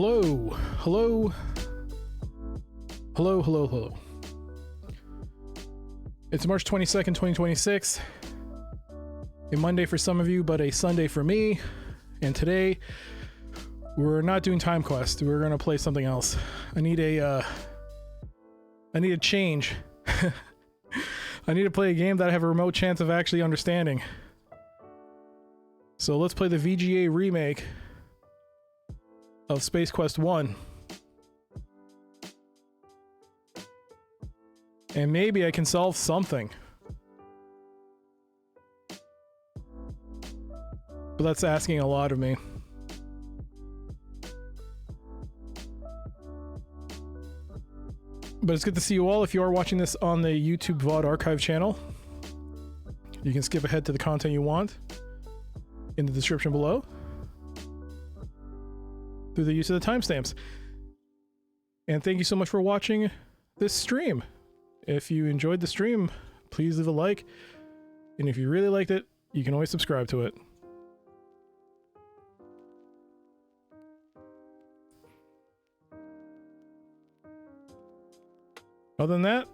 Hello, hello, hello, hello, hello. It's March 22nd, 2026. A Monday for some of you, but a Sunday for me. And today, we're not doing Timequest. We're gonna play something else. I need a change. I need to play a game that I have a remote chance of actually understanding. So let's play the VGA remake of Space Quest 1. And maybe I can solve something. But that's asking a lot of me. But it's good to see you all. If you are watching this on the YouTube VOD archive channel, you can skip ahead to the content you want in the description below through the use of the timestamps. And thank you so much for watching this stream. If you enjoyed the stream, please leave a like. And if you really liked it, you can always subscribe to it. Other than that,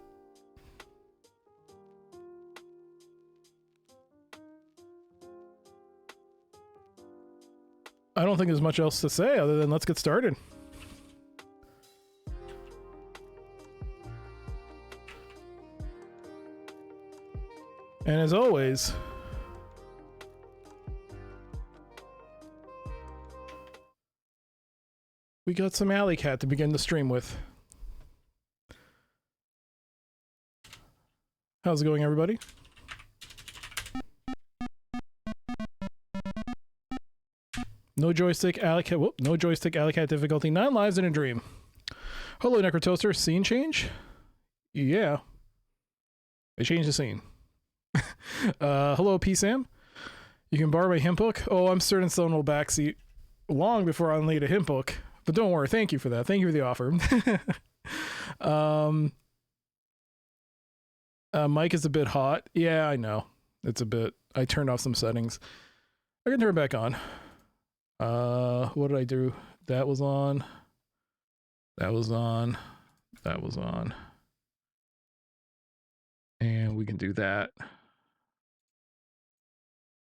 I don't think there's much else to say other than let's get started. And as always, we got some Alley Cat to begin the stream with. How's it going, everybody? No joystick, Alley Cat. Whoop, no joystick, Alley Cat difficulty. 9 lives in a dream. Hello, Necrotoaster. Scene change? Yeah. They changed the scene. Hello, P-Sam. You can borrow my hymn book. Oh, I'm certain someone will backseat long before I need a hymn book. But don't worry. Thank you for that. Thank you for the offer. Mic is a bit hot. Yeah, I know. It's a bit... I turned off some settings. I can turn it back on. What did I do? That was on. That was on. That was on. And we can do that.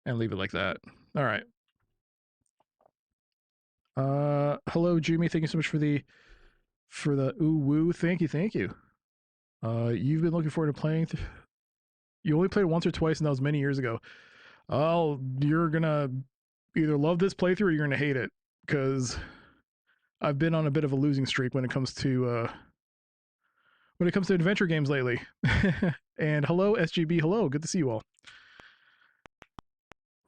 And leave it like that. All right. Hello, Jimmy. Thank you so much for the ooh woo. Thank you, thank you. You've been looking forward to playing. You only played once or twice, and that was many years ago. Oh, you're gonna either love this playthrough or you're gonna hate it, because I've been on a bit of a losing streak when it comes to adventure games lately. And hello, SGB. Hello, good to see you all.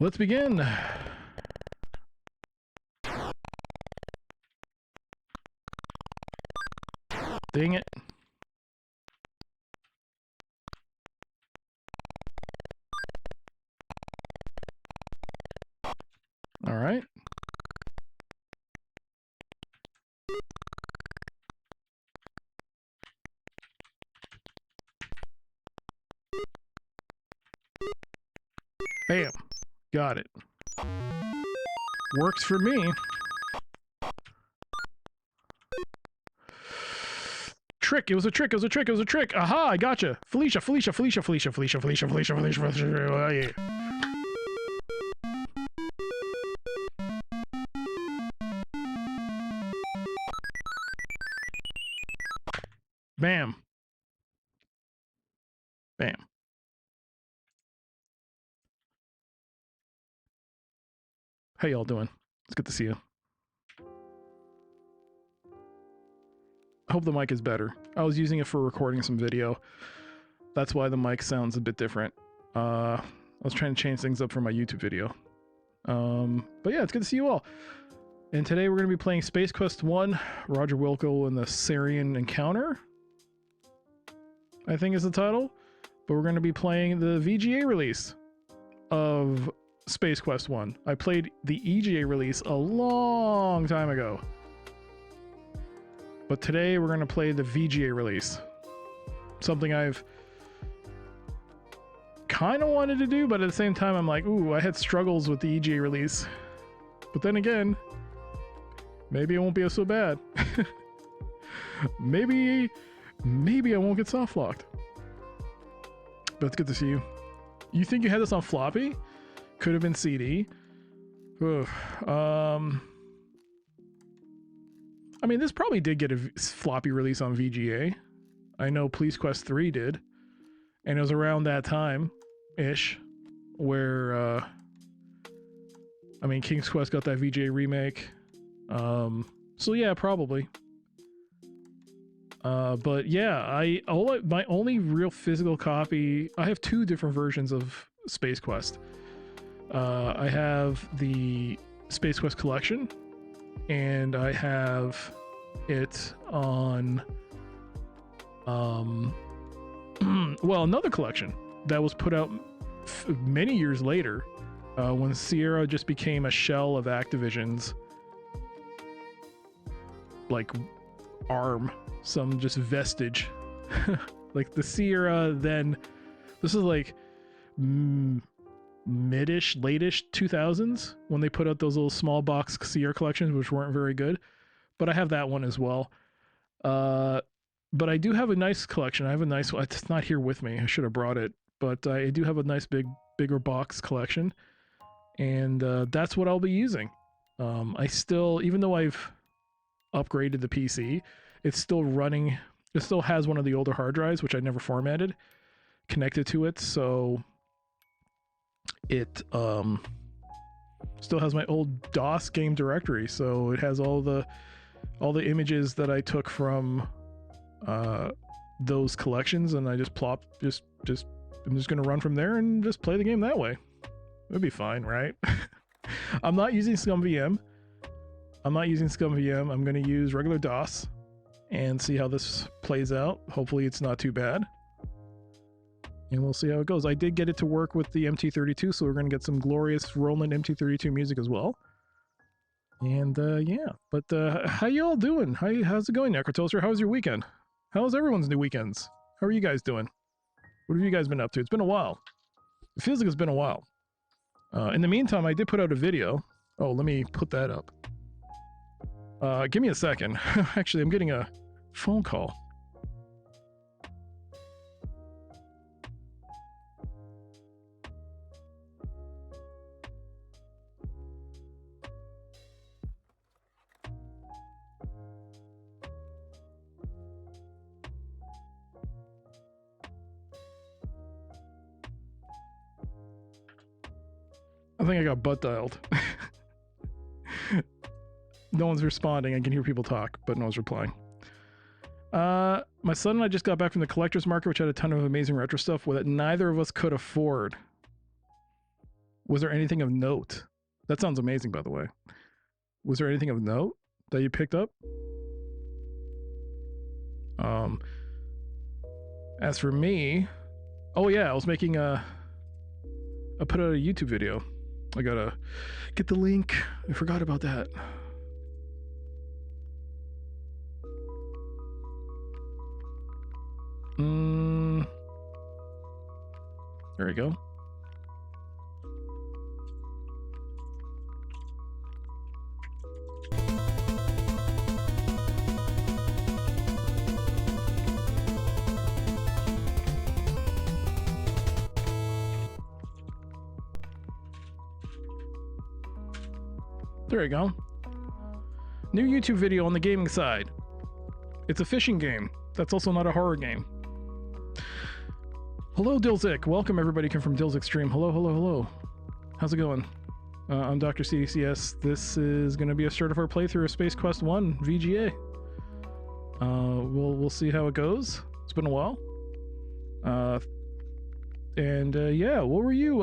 Let's begin. Dang it. All right. Bam. Got it. Works for me. Trick. It was a trick. It was a trick. It was a trick. Aha, I gotcha. Felicia. Oh, yeah. Bam. Bam. How y'all doing? It's good to see you. I hope the mic is better. I was using it for recording some video. That's why the mic sounds a bit different. I was trying to change things up for my YouTube video. But yeah, it's good to see you all. And today we're going to be playing Space Quest 1, Roger Wilco and the Sarien Encounter, I think is the title. But we're going to be playing the VGA release of Space Quest 1. I played the EGA release a long time ago. But today we're going to play the VGA release. Something I've kind of wanted to do, but at the same time I'm like, ooh, I had struggles with the EGA release. But then again, Maybe it won't be so bad. maybe I won't get soft locked. But it's good to see you. You think you had this on floppy? Could have been CD. Oof. I mean, this probably did get a floppy release on VGA. I know Police Quest 3 did. And it was around that time-ish where, I mean, King's Quest got that VGA remake. So yeah, probably. But yeah, my only real physical copy, I have two different versions of Space Quest. I have the Space Quest collection, and I have it on, well, another collection that was put out many years later, when Sierra just became a shell of Activision's, like, arm, some just vestige. Like the Sierra, then this is like mid-ish, late-ish 2000s when they put out those little small box Sierra collections, which weren't very good. But I have that one as well. But I do have a nice collection. I have a nice one. It's not here with me. I should have brought it. But I do have a nice bigger box collection. And that's what I'll be using. I still, even though I've upgraded the PC, it's still running. It still has one of the older hard drives, which I never formatted, connected to it. So it still has my old DOS game directory. So it has all the images that I took from those collections, and I just I'm just gonna run from there and just play the game that way. It'd be fine, right? I'm not using ScumVM. I'm gonna use regular DOS and see how this plays out. Hopefully it's not too bad. And we'll see how it goes. I did get it to work with the MT32, so we're gonna get some glorious Roland MT32 music as well. And yeah, but how you all doing? How's it going, Necrotoaster? How was your weekend? How was everyone's new weekends? How are you guys doing? What have you guys been up to? It's been a while. It feels like it's been a while. In the meantime, I did put out a video. Oh, let me put that up. Give me a second. Actually, I'm getting a phone call. I think I got butt dialed. No one's responding. I can hear people talk, but no one's replying. My son and I just got back from the collector's market, which had a ton of amazing retro stuff that neither of us could afford. Was there anything of note? That sounds amazing, by the way. Was there anything of note that you picked up? As for me, oh yeah, I was making I put out a YouTube video. I gotta get the link. I forgot about that. There we go. There you go. New YouTube video on the gaming side. It's a fishing game. That's also not a horror game. Hello, Dilzik. Welcome, everybody. Come from Dilzik Stream. Hello. How's it going? I'm Dr. CDCS. This is going to be a certified playthrough of Space Quest 1 VGA. We'll see how it goes. It's been a while. Yeah, what were you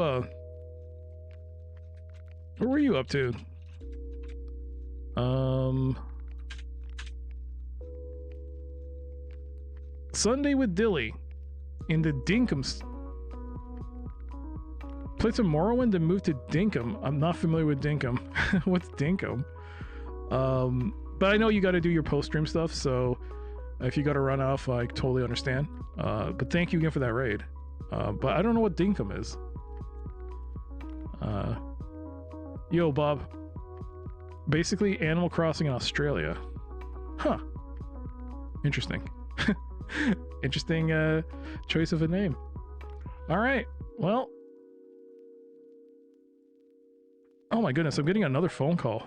up to? Sunday with Dilly in the Dinkum. Played some Morrowind and moved to Dinkum. I'm not familiar with Dinkum. What's Dinkum? But I know you got to do your post-stream stuff, so if you got to run off, I totally understand. But thank you again for that raid. But I don't know what Dinkum is. Yo, Bob. Basically, Animal Crossing in Australia. Huh. Interesting. Interesting choice of a name. All right. Well. Oh my goodness, I'm getting another phone call.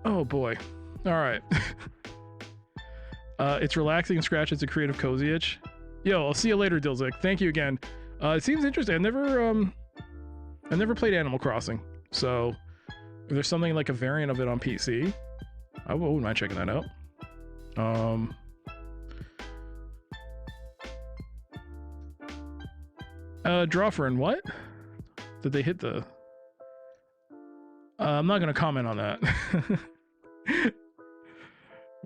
Oh boy. All right. It's relaxing and scratches a creative cozy itch. Yo, I'll see you later, Dilzik. Thank you again. It seems interesting. I never played Animal Crossing, so if there's something like a variant of it on PC, I wouldn't mind checking that out. Drawfern, what? Did they hit the... I'm not gonna comment on that.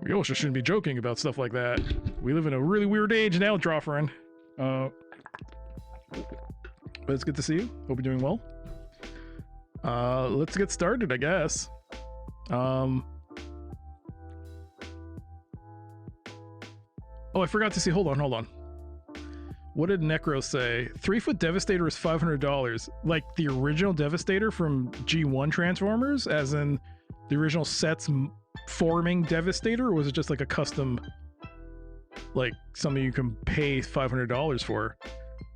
We also shouldn't be joking about stuff like that. We live in a really weird age now, Drawfern. But it's good to see you. Hope you're doing well. Let's get started, I guess. Oh, I forgot to see. Hold on. What did Necro say? 3-foot Devastator is $500. Like the original Devastator from G1 Transformers, as in the original sets forming Devastator, or was it just like a custom, like something you can pay $500 for?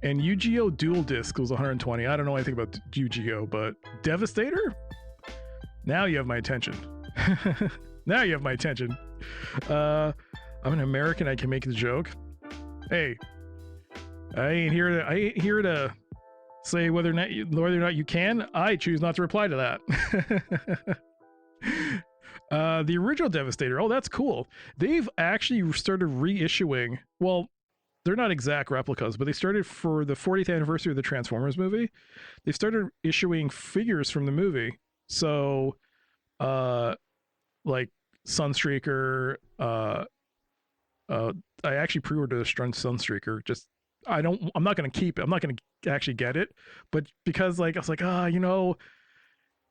And Yu-Gi-Oh! Dual Disc was $120. I don't know anything about Yu-Gi-Oh! But Devastator? Now you have my attention. Now you have my attention. I'm an American, I can make the joke. Hey, I ain't here to say whether or not you can. I choose not to reply to that. The original Devastator. Oh, that's cool. They've actually started reissuing. Well, they're not exact replicas, but they started for the 40th anniversary of the Transformers movie. They started issuing figures from the movie. So, like Sunstreaker. I actually pre-ordered a Sunstreaker. Just I'm not gonna keep it. I'm not gonna actually get it, but because like I was like,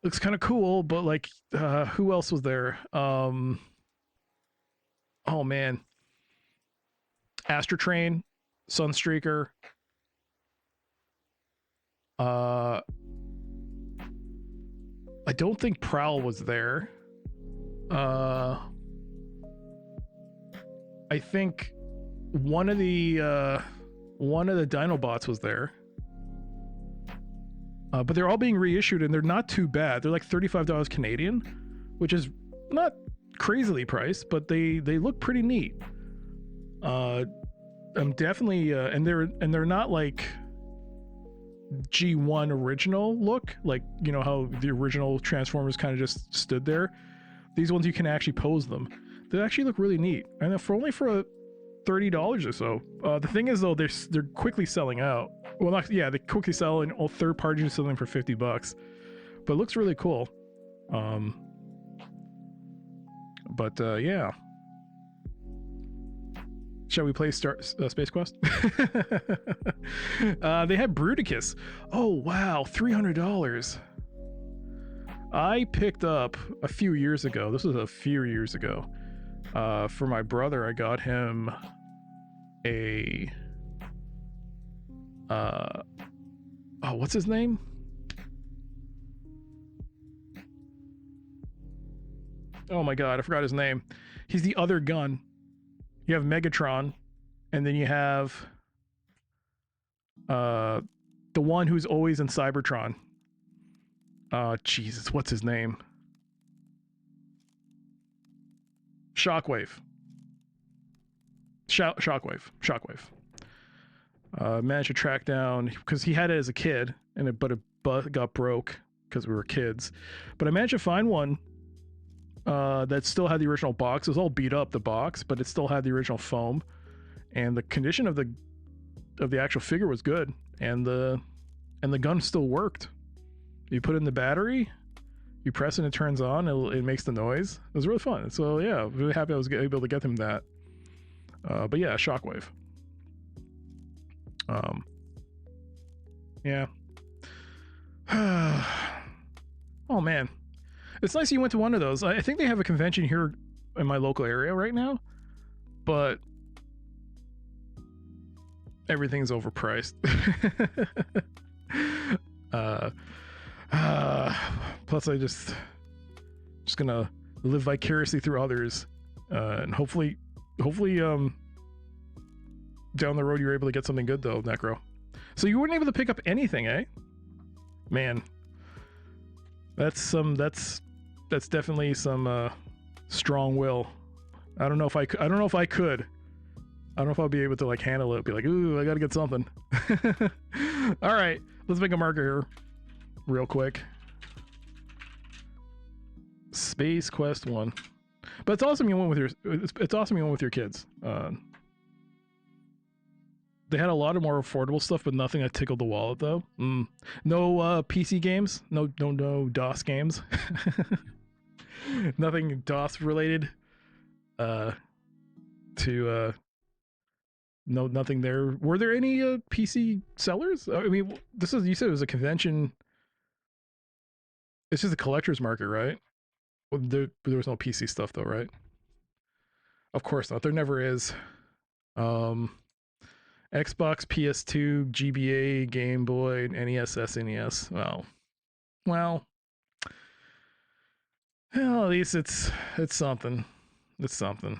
looks kind of cool, but like, who else was there? Oh man, Astrotrain, Sunstreaker. I don't think Prowl was there. I think one of the Dinobots was there. But they're all being reissued and they're not too bad. They're like $35 Canadian, which is not crazily priced, but they look pretty neat. I'm definitely and they're not like G1 original look, like how the original Transformers kind of just stood there. These ones you can actually pose them. They actually look really neat, and for $30 or so. The thing is though, they're quickly selling out. Well, they quickly sell, and all third parties are selling for $50, but it looks really cool. Yeah. Shall we play Space Quest? They had Bruticus. Oh wow, $300. I picked up a few years ago. This was a few years ago. For my brother, I got him a what's his name? Oh my god, I forgot his name. He's the other gun. You have Megatron, and then you have the one who's always in Cybertron. Jesus, what's his name? Shockwave. Shockwave. Managed to track down, because he had it as a kid, but it got broke because we were kids. But I managed to find one that still had the original box. It was all beat up, the box, but it still had the original foam, and the condition of the actual figure was good, and the gun still worked. You put in the battery, you press and it turns on, it makes the noise. It was really fun. So yeah, really happy I was able to get him that. But yeah, Shockwave. Yeah. Oh man, it's nice you went to one of those. I think they have a convention here in my local area right now, but everything's overpriced. Plus I just gonna live vicariously through others, and hopefully down the road you're able to get something good though, Necro. So you weren't able to pick up anything, eh? Man, that's definitely some strong will. I don't know if I could. I don't know if I'll be able to like handle it. Be like, ooh, I gotta get something. All right, let's make a marker here, real quick. Space Quest 1. But it's awesome you went with your. It's awesome you went with your kids. They had a lot of more affordable stuff, but nothing that tickled the wallet though. No PC games. No DOS games. Nothing DOS related. No, nothing there. Were there any PC sellers? I mean, you said it was a convention. It's just a collector's market, right? Well, there was no PC stuff though, right? Of course not. There never is. Xbox, PS2, GBA, Game Boy, NES, SNES. Well, at least it's something. It's something.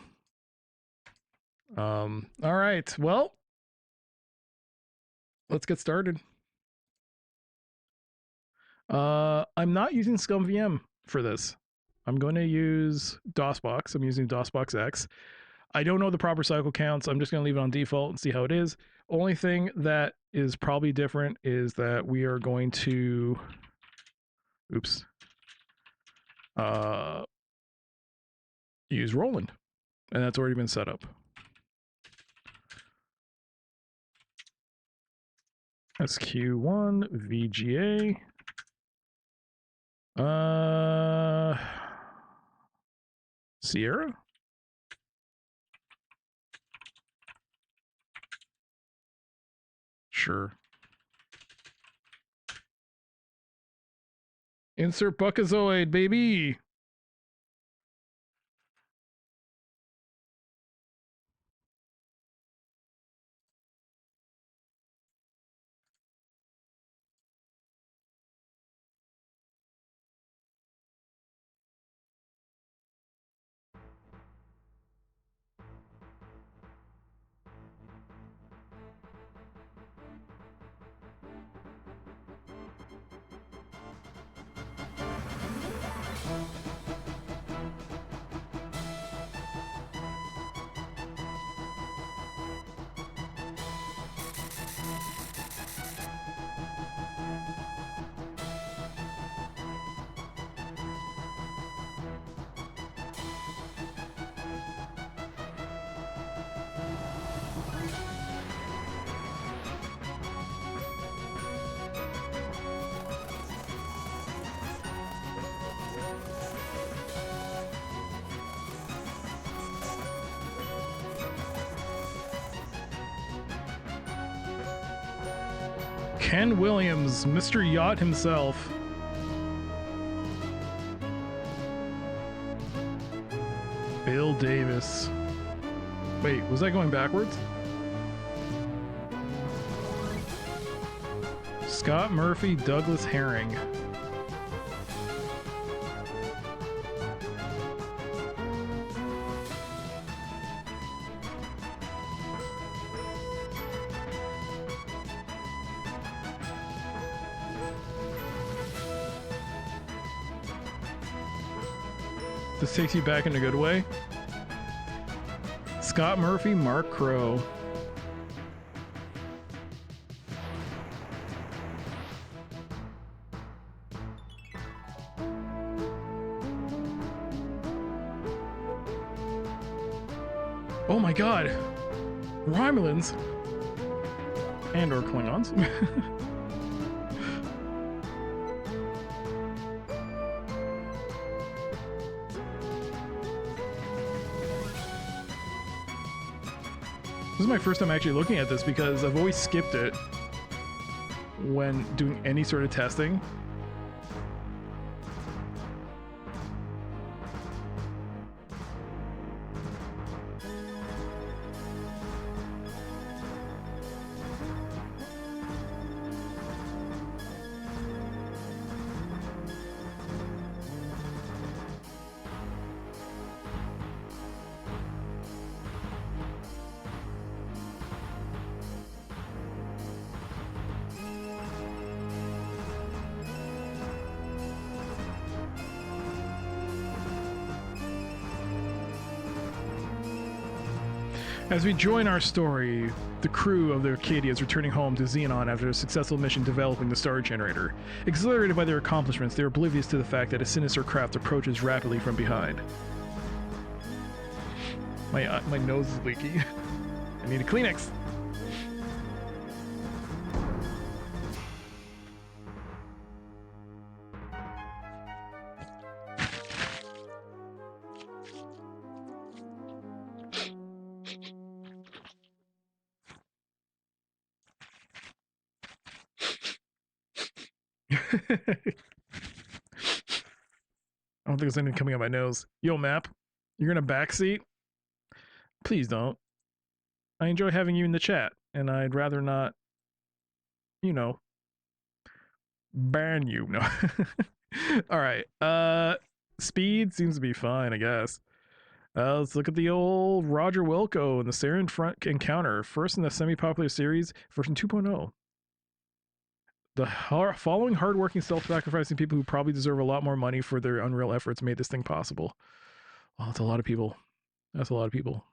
All right. Well, let's get started. I'm not using ScumVM for this. I'm going to use DOSBox. I'm using DOSBox X. I don't know the proper cycle counts. I'm just going to leave it on default and see how it is. Only thing that is probably different is that we are going to, use Roland, and that's already been set up. SQ1 VGA. Sierra. Sure. Insert Buckazoid, baby. Ken Williams, Mr. Yacht himself. Bill Davis. Wait, was that going backwards? Scott Murphy, Douglas Herring. This takes you back in a good way. Scott Murphy, Mark Crow. Oh my god! Romulans! And or Klingons. This is my first time actually looking at this because I've always skipped it when doing any sort of testing. As we join our story, the crew of the Arcadia is returning home to Xenon after a successful mission developing the star generator. Exhilarated by their accomplishments, they are oblivious to the fact that a sinister craft approaches rapidly from behind. My nose is leaky. I need a Kleenex. I don't think there's anything coming out my nose. Yo, Map, you're in a backseat? Please don't. I enjoy having you in the chat, and I'd rather not, you know, ban you. No. Alright, speed seems to be fine, I guess. Let's look at the old Roger Wilco and the Sarien Encounter, first in the semi-popular series, version 2.0. The following hardworking, self-sacrificing people who probably deserve a lot more money for their unreal efforts made this thing possible. Well, that's a lot of people. That's a lot of people.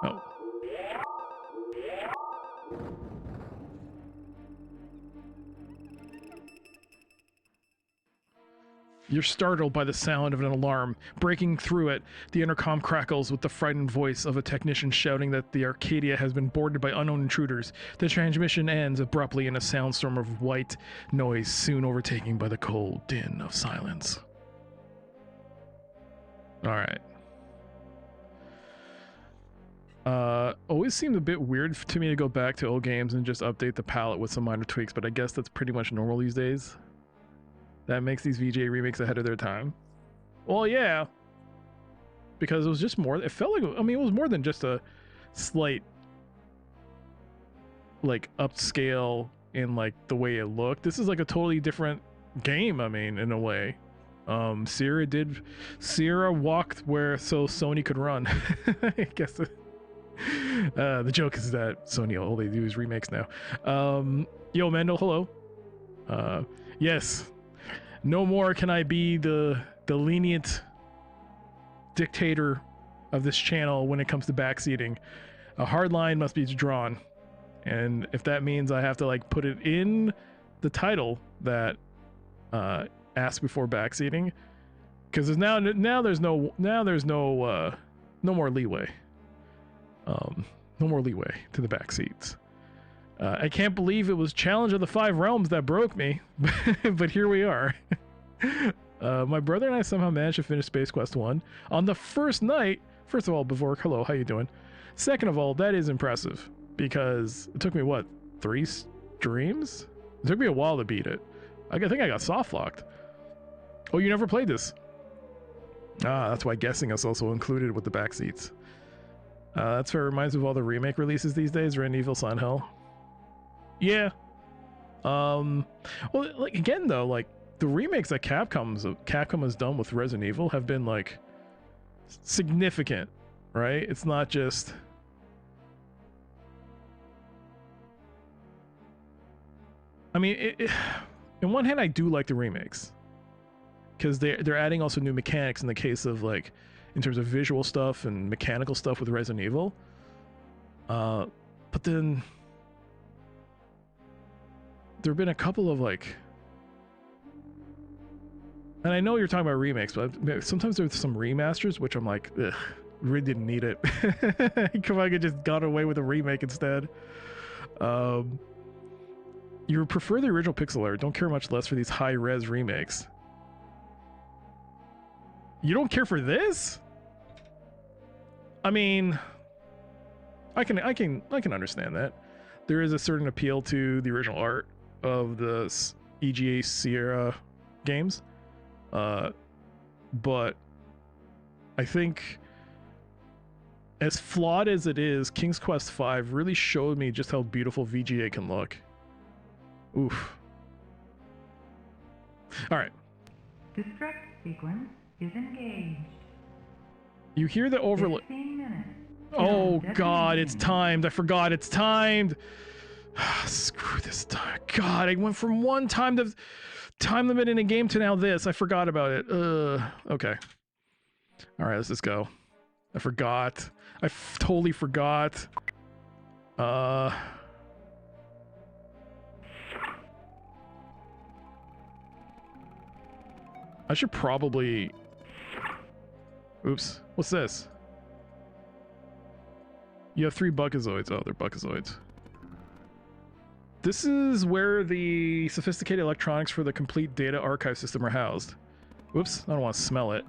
Oh. You're startled by the sound of an alarm. Breaking through it, the intercom crackles with the frightened voice of a technician shouting that the Arcadia has been boarded by unknown intruders. The transmission ends abruptly in a soundstorm of white noise, soon overtaken by the cold din of silence. Alright. Always seemed a bit weird to me to go back to old games and just update the palette with some minor tweaks, but I guess that's pretty much normal these days. That makes these VGA remakes ahead of their time. Well, yeah. Because it was just more, it felt like, I mean, it was more than just a slight, like, upscale in, like, the way it looked. This is, like, a totally different game, I mean, in a way. Sierra walked where so Sony could run. I guess the joke is that Sony, all they do is remakes now. Yo, Mendel, hello. Yes. No more can I be the lenient dictator of this channel when it comes to backseating. A hard line must be drawn. And if that means I have to like put it in the title that ask before backseating, because there's now there's no more leeway. No more leeway to the backseats. I can't believe it was Challenge of the Five Realms that broke me, but here we are. My brother and I somehow managed to finish Space Quest 1 on the first night. First of all, Bavork, hello, how you doing? Second of all, that is impressive, because it took me, what, 3 streams? It took me a while to beat it. I think I got soft locked. Oh, you never played this? Ah, that's why guessing is also included with the backseats. That's what reminds me of all the remake releases these days, Resident Evil, Silent Hill. Yeah. Well, like, again, though, like, the remakes that Capcom has done with Resident Evil have been, like, significant, right? It's not just... I mean, in one hand, I do like the remakes, because they're adding also new mechanics in the case of, like, in terms of visual stuff and mechanical stuff with Resident Evil. But then there have been a couple of, like, and I know you're talking about remakes, but sometimes there's some remasters which I'm like, ugh, Really didn't need it. Come on, I could just got away with a remake instead. You prefer the original pixel art, don't care much less for these high-res remakes. You don't care for this? I mean, I can understand that. There is a certain appeal to the original art of the EGA Sierra games, but I think, as flawed as it is, King's Quest V really showed me just how beautiful VGA can look. Oof. All right. Destruct sequence is engaged. You hear the overlay. Oh God, it's timed. I forgot it's timed. Screw this time. God, I went from one time limit in a game to now this. I forgot about it. Okay. All right, let's just go. I forgot. I totally forgot. I should probably... Oops. What's this? You have 3 Buckazoids. Oh, they're Buckazoids. This is where the sophisticated electronics for the complete data archive system are housed. Whoops, I don't want to smell it.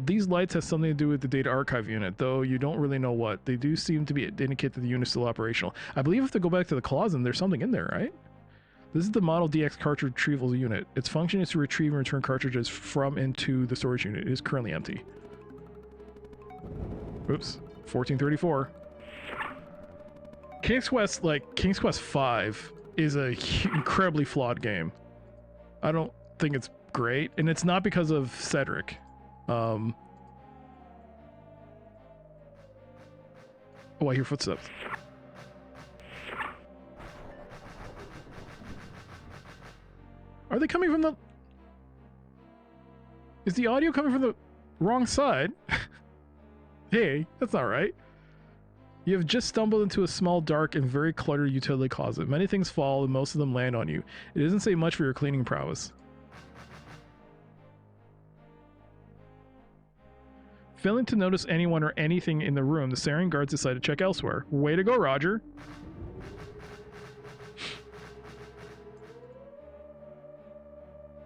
These lights have something to do with the data archive unit, though you don't really know what. They do seem to indicate that the unit's still operational. I believe if they go back to the closet, there's something in there, right? This is the Model DX cartridge retrieval unit. Its function is to retrieve and return cartridges from and to the storage unit. It is currently empty. Oops. 1434. King's Quest V is a incredibly flawed game. I don't think it's great, and it's not because of Cedric. Oh, I hear footsteps. Are they coming from the... Is the audio coming from the wrong side? Hey, that's not right. You have just stumbled into a small, dark, and very cluttered utility closet. Many things fall, and most of them land on you. It doesn't say much for your cleaning prowess. Failing to notice anyone or anything in the room, the Sarien guards decide to check elsewhere. Way to go, Roger.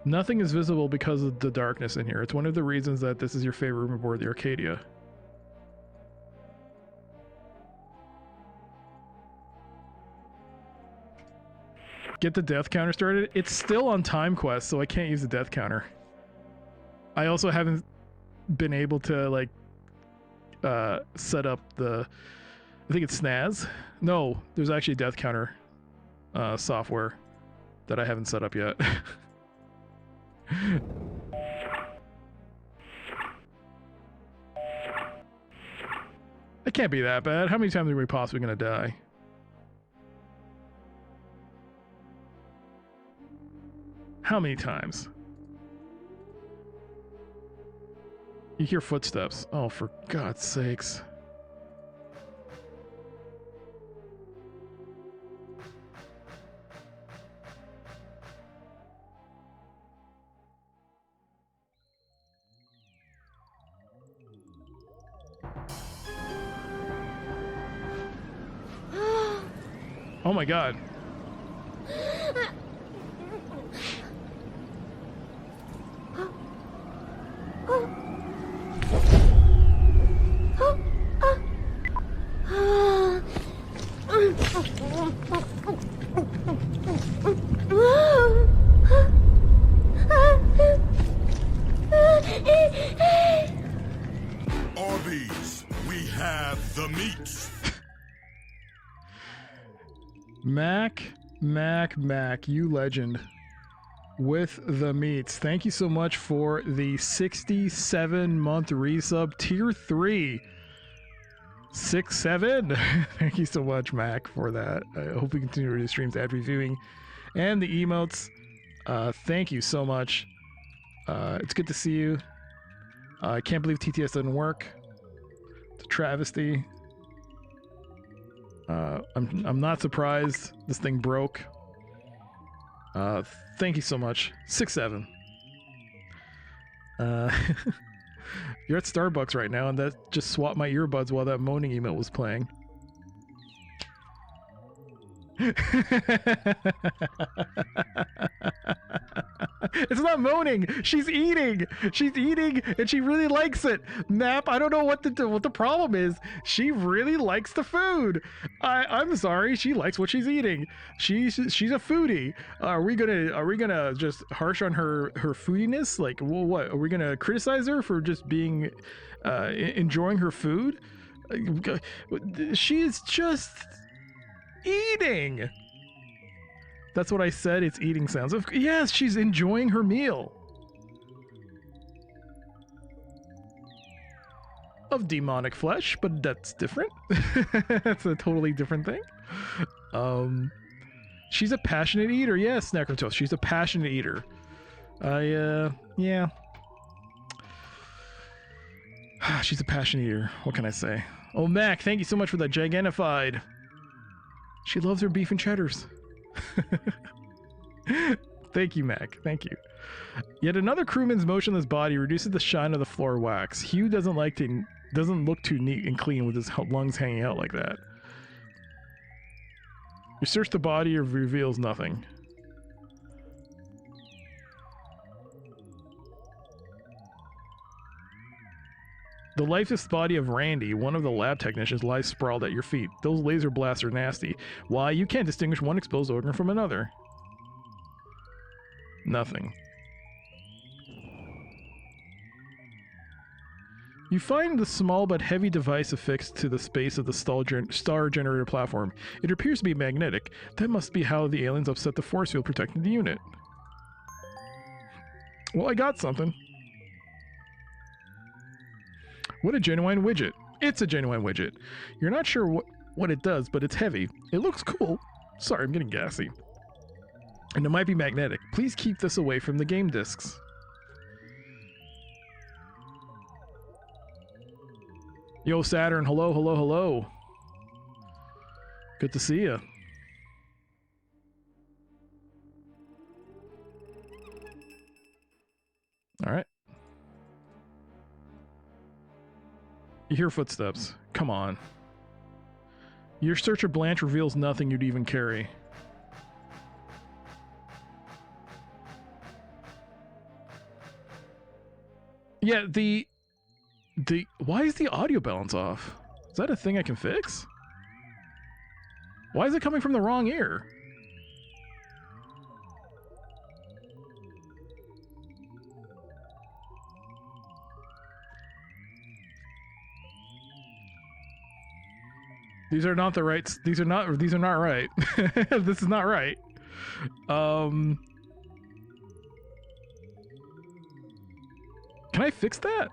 Nothing is visible because of the darkness in here. It's one of the reasons that this is your favorite room aboard the Arcadia. Get the death counter started. It's still on Timequest, so I can't use the death counter. I also haven't been able to, like, set up the... I think it's SNAS? No, there's actually death counter software that I haven't set up yet. It can't be that bad. How many times are we possibly going to die? How many times? You hear footsteps. Oh, for God's sakes. Oh my God. Arby's, we have the meats. Mac, you legend. With the meats. Thank you so much for the 67-month resub, tier 3. 6-7. Thank you so much, Mac, for that. I hope we continue to do streams, ad reviewing, and the emotes. Thank you so much. It's good to see you. I can't believe TTS doesn't work. It's a travesty. I'm not surprised this thing broke. Thank you so much. 6-7. You're at Starbucks right now, and that just swapped my earbuds while that moaning emote was playing. It's not moaning. She's eating. She's eating, and she really likes it. Nap. I don't know what the problem is. She really likes the food. I'm sorry. She likes what she's eating. She's a foodie. Are we gonna just harsh on her foodiness? Like, well, what? Are we gonna criticize her for just being enjoying her food? She's just eating. That's what I said. It's eating sounds. Yes, she's enjoying her meal. Of demonic flesh, but that's different. That's a totally different thing. She's a passionate eater. Yes, Necrotos. She's a passionate eater. Yeah. She's a passionate eater. What can I say? Oh, Mac, thank you so much for that Gigantified. She loves her beef and cheddars. Thank you, Mac. Thank you. Yet another crewman's motionless body reduces the shine of the floor wax. Hugh doesn't look too neat and clean with his lungs hanging out like that. You search the body, reveals nothing. The lifeless body of Randy, one of the lab technicians, lies sprawled at your feet. Those laser blasts are nasty. Why? You can't distinguish one exposed organ from another. Nothing. You find the small but heavy device affixed to the space of the star generator platform. It appears to be magnetic. That must be how the aliens upset the force field protecting the unit. Well, I got something. What a genuine widget. It's a genuine widget. You're not sure what it does, but it's heavy. It looks cool. Sorry, I'm getting gassy. And it might be magnetic. Please keep this away from the game discs. Yo, Saturn. Hello, hello, hello. Good to see you. All right. You hear footsteps. Come on. Your search of Blanche reveals nothing you'd even carry. Yeah, why is the audio balance off? Is that a thing I can fix? Why is it coming from the wrong ear? These are not the right. These are not right. This is not right. Can I fix that?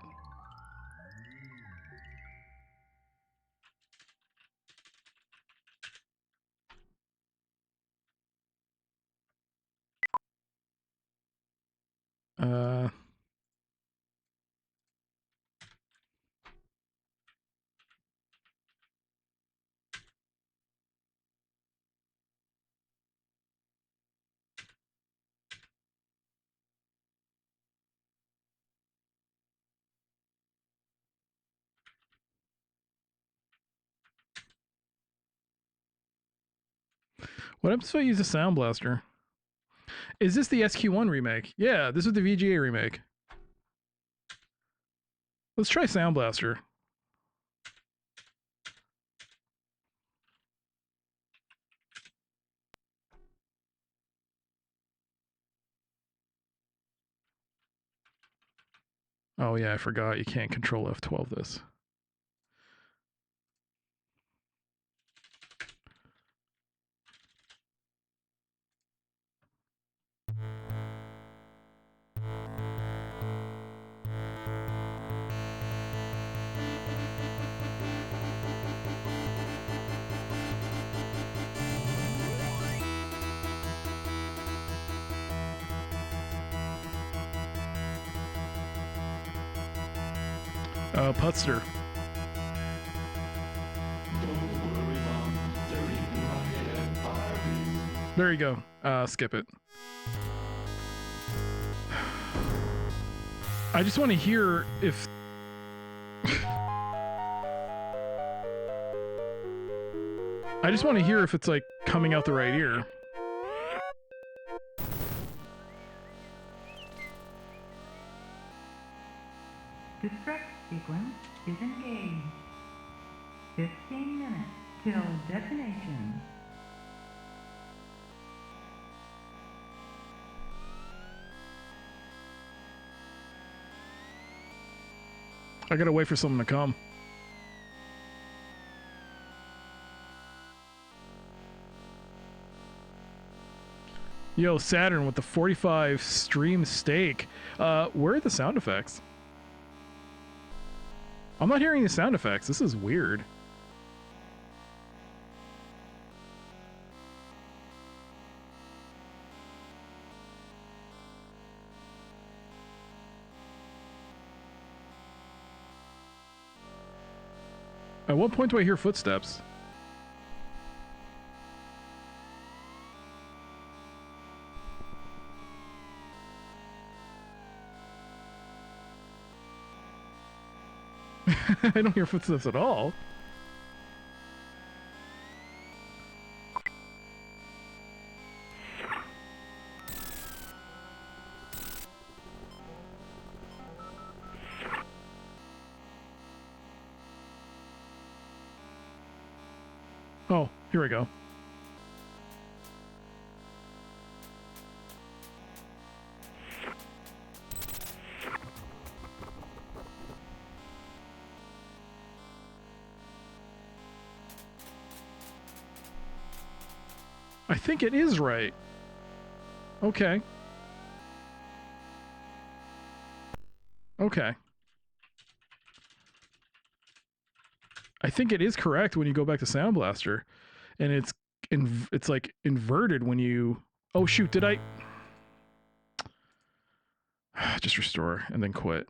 What happens if I use a Sound Blaster? Is this the SQ1 remake? Yeah, this is the VGA remake. Let's try Sound Blaster. Oh yeah, I forgot. You can't control F12 this. Putster. There you go. Skip it. I just want to hear if I just want to hear if it's like coming out the right ear. Distract sequence is engaged. 15 minutes till detonation. I gotta wait for someone to come. Yo, Saturn with the 45 stream steak. Where are the sound effects? I'm not hearing the sound effects. This is weird. At what point do I hear footsteps? I don't hear footsteps at all. Oh, here we go. I think it is right. Okay. Okay. I think it is correct when you go back to Sound Blaster, and it's like inverted when you. Oh shoot! Did I? Just restore and then quit.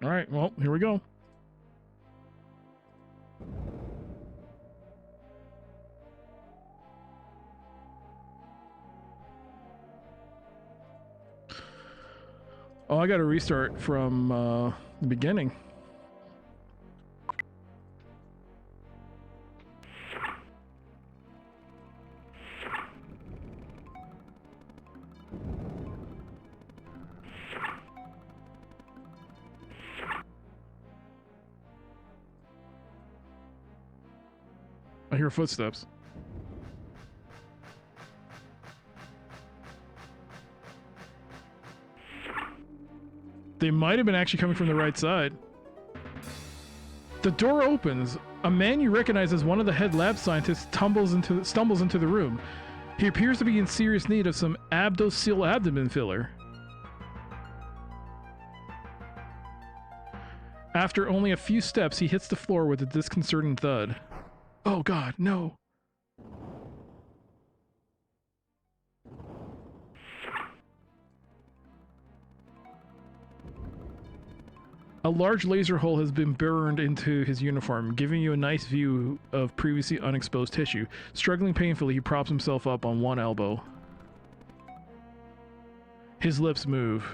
All right, well, here we go. Oh, I got to restart from the beginning. I hear footsteps. They might have been actually coming from the right side. The door opens. A man you recognize as one of the head lab scientists stumbles into the room. He appears to be in serious need of some Abdo-Seal abdomen filler. After only a few steps, he hits the floor with a disconcerting thud. Oh God, no. A large laser hole has been burned into his uniform, giving you a nice view of previously unexposed tissue. Struggling painfully, he props himself up on one elbow. His lips move.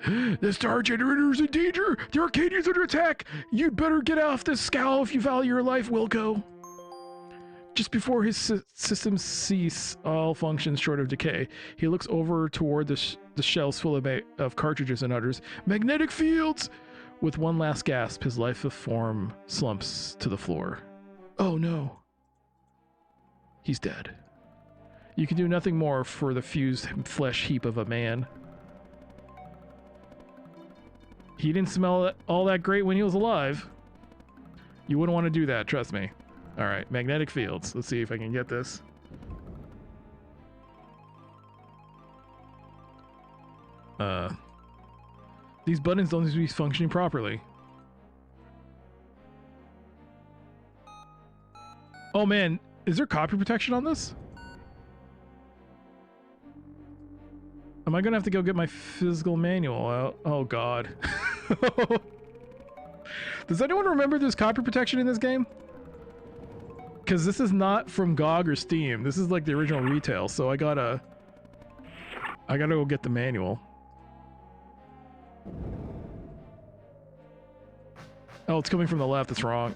The star generator is in danger! The Arcadian's under attack! You'd better get off this scow if you value your life, Wilco! Just before his systems cease all functions short of decay, he looks over toward the shelves full of cartridges and utters, "Magnetic fields!" With one last gasp, his lifeless form slumps to the floor. Oh no. He's dead. You can do nothing more for the fused flesh heap of a man. He didn't smell all that great when he was alive. You wouldn't want to do that, trust me. Alright, magnetic fields. Let's see if I can get this. These buttons don't seem to be functioning properly. Oh man, is there copy protection on this? Am I gonna have to go get my physical manual out? Oh god. Does anyone remember there's copy protection in this game? Because this is not from GOG or Steam. This is like the original retail, so I gotta go get the manual. Oh, it's coming from the left. That's wrong.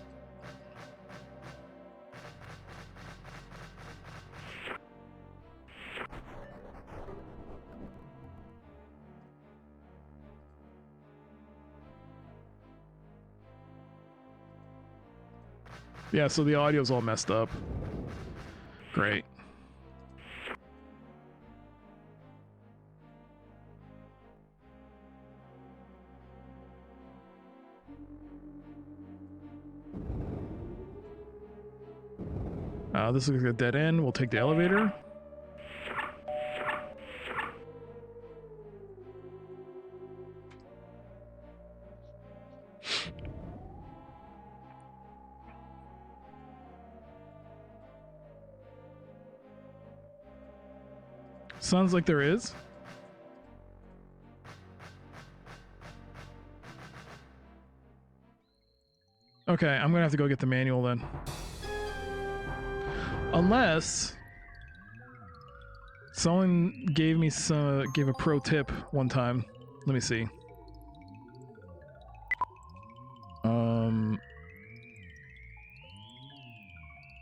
Yeah, so the audio's all messed up. Great. This looks like a dead end. We'll take the elevator. Sounds like there is. Okay, I'm gonna have to go get the manual then. Unless someone gave me gave a pro tip one time. Let me see.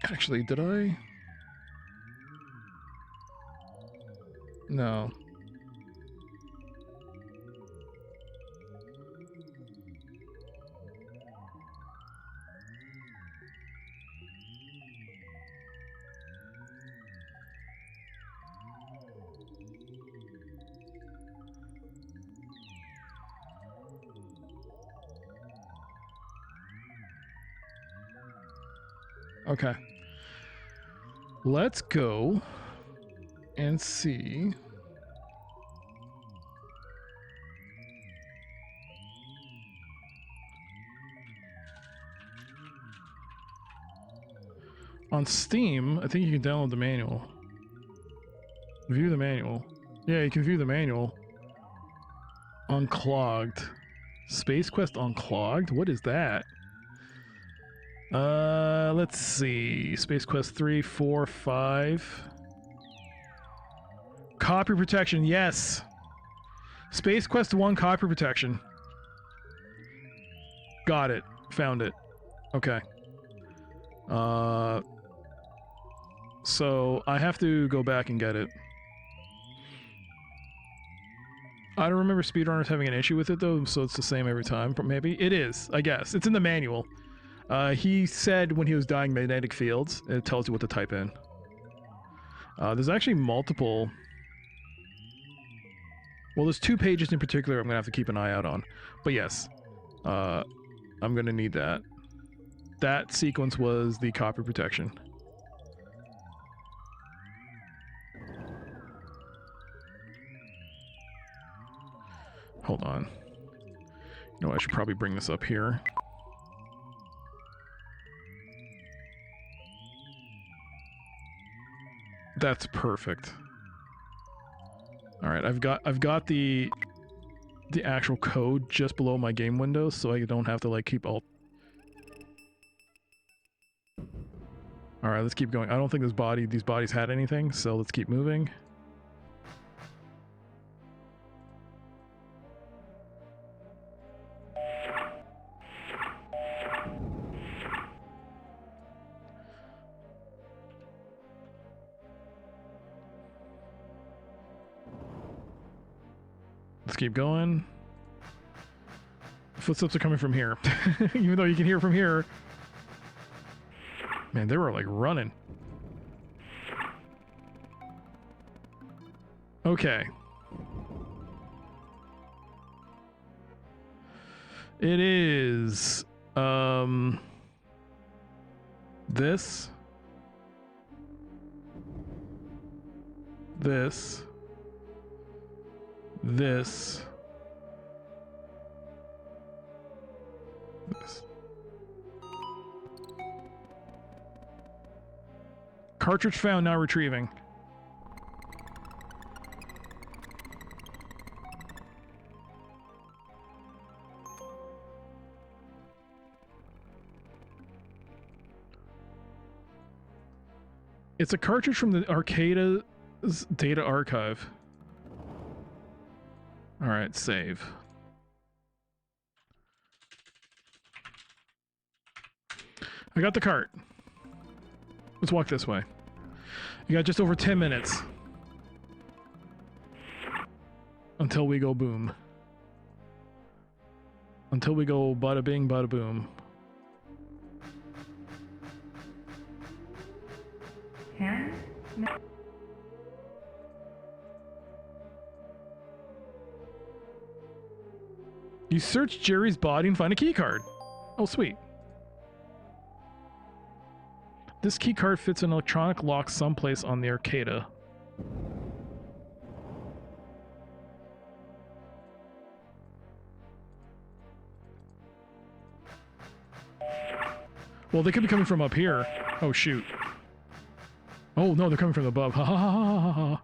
Actually, did I? No. Okay. Let's go and see. On Steam, I think you can download the manual. View the manual. Yeah, you can view the manual. Unclogged. Space Quest Unclogged? What is that? Let's see. Space Quest 3, 4, 5. Copy protection, yes! Space Quest 1 copy protection. Got it. Found it. Okay. So I have to go back and get it. I don't remember speedrunners having an issue with it though, so it's the same every time. But maybe it is, I guess. It's in the manual. He said when he was dying magnetic fields, it tells you what to type in. There's actually multiple. Well, there's 2 pages in particular I'm gonna have to keep an eye out on. But yes, I'm gonna need that. That sequence was the copy protection. Hold on. You know, I should probably bring this up here. That's perfect. All right, I've got the actual code just below my game window, so I don't have to like keep all. All right, let's keep going. I don't think these bodies had anything, so let's keep moving. Let's keep going. Footsteps are coming from here. Even though you can hear from here. Man, they were like running. Okay. It is this. this. Cartridge found, now retrieving. It's a cartridge from the Arcada's data archive. Alright, save. I got the cart. Let's walk this way. You got just over 10 minutes. Until we go boom. Until we go bada bing, bada boom. 10 minutes. You search Jerry's body and find a key card. Oh, sweet. This key card fits an electronic lock someplace on the Arcada. Well, they could be coming from up here. Oh, shoot. Oh, no, they're coming from above. Ha ha ha ha ha ha.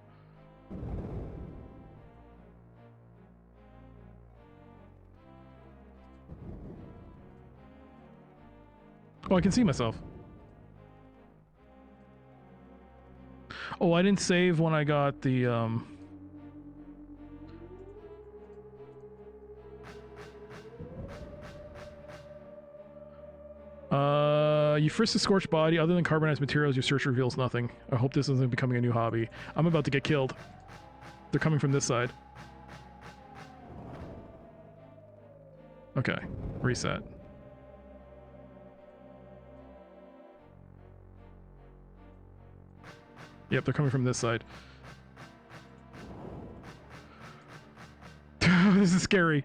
Oh, I can see myself. Oh, I didn't save when I got the, you frisk the scorched body. Other than carbonized materials, your search reveals nothing. I hope this isn't becoming a new hobby. I'm about to get killed. They're coming from this side. Okay, reset. Yep, they're coming from this side. This is scary.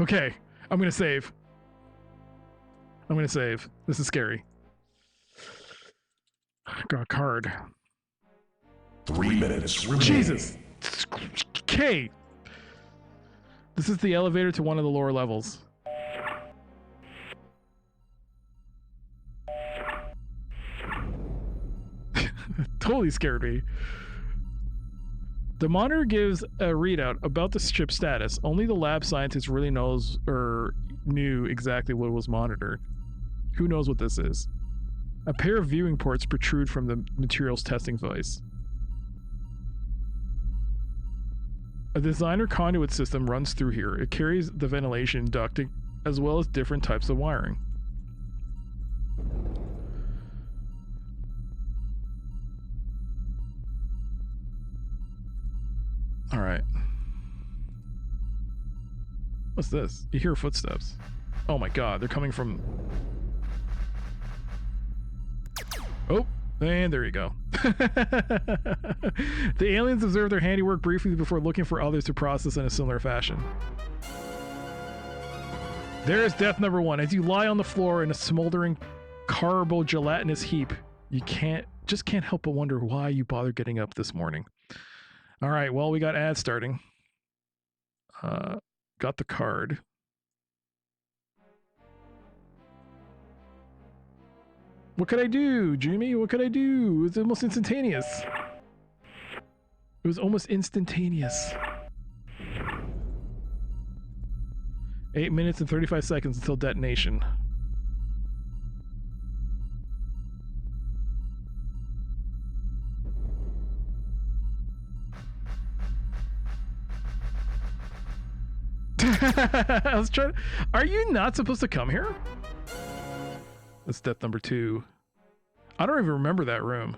Okay, I'm gonna save. I'm gonna save. This is scary. Got a card. 3 minutes remaining. Jesus! Okay! This is the elevator to one of the lower levels. Totally scared me. The monitor gives a readout about the ship's status. Only the lab scientist really knows or knew exactly what was monitored. Who knows what this is? A pair of viewing ports protrude from the materials testing device. A designer conduit system runs through here. It carries the ventilation ducting as well as different types of wiring. All right. What's this? You hear footsteps. Oh my god, they're coming from... Oh, and there you go. The aliens observe their handiwork briefly before looking for others to process in a similar fashion. There's death number one. As you lie on the floor in a smoldering carbo-gelatinous heap, you just can't help but wonder why you bothered getting up this morning. All right, well, we got ads starting. Got the card. What could I do, Jimmy? What could I do? It was almost instantaneous. It was almost instantaneous. 8 minutes and 35 seconds until detonation. I was trying. Are you not supposed to come here? That's death number 2. I don't even remember that room.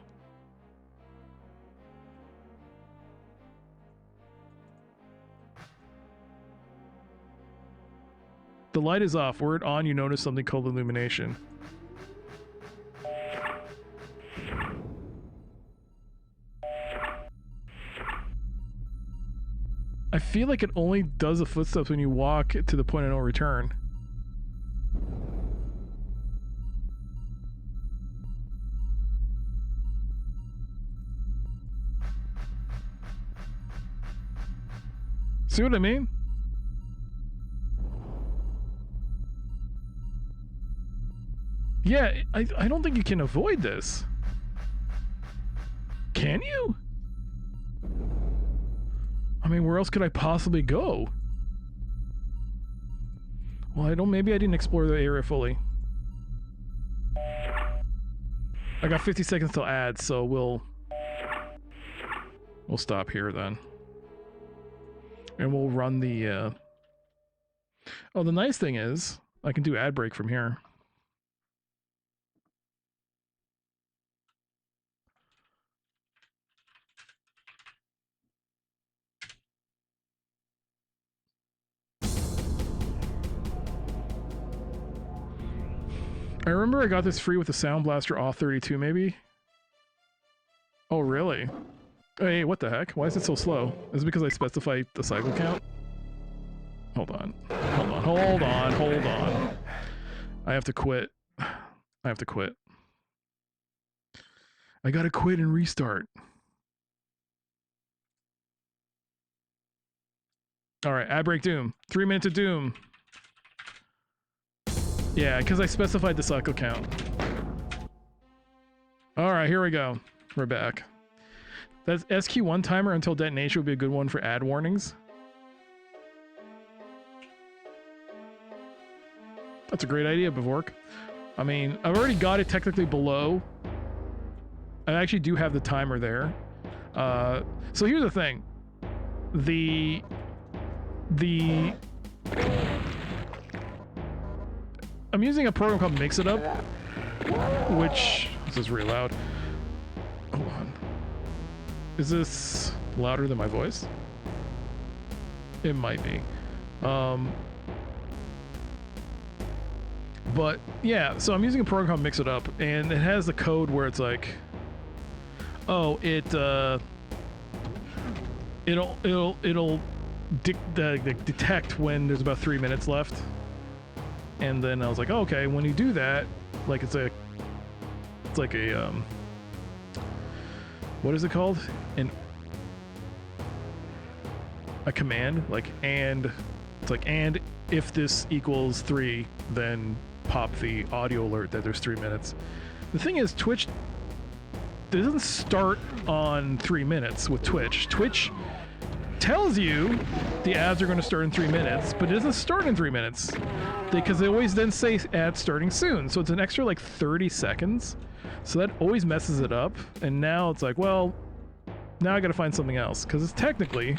The light is off. Were it on, you notice something called illumination. I feel like it only does the footsteps when you walk to the point of no return. See what I mean? Yeah, I don't think you can avoid this. Can you? I mean, where else could I possibly go? Well, maybe I didn't explore the area fully. I got 50 seconds till ads, so we'll stop here then. And we'll run the, Oh, the nice thing is, I can do ad break from here. I remember I got this free with the Sound Blaster Off 32, maybe? Oh, really? Hey, what the heck? Why is it so slow? Is it because I specified the cycle count? Hold on. Hold on. I have to quit. I gotta quit and restart. Alright, ad break doom. 3 minutes of doom. Yeah, because I specified the cycle count. Alright, here we go. We're back. That SQ1 timer until detonation would be a good one for ad warnings. That's a great idea, Bavork. I mean, I've already got it technically below. I actually do have the timer there. So here's the thing. I'm using a program called Mix It Up, which... This is really loud. Hold on. Is this louder than my voice? It might be. But yeah, so I'm using a program called Mix It Up, and it has the code where it's like, oh, it'll detect when there's about 3 minutes left. And then I was like, oh, okay, when you do that, like it's like a what is it called? A command, like, and it's like, and if this equals 3, then pop the audio alert that there's 3 minutes. The thing is, Twitch doesn't start on 3 minutes with Twitch. Twitch tells you the ads are going to start in 3 minutes, but it doesn't start in 3 minutes because they always then say ads starting soon. So it's an extra like 30 seconds. So that always messes it up. And now it's like, well, now I got to find something else because it's technically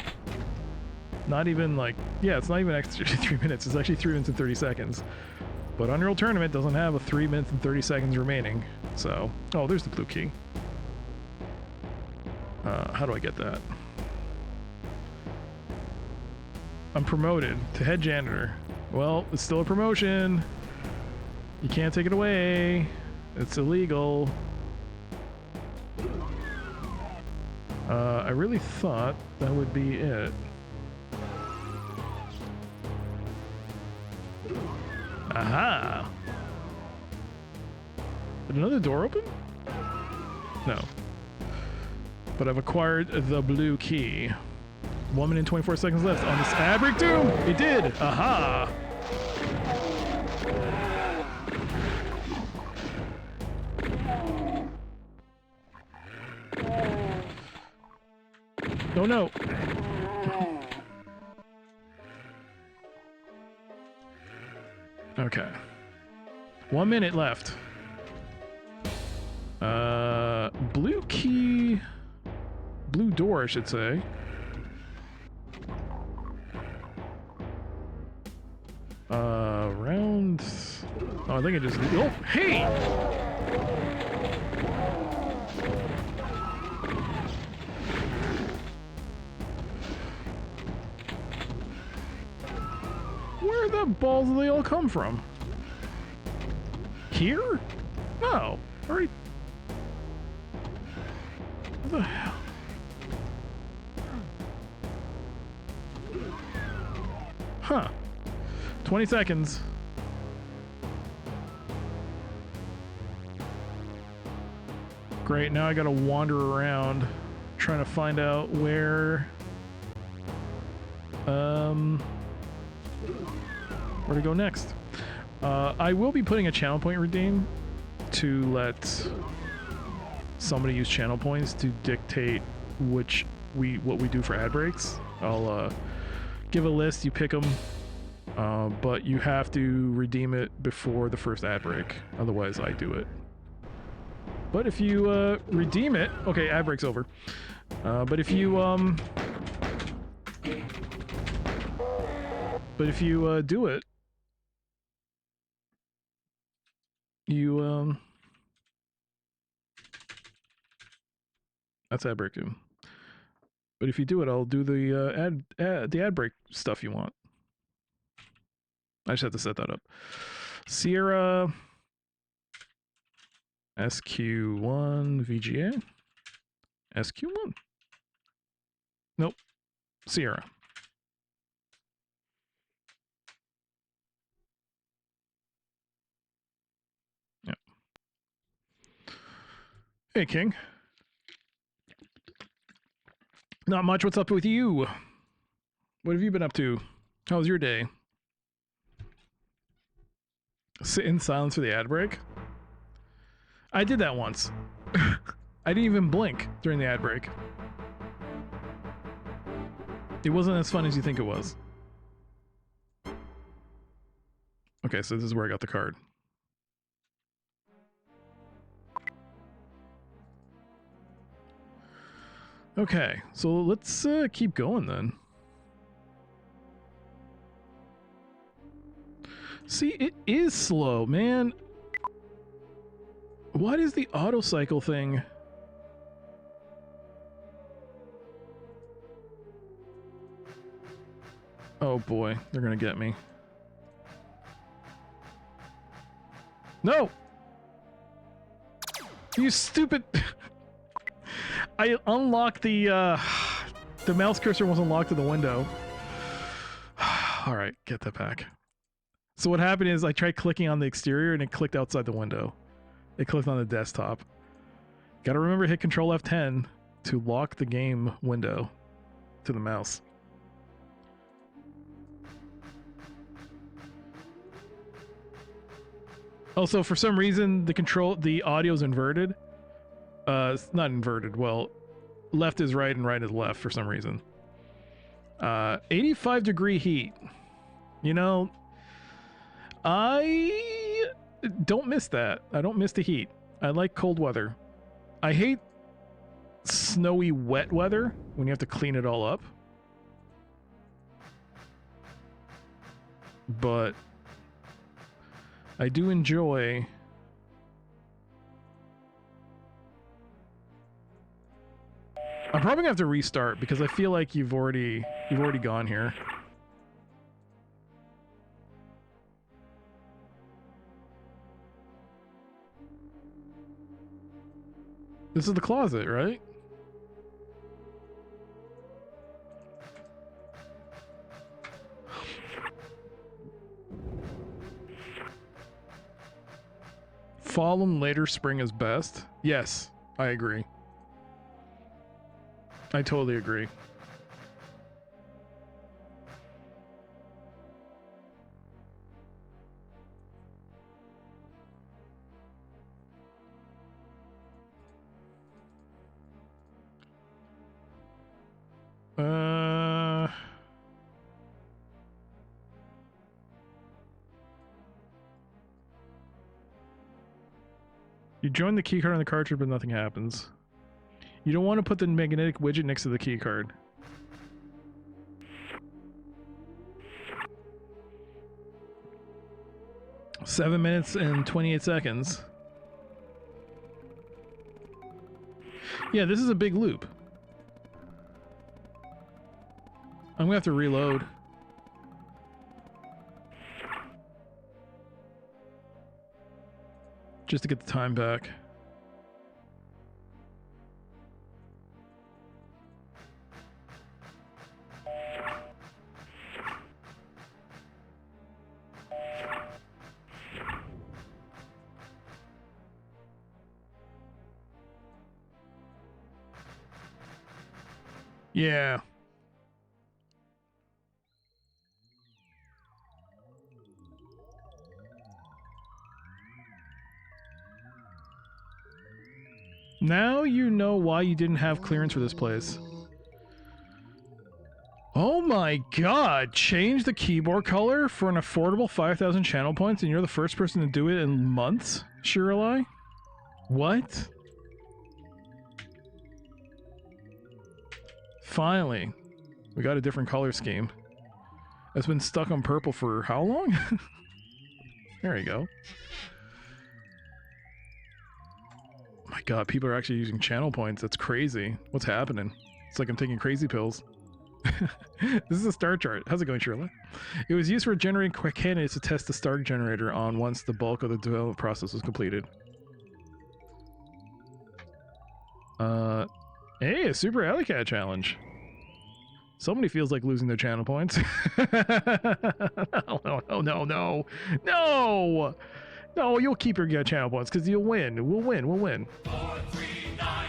not even like, yeah, it's not even extra 3 minutes. It's actually 3 minutes and 30 seconds. But Unreal Tournament doesn't have a 3 minutes and 30 seconds remaining. So, oh, there's the blue key. How do I get that? I'm promoted to head janitor. Well, it's still a promotion. You can't take it away. It's illegal. I really thought that would be it. Aha! Did another door open? No. But I've acquired the blue key. 1 minute and 24 seconds left on this ad break doom. It did. Aha. Oh no. Okay. 1 minute left. Blue key. Blue door, I should say. Round. Oh, I think it just. Oh, hey! Where the balls do they all come from? Here? No. Already. What the hell? Huh. 20 seconds. Great, now I gotta wander around trying to find out where Where to go next? I will be putting a channel point redeem to let somebody use channel points to dictate what we do for ad breaks. I'll give a list, you pick them, but you have to redeem it before the first ad break. Otherwise, I do it. But if you redeem it, okay, ad break's over. But if you do it, you that's ad break too. But if you do it, I'll do the ad break stuff you want. I just have to set that up. Sierra SQ1 VGA SQ1. Nope. Sierra. Yep. Hey, King. Not much. What's up with you? What have you been up to? How was your day? Sit in silence for the ad break? I did that once. I didn't even blink during the ad break. It wasn't as fun as you think it was. Okay, so this is where I got the card. Okay, so let's keep going then. See, it is slow, man. What is the auto cycle thing? Oh boy, they're gonna get me. No! You stupid... I unlocked the mouse cursor wasn't locked to the window. Alright, get that back. So what happened is I tried clicking on the exterior and it clicked outside the window. It clicked on the desktop. Gotta remember to hit Control F10 to lock the game window to the mouse. Also, for some reason, the audio's inverted. It's not inverted. Well, left is right and right is left for some reason. 85-degree heat. You know, I don't miss that. I don't miss the heat. I like cold weather. I hate snowy, wet weather when you have to clean it all up. But I do enjoy I'm probably gonna have to restart because I feel like you've already gone here. This is the closet, right? Fall and later spring is best. Yes, I agree. I totally agree. You join the keycard on the cartridge, but nothing happens. You don't want to put the magnetic widget next to the keycard. Seven minutes and 28 seconds. Yeah, this is a big loop. I'm gonna have to reload. Just to get the time back. Yeah. Now you know why you didn't have clearance for this place. Oh my god! Change the keyboard color for an affordable 5,000 channel points and you're the first person to do it in months? Shirley? What? Finally. We got a different color scheme. It's been stuck on purple for how long? There you go. My god, people are actually using channel points. That's crazy. What's happening? It's like I'm taking crazy pills. This is a star chart. How's it going, Shirley? It was used for generating quick candidates to test the star generator on once the bulk of the development process was completed. Hey, a Super Alley Cat challenge. Somebody feels like losing their channel points. No. No, you'll keep your channel points because you'll win. We'll win. 4, 3, 9,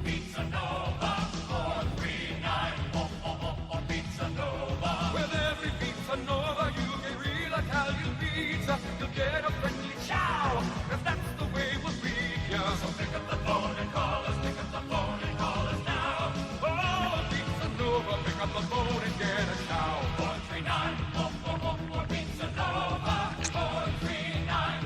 Pizza Nova. 4, 3, 9, Pizza Nova. With every Pizza Nova, you get real Italian pizza. You'll get a friendly chow, 'cause that's the way we'll treat ya. So pick up the phone and call us. Pick up the phone and call us now. Oh, Pizza Nova, pick up the phone and get a chow. 439 Pizza Nova. 439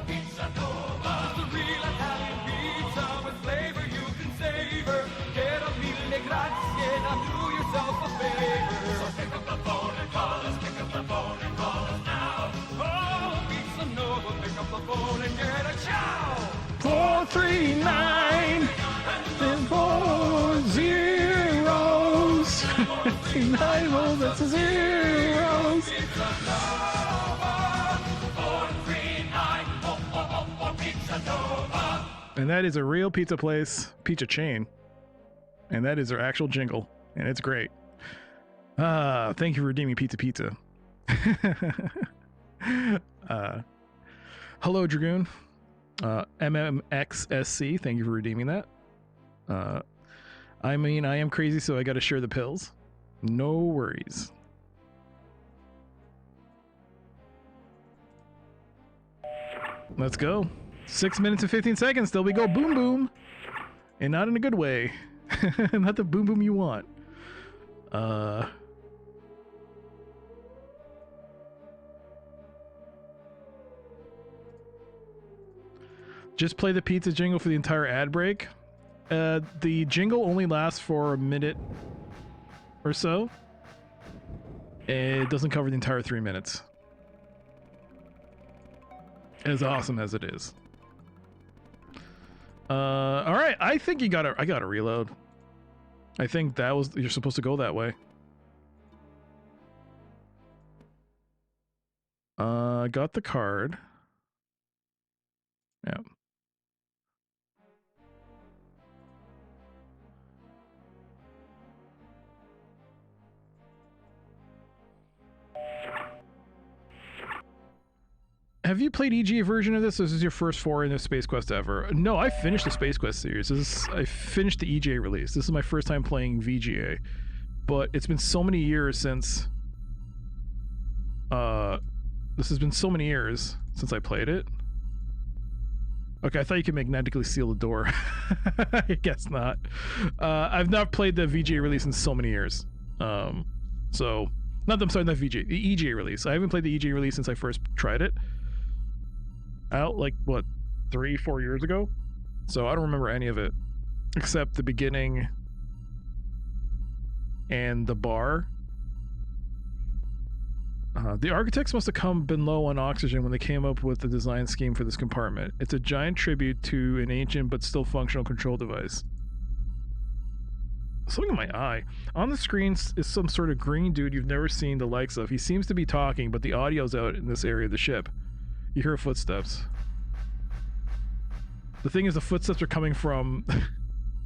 Pizza Nova. It's a real Italian pizza with flavor you can savor. Get a mille grazie, now do yourself a favor. So pick up the phone and call us. Pick up the phone and call us now. Oh, Pizza Nova, pick up the phone and get a chow. 439 and 4 zeros. 39 rolls, that's a zeros. Pizza Nova. 439 Pizza Nova. And that is a real pizza place, pizza chain. And that is their actual jingle. And it's great. Thank you for redeeming Pizza. Hello, Dragoon. MMXSC, thank you for redeeming that. I mean, I am crazy, so I gotta share the pills. No worries. Let's go. 6 minutes and 15 seconds till we go boom boom. And not in a good way. Not the boom boom you want. Just play the pizza jingle for the entire ad break. The jingle only lasts for a minute or so. It doesn't cover the entire 3 minutes. As awesome as it is. All right. I think I gotta reload. I think that was, you're supposed to go that way. Got the card. Yeah. Have you played EGA version of this? This is your first foray in the Space Quest ever. No, I finished the Space Quest series. I finished the EGA release. This is my first time playing VGA. But it's been so many years since... this has been so many years since I played it. Okay, I thought you could magnetically seal the door. I guess not. I've not played the VGA release in so many years. So... Not the VGA. The EGA release. I haven't played the EGA release since I first tried it. Out like what, 3-4 years ago, so I don't remember any of it except the beginning and the bar. The architects must have been low on oxygen when they came up with the design scheme for this compartment. It's a giant tribute to an ancient but still functional control device. Let's look at my eye. On the screen is some sort of green dude you've never seen the likes of. He seems to be talking, but the audio's out in this area of the ship. You hear footsteps. The thing is, the footsteps are coming from...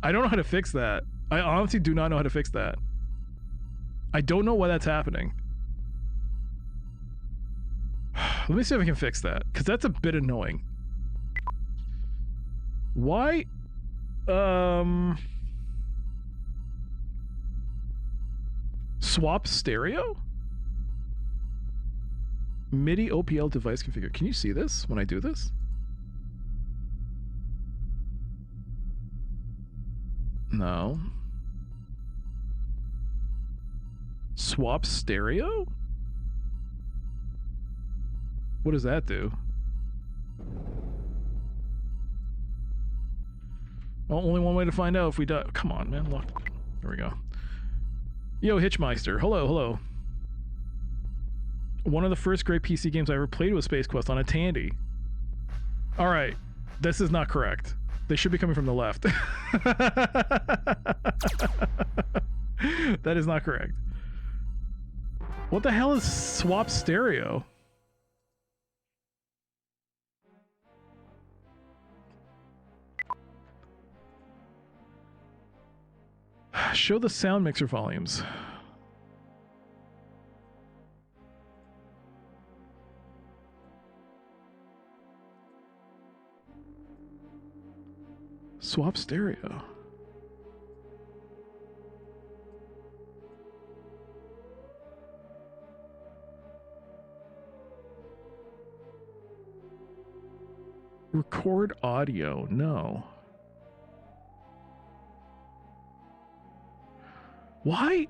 I don't know how to fix that. I honestly do not know how to fix that. I don't know why that's happening. Let me see if I can fix that, because that's a bit annoying. Why? Swap stereo? MIDI OPL device configure. Can you see this when I do this? No. Swap stereo? What does that do? Well, only one way to find out if we die. Come on, man. Look. There we go. Yo, Hitchmeister. Hello, hello. One of the first great PC games I ever played was Space Quest on a Tandy. Alright. This is not correct. They should be coming from the left. That is not correct. What the hell is swap stereo? Show the sound mixer volumes. Swap stereo. Record audio. No. Why?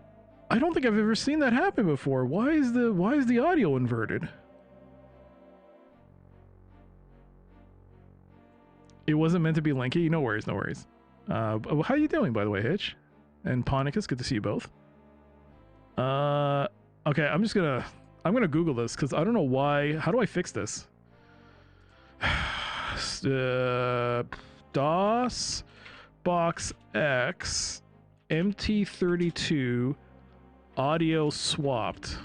I don't think I've ever seen that happen before. Why is the audio inverted? It wasn't meant to be linky. No worries, no worries. How you doing, by the way, Hitch? And Ponicus, good to see you both. Okay, I'm gonna Google this because I don't know why. How do I fix this? DOS box X MT32 audio swapped.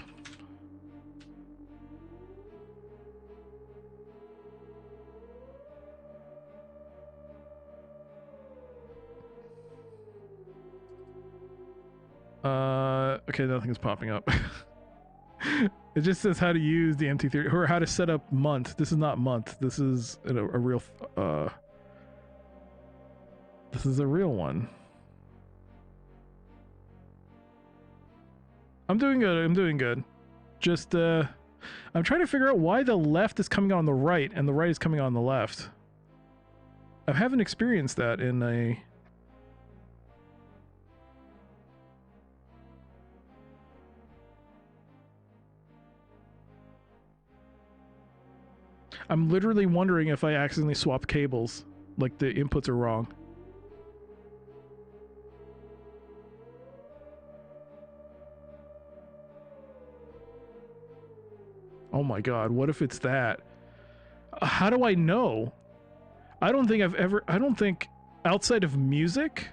Okay, nothing's popping up. It just says how to use the MT30 or how to set up month. This is not month. This is a real this is a real one. I'm doing good. I'm doing good. Just I'm trying to figure out why the left is coming on the right and the right is coming on the left. I haven't experienced that in a I'm literally wondering if I accidentally swapped cables, like the inputs are wrong. Oh my god, what if it's that? How do I know? I don't think outside of music?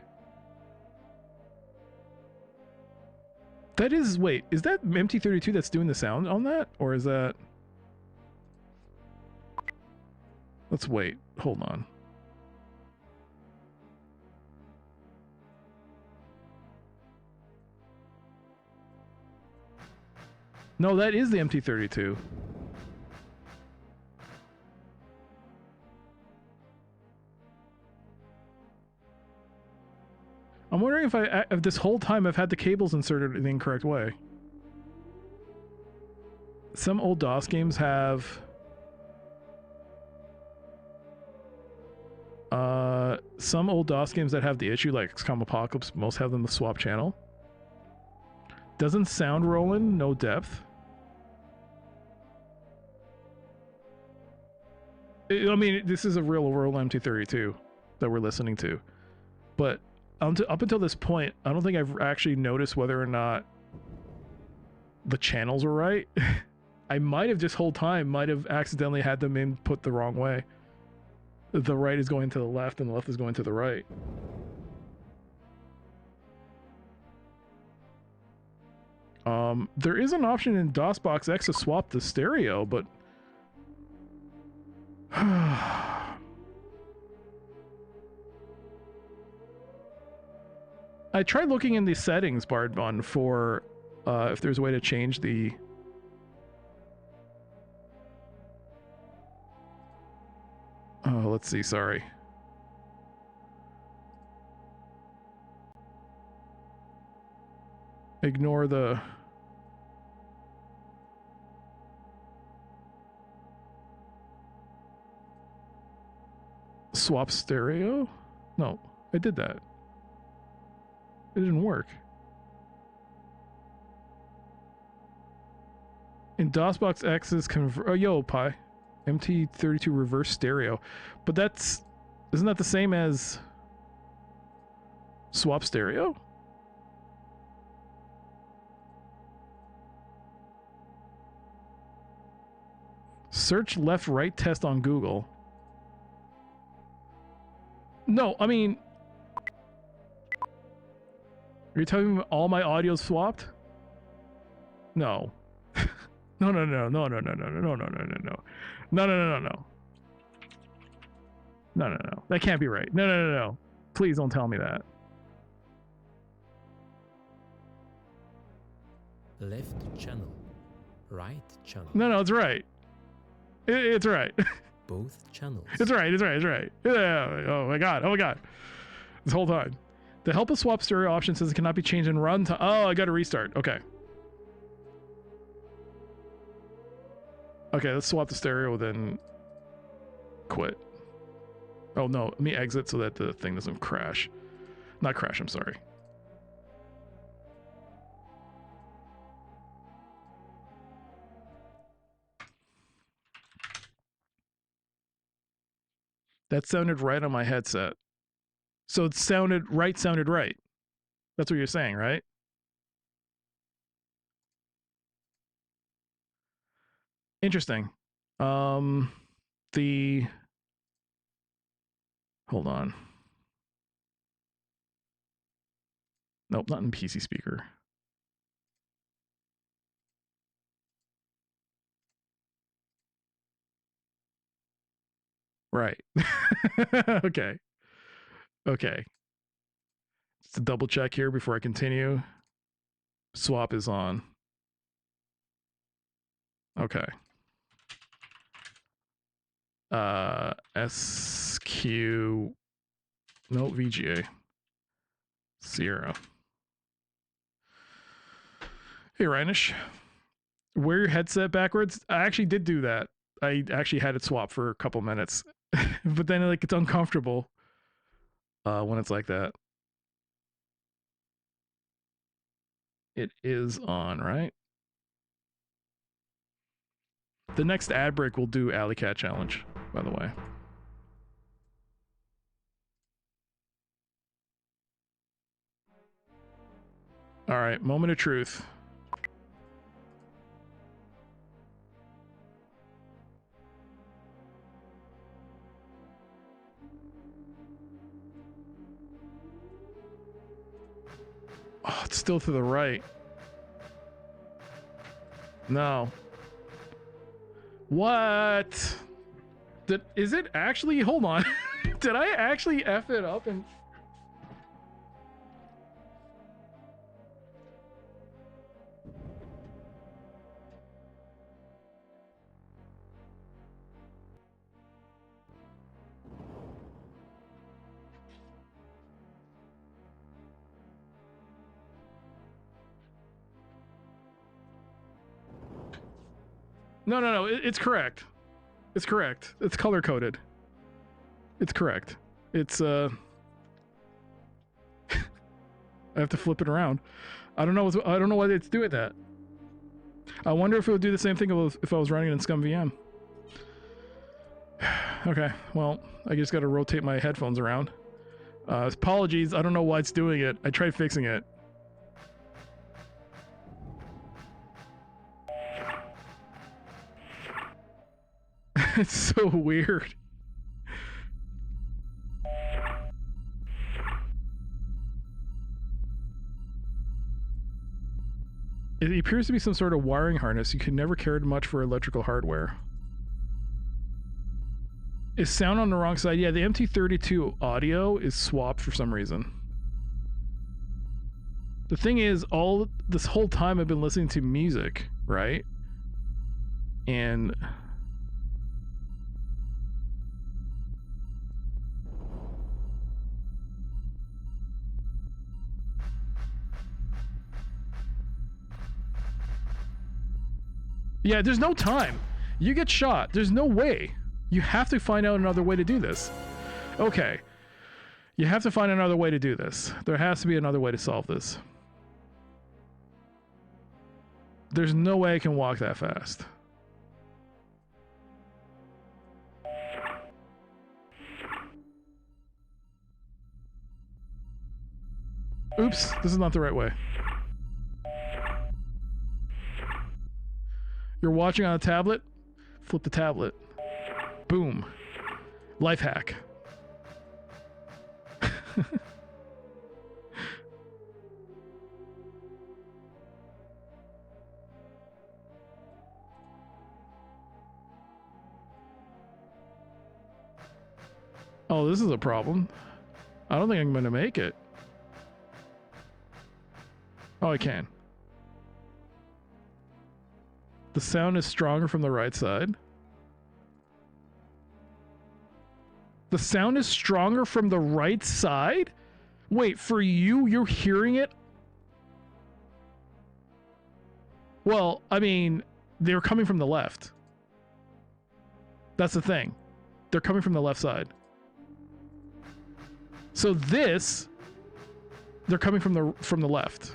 That is, wait, is that MT32 that's doing the sound on that? Or is that... Let's wait. Hold on. No, that is the MT32. I'm wondering if this whole time I've had the cables inserted in the incorrect way. Some old DOS games have... some old DOS games that have the issue, like XCOM Apocalypse, most have them the swap channel. Doesn't sound rolling, no depth. I mean, this is a real world MT32 that we're listening to. But up until this point, I don't think I've actually noticed whether or not the channels were right. I might have this whole time, might have accidentally had them input the wrong way. The right is going to the left and the left is going to the right. There is an option in DOSBox X to swap the stereo, but... I tried looking in the settings, Bardbun, for if there's a way to change the... Oh, let's see, sorry. Ignore the... Swap stereo? No, I did that. It didn't work. In DOSBox X's convert. Oh, yo, Pi. MT32 reverse stereo. But that's. Isn't that the same as swap stereo? Search left right test on Google. No, I mean. Are you telling me all my audio's swapped? No. No. That can't be right. No. Please don't tell me that. Left channel. Right channel. No, it's right. It's right. Both channels. It's right. Yeah. Oh my god. This whole time. The help us swap stereo option says it cannot be changed in runtime. Oh, I gotta restart. Okay. Okay, let's swap the stereo, then quit. Oh no, let me exit so that the thing doesn't crash. Not crash, I'm sorry. That sounded right on my headset. So it sounded right. That's what you're saying, right? Interesting. Hold on. Nope, not in PC speaker. Right. Okay. Just to double check here before I continue. Swap is on. Okay. SQ. No, VGA. Sierra. Hey, Reinish. Wear your headset backwards. I actually did do that. I actually had it swapped for a couple minutes. But then like it's uncomfortable when it's like that. It is on, right? The next ad break will do Alley Cat Challenge, by the way. All right, moment of truth. Oh, it's still to the right. No. What? Is it actually? Hold on. Did I actually F it up and... No, it's correct. It's correct. It's color coded. It's correct. It's I have to flip it around. I don't know why it's doing that. I wonder if it would do the same thing if I was running it in ScumVM. Okay, well, I just got to rotate my headphones around. Apologies, I don't know why it's doing it. I tried fixing it. It's so weird. It appears to be some sort of wiring harness. You can never care much for electrical hardware. Is sound on the wrong side? Yeah, the MT32 audio is swapped for some reason. The thing is, this whole time I've been listening to music, right? And... yeah, there's no time. You get shot. There's no way. You have to find out another way to do this. Okay. You have to find another way to do this. There has to be another way to solve this. There's no way I can walk that fast. Oops, this is not the right way. You're watching on a tablet? Flip the tablet. Boom. Life hack. Oh, this is a problem. I don't think I'm going to make it. Oh, I can. The sound is stronger from the right side. The sound is stronger from the right side? Wait, for you, you're hearing it? Well, I mean, they're coming from the left. That's the thing. They're coming from the left side. So this, they're coming from the left.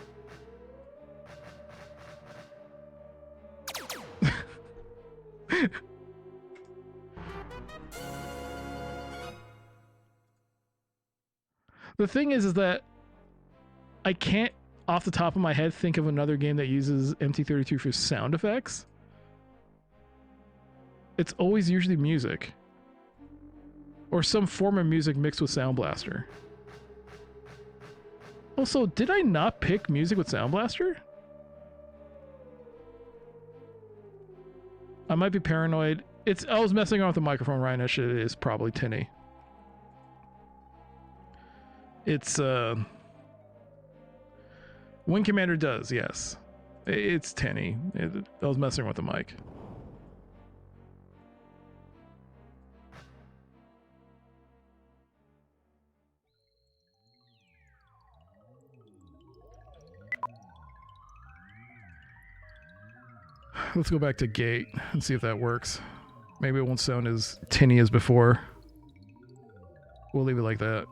The thing is that I can't, off the top of my head, think of another game that uses MT32 for sound effects. It's always usually music. Or some form of music mixed with Sound Blaster. Also, did I not pick music with Sound Blaster? I might be paranoid. I was messing around with the microphone, Ryan. That shit is probably tinny. It's Wing Commander does, yes. It's tinny. I was messing with the mic. Let's go back to gate and see if that works. Maybe it won't sound as tinny as before. We'll leave it like that.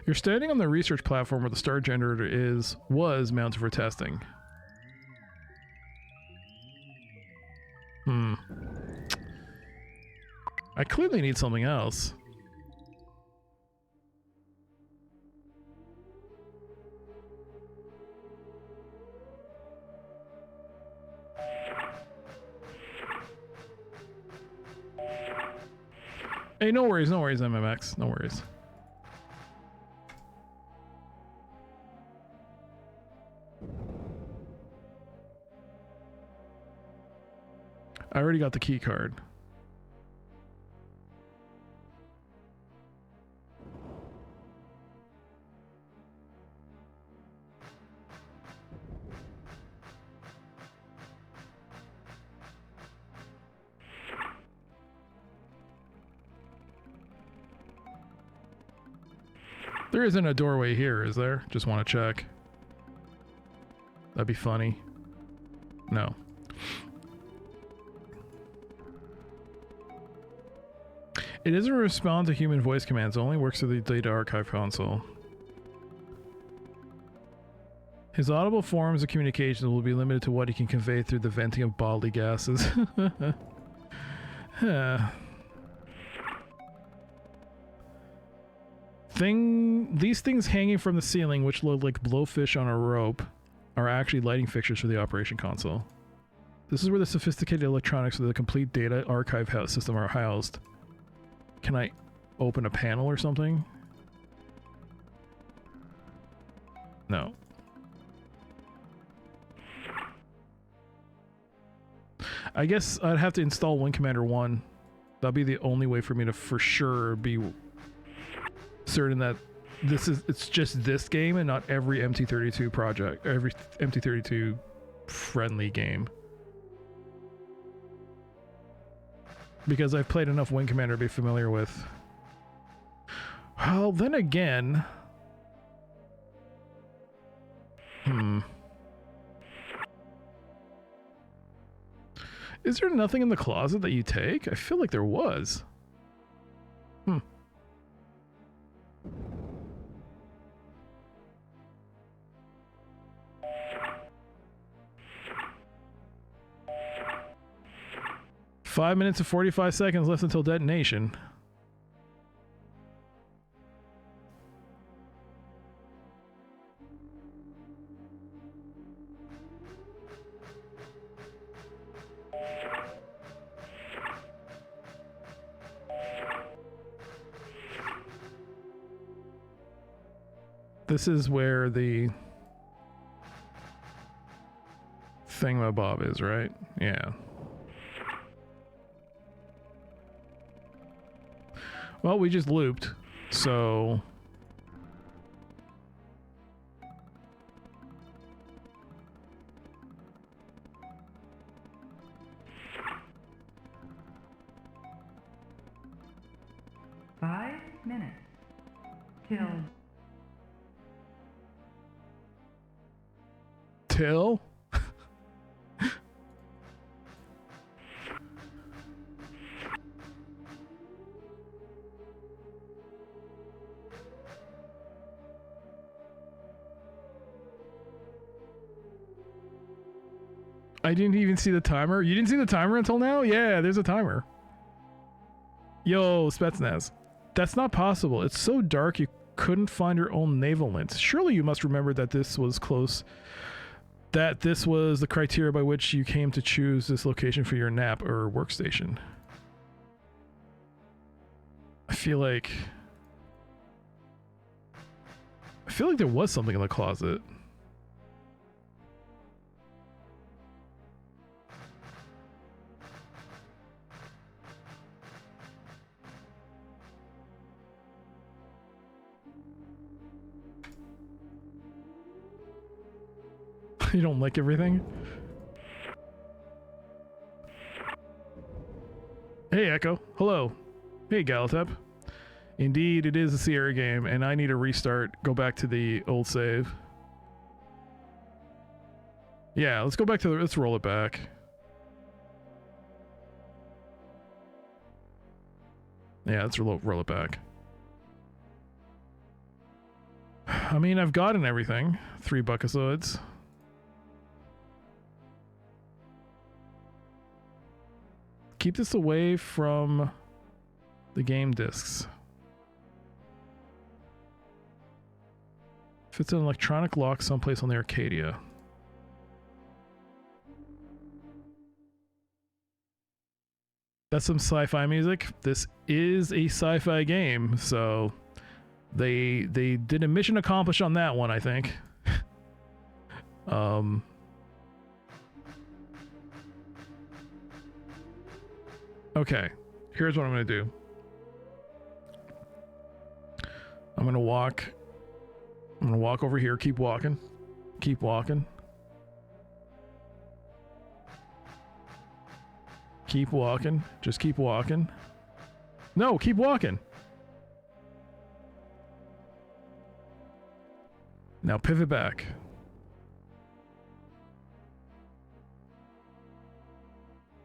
You're standing on the research platform where the star generator was mounted for testing. I clearly need something else. Hey, no worries, MMX, no worries. I already got the key card. There isn't a doorway here, is there? Just want to check. That'd be funny. No. It doesn't respond to human voice commands, it only works through the data archive console. His audible forms of communication will be limited to what he can convey through the venting of bodily gases. These things hanging from the ceiling, which look like blowfish on a rope, are actually lighting fixtures for the operation console. This is where the sophisticated electronics of the complete data archive system are housed. Can I open a panel or something? No. I guess I'd have to install Wing Commander 1. That'll be the only way for me to for sure be certain that it's just this game and not every MT32 project, every MT32 friendly game. Because I've played enough Wing Commander to be familiar with. Well, then again, Is there nothing in the closet that you take? I feel like there was. 5 minutes and 45 seconds left until detonation. This is where the thingamabob is, right? Yeah. Well, we just looped, so... Five minutes till Till? I didn't even see the timer. You didn't see the timer until now? Yeah, there's a timer. Yo, Spetsnaz. That's not possible. It's so dark you couldn't find your own naval lint. Surely you must remember that this was close. That this was the criteria by which you came to choose this location for your nap or workstation. I feel like there was something in the closet. You don't like everything? Hey, Echo. Hello. Hey, Galatep. Indeed, it is a Sierra game, and I need a restart. Go back to the old save. Yeah, let's go back to the... Let's roll it back. Yeah, let's roll it back. I mean, I've gotten everything. 3 buckasoids. Keep this away from the game discs. Fits an electronic lock someplace on the Arcadia. That's some sci-fi music. This is a sci-fi game, so they did a mission accomplished on that one, I think. Okay, here's what I'm gonna do. I'm gonna walk over here, keep walking. Keep walking. Keep walking. Just keep walking. No, keep walking. Now pivot back.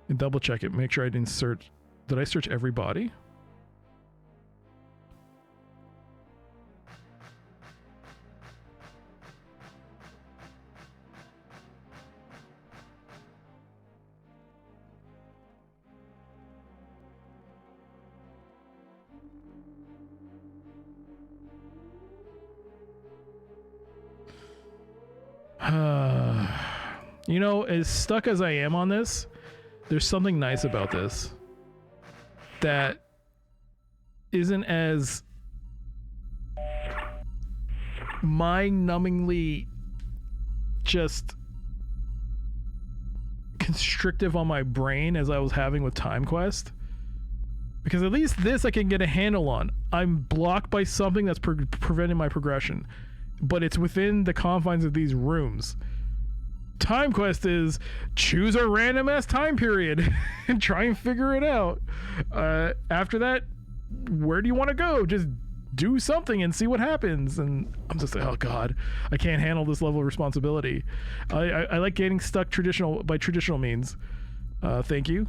And double check it. Make sure I didn't search. Did I search every body? You know, as stuck as I am on this, there's something nice about this that isn't as mind-numbingly just constrictive on my brain as I was having with Timequest. Because at least this I can get a handle on. I'm blocked by something that's preventing my progression, but it's within the confines of these rooms. Timequest is choose a random ass time period and try and figure it out. After that, where do you want to go? Just do something and see what happens. And I'm just like, oh God, I can't handle this level of responsibility. I like getting stuck by traditional means. Thank you.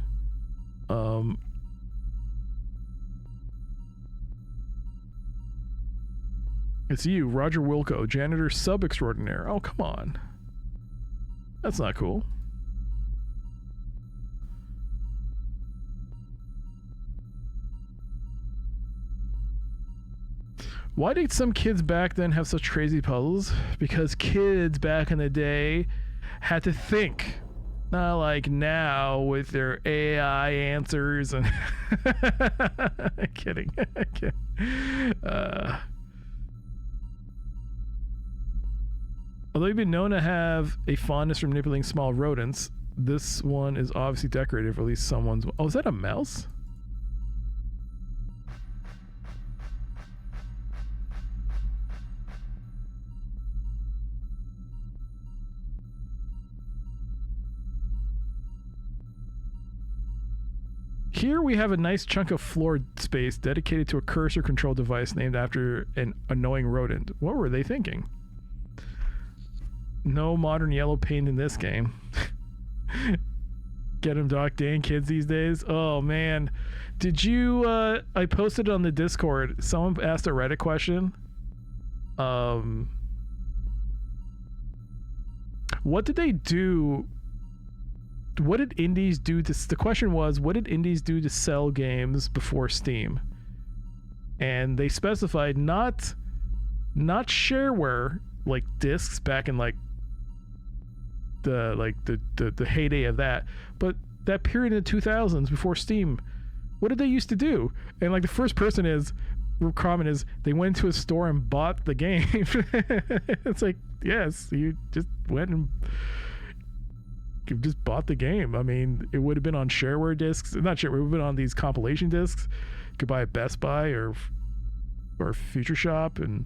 It's you, Roger Wilco, janitor sub extraordinaire. Oh, come on. That's not cool. Why did some kids back then have such crazy puzzles? Because kids back in the day had to think. Not like now with their AI answers and... kidding. Although you've been known to have a fondness for manipulating small rodents, this one is obviously decorative, or at least someone's... Oh, is that a mouse? Here we have a nice chunk of floor space dedicated to a cursor control device named after an annoying rodent. What were they thinking? No modern yellow paint in this game. Get them, Doc. Dang kids these days. Oh man, did you? I posted on the Discord. Someone asked a Reddit question. What did they do? What did indies do to? The question was, what did indies do to sell games before Steam? And they specified not shareware like discs back in like the heyday of that, but that period in the 2000s before Steam. What did they used to do? And like the first person comment is they went to a store and bought the game. It's like, yes, you just went and you just bought the game. I mean, it would have been on shareware discs, not shareware, it would have been on these compilation discs. You could buy at Best Buy or Future Shop, and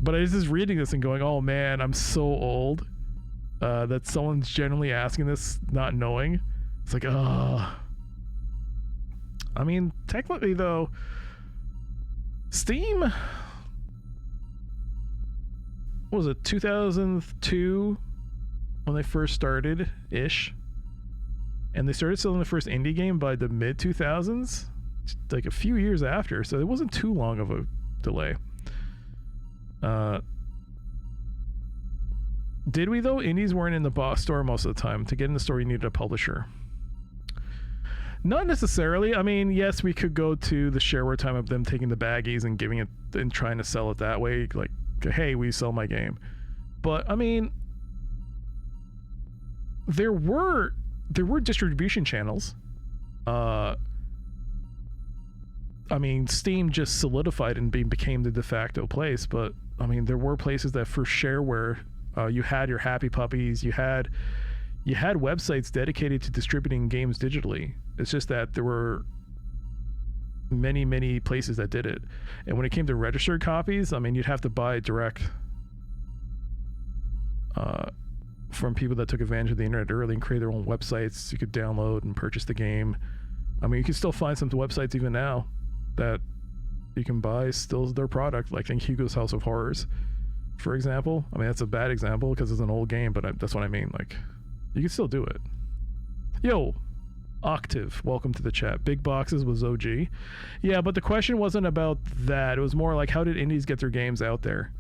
but I was just reading this and going, oh man, I'm so old that someone's generally asking this not knowing. It's like, I mean, technically though, Steam, what was it, 2002 when they first started ish, and they started selling the first indie game by the mid 2000s, like a few years after, so it wasn't too long of a delay. Did we though? Indies weren't in the box store most of the time. To get in the store, you needed a publisher. Not necessarily. I mean, yes, we could go to the shareware time of them taking the baggies and giving it and trying to sell it that way. Like, hey, we sell my game. But I mean, there were distribution channels. I mean, Steam just solidified and became the de facto place. But I mean, there were places that for shareware, you had your Happy Puppies, you had websites dedicated to distributing games digitally. It's just that there were many places that did it. And when it came to registered copies, I mean, you'd have to buy direct from people that took advantage of the internet early and create their own websites. You could download and purchase the game. I mean, you can still find some websites even now that you can buy still their product, like I think Hugo's House of Horrors, for example. I mean, that's a bad example because it's an old game, but that's what I mean. Like, you can still do it. Yo, Octave, welcome to the chat. Big Boxes was OG. Yeah, but the question wasn't about that. It was more like, how did indies get their games out there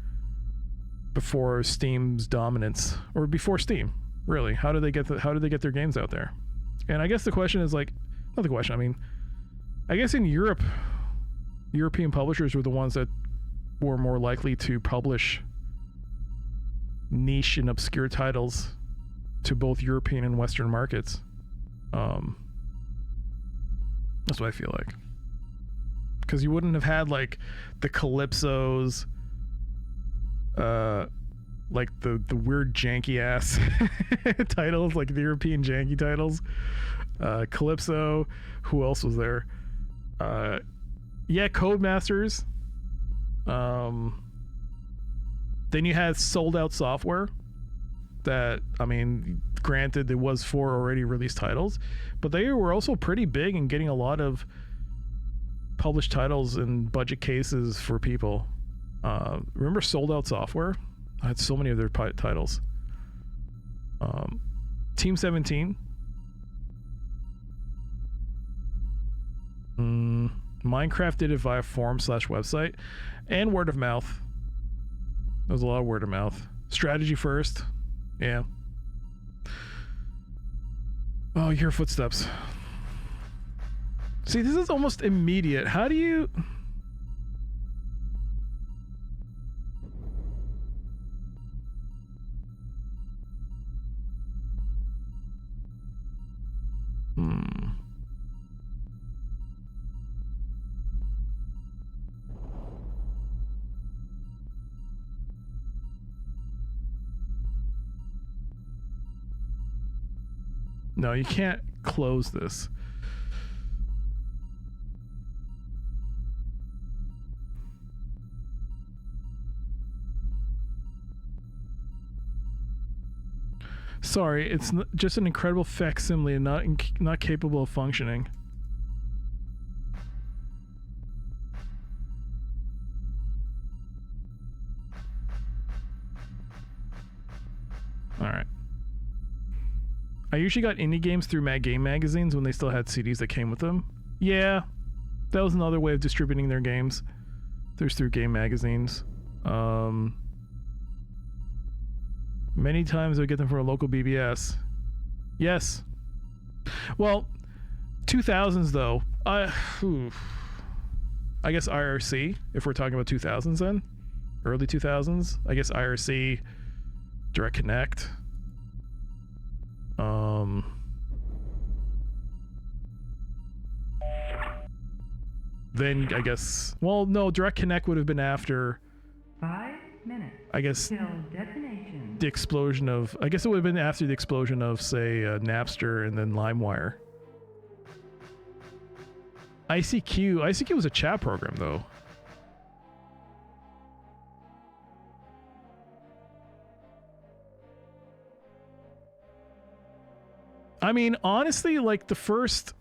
before Steam's dominance, or before Steam? Really, how did they get their games out there? And I guess the question is like, not the question. I mean, I guess in Europe, European publishers were the ones that were more likely to publish niche and obscure titles to both European and Western markets. That's what I feel like. Because you wouldn't have had like the Calypsos, like the weird janky ass titles, like the European janky titles. Calypso, who else was there? Yeah, Codemasters. Then you had sold out software that, I mean, granted it was for already released titles, but they were also pretty big and getting a lot of publish titles in budget cases for people. Remember Sold Out Software? I had so many of their titles. Team 17. Minecraft did it via forum/website and word of mouth. There was a lot of word of mouth. Strategy first. Yeah. Oh, you hear footsteps. See, this is almost immediate. How do you... No, you can't close this. Sorry, it's just an incredible facsimile and not capable of functioning. All right. I usually got indie games through game magazines when they still had CDs that came with them. Yeah, that was another way of distributing their games. There's through game magazines. Many times I would get them from a local BBS. Yes. Well, 2000s though. I guess IRC, if we're talking about 2000s then. Early 2000s. I guess IRC, Direct Connect. Then I guess, well, no, Direct Connect would have been after 5 minutes. I guess Till detonation. the explosion of, I guess it would have been after the explosion of, say, Napster and then LimeWire. ICQ was a chat program though. I mean, honestly, like the first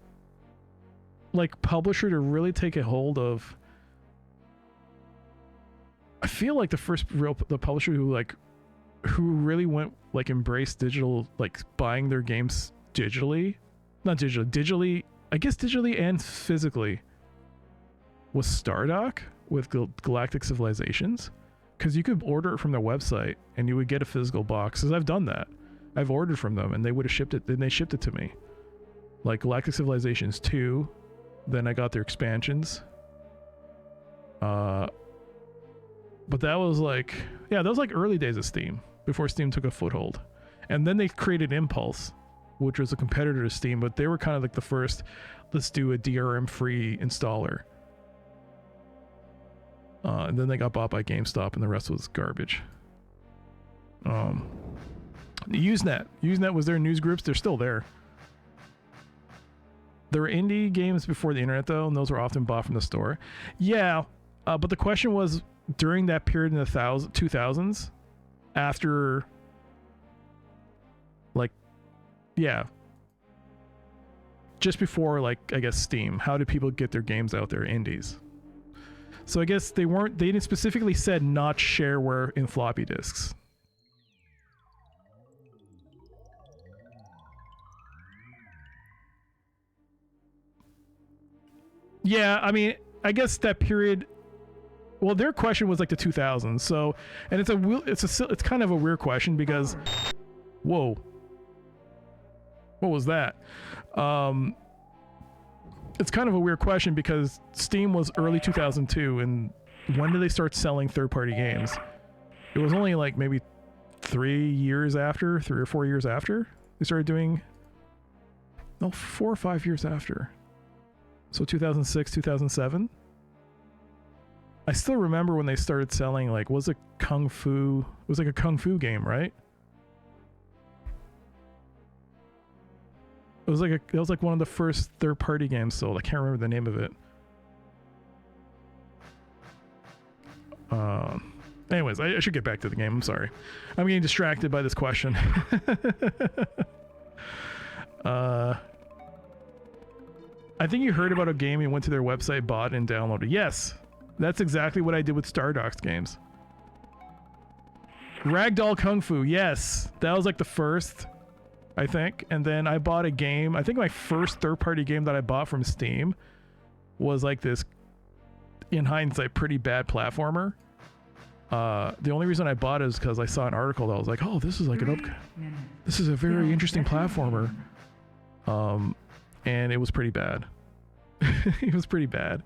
like publisher to really take a hold of, I feel like the publisher who really went like embraced digital, like buying their games digitally, I guess digitally and physically, was Stardock with Galactic Civilizations, because you could order it from their website and you would get a physical box. Because I've done that. I've ordered from them and they would have shipped it. Then they shipped it to me, like Galactic Civilizations 2. Then I got their expansions. But that was like, yeah, that was like early days of Steam, before Steam took a foothold. And then they created Impulse, which was a competitor to Steam, but they were kind of like the first, let's do a DRM free installer. And then they got bought by GameStop and the rest was garbage. Usenet was their news groups. They're still there. There were indie games before the internet though, and those were often bought from the store. Yeah, but the question was, during that period in the 2000s, after, like, yeah, just before, like, I guess Steam, how did people get their games out there, indies? So I guess they didn't specifically said not shareware in floppy disks. Yeah, I mean, I guess that period. Well, their question was like the 2000s. So, and it's kind of a weird question because, whoa, what was that? It's kind of a weird question because Steam was early 2002, and when did they start selling third-party games? It was only like maybe 3 or 4 years after they started doing. No, 4 or 5 years after. So 2006, 2007. I still remember when they started selling, like, was it Kung Fu? It was like a Kung Fu game, right? It was like one of the first third-party games sold. I can't remember the name of it. Anyways, I should get back to the game. I'm sorry. I'm getting distracted by this question. I think you heard about a game, you went to their website, bought, and downloaded. Yes, that's exactly what I did with Stardox games. Ragdoll Kung Fu, yes. That was like the first, I think. And then I bought a game. I think my first third-party game that I bought from Steam was like this, in hindsight, pretty bad platformer. The only reason I bought it is because I saw an article that was like, oh, this is like this is a very interesting platformer. And it was pretty bad. It was pretty bad.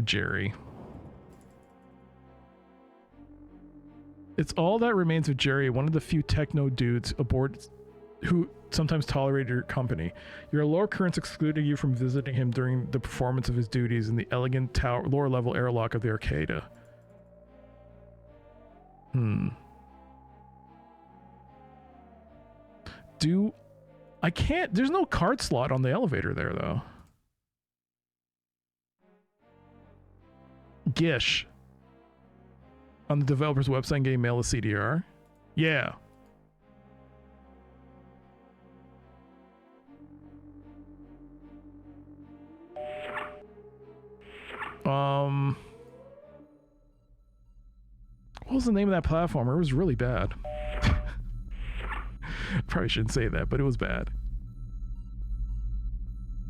Jerry. It's all that remains of Jerry, one of the few techno dudes aboard who sometimes tolerated your company. Your lower currents excluded you from visiting him during the performance of his duties in the elegant tower, lower level airlock of the Arcada. I can't, there's no card slot on the elevator there though. Gish. On the developer's website, getting mail a CDR. Yeah. What was the name of that platformer? It was really bad. Probably shouldn't say that, but it was bad.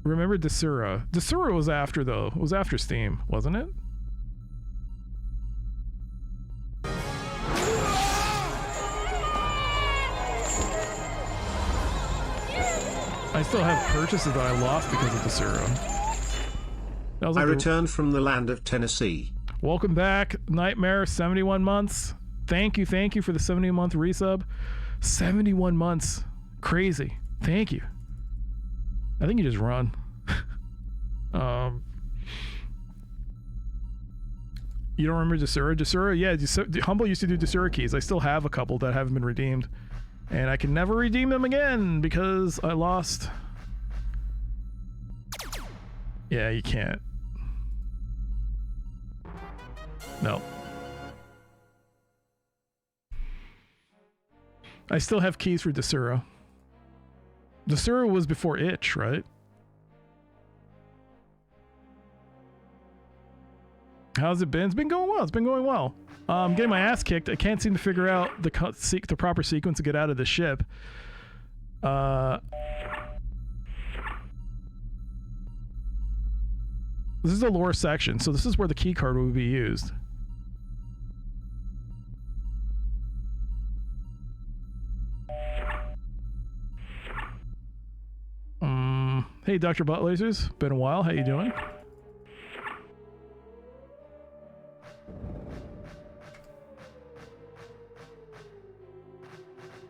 Remember Desura? Desura was after though. It was after Steam, wasn't it? I still have purchases that I lost because of Desura. That was like I returned from the land of Tennessee. Welcome back, Nightmare, 71 months. Thank you for the 70-month resub. 71 months. Crazy. Thank you. I think you just run. You don't remember Desura? Desura, yeah, Humble used to do Desura keys. I still have a couple that haven't been redeemed. And I can never redeem them again because I lost. Yeah, you can't. No. I still have keys for Desura. Desura was before Itch, right? How's it been? It's been going well. It's been going well. I'm getting my ass kicked. I can't seem to figure out the proper sequence to get out of the ship. This is the lore section, so this is where the key card will be used. Hey, Dr. Buttlasers. Been a while. How you doing?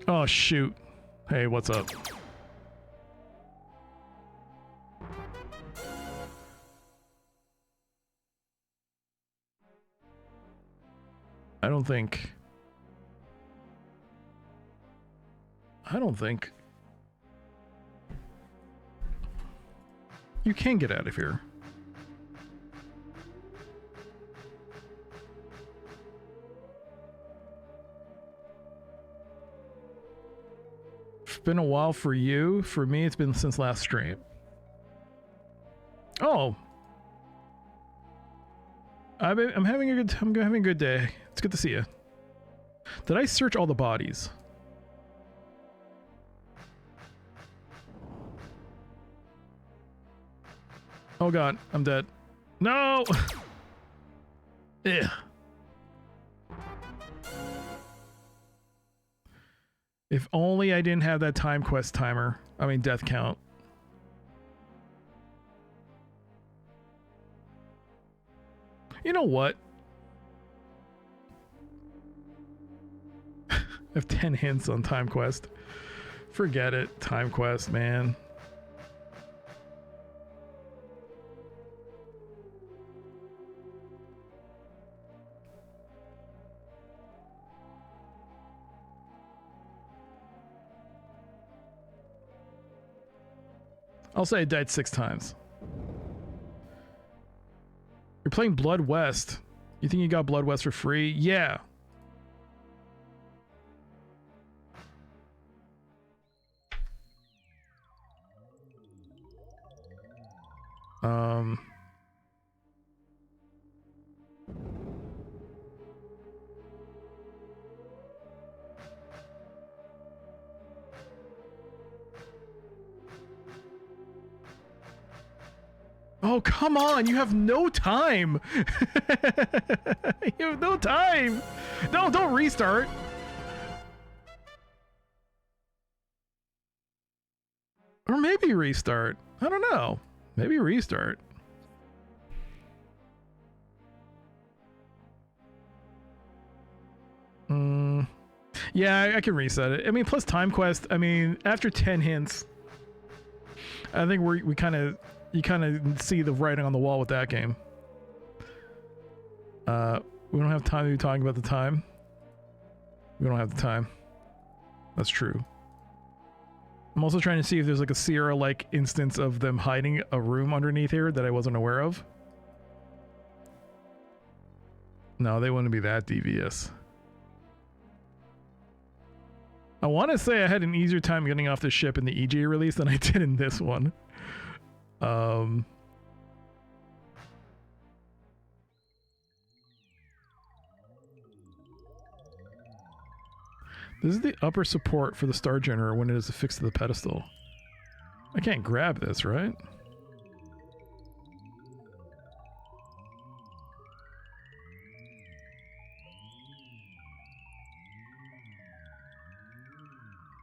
Oh, shoot. Hey, what's up? I don't think... You can get out of here. It's been a while for you. For me, it's been since last stream. Oh. I'm having a good day. It's good to see you. Did I search all the bodies? Oh god, I'm dead. No! Ugh. If only I didn't have that Timequest timer. I mean, death count. You know what? I have 10 hints on Timequest. Forget it. Timequest, man. I'll say I died 6 times. You're playing Blood West. You think you got Blood West for free? Yeah. Oh, come on! You have no time! You have no time! No, don't restart! Or maybe restart. I don't know. Maybe restart. Yeah, I can reset it. I mean, plus Timequest, I mean, after 10 hints, I think you kind of see the writing on the wall with that game. We don't have time to be talking about the time. We don't have the time. That's true. I'm also trying to see if there's like a Sierra-like instance of them hiding a room underneath here that I wasn't aware of. No, they wouldn't be that devious. I want to say I had an easier time getting off the ship in the EJ release than I did in this one. This is the upper support for the star generator when it is affixed to the pedestal. I can't grab this, right?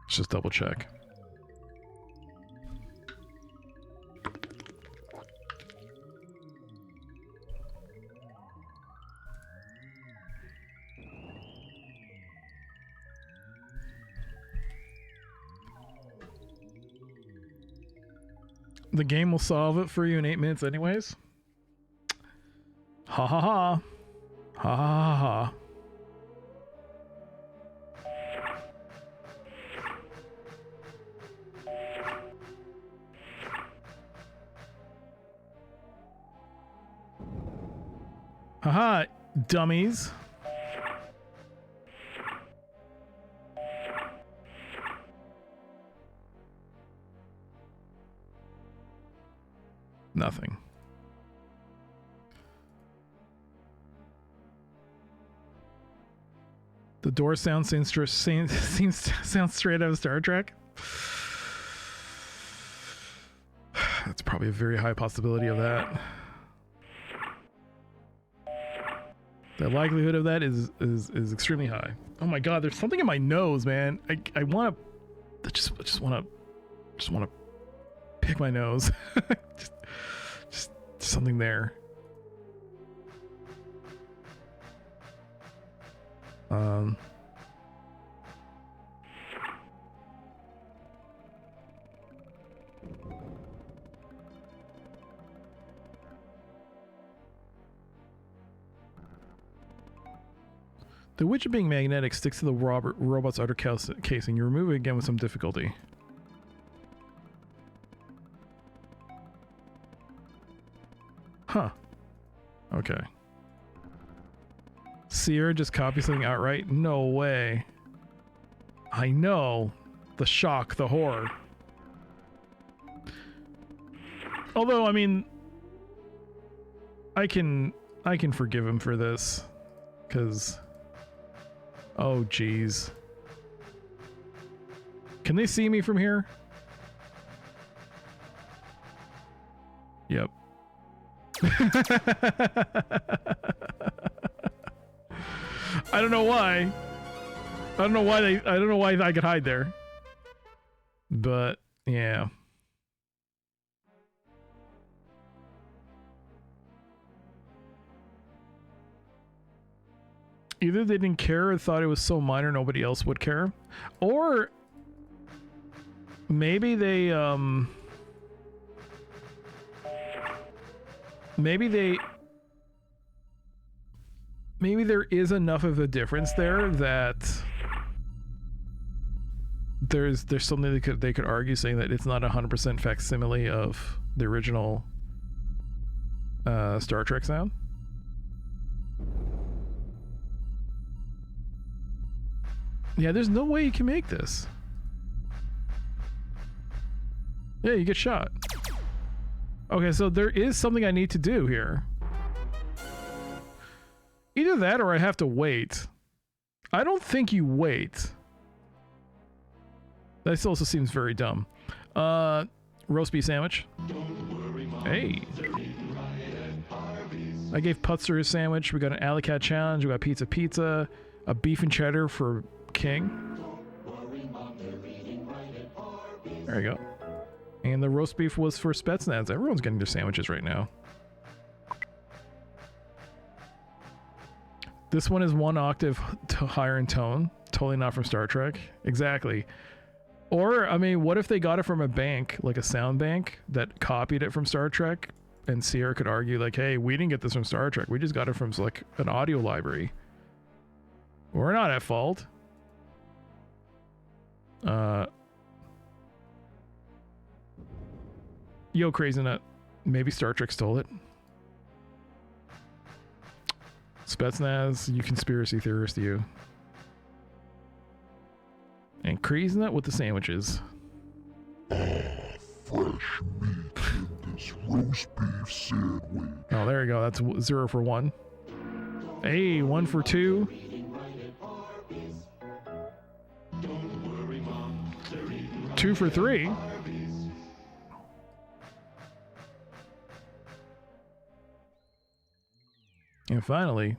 Let's just double check. The game will solve it for you in 8 minutes anyways. Ha ha ha. Ha ha ha. Haha, dummies. Nothing. The door sound seems sounds straight out of Star Trek. That's probably a very high possibility of that. The likelihood of that is extremely high. Oh my god, there's something in my nose, man. I want to just want to pick my nose. just something there. The widget being magnetic sticks to the robot's outer casing. You remove it again with some difficulty. Huh. Okay. Sierra just copied something outright? No way. I know. The shock, the horror. Although, I mean, I can forgive him for this, because... Oh, jeez. Can they see me from here? Yep. I don't know why. I don't know why I could hide there. But yeah. Either they didn't care or thought it was so minor nobody else would care, or maybe they maybe there is enough of a difference there that there's something they could argue, saying that it's not 100% facsimile of the original Star Trek sound. Yeah, there's no way you can make this. Yeah, you get shot. Okay, so there is something I need to do here. Either that or I have to wait. I don't think you wait. That also seems very dumb. Roast beef sandwich. Hey. I gave Putzer his sandwich. We got an Alley Cat challenge. We got pizza, a beef and cheddar for King. There you go. And the roast beef was for Spetsnaz. Everyone's getting their sandwiches right now. This one is 1 octave higher in tone. Totally not from Star Trek. Exactly. Or, I mean, what if they got it from a bank, like a sound bank, that copied it from Star Trek? And Sierra could argue, like, hey, we didn't get this from Star Trek. We just got it from, like, an audio library. We're not at fault. Yo, Crazy Nut. Maybe Star Trek stole it. Spetsnaz, you conspiracy theorist, you. And Crazy Nut with the sandwiches. Fresh meat in this roast beef sandwich. Oh, there you go. That's 0 for 1. Hey, 1 for 2. Two for 3. And finally,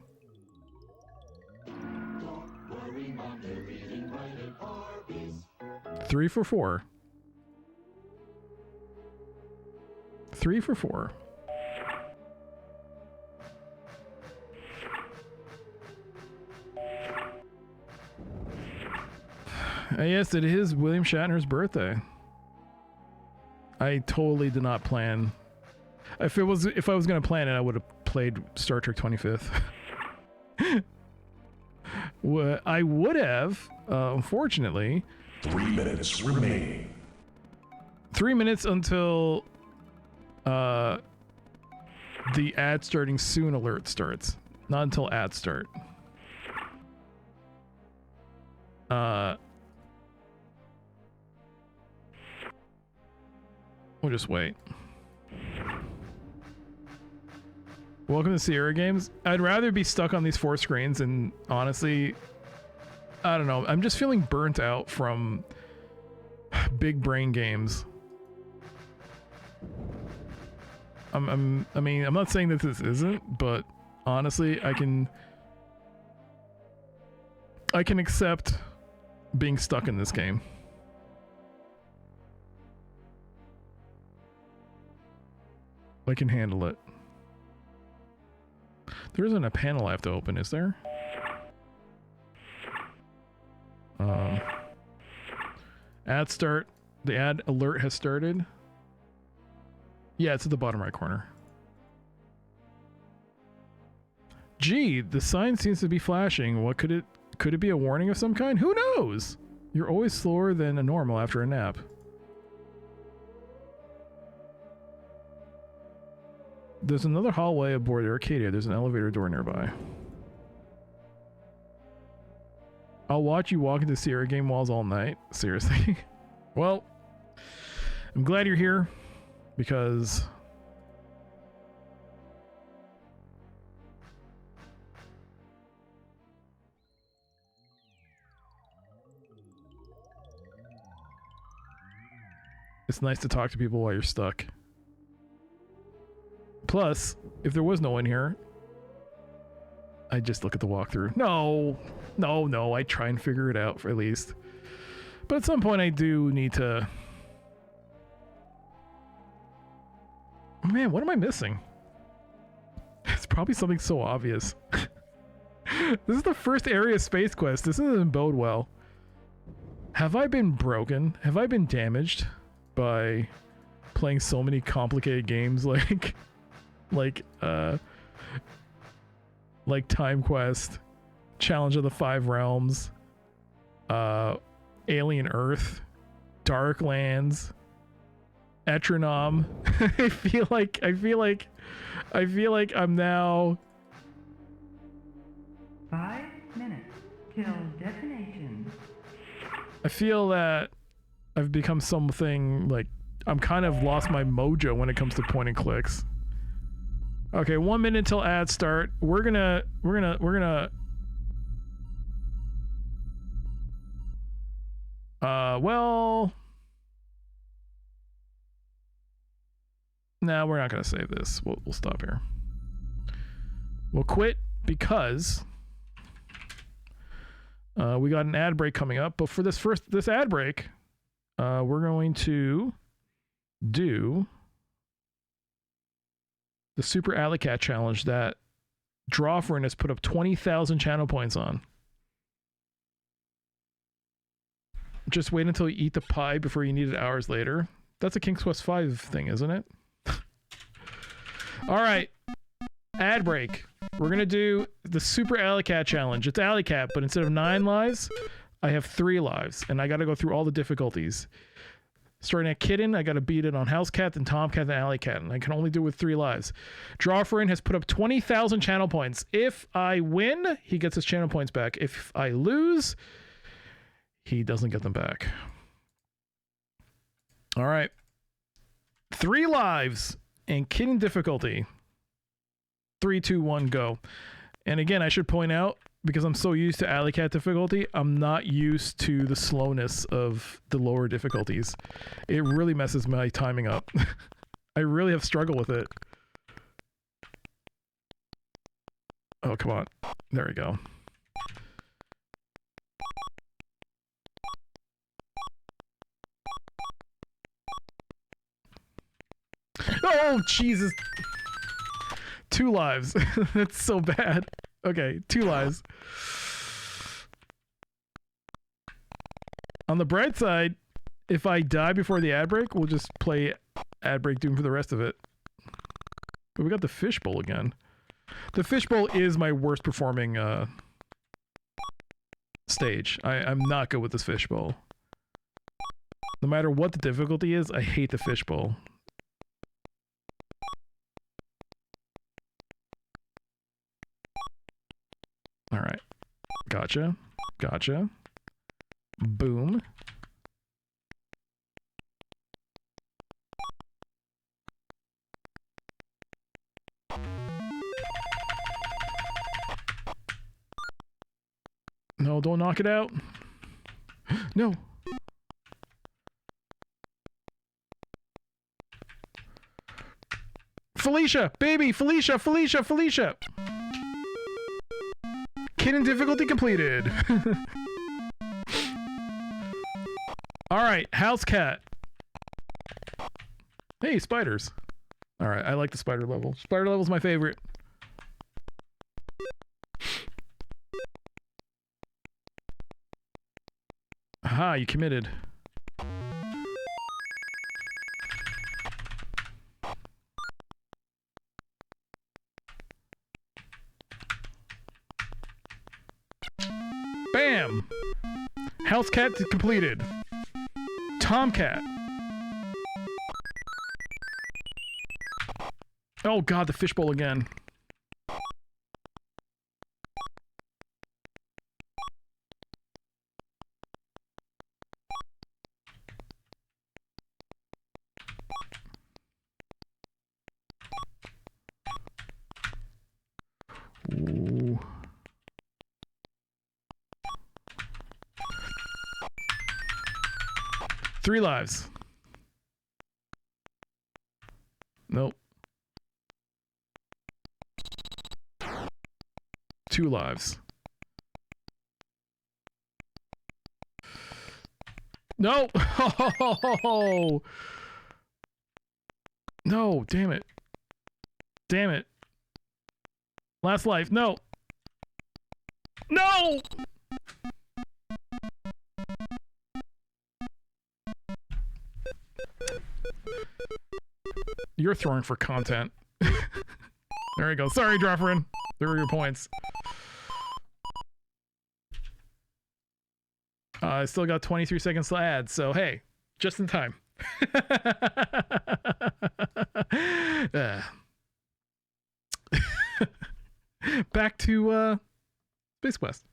3 for 4. 3 for 4. Yes, it is William Shatner's birthday. I totally did not plan. If I was gonna plan it, I would have played Star Trek 25th. I would have, unfortunately. 3 minutes remaining. 3 minutes until the ad starting soon alert starts. Not until ads start. We'll just wait. Welcome to Sierra Games. I'd rather be stuck on these 4 screens, and honestly, I don't know. I'm just feeling burnt out from big brain games. I mean, I'm not saying that this isn't, but honestly, I can accept being stuck in this game. I can handle it. There isn't a panel I have to open, is there? Ad start. The ad alert has started. Yeah, it's at the bottom right corner. Gee, the sign seems to be flashing. What could it be a warning of some kind? Who knows? You're always slower than a normal after a nap. There's another hallway aboard the Arcadia. There's an elevator door nearby. I'll watch you walk into Sierra game walls all night. Seriously. Well, I'm glad you're here because it's nice to talk to people while you're stuck. Plus, if there was no one here, I'd just look at the walkthrough. No, I try and figure it out for at least. But at some point I do need to... Man, what am I missing? It's probably something so obvious. This is the first area space quest. This doesn't bode well. Have I been broken? Have I been damaged by playing so many complicated games like Timequest, Challenge of the 5 Realms, Alien Earth, Darklands, Eternum? I feel like I'm now 5 minutes till destination. I feel that I've become something like I'm kind of lost my mojo when it comes to point and clicks. Okay, 1 minute until ads start. We're gonna well, no, we're not gonna save this. We'll stop here. We'll quit because we got an ad break coming up. But for this ad break, we're going to do the Super Alley Cat Challenge that Drawfrin has put up 20,000 channel points on. Just wait until you eat the pie before you need it hours later. That's a King's Quest V thing, isn't it? All right. Ad break. We're going to do the Super Alley Cat Challenge. It's Alley Cat, but instead of 9 lives, I have 3 lives, and I got to go through all the difficulties. Starting at Kitten, I got to beat it on House Cat, then Tomcat, then Alley Cat, and I can only do it with 3 lives. Drawfrin has put up 20,000 channel points. If I win, he gets his channel points back. If I lose, he doesn't get them back. All right. 3 lives and Kitten difficulty. 3, 2, 1, go. And again, I should point out, because I'm so used to Alley Cat difficulty, I'm not used to the slowness of the lower difficulties. It really messes my timing up. I really have struggled with it. Oh, come on. There we go. Oh, Jesus. 2 lives. That's so bad. Okay, 2 lives. On the bright side, if I die before the ad break, we'll just play ad break Doom for the rest of it. But we got the fishbowl again. The fishbowl is my worst performing stage. I'm not good with this fishbowl. No matter what the difficulty is, I hate the fishbowl. All right. Gotcha. Gotcha. Boom. No, don't knock it out. No. Felicia, baby, Felicia. Kitten difficulty completed. All right, House Cat. Hey, spiders. All right, I like the spider level. Spider level's my favorite. Aha, you committed. Bam! House Cat completed. Tomcat. Oh god, the fishbowl again. Ooh. Three lives. Nope. 2 lives. No! Oh! No, damn it. Damn it. Last life. No! No! You're throwing for content. There we go. Sorry, Drawfrin. There were your points. I still got 23 seconds to add, so hey, just in time. Back to Space Quest.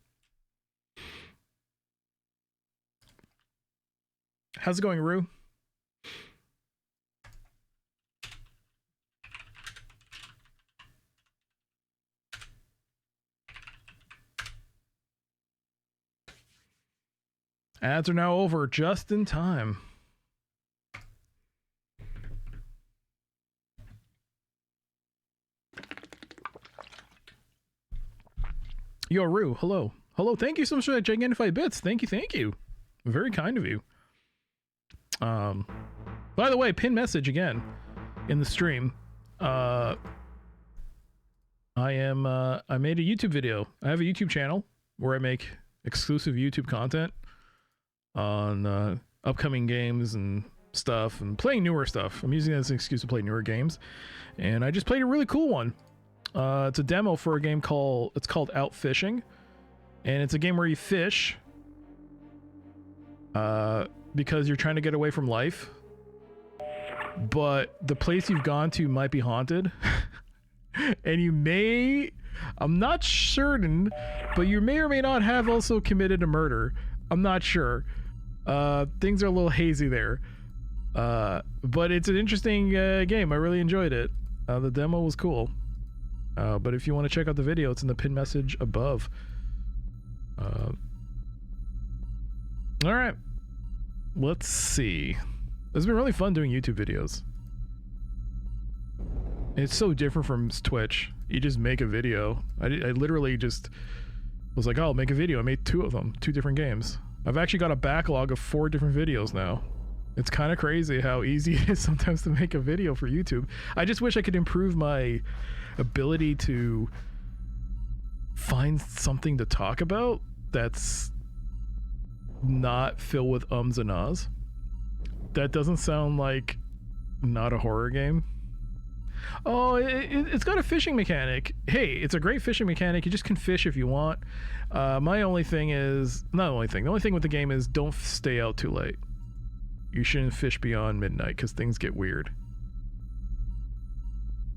How's it going, Rue? Ads are now over just in time. Yo, Rue, hello. Hello, thank you so much for that Gigantified Bits. Thank you. Very kind of you. By the way, pin message again in the stream. I made a YouTube video. I have a YouTube channel where I make exclusive YouTube content on upcoming games and stuff and playing newer stuff. I'm using that as an excuse to play newer games. And I just played a really cool one. It's a demo for a game called Out Fishing. And it's a game where you fish because you're trying to get away from life. But the place you've gone to might be haunted. And you may, I'm not certain, but you may or may not have also committed a murder. I'm not sure. Things are a little hazy there. But it's an interesting game. I really enjoyed it. The demo was cool. But if you want to check out the video, it's in the pin message above. All right. Let's see. It's been really fun doing YouTube videos. It's so different from Twitch. You just make a video. I literally just was like, oh, I'll make a video. I made 2 of them, 2 different games. I've actually got a backlog of 4 different videos now. It's kind of crazy how easy it is sometimes to make a video for YouTube. I just wish I could improve my ability to find something to talk about that's not filled with ums and ahs. That doesn't sound like not a horror game. Oh, it's got a fishing mechanic. Hey, it's a great fishing mechanic. You just can fish if you want. My only thing is, not the only thing with the game is don't stay out too late. You shouldn't fish beyond midnight because things get weird.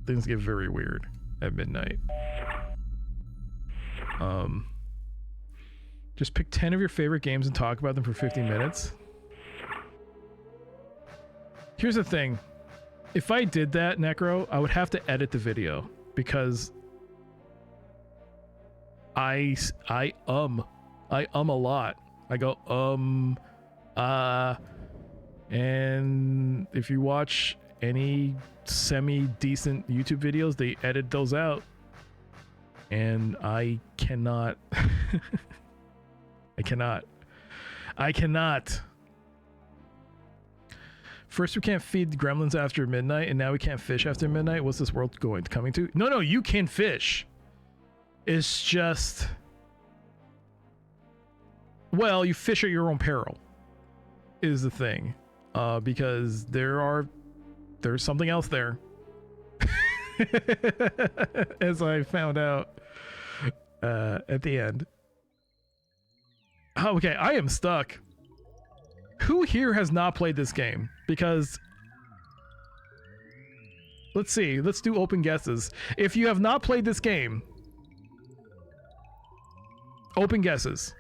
Things get very weird at midnight. Just pick 10 of your favorite games and talk about them for 15 minutes. Here's the thing. If I did that, Necro, I would have to edit the video because I a lot. I go and if you watch any semi-decent YouTube videos, they edit those out. And I cannot I cannot. First we can't feed gremlins after midnight, and now we can't fish after midnight. What's this world coming to? No, you can fish. It's just, well, you fish at your own peril is the thing. Because there's something else there. As I found out at the end. Oh, okay, I am stuck. Who here has not played this game? Because let's see, let's do open guesses. If you have not played this game, open guesses.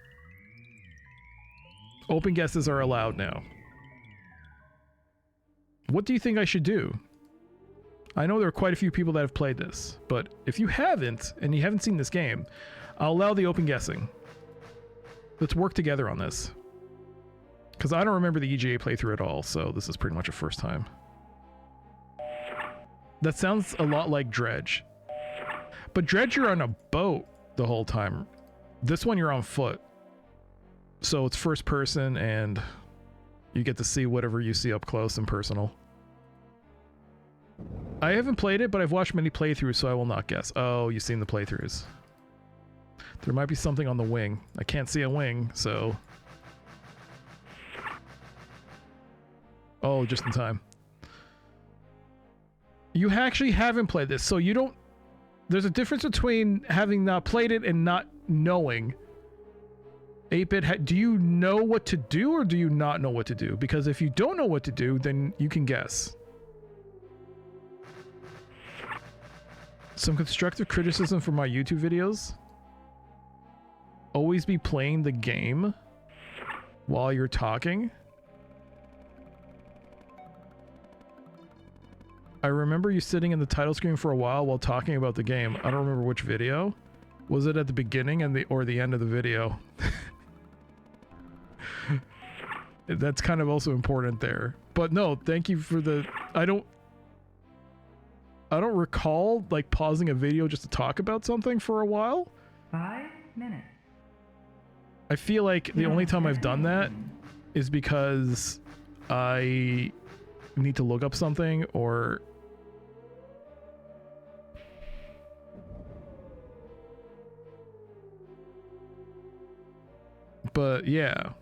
Open guesses are allowed now. What do you think I should do? I know there are quite a few people that have played this, but if you haven't and you haven't seen this game, I'll allow the open guessing. Let's work together on this. Because I don't remember the EGA playthrough at all, so this is pretty much a first time. That sounds a lot like Dredge. But Dredge, you're on a boat the whole time. This one, you're on foot. So it's first person, and you get to see whatever you see up close and personal. I haven't played it, but I've watched many playthroughs, so I will not guess. Oh, you've seen the playthroughs. There might be something on the wing. I can't see a wing, so... Oh, just in time. You actually haven't played this, so you don't... There's a difference between having not played it and not knowing. 8-Bit, do you know what to do or do you not know what to do? Because if you don't know what to do, then you can guess. Some constructive criticism for my YouTube videos. Always be playing the game while you're talking. I remember you sitting in the title screen for a while talking about the game. I don't remember which video. Was it at the beginning and or the end of the video? That's kind of also important there. But no, thank you for the... I don't recall like pausing a video just to talk about something for a while. 5 minutes. I feel like the only time I've done that is because I need to look up something or... But yeah.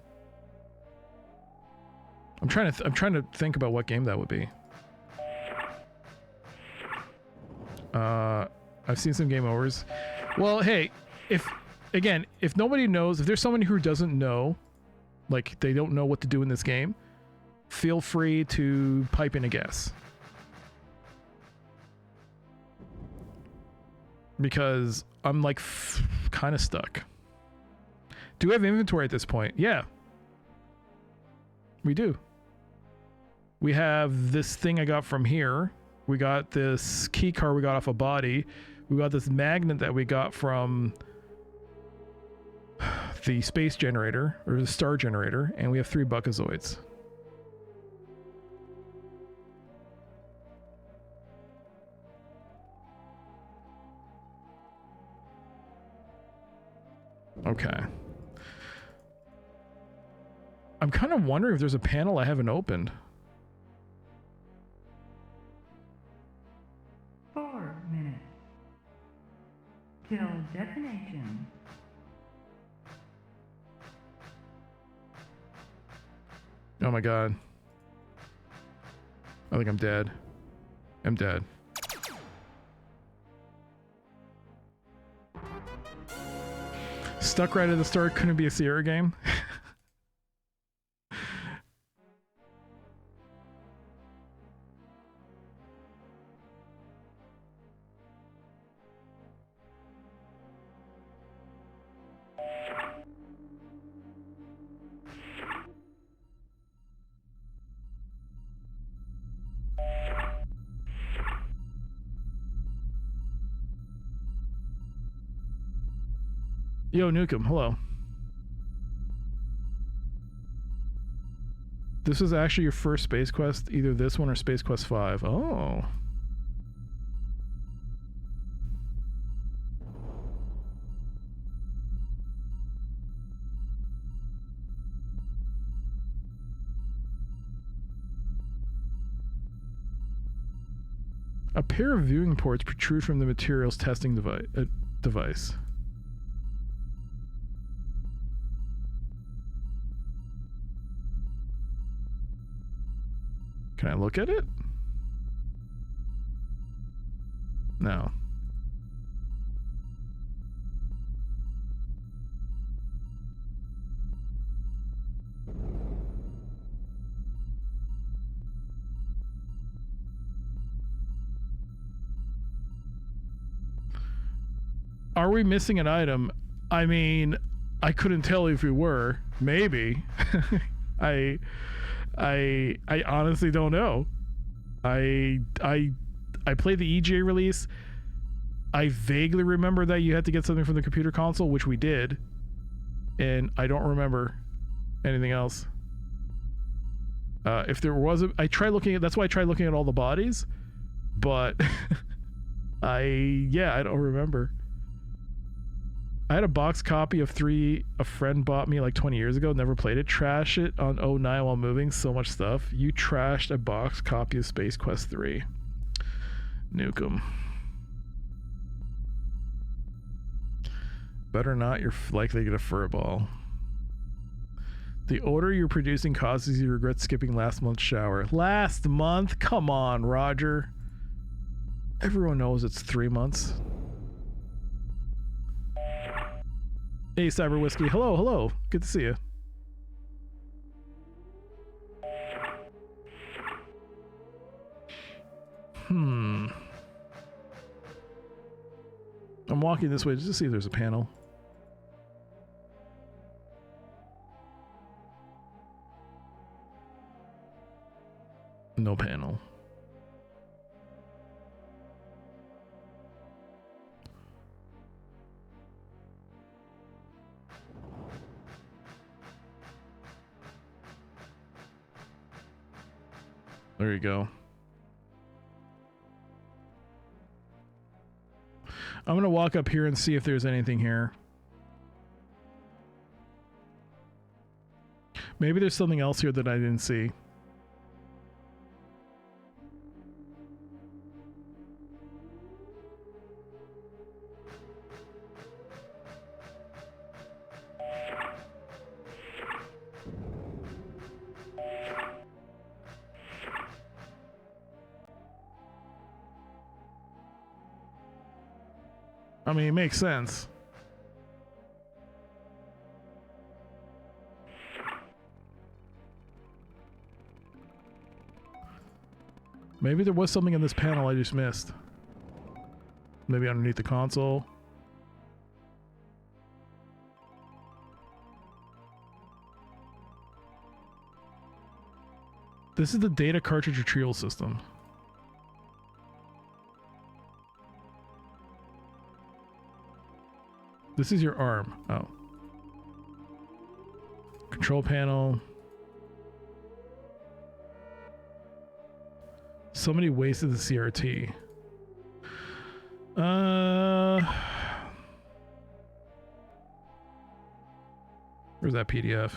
I'm trying to think about what game that would be. I've seen some game overs. Well, hey, if nobody knows, if there's someone who doesn't know, like they don't know what to do in this game, feel free to pipe in a guess. Because I'm like kind of stuck. Do we have inventory at this point? Yeah. We do. We have this thing I got from here. We got this key card we got off a body. We got this magnet that we got from the space generator, or the star generator, and we have 3 buckazoids. Okay. I'm kind of wondering if there's a panel I haven't opened. 4 minutes. Till destination. Oh my god. I think I'm dead. I'm dead. Stuck right at the start. Couldn't be a Sierra game. Yo, Nukem, hello. This is actually your first Space Quest, either this one or Space Quest 5. Oh. A pair of viewing ports protrude from the materials testing device. Can I look at it? No. Are we missing an item? I mean, I couldn't tell you if we were. Maybe. I honestly don't know. I played the EGA release. I vaguely remember that you had to get something from the computer console, which we did, and I don't remember anything else. If there was a, I tried looking at, that's why I tried looking at all the bodies, but I don't remember. I had a box copy of 3 a friend bought me like 20 years ago, never played it, trash it on 09 while moving, so much stuff. You trashed a box copy of Space Quest 3. Nukem. Better not, you're likely to get a furball. The odor you're producing causes you to regret skipping last month's shower. Last month? Come on, Roger. Everyone knows it's 3 months. Hey, Cyber Whiskey. Hello, hello. Good to see you. I'm walking this way just to see if there's a panel. No panel. There you go. I'm gonna walk up here and see if there's anything here. Maybe there's something else here that I didn't see. I mean, it makes sense. Maybe there was something in this panel I just missed. Maybe underneath the console. This is the data cartridge retrieval system. This is your arm. Oh. Control panel. Somebody wasted the CRT. Where's that PDF?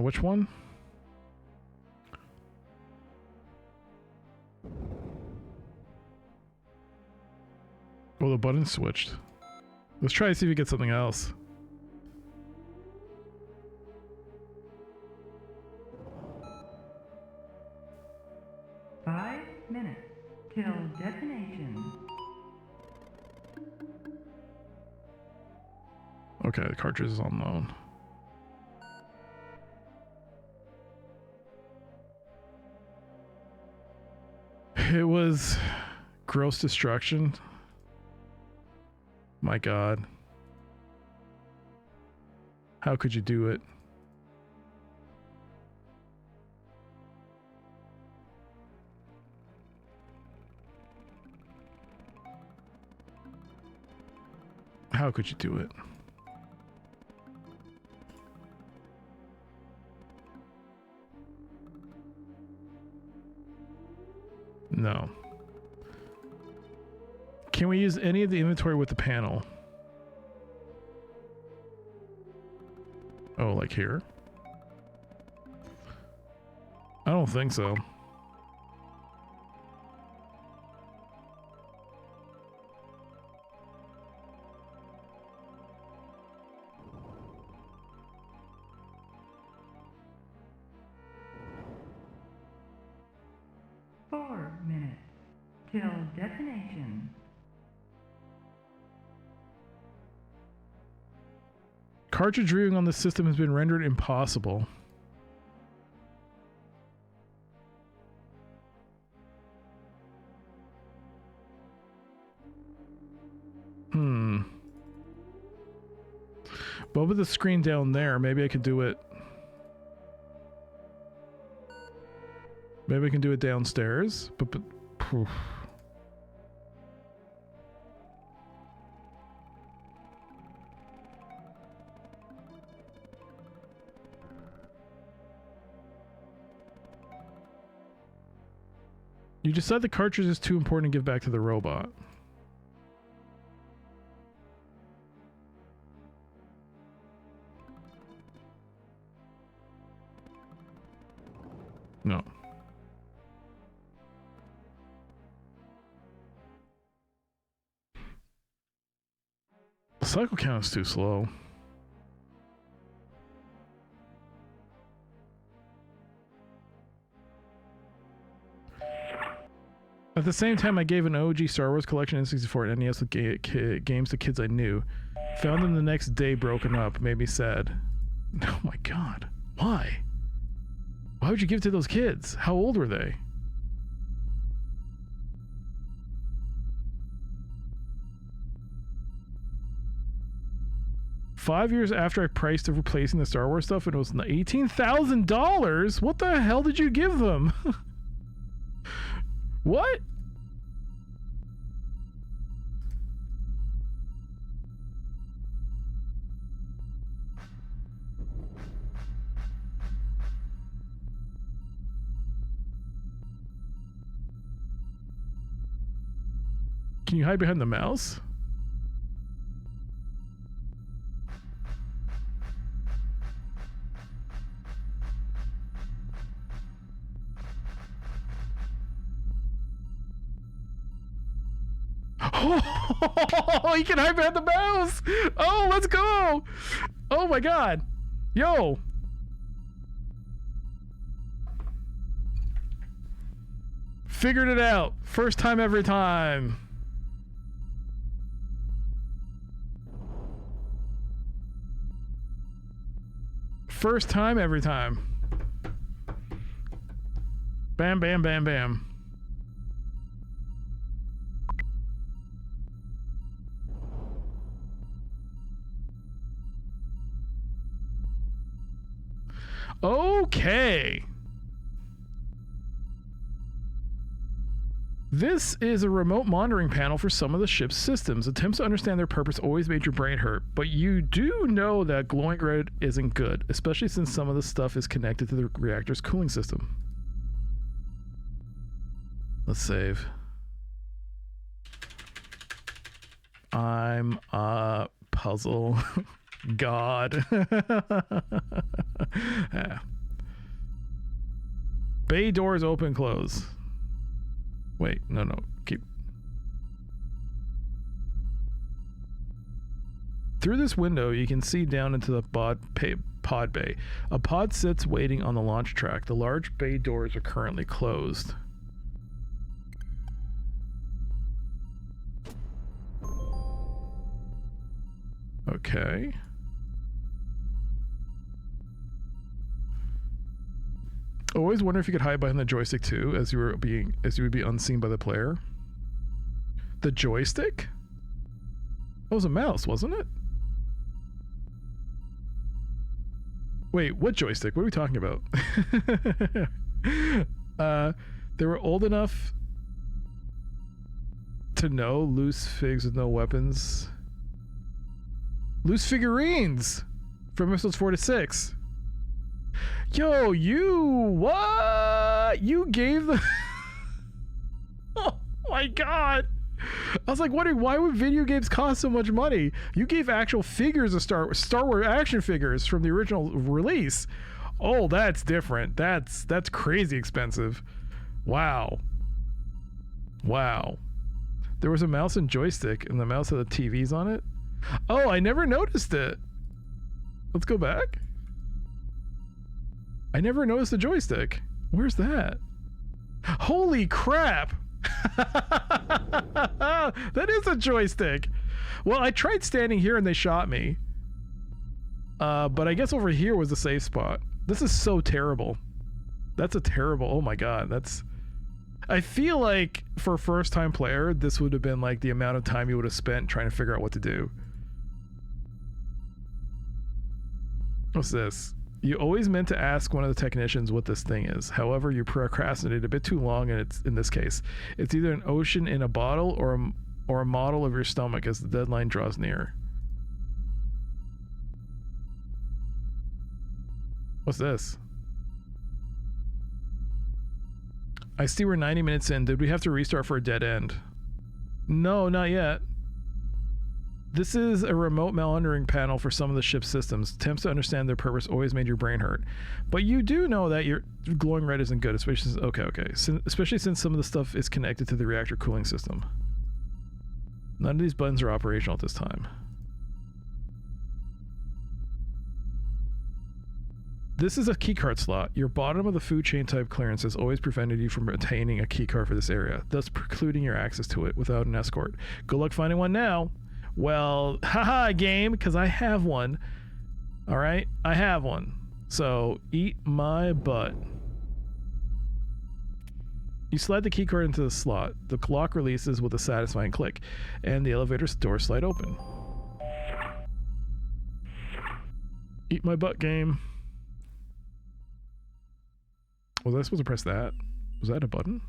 Which one? Oh, the button switched. Let's try to see if we get something else. Five minutes till detonation. Okay, the cartridge is on loan. It was gross destruction. My God. How could you do it? How could you do it? No. Can we use any of the inventory with the panel? Oh, like here? I don't think so. Till detonation. Cartridge reading on this system has been rendered impossible. But with the screen down there, maybe I could do it. Maybe I can do it downstairs. But poof. You decide the cartridge is too important to give back to the robot. No. The cycle count is too slow. At the same time, I gave an OG Star Wars collection N64 and NES with games to kids I knew. Found them the next day broken up. Made me sad. Oh my god. Why? Why would you give it to those kids? How old were they? 5 years after I priced of replacing the Star Wars stuff, and it was $18,000. What the hell did you give them? What? Can you hide behind the mouse? Oh, he can hide behind the mouse. Oh, let's go. Oh my God. Yo. Figured it out. First time every time. First time every time. Bam, bam, bam, bam. Okay. This is a remote monitoring panel for some of the ship's systems. Attempts to understand their purpose always made your brain hurt, but you do know that glowing red isn't good, especially since some of the stuff is connected to the reactor's cooling system. Let's save. I'm a puzzle god. Yeah. Bay doors open, close. Wait, no, keep. Through this window, you can see down into the pod bay. A pod sits waiting on the launch track. The large bay doors are currently closed. Okay. I always wonder if you could hide behind the joystick too, as you would be unseen by the player. The joystick? That was a mouse, wasn't it? Wait, what joystick? What are we talking about? They were old enough to know loose figs with no weapons. Loose figurines from episodes 4 to 6. Yo, what? You gave the... Oh my God. I was like wondering, why would video games cost so much money? You gave actual figures of Star Wars action figures from the original release. Oh, that's different. That's crazy expensive. Wow. Wow. There was a mouse and joystick, and the mouse had the TVs on it. Oh, I never noticed it. Let's go back. I never noticed the joystick. Where's that? Holy crap! That is a joystick. Well, I tried standing here and they shot me. But I guess over here was the safe spot. This is so terrible. That's a terrible... Oh my God, that's... I feel like for a first-time player, this would have been like the amount of time you would have spent trying to figure out what to do. What's this? You always meant to ask one of the technicians what this thing is. However, you procrastinated a bit too long, and it's, in this case, it's either an ocean in a bottle or a model of your stomach as the deadline draws near. What's this? I see we're 90 minutes in. Did we have to restart for a dead end? No, not yet. This is a remote monitoring panel for some of the ship's systems. Attempts to understand their purpose always made your brain hurt. But you do know that your glowing red isn't good, especially since, especially since some of the stuff is connected to the reactor cooling system. None of these buttons are operational at this time. This is a keycard slot. Your bottom of the food chain type clearance has always prevented you from obtaining a keycard for this area, thus precluding your access to it without an escort. Good luck finding one now. Well, haha, game, because I have one. All right, I have one. So eat my butt. You slide the keycard into the slot. The lock releases with a satisfying click, and the elevator's doors slide open. Eat my butt game. Was I supposed to press that? Was that a button?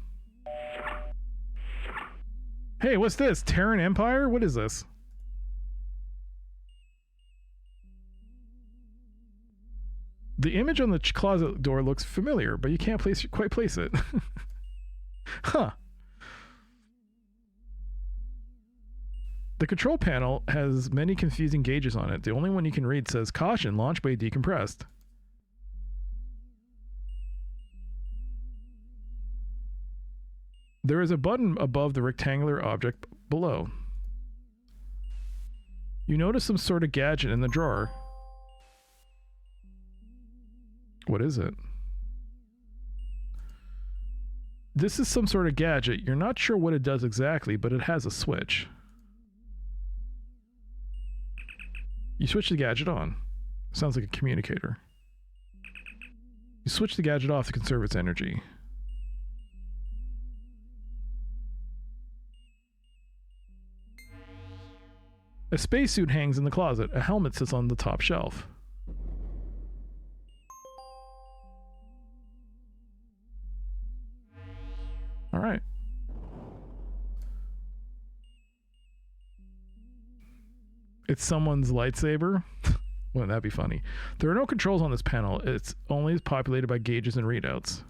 Hey, what's this? Sarien Empire? What is this? The image on the closet door looks familiar, but you can't quite place it. Huh. The control panel has many confusing gauges on it. The only one you can read says, "Caution, launch bay decompressed." There is a button above the rectangular object below. You notice some sort of gadget in the drawer. What is it? This is some sort of gadget. You're not sure what it does exactly, but it has a switch. You switch the gadget on. Sounds like a communicator. You switch the gadget off to conserve its energy. A spacesuit hangs in the closet. A helmet sits on the top shelf. All right. It's someone's lightsaber. Wouldn't that be funny? There are no controls on this panel. It's only populated by gauges and readouts.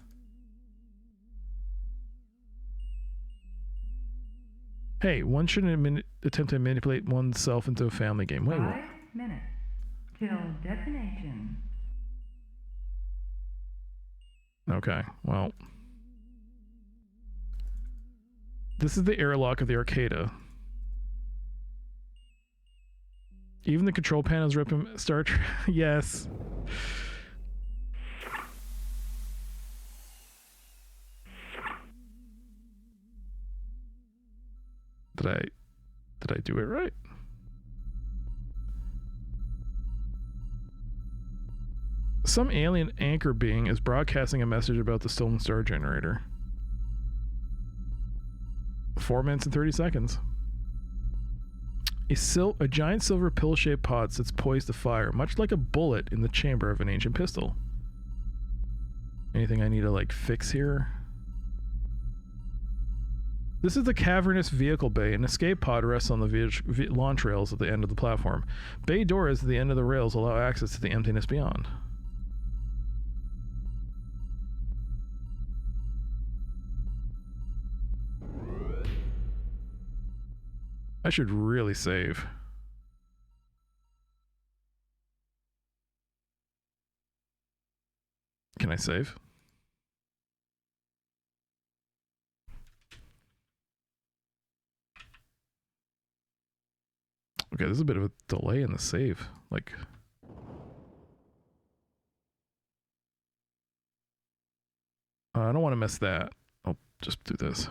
Hey, one shouldn't attempt to manipulate oneself into a family game. Wait, what? 5 minutes till detonation. Okay, well. This is the airlock of the Arcada. Even the control panels rip him. Star Trek. Yes. Did I do it right? Some alien anchor being is broadcasting a message about the stolen star generator. 4 minutes and 30 seconds. A giant silver pill-shaped pod sits poised to fire, much like a bullet in the chamber of an ancient pistol. Anything I need to, like, fix here? This is the cavernous vehicle bay. An escape pod rests on the launch rails at the end of the platform. Bay doors at the end of the rails allow access to the emptiness beyond. I should really save. Can I save? Okay, there's a bit of a delay in the save. Like, I don't want to miss that. I'll just do this.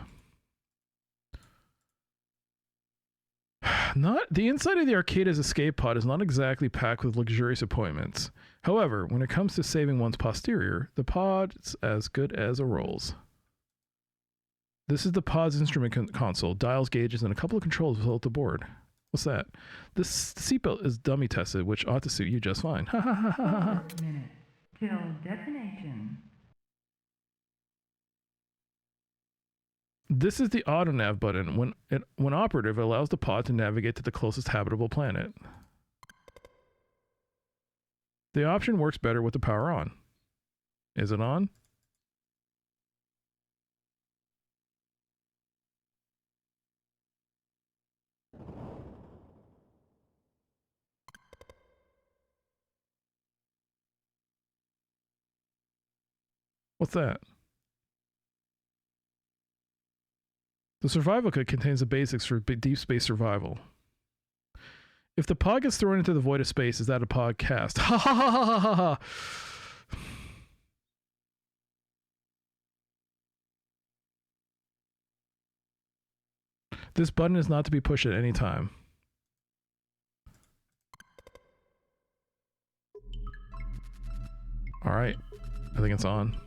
The inside of the Arcada's escape pod is not exactly packed with luxurious appointments. However, when it comes to saving one's posterior, the pod's as good as a rolls. This is the pod's instrument console, dials, gauges, and a couple of controls below the board. What's that? This seatbelt is dummy tested, which ought to suit you just fine. Ha ha ha ha ha. 4 minutes till detonation. This is the auto nav button. When operative, it allows the pod to navigate to the closest habitable planet. The option works better with the power on. Is it on? What's that? The survival kit contains the basics for deep space survival. If the pod gets thrown into the void of space, is that a podcast? Ha ha ha ha ha ha! This button is not to be pushed at any time. Alright, I think it's on.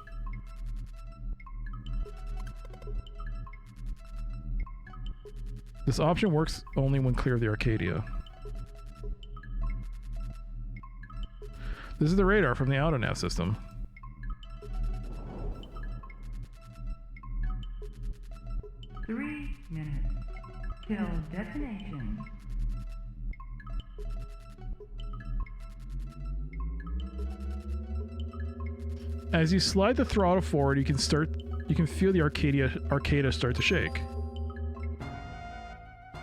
This option works only when clear of the Arcadia. This is the radar from the AutoNav system. Three minutes till destination. As you slide the throttle forward, you can feel the Arcadia start to shake.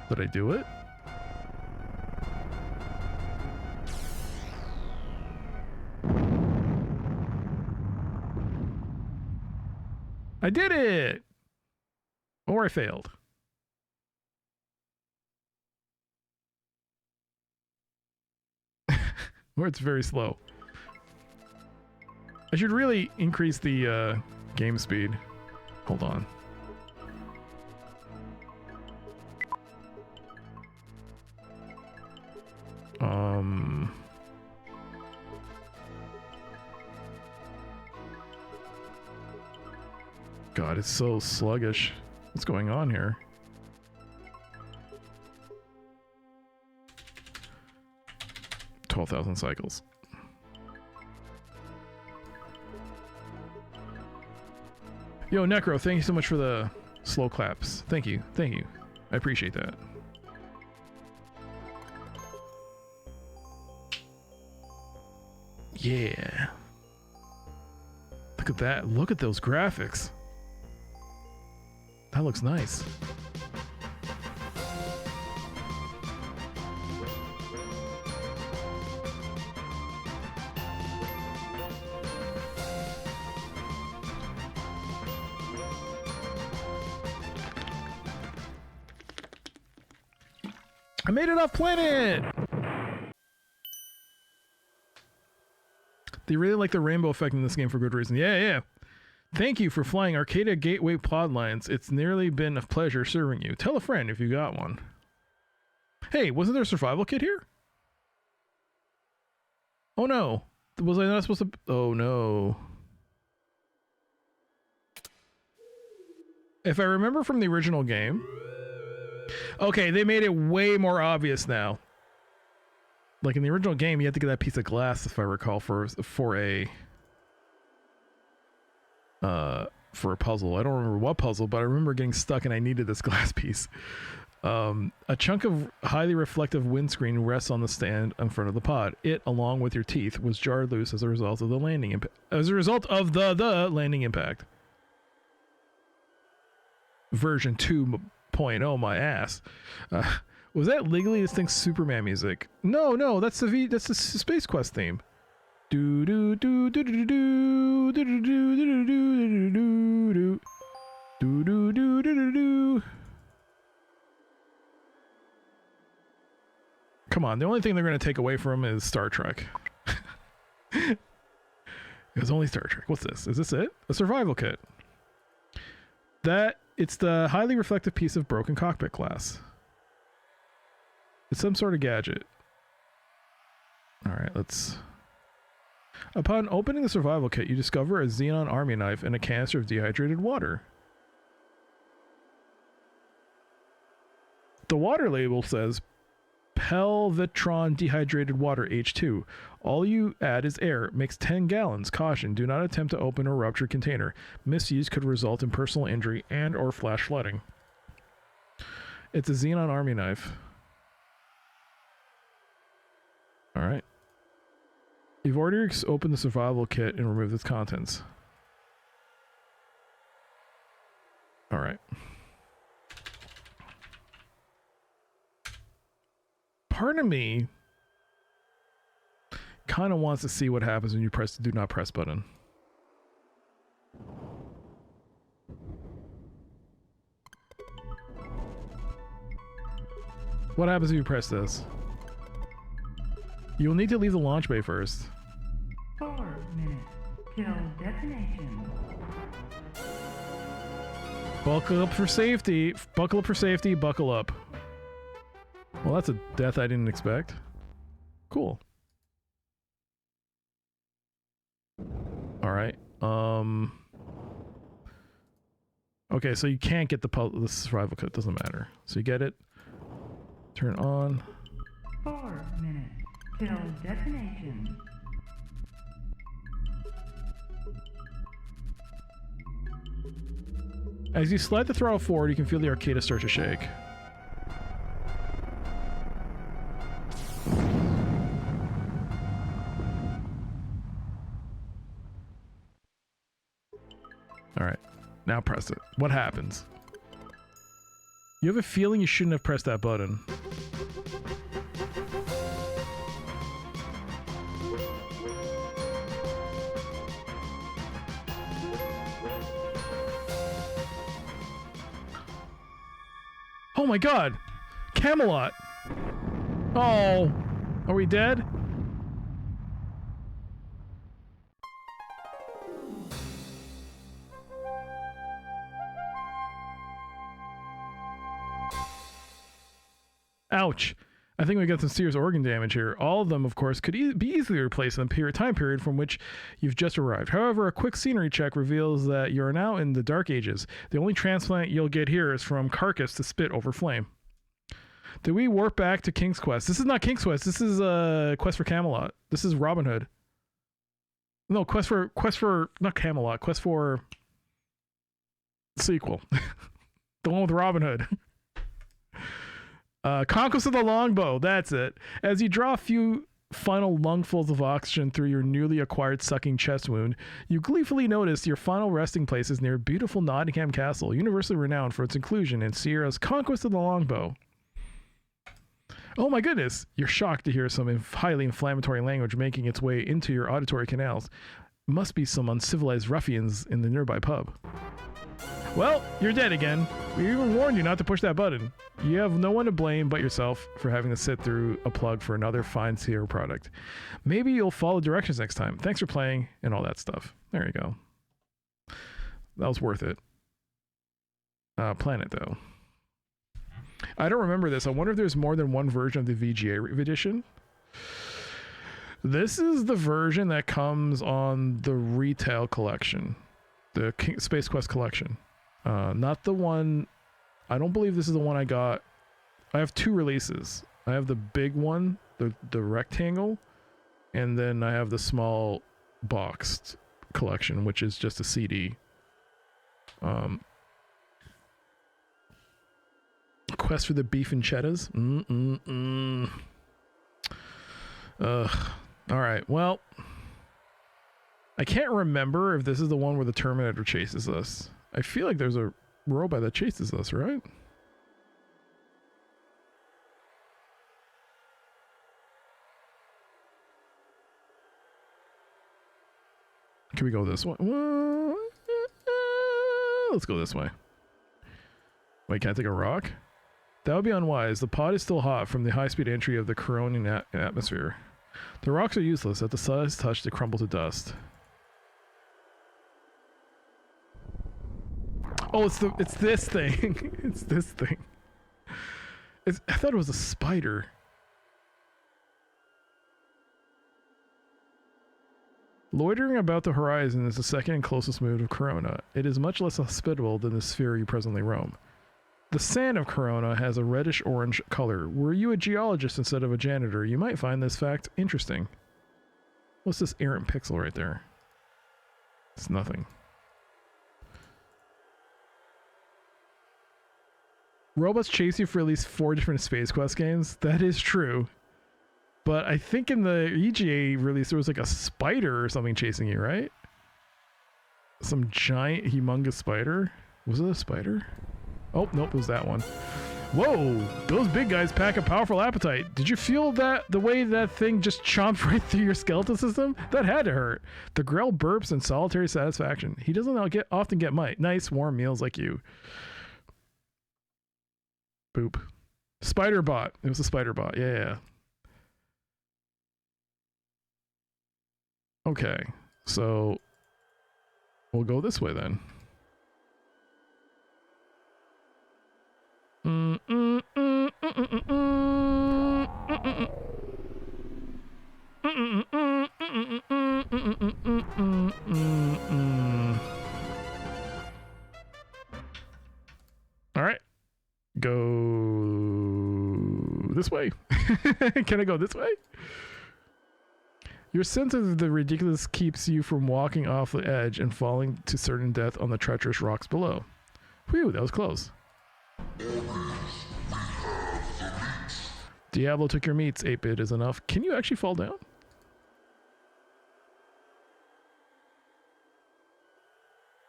Did I do it? I did it! Or I failed. Or it's very slow. I should really increase the game speed. Hold on. God, it's so sluggish. What's going on here? $12,000 cycles. Yo, Necro, thank you so much for the slow claps. Thank you. Thank you. I appreciate that. Yeah. Look at that. Look at those graphics. That looks nice. I made it off planet! They really like the rainbow effect in this game for good reason. Yeah, yeah. Thank you for flying Arcadia Gateway pod lines. It's nearly been a pleasure serving you. Tell a friend if you got one. Hey, wasn't there a survival kit here? Oh no. Was I not supposed to... Oh no. If I remember from the original game... Okay, they made it way more obvious now. Like in the original game, you had to get that piece of glass, if I recall, for a puzzle. I don't remember what puzzle, but I remember getting stuck and I needed this glass piece. A chunk of highly reflective windscreen rests on the stand in front of the pod. It, along with your teeth, was jarred loose as a result of the landing impact. As a result of the landing impact. Version 2.0, my ass. Was that legally distinct Superman music? No, that's the Space Quest theme. Do do do do do do do do do do do do do do do do do. Come on, the only thing they're going to take away from him is Star Trek. It was only Star Trek. What's this? Is this it? A survival kit. It's the highly reflective piece of broken cockpit glass. It's some sort of gadget. Alright, let's... Upon opening the survival kit, you discover a xenon army knife and a canister of dehydrated water. The water label says Pelvetron dehydrated water H2. All you add is air. Makes 10 gallons. Caution, do not attempt to open or rupture container. Misuse could result in personal injury and or flash flooding. It's a xenon army knife. Alright. You've already opened the survival kit and removed its contents. Alright. Part of me kind of wants to see what happens when you press the do not press button. What happens if you press this? You'll need to leave the launch bay first. 4 minutes till destination. Buckle up for safety. Buckle up for safety. Buckle up. Well, that's a death I didn't expect. Cool. Alright. Okay, so you can't get the survival kit. Doesn't matter. So you get it. Turn on. 4 minutes till destination. As you slide the throttle forward, you can feel the Arcada start to shake. Alright, now press it. What happens? You have a feeling you shouldn't have pressed that button. Oh my god! Camelot! Oh! Are we dead? Ouch. I think we got some serious organ damage here. All of them, of course, could be easily replaced in the time period from which you've just arrived. However, a quick scenery check reveals that you're now in the Dark Ages. The only transplant you'll get here is from carcass to spit over flame. Did we warp back to King's Quest? This is not King's Quest. This is Quest for Camelot. This is Robin Hood. No, Quest for not Camelot. Quest for sequel. The one with Robin Hood. Conquest of the Longbow, that's it. As you draw a few final lungfuls of oxygen through your newly acquired sucking chest wound, you gleefully notice your final resting place is near beautiful Nottingham Castle, universally renowned for its inclusion in Sierra's Conquest of the Longbow. Oh my goodness! You're shocked to hear some highly inflammatory language making its way into your auditory canals. Must be some uncivilized ruffians in the nearby pub. Well, you're dead again. We even warned you not to push that button. You have no one to blame but yourself for having to sit through a plug for another fine Sierra product. Maybe you'll follow directions next time. Thanks for playing and all that stuff. There you go. That was worth it. Planet, though. I don't remember this. I wonder if there's more than one version of the VGA edition. This is the version that comes on the retail collection. The Space Quest collection. Not the one... I don't believe this is the one I got. I have two releases. I have the big one, the rectangle, and then I have the small boxed collection, which is just a CD. Quest for the Beef and Cheddars. Alright, well... I can't remember if this is the one where the Terminator chases us. I feel like there's a robot that chases us, right? Can we go this way? Let's go this way. Wait, can I take a rock? That would be unwise. The pod is still hot from the high-speed entry of the Coronian atmosphere. The rocks are useless. At the slightest touch, they crumble to dust. Oh, it's this thing. It's this thing. I thought it was a spider. Loitering about the horizon is the second and closest moon of Corona. It is much less hospitable than the sphere you presently roam. The sand of Corona has a reddish-orange color. Were you a geologist instead of a janitor, you might find this fact interesting. What's this errant pixel right there? It's nothing. Robots chase you for at least 4 different Space Quest games. That is true. But I think in the EGA release, there was like a spider or something chasing you, right? Some giant, humongous spider. Was it a spider? Oh, nope, it was that one. Whoa, those big guys pack a powerful appetite. Did you feel that the way that thing just chomped right through your skeletal system? That had to hurt. The Grell burps in solitary satisfaction. He doesn't often get nice, warm meals like you. Boop. Spider bot. It was a spider bot. Yeah. Okay, so we'll go this way then. All right, go this way. Can I go this way? Your sense of the ridiculous keeps you from walking off the edge and falling to certain death on the treacherous rocks below. Whew, that was close. Diablo took your meats. 8-bit is enough. Can you actually fall down?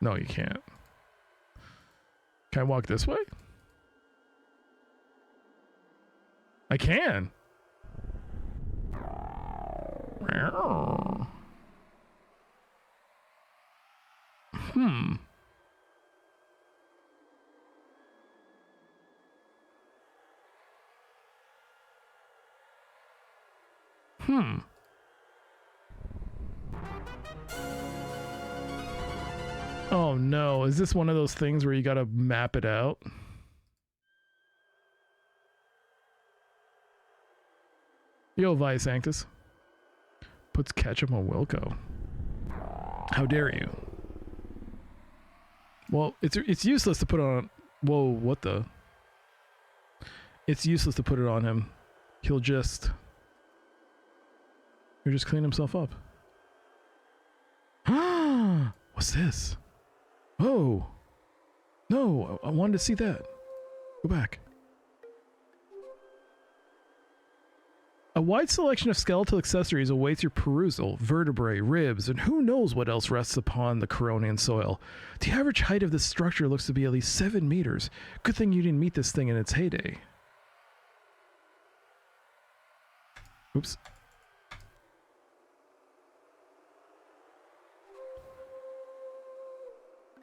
No, you can't. Can I walk this way? I can. Hmm. Oh no, is this one of those things where you gotta map it out? Yo, Vice Sanctus. Puts ketchup on Wilco. How dare you? Well, it's useless to put on... Whoa, what the... It's useless to put it on him. He'll just clean himself up. What's this? Oh! No, I wanted to see that. Go back. A wide selection of skeletal accessories awaits your perusal. Vertebrae, ribs, and who knows what else rests upon the Coronian soil. The average height of this structure looks to be at least 7 meters. Good thing you didn't meet this thing in its heyday. Oops.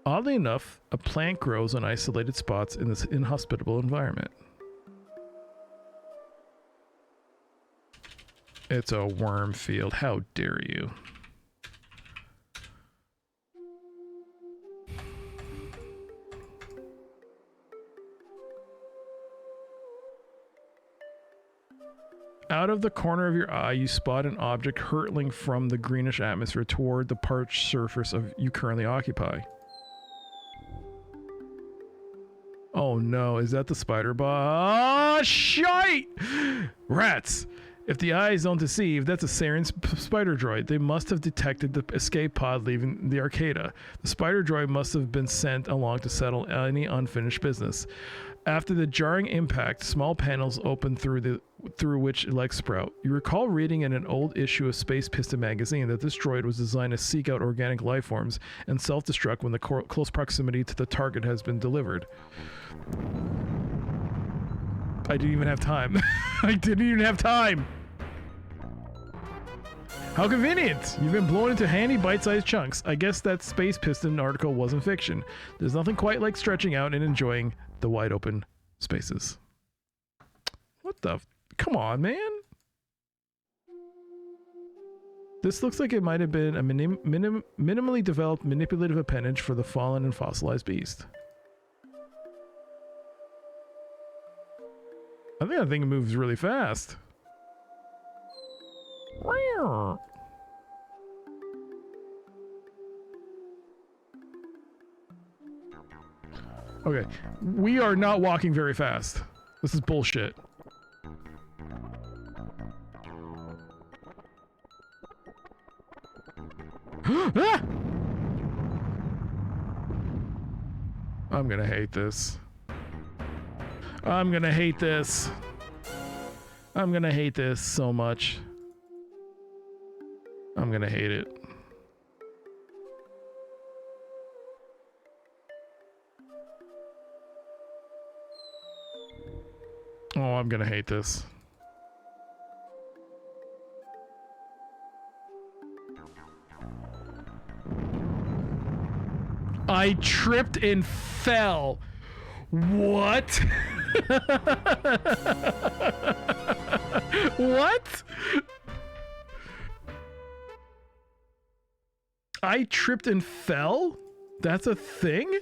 Oddly enough, a plant grows on isolated spots in this inhospitable environment. It's a worm field. How dare you? Out of the corner of your eye, you spot an object hurtling from the greenish atmosphere toward the parched surface of you currently occupy. Oh no, is that the spider bot? Oh, shite! Rats! If the eyes don't deceive, that's a Sarien spider droid. They must have detected the escape pod leaving the Arcada. The spider droid must have been sent along to settle any unfinished business. After the jarring impact, small panels open through which legs sprout. You recall reading in an old issue of Space Piston magazine that this droid was designed to seek out organic life forms and self-destruct when the close proximity to the target has been delivered. I didn't even have time. I didn't even have time! How convenient! You've been blown into handy bite-sized chunks. I guess that Space Piston article wasn't fiction. There's nothing quite like stretching out and enjoying the wide open spaces. What the... Come on, man! This looks like it might have been a minimally developed manipulative appendage for the fallen and fossilized beast. I think that thing moves really fast. Okay, we are not walking very fast. This is bullshit. Ah! I'm gonna hate this. I'm gonna hate this. I'm gonna hate this so much. I'm gonna hate it. Oh, I'm gonna hate this. I tripped and fell. What? What? I tripped and fell? That's a thing?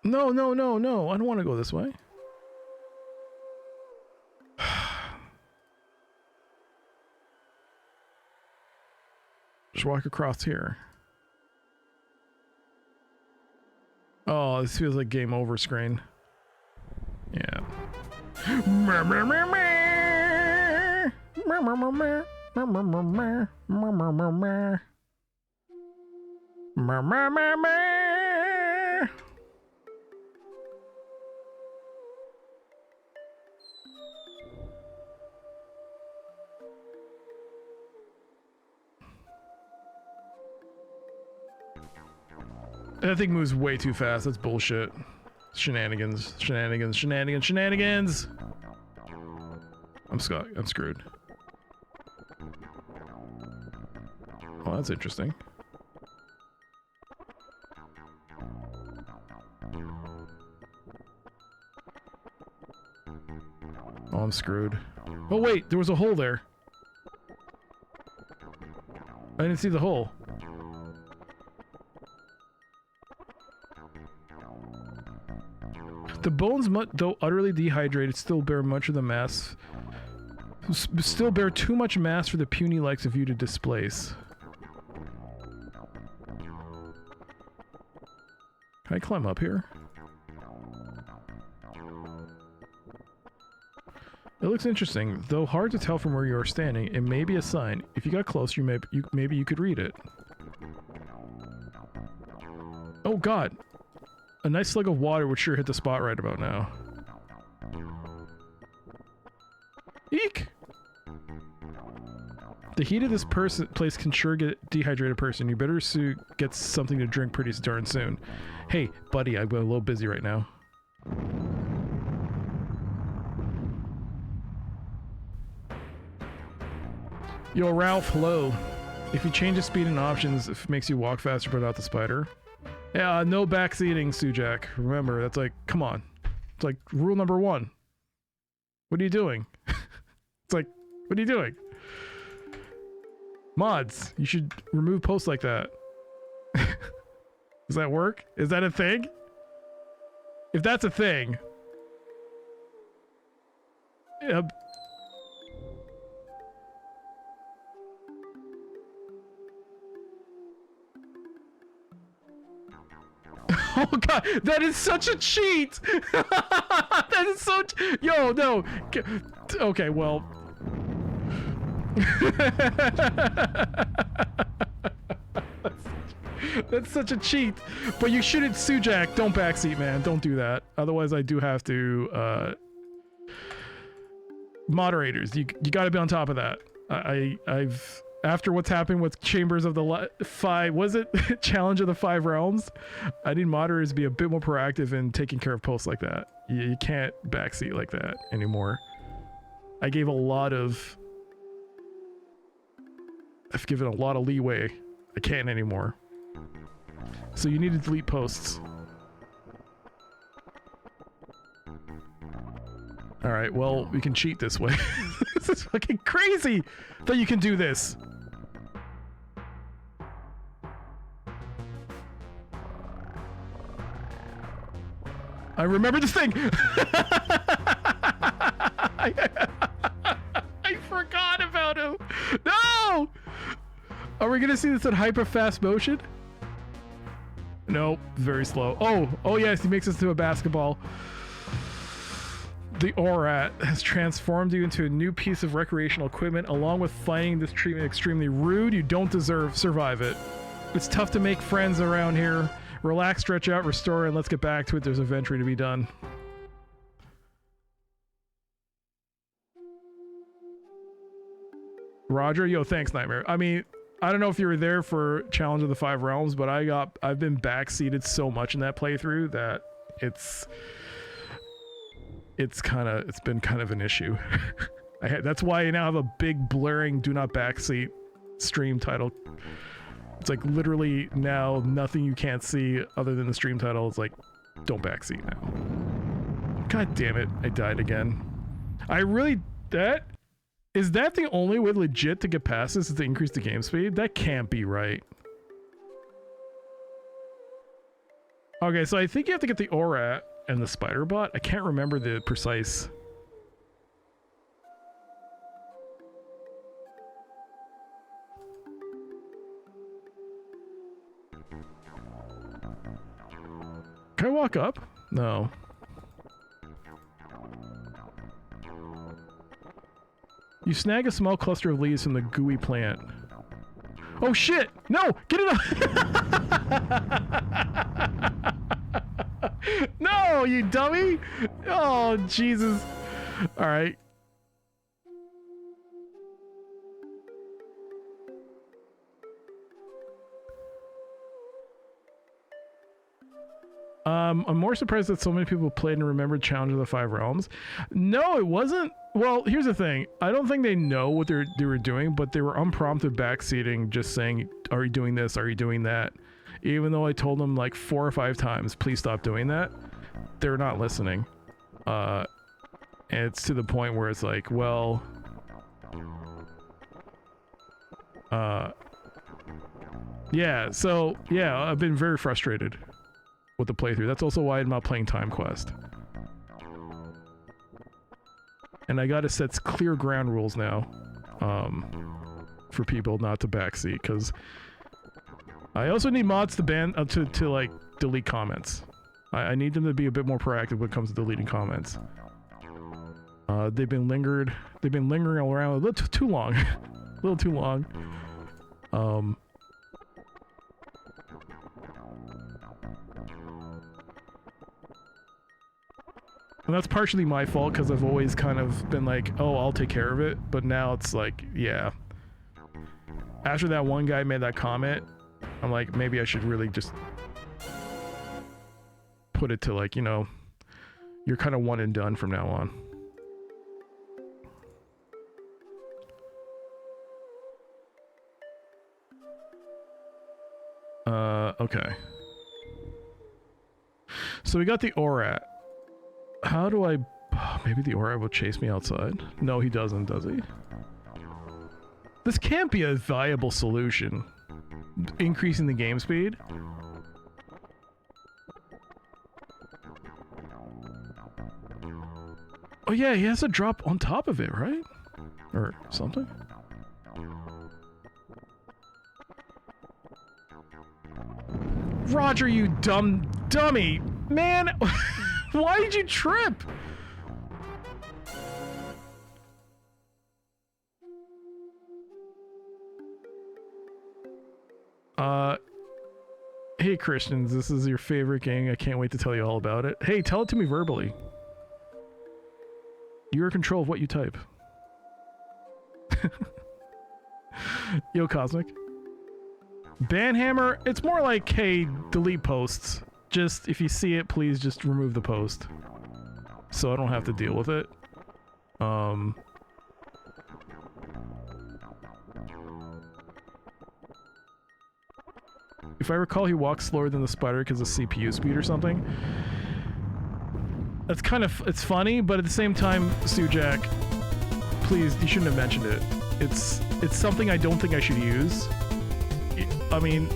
No, no, no, no. I don't want to go this way. Just walk across here. Oh, this feels like game over screen. Yeah. That thing moves way too fast. That's bullshit. Shenanigans. Shenanigans. Shenanigans. Shenanigans. I'm screwed. Oh, that's interesting. Oh, I'm screwed. Oh wait, there was a hole there. I didn't see the hole. The bones, though utterly dehydrated, still bear much of the mass. Still bear too much mass for the puny likes of you to displace. Can I climb up here? It looks interesting, though hard to tell from where you are standing. It may be a sign. If you got close, maybe you could read it. Oh god! A nice slug of water would sure hit the spot right about now. Eek! The heat of this place can sure get a dehydrated person. You better get something to drink pretty darn soon. Hey, buddy, I'm a little busy right now. Yo, Ralph, hello. If you change the speed and options, it makes you walk faster but not the spider. Yeah, no backseating, Sujak. Remember, that's like, come on. It's like rule number 1. What are you doing? It's like, what are you doing? Mods, you should remove posts like that. Does that work? Is that a thing? If that's a thing... Oh god, that is such a cheat! That is so... Yo, no. Okay, well... That's such a cheat. But you shouldn't, Sujak. Don't backseat, man. Don't do that. Otherwise, I do have to... Moderators, you gotta be on top of that. I've... After what's happened with Chambers of the 5, was it? Challenge of the 5 Realms? I need moderators to be a bit more proactive in taking care of posts like that. You can't backseat like that anymore. I gave a lot of... I've given a lot of leeway. I can't anymore. So you need to delete posts. Alright, well, we can cheat this way. This is fucking crazy that you can do this. I remember this thing! I forgot about him! No! Are we gonna see this in hyper fast motion? Nope, very slow. Oh yes, he makes us into a basketball. The Orat has transformed you into a new piece of recreational equipment. Along with finding this treatment extremely rude, you don't survive it. It's tough to make friends around here. Relax, stretch out, restore, and let's get back to it. There's inventory to be done. Roger, yo, thanks, Nightmare. I mean, I don't know if you were there for Challenge of the 5 Realms, but I've been backseated so much in that playthrough that it's been kind of an issue. That's why I now have a big blaring "Do Not Backseat" stream title. It's like literally now nothing you can't see other than the stream title is like, don't backseat now. God damn it, I died again. Is that the only way legit to get past this is to increase the game speed? That can't be right. Okay, so I think you have to get the Orat and the spider bot. I can't remember the precise... Can I walk up? No. You snag a small cluster of leaves from the gooey plant. Oh shit! No! Get it up! No, you dummy! Oh, Jesus. All right. I'm more surprised that so many people played and remembered Challenge of the Five Realms. No, it wasn't. Well, here's the thing. I don't think they know what they were doing, but they were unprompted backseating, just saying, "Are you doing this? Are you doing that?" Even though I told them like 4 or 5 times, "Please stop doing that," they're not listening. And it's to the point where it's like, well, yeah. So yeah, I've been very frustrated with the playthrough. That's also why I'm not playing Timequest. And I gotta set clear ground rules now, for people not to backseat, because I also need mods to ban to like delete comments. I need them to be a bit more proactive when it comes to deleting comments. They've been lingering around a little too long, a little too long. And that's partially my fault, because I've always kind of been like, oh, I'll take care of it. But now it's like, yeah. After that one guy made that comment, I'm like, maybe I should really just put it to like, you know, you're kind of one and done from now on. Okay. So we got the Orat. How do I... Maybe the Orat will chase me outside? No, he doesn't, does he? This can't be a viable solution. Increasing the game speed? Oh yeah, he has to drop on top of it, right? Or something? Roger, you dummy! Man! Why did you trip? Hey Christians, this is your favorite gang. I can't wait to tell you all about it. Hey, tell it to me verbally. You're in control of what you type. Yo, Cosmic. Banhammer, it's more like, hey, delete posts. Just, if you see it, please just remove the post. So I don't have to deal with it. If I recall, he walks slower than the spider because of CPU speed or something. That's kind of, it's funny, but at the same time, Sujak, please, you shouldn't have mentioned it. It's something I don't think I should use. I mean,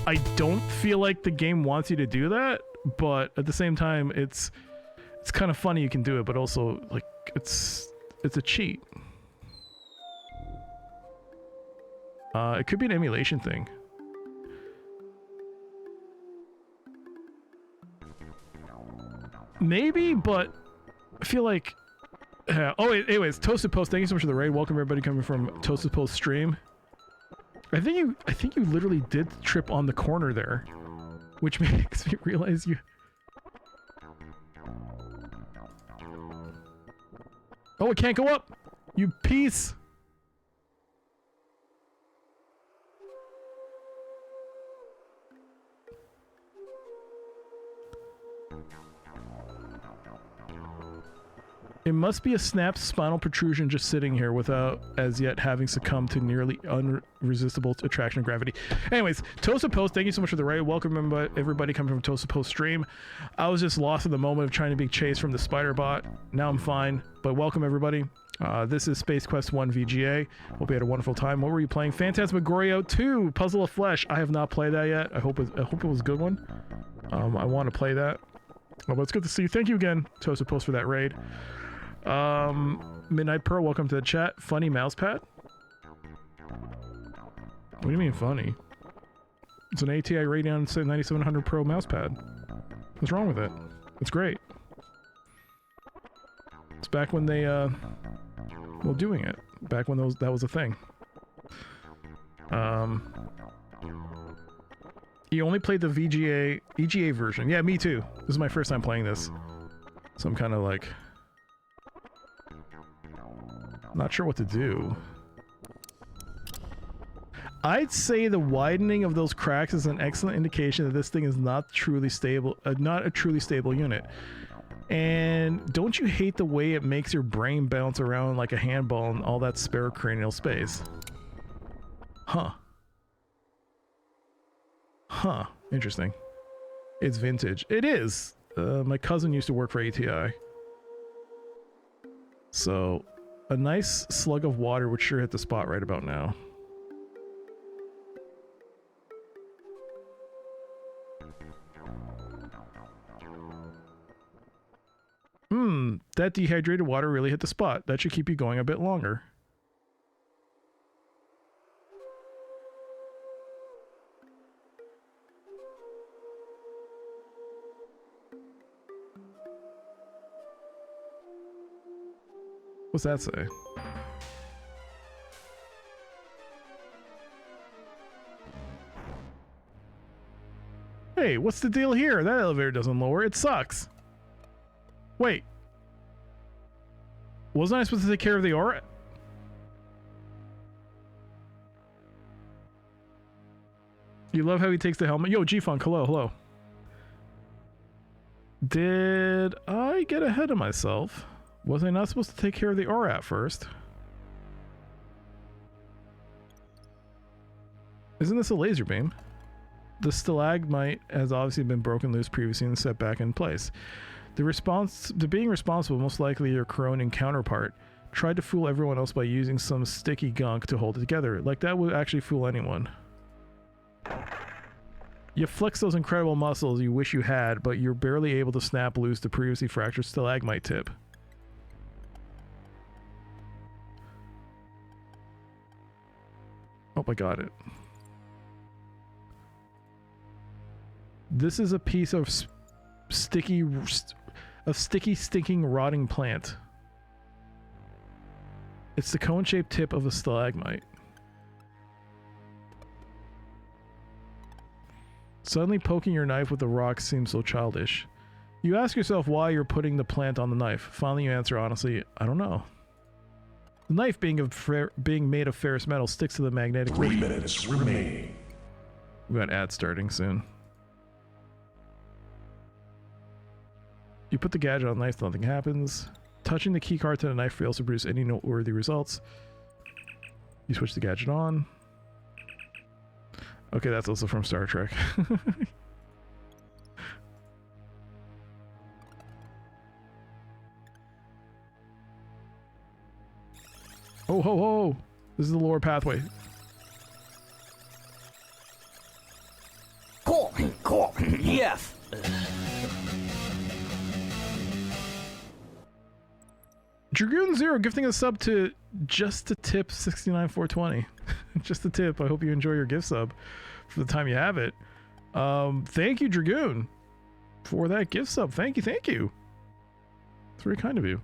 I don't feel like the game wants you to do that, but at the same time, it's kind of funny you can do it, but also, like, it's a cheat. It could be an emulation thing. Maybe, but I feel like... oh, anyways, Toasted Post, thank you so much for the raid. Welcome everybody coming from Toasted Post stream. I think you literally did trip on the corner there, which makes me realize you... Oh, it can't go up! You piece! It must be a snapped spinal protrusion just sitting here without as yet having succumbed to nearly unresistible attraction of gravity. Anyways, Toasted Post, thank you so much for the raid. Welcome everybody coming from Toasted Post stream. I was just lost in the moment of trying to be chased from the spider bot. Now I'm fine, but welcome everybody. This is Space Quest 1 VGA. Hope you had a wonderful time. What were you playing? Phantasmagoria 2, Puzzle of Flesh. I have not played that yet. I hope it was a good one. I want to play that. But it's good to see you. Thank you again, Toasted Post, for that raid. Midnight Pearl, welcome to the chat. Funny mouse pad? What do you mean funny? It's an ATI Radeon 9700 Pro mouse pad. What's wrong with it? It's great. It's back when they, well, doing it. Back when that was a thing. You only played the EGA version. Yeah, me too. This is my first time playing this. So I'm kind of like... not sure what to do. I'd say the widening of those cracks is an excellent indication that this thing is not truly stable, not a truly stable unit. And don't you hate the way it makes your brain bounce around like a handball in all that spare cranial space? Huh. Huh. Interesting. It's vintage. It is. My cousin used to work for ATI. So, a nice slug of water would sure hit the spot right about now. That dehydrated water really hit the spot. That should keep you going a bit longer. What's that say? Hey, what's the deal here? That elevator doesn't lower. It sucks. Wait. Wasn't I supposed to take care of the aura? You love how he takes the helmet? Yo, G-Funk, hello, hello. Did I get ahead of myself? Was I not supposed to take care of the aura first? Isn't this a laser beam? The stalagmite has obviously been broken loose previously and set back in place. The being responsible, most likely your Sarien counterpart, tried to fool everyone else by using some sticky gunk to hold it together. Like that would actually fool anyone. You flex those incredible muscles you wish you had, but you're barely able to snap loose the previously fractured stalagmite tip. Oh, I got it. This is a piece of sticky, stinking, rotting plant. It's the cone-shaped tip of a stalagmite. Suddenly poking your knife with the rock seems so childish. You ask yourself why you're putting the plant on the knife. Finally you answer honestly, I don't know. The knife being made of ferrous metal sticks to the magnetic... 3 minutes remaining. We got ads starting soon. You put the gadget on the knife, nothing happens. Touching the keycard to the knife fails to produce any noteworthy results. You switch the gadget on. Okay, that's also from Star Trek. Oh, ho, ho! This is the lower pathway. Cool, yes. Dragoon Zero gifting a sub to Just a Tip 69420. Just a tip. I hope you enjoy your gift sub for the time you have it. Thank you, Dragoon, for that gift sub. Thank you. It's very kind of you.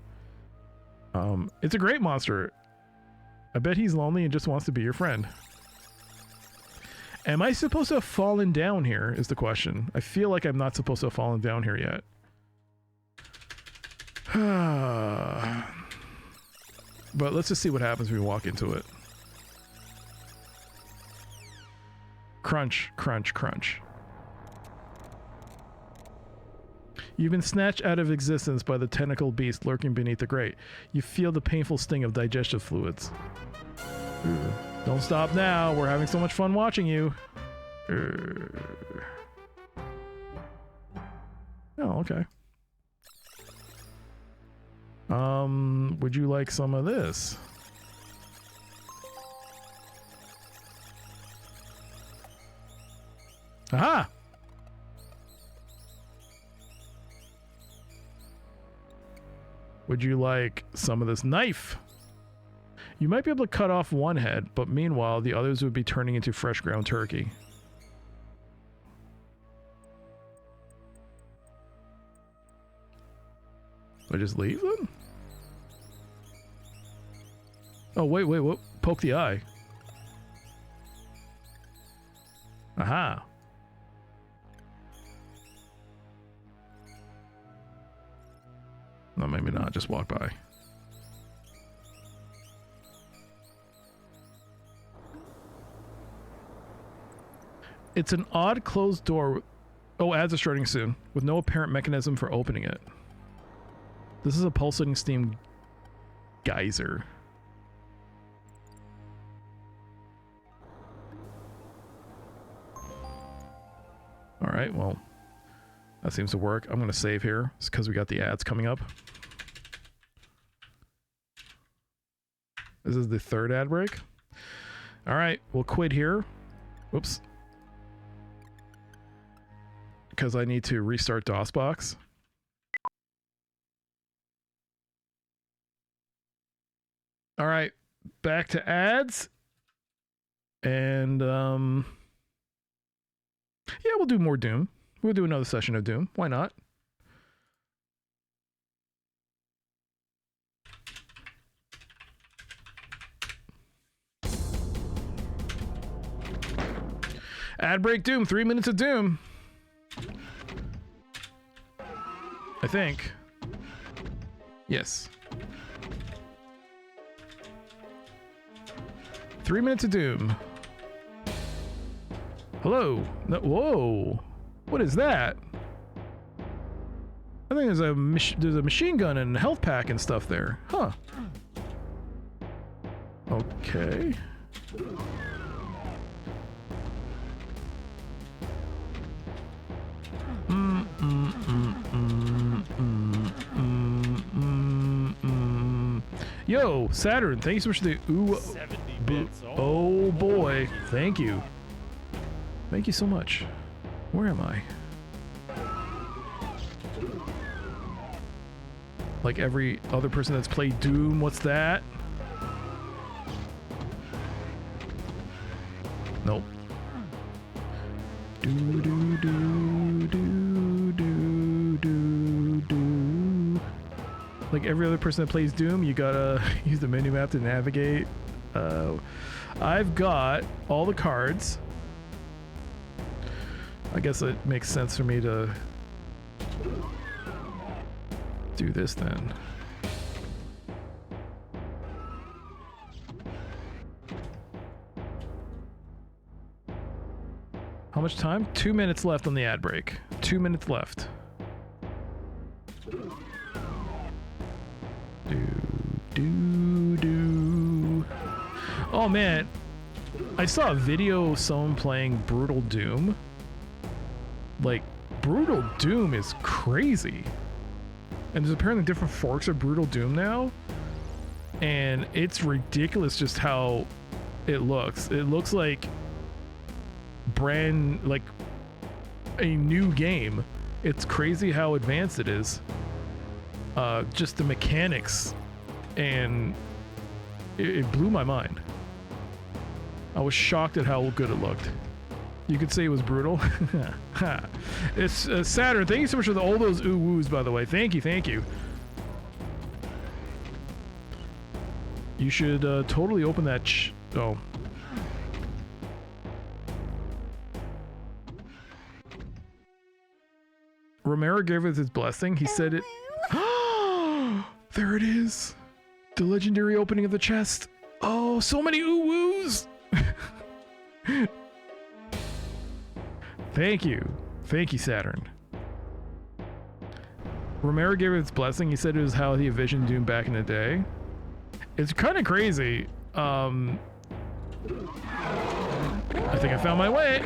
It's a great monster. I bet he's lonely and just wants to be your friend. Am I supposed to have fallen down here is the question. I feel like I'm not supposed to have fallen down here yet. But let's just see what happens when we walk into it. Crunch, crunch, crunch. You've been snatched out of existence by the tentacled beast lurking beneath the grate. You feel the painful sting of digestive fluids. Don't stop now. We're having so much fun watching you. Oh, okay. Would you like some of this? Aha! Would you like some of this knife? You might be able to cut off one head, but meanwhile, the others would be turning into fresh ground turkey. Do I just leave them? Oh, wait, what? Poke the eye. Aha. No, maybe not. Just walk by. It's an odd closed door. Oh, ads are starting soon, with no apparent mechanism for opening it. This is a pulsating steam geyser. Alright, well, that seems to work. I'm going to save here. It's because we got the ads coming up. This is the third ad break. Alright, we'll quit here. Whoops. Because I need to restart DOSBox. Alright, back to ads. And, yeah, we'll do more Doom. We'll do another session of Doom. Why not? Ad break Doom. 3 minutes of Doom. I think. Yes. 3 minutes of Doom. Hello. No, whoa. What is that? I think there's a machine gun and health pack and stuff there. Huh. Okay. Yo, Saturn, thank you so much for the ooh. 70 bits. Oh boy, thank you. Thank you so much. Where am I? Like every other person that's played Doom, what's that? Nope. Do do do do do do do. Like every other person that plays Doom, you gotta use the menu map to navigate. I've got all the cards. I guess it makes sense for me to do this then. How much time? 2 minutes left on the ad break. 2 minutes left. Do. Oh man, I saw a video of someone playing Brutal Doom. Like, Brutal Doom is crazy. And there's apparently different forks of Brutal Doom now. And it's ridiculous just how it looks. It looks like like a new game. It's crazy how advanced it is. Just the mechanics, and it blew my mind. I was shocked at how good it looked. You could say it was brutal. It's Saturn. Thank you so much for all those ooh woos, by the way. Thank you, thank you. You should totally open that. Oh. Romero gave us his blessing. He said it. There it is. The legendary opening of the chest. Oh, so many ooh woos. Thank you. Thank you, Saturn. Romero gave it its blessing. He said it was how he envisioned Doom back in the day. It's kind of crazy. I think I found my way.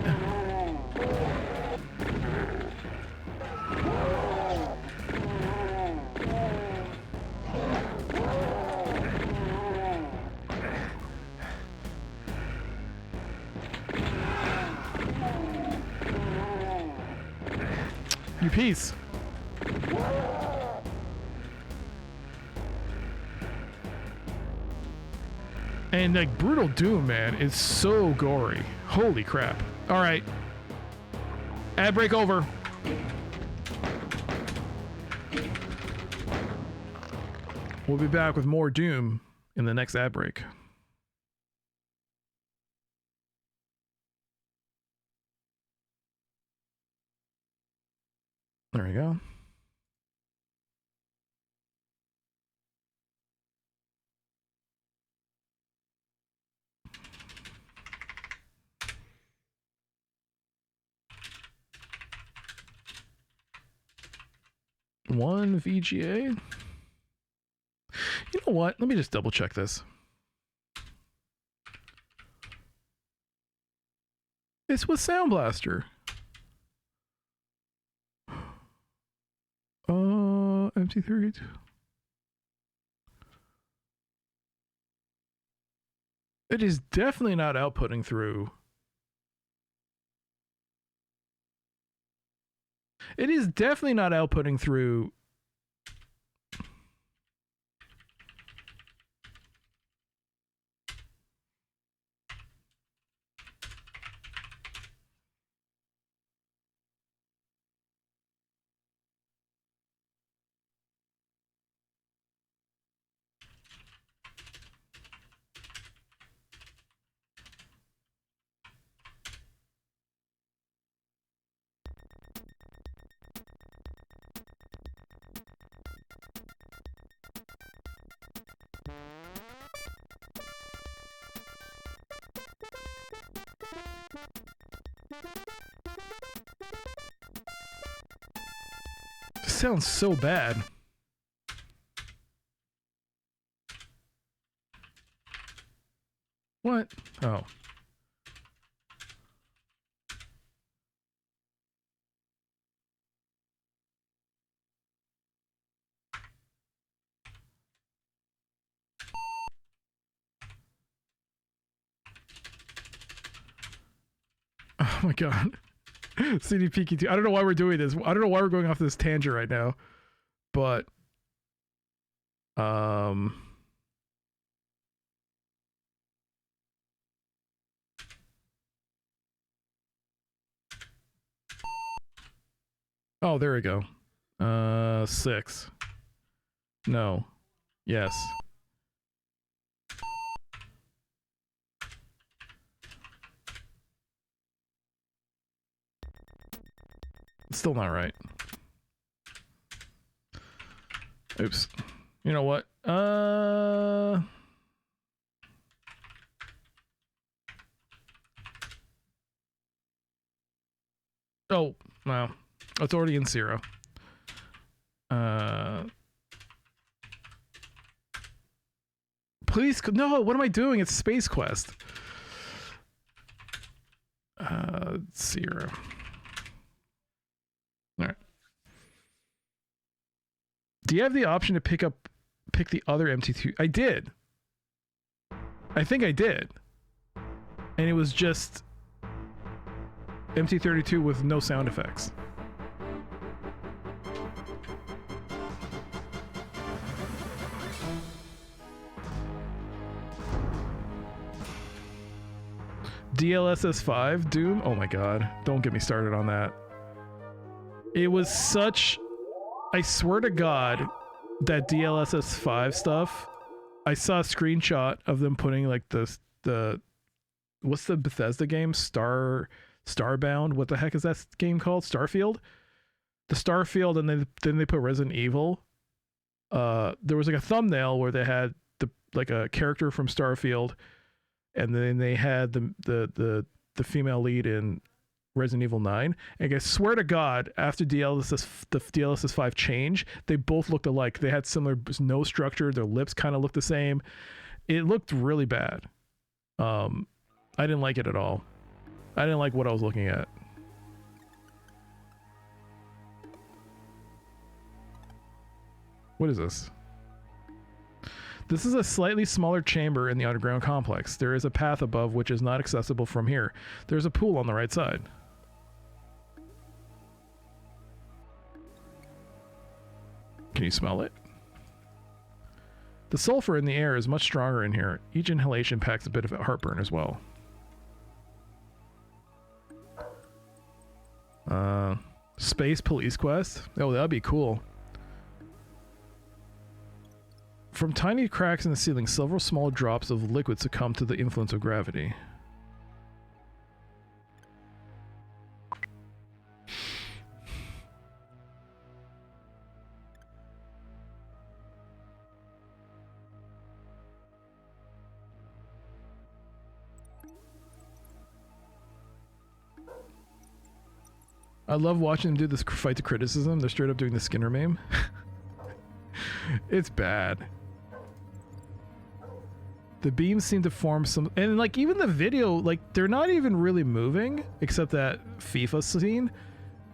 You piece. And like Brutal Doom, man, is so gory. Holy crap. All right. Ad break over. We'll be back with more Doom in the next ad break. There we go. 1 VGA. You know what? Let me just double check this. It's with Sound Blaster. MT32. It is definitely not outputting through. It is definitely not outputting through. This sounds so bad. What? Oh. Oh my god. CDPQ2. I don't know why we're doing this. I don't know why we're going off this tangent right now. But oh, there we go. 6. No. Yes. It's still not right. Oops. You know what? Oh, wow. It's already in 0. Please, no, what am I doing? It's Space Quest. 0. Alright. Do you have the option to pick the other MT2? I did. I think I did. And it was just MT32 with no sound effects. DLSS 5 Doom? Oh my god. Don't get me started on that. It was such... I swear to god, that DLSS 5 stuff, I saw a screenshot of them putting like the what's the Bethesda game? Starbound? What the heck is that game called? Starfield? The Starfield, and then they put Resident Evil. There was like a thumbnail where they had like a character from Starfield, and then they had the female lead in Resident Evil 9. And I swear to God, after the DLSS 5 change, they both looked alike. They had similar nose structure. Their lips kind of looked the same. It looked really bad. I didn't like it at all. I didn't like what I was looking at. What is this? This is a slightly smaller chamber in the underground complex. There is a path above which is not accessible from here. There's a pool on the right side. Can you smell it? The sulfur in the air is much stronger in here. Each inhalation packs a bit of heartburn as well. Space police quest? Oh, that'd be cool. From tiny cracks in the ceiling, several small drops of liquid succumb to the influence of gravity. I love watching them do this fight to criticism. They're straight up doing the Skinner meme. It's bad. The beams seem to form some, and like even the video, like they're not even really moving except that FIFA scene.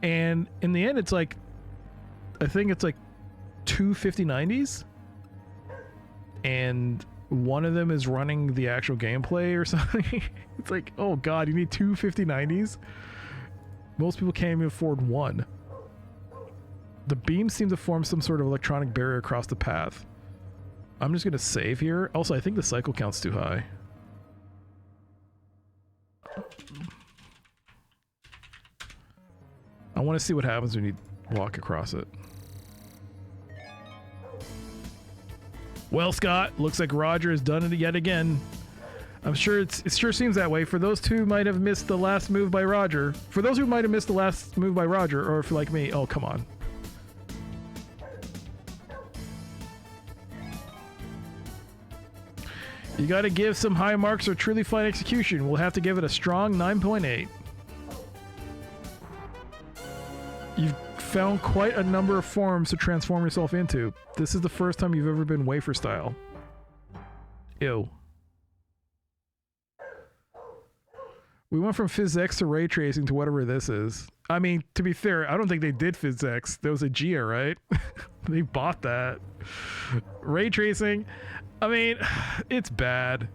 And in the end, it's like, I think it's like two 5090s, and one of them is running the actual gameplay or something. It's like, oh god, you need two 5090s? Most people can't even afford one. The beams seem to form some sort of electronic barrier across the path. I'm just gonna save here. Also, I think the cycle count's too high. I want to see what happens when you walk across it. Well, Scott, looks like Roger has done it yet again. I'm sure it sure seems that way. For those who might have missed the last move by Roger. For those who might have missed the last move by Roger, or if like me, oh, come on. You gotta give some high marks or truly fine execution. We'll have to give it a strong 9.8. You've found quite a number of forms to transform yourself into. This is the first time you've ever been wafer style. Ew. We went from PhysX to ray tracing to whatever this is. I mean, to be fair, I don't think they did PhysX. There was a Gia, right? They bought that. Ray tracing. I mean, it's bad.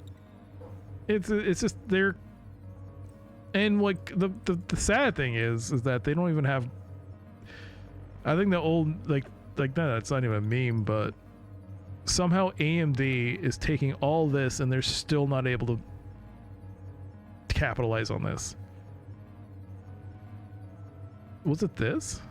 It's just they're, and like the sad thing is that they don't even have. I think the old like no, it's not even a meme, but somehow AMD is taking all this and they're still not able to capitalize on this. Was it this?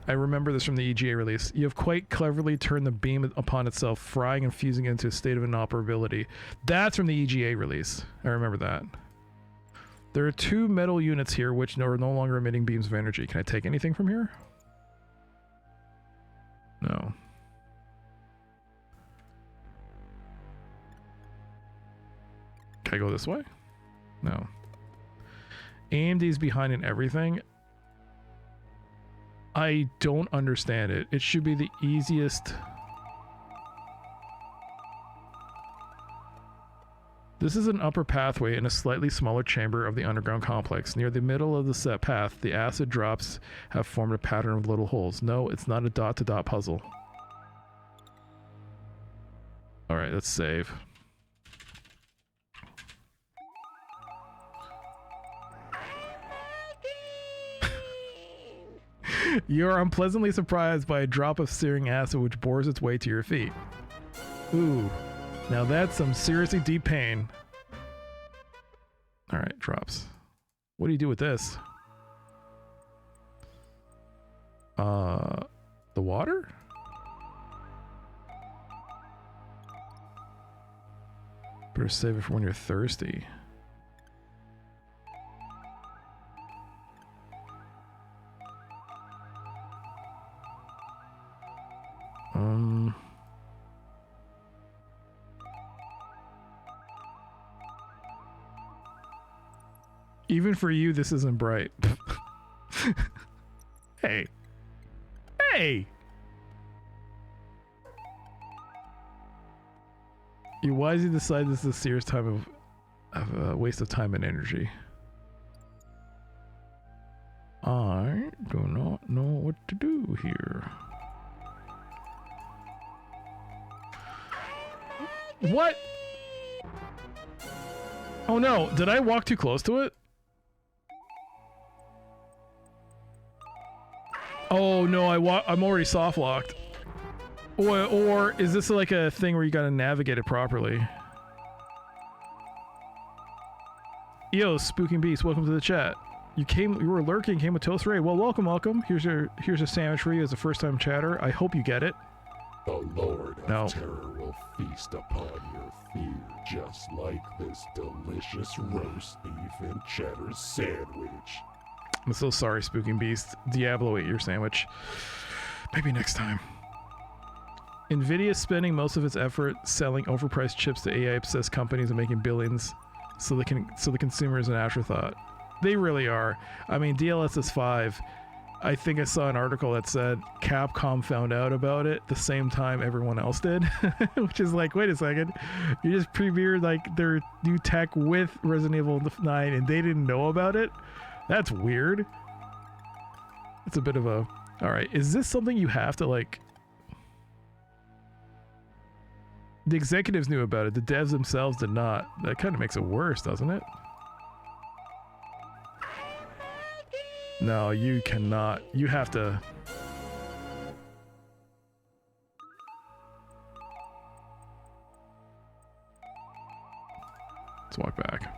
I remember this from the EGA release. You have quite cleverly turned the beam upon itself, frying and fusing it into a state of inoperability. That's from the EGA release. I remember that. There are two metal units here which are no longer emitting beams of energy. Can I take anything from here? No. Can I go this way? No. AMD's behind in everything. I don't understand it. It should be the easiest. This is an upper pathway in a slightly smaller chamber of the underground complex. Near the middle of the set path, the acid drops have formed a pattern of little holes. No, it's not a dot-to-dot puzzle. Alright, let's save. You're unpleasantly surprised by a drop of searing acid which bores its way to your feet. Ooh, now that's some seriously deep pain. Alright, drops. What do you do with this? The water? Better save it for when you're thirsty. Even for you, this isn't bright. Hey. Hey! You wisely decide this is a serious time of a waste of time and energy. I do not know what to do here. What? Oh no, did I walk too close to it? Oh no, I'm already soft locked. Or is this like a thing where you gotta navigate it properly? Yo, Spooking Beast, welcome to the chat. You were lurking, came with Toast Ray. Well, welcome. Here's a sandwich for you as a first-time chatter. I hope you get it. The Lord of Terror will feast upon your fear, just like this delicious roast beef and cheddar sandwich. I'm so sorry, Spooking Beast. Diablo ate your sandwich. Maybe next time. Nvidia is spending most of its effort selling overpriced chips to AI-obsessed companies and making billions, so the consumer is an afterthought. They really are. I mean, DLSS 5. I think I saw an article that said Capcom found out about it the same time everyone else did, which is like, wait a second, you just premiered like their new tech with Resident Evil 9 and they didn't know about it? That's weird. It's a bit of a... Alright, is this something you have to like... The executives knew about it, the devs themselves did not. That kind of makes it worse, doesn't it? No, you cannot. You have to... Let's walk back.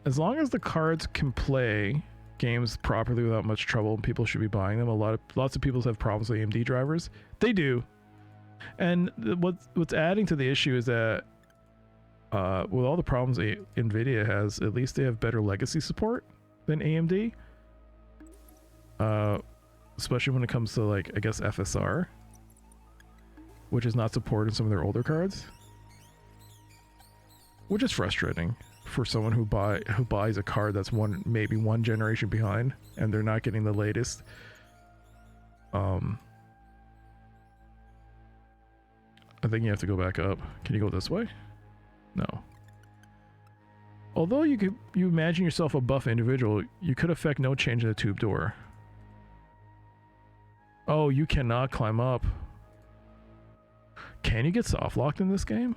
As long as the cards can play games properly without much trouble, people should be buying them. Lots of people have problems with AMD drivers. They do. And what's adding to the issue is that with all the problems Nvidia has, at least they have better legacy support than AMD. Especially when it comes to like, I guess FSR, which is not supported in some of their older cards, which is frustrating for someone who buys a card that's maybe one generation behind and they're not getting the latest. I think you have to go back up. Can you go this way? No. Although you imagine yourself a buff individual, you could affect no change in the tube door. Oh, you cannot climb up. Can you get soft locked in this game?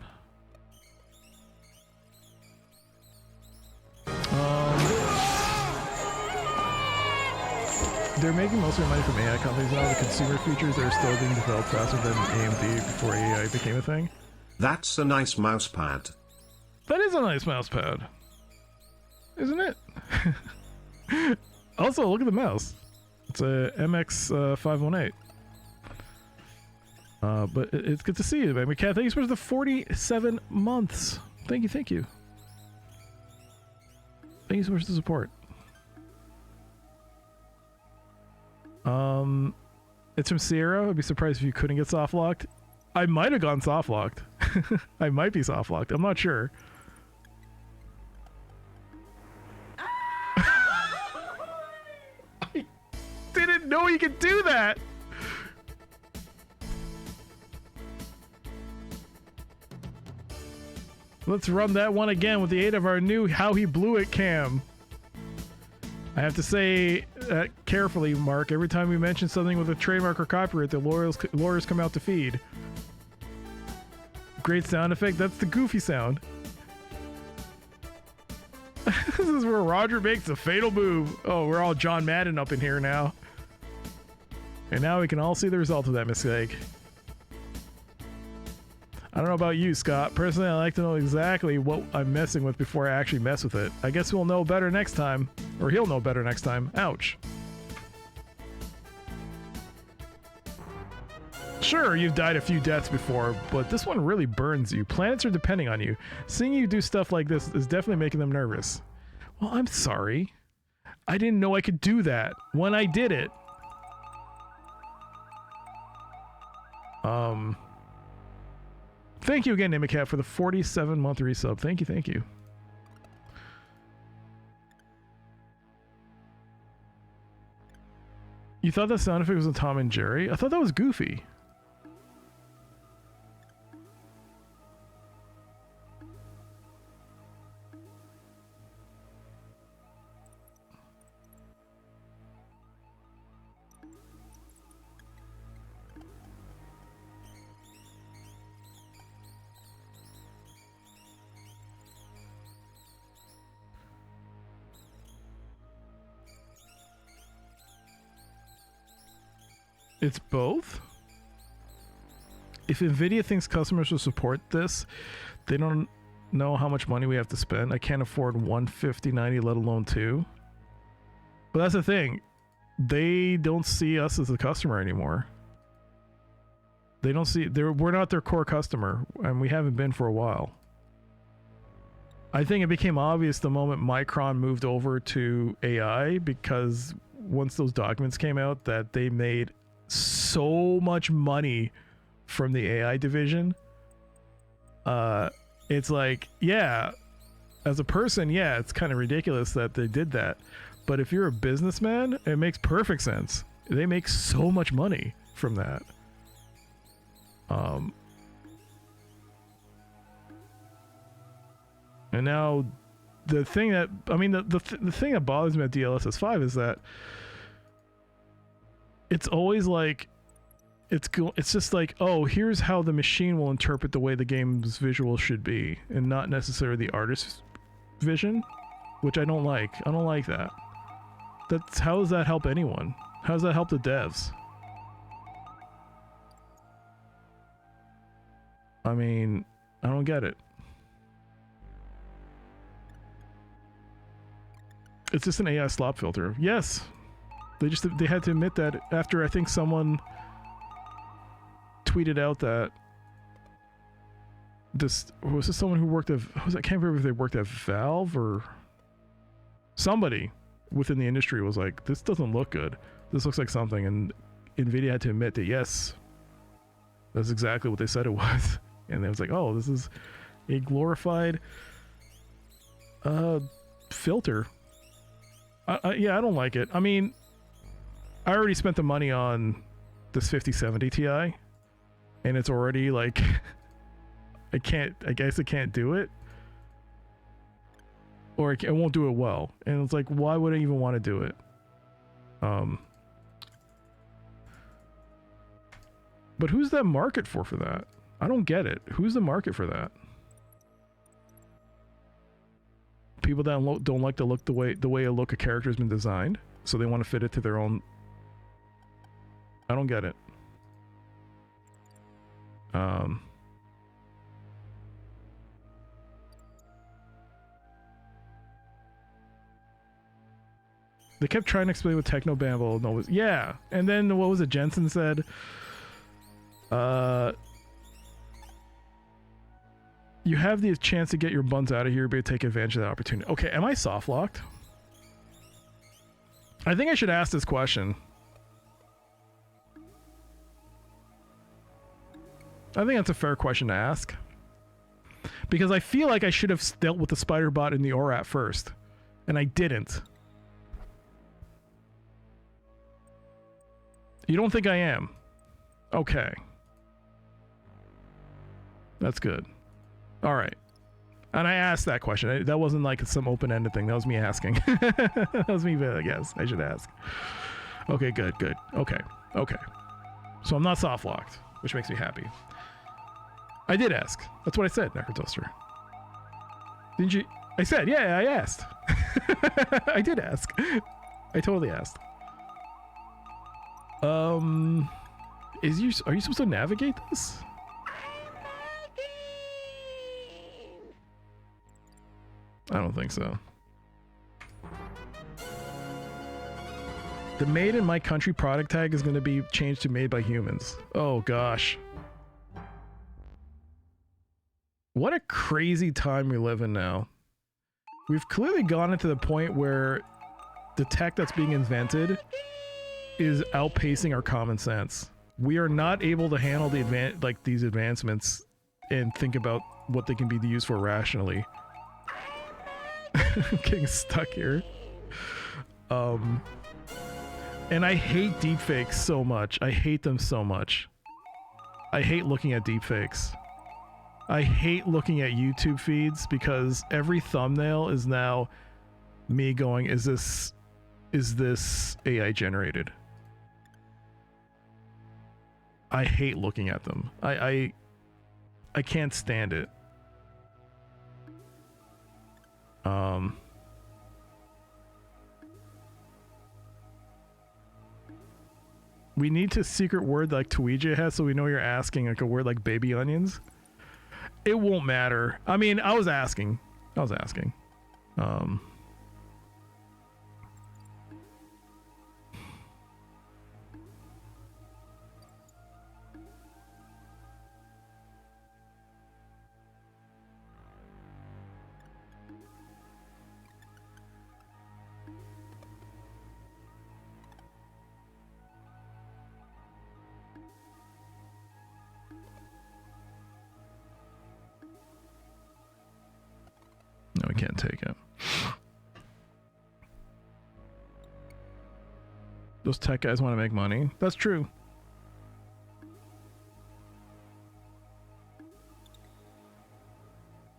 They're making most of their money from AI companies now. The consumer features are still being developed faster than AMD before AI became a thing. That's a nice mouse pad. That is a nice mouse pad, isn't it? Also, look at the mouse. It's a MX 518. But it's good to see you, man. Cat, thank you so much for the 47 months. Thank you, thank you. Thank you so much for the support. It's from Sierra. I'd be surprised if you couldn't get soft locked. I might have gone soft locked. I might be soft locked. I'm not sure. I didn't know you could do that. Let's run that one again with the aid of our new How He Blew It cam. I have to say that carefully, Mark. Every time we mention something with a trademark or copyright, the lawyers come out to feed. Great sound effect. That's the goofy sound. This is where Roger makes a fatal move. Oh, we're all John Madden up in here now. And now we can all see the result of that mistake. I don't know about you, Scott. Personally, I like to know exactly what I'm messing with before I actually mess with it. I guess we'll know better next time. Or he'll know better next time. Ouch. Sure, you've died a few deaths before, but this one really burns you. Planets are depending on you. Seeing you do stuff like this is definitely making them nervous. Well, I'm sorry. I didn't know I could do that when I did it. Thank you again, Nimicat, for the 47-month resub. Thank you, thank you. You thought that sound effect was in Tom and Jerry? I thought that was Goofy. It's both? If Nvidia thinks customers will support this, they don't know how much money we have to spend. I can't afford 150/90, let alone 2. But that's the thing. They don't see us as a customer anymore. They don't see... We're not their core customer, and we haven't been for a while. I think it became obvious the moment Micron moved over to AI, because once those documents came out that they made so much money from the AI division. It's like, yeah, as a person, yeah, it's kind of ridiculous that they did that. But if you're a businessman, it makes perfect sense. They make so much money from that. And now the thing that, I mean, the thing that bothers me at DLSS 5 is that it's always like, it's just like, oh, here's how the machine will interpret the way the game's visual should be, and not necessarily the artist's vision, which I don't like. I don't like that. How does that help anyone? How does that help the devs? I mean, I don't get it. It's just an AI slop filter. Yes. They had to admit that after I think someone tweeted out that was this someone who worked at, I can't remember if they worked at Valve or somebody within the industry was like, this doesn't look good. This looks like something, and Nvidia had to admit that yes, that's exactly what they said it was. And it was like, oh, this is a glorified filter. Yeah, I don't like it. I mean, I already spent the money on this 5070 Ti, and it's already like, I guess I can't do it, or I won't do it well. And it's like, why would I even want to do it? But who's that market for that? I don't get it. Who's the market for that? People that don't like to look the way a look a character has been designed, so they want to fit it to their own. I don't get it. They kept trying to explain what techno babble was. Yeah, and then what was it? Jensen said, you have the chance to get your buns out of here, but take advantage of that opportunity. Okay, am I soft locked? I think I should ask this question. I think that's a fair question to ask. Because I feel like I should have dealt with the spider bot in the ORAT first. And I didn't. You don't think I am? Okay. That's good. All right. And I asked that question. That wasn't like some open-ended thing. That was me asking. That was me, I guess. I should ask. Okay, good. Okay. So I'm not soft-locked, which makes me happy. I did ask. That's what I said, Necrotoaster. Didn't you? I said, yeah, I asked. I did ask. I totally asked. Are you supposed to navigate this? I don't think so. The made in my country product tag is going to be changed to made by humans. Oh gosh. What a crazy time we live in now. We've clearly gone into the point where the tech that's being invented is outpacing our common sense. We are not able to handle these advancements and think about what they can be used for rationally. I'm getting stuck here. And I hate deepfakes so much. I hate them so much. I hate looking at deepfakes. I hate looking at YouTube feeds because every thumbnail is now me going, is this AI generated? I hate looking at them. I can't stand it. We need to secret word like Tweeja has so we know you're asking, like a word like baby onions. It won't matter. I mean, I was asking. can't take it. Those tech guys want to make money. That's true.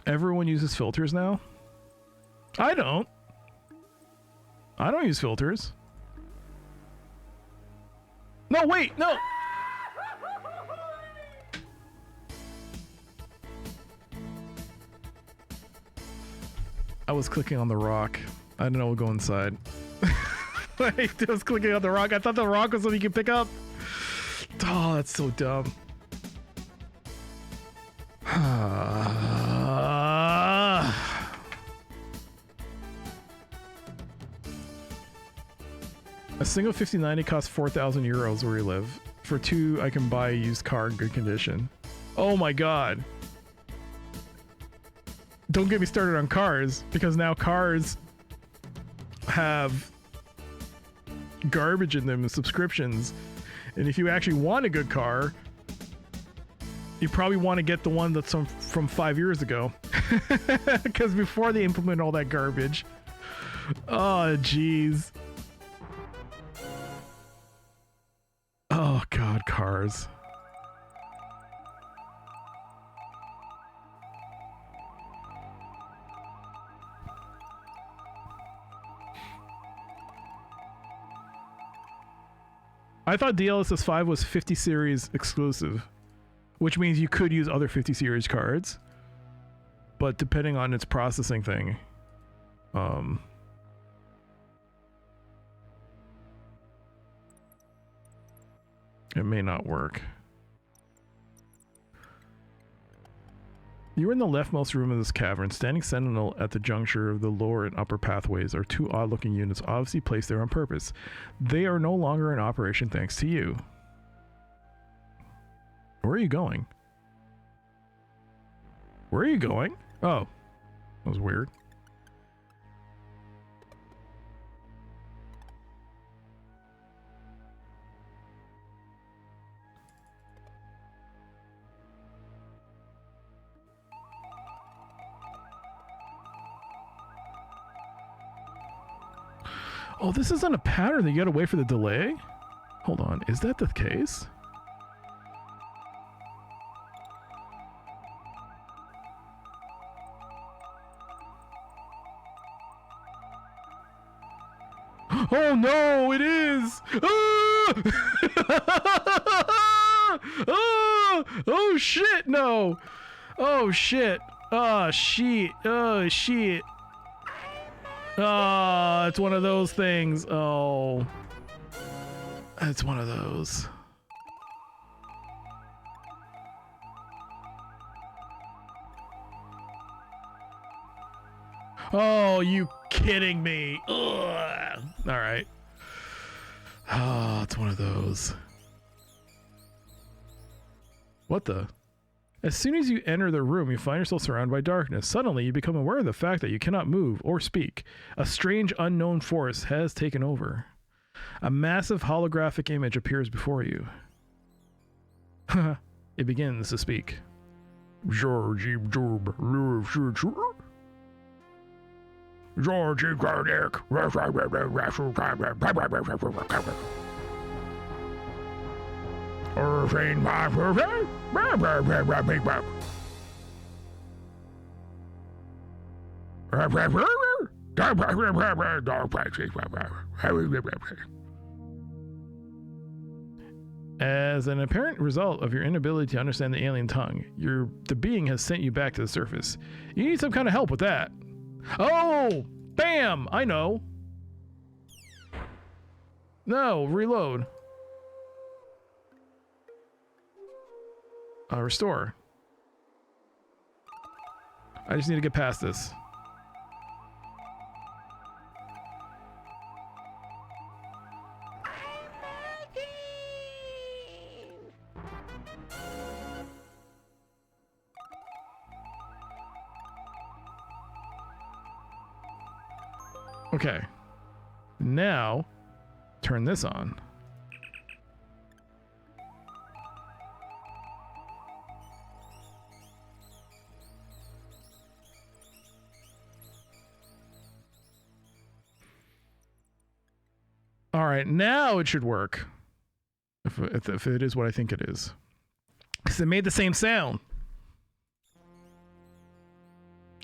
Everyone uses filters now? I don't. I don't use filters. No, wait, no! I was clicking on the rock. I didn't know what would go inside. Wait, I was clicking on the rock. I thought the rock was something you could pick up. Oh, that's so dumb. A single 5090 costs 4,000 euros where you live. For 2, I can buy a used car in good condition. Oh my god. Don't get me started on cars, because now cars have garbage in them and subscriptions. And if you actually want a good car, you probably want to get the one that's from 5 years ago. Because before they implement all that garbage. Oh, jeez. Oh, God, cars. I thought DLSS 5 was 50 series exclusive, which means you could use other 50 series cards, but depending on its processing thing, it may not work. You are in the leftmost room of this cavern. Standing sentinel at the juncture of the lower and upper pathways are 2 odd-looking units obviously placed there on purpose. They are no longer in operation thanks to you. Where are you going? Where are you going? Oh, that was weird. Oh, this isn't a pattern that you gotta wait for the delay? Hold on, is that the case? Oh no, it is! Ah! Oh, oh shit, no! Oh shit! Oh shit! Oh shit! Oh, it's one of those things. Oh, it's one of those. Oh, you kidding me? Ugh. All right. Oh, it's one of those. What the? As soon as you enter the room, you find yourself surrounded by darkness. Suddenly, you become aware of the fact that you cannot move or speak. A strange, unknown force has taken over. A massive holographic image appears before you. It begins to speak. As an apparent result of your inability to understand the alien tongue, the being has sent you back to the surface. You need some kind of help with that. Oh, bam! I know. No, reload. Restore. I just need to get past this. Okay. Now, turn this on. All right, now it should work. If it is what I think it is. Because it made the same sound.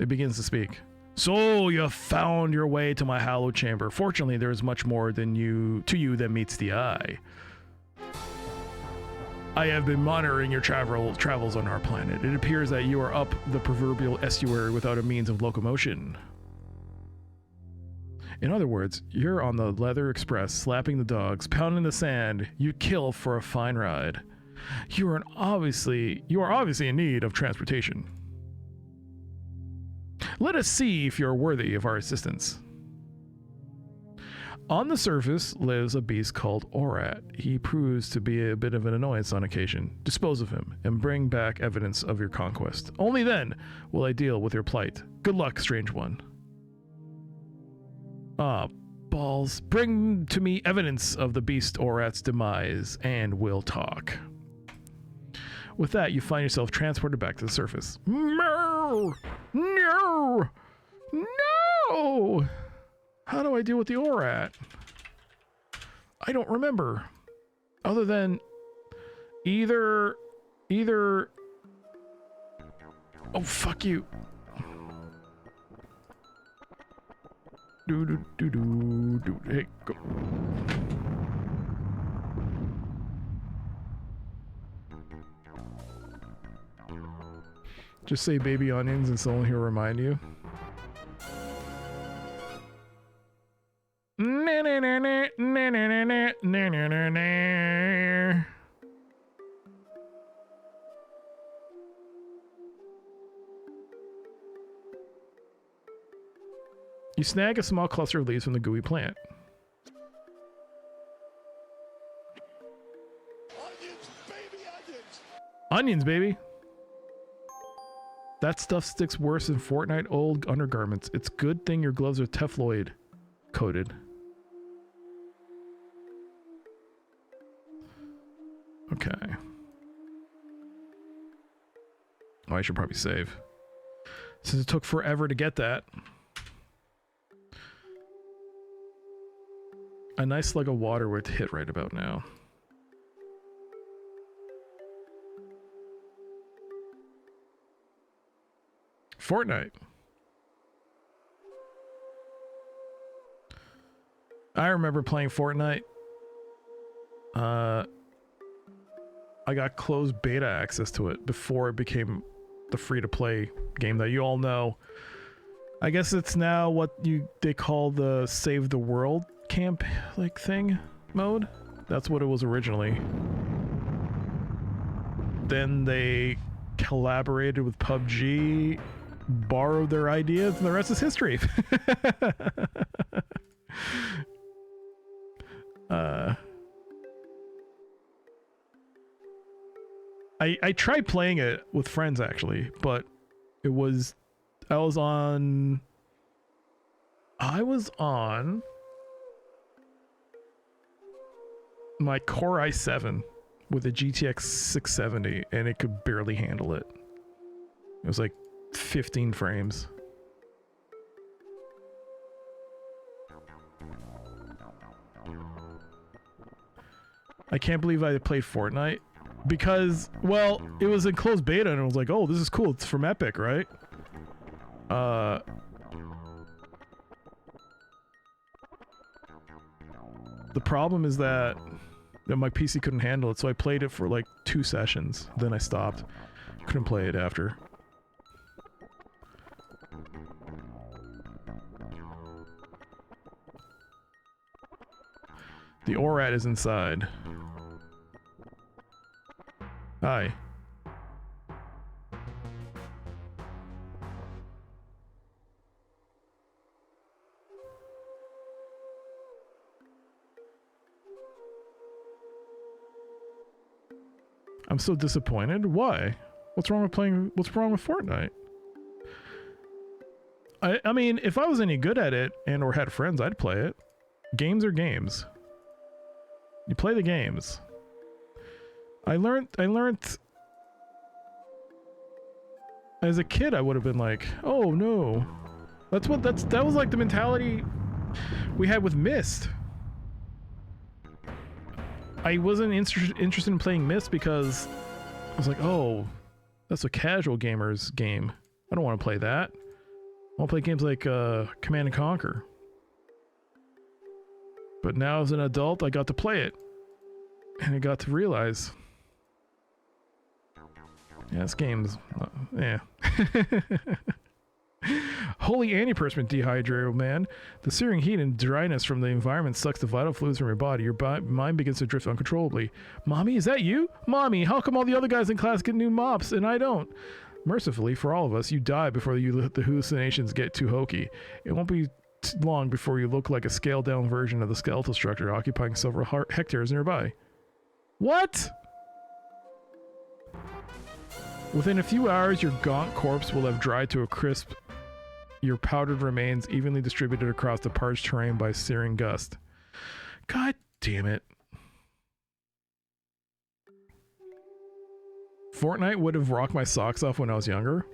It begins to speak. So you found your way to my hallowed chamber. Fortunately, there is much more to you than meets the eye. I have been monitoring your travels on our planet. It appears that you are up the proverbial estuary without a means of locomotion. In other words, you're on the Leather Express, slapping the dogs, pounding the sand. You kill for a fine ride. You are obviously in need of transportation. Let us see if you're worthy of our assistance. On the surface lives a beast called Orat. He proves to be a bit of an annoyance on occasion. Dispose of him and bring back evidence of your conquest. Only then will I deal with your plight. Good luck, strange one. Ah, balls. Bring to me evidence of the beast Orat's demise, and we'll talk. With that, you find yourself transported back to the surface. No! No! No! How do I deal with the Orat? I don't remember. Other than either... Oh, fuck you. Hey, go. Just say baby onions and someone here will remind you. You snag a small cluster of leaves from the gooey plant. Onions, baby, onions! Onions, baby! That stuff sticks worse than Fortnite old undergarments. It's good thing your gloves are Tefloid coated. Okay. Oh, I should probably save. Since it took forever to get that. A nice slug of water would hit right about now. Fortnite. I remember playing Fortnite. I got closed beta access to it before it became the free-to-play game that you all know. I guess it's now what they call the Save the World camp like thing mode. That's what it was originally. Then they collaborated with PUBG, borrowed their ideas, and the rest is history. I tried playing it with friends actually, but I was on my Core i7 with a GTX 670, and it could barely handle it. It was like 15 frames. I can't believe I played Fortnite because, well, it was in closed beta and I was like, oh, this is cool. It's from Epic, right? The problem is that my PC couldn't handle it, so I played it for like 2 sessions. Then I stopped. Couldn't play it after. The Orat is inside. Hi. I'm so disappointed. Why? What's wrong with Fortnite? I mean, if I was any good at it and or had friends, I'd play it. Games are games. You play the games. I learned as a kid I would have been like, "Oh no." That was like the mentality we had with Myst. I wasn't interested in playing Myst because I was like, oh, that's a casual gamer's game. I don't want to play that. I want to play games like Command and Conquer. But now as an adult, I got to play it. And I got to realize, yeah, this game's, yeah. Holy antiperspirant dehydrator, man. The searing heat and dryness from the environment sucks the vital fluids from your body. Your mind begins to drift uncontrollably. Mommy, is that you? Mommy, how come all the other guys in class get new mops and I don't? Mercifully, for all of us, you die before the hallucinations get too hokey. It won't be long before you look like a scaled-down version of the skeletal structure occupying several hectares nearby. What? Within a few hours, your gaunt corpse will have dried to a crisp, your powdered remains evenly distributed across the parched terrain by searing gust. God damn it. Fortnite would have rocked my socks off when I was younger.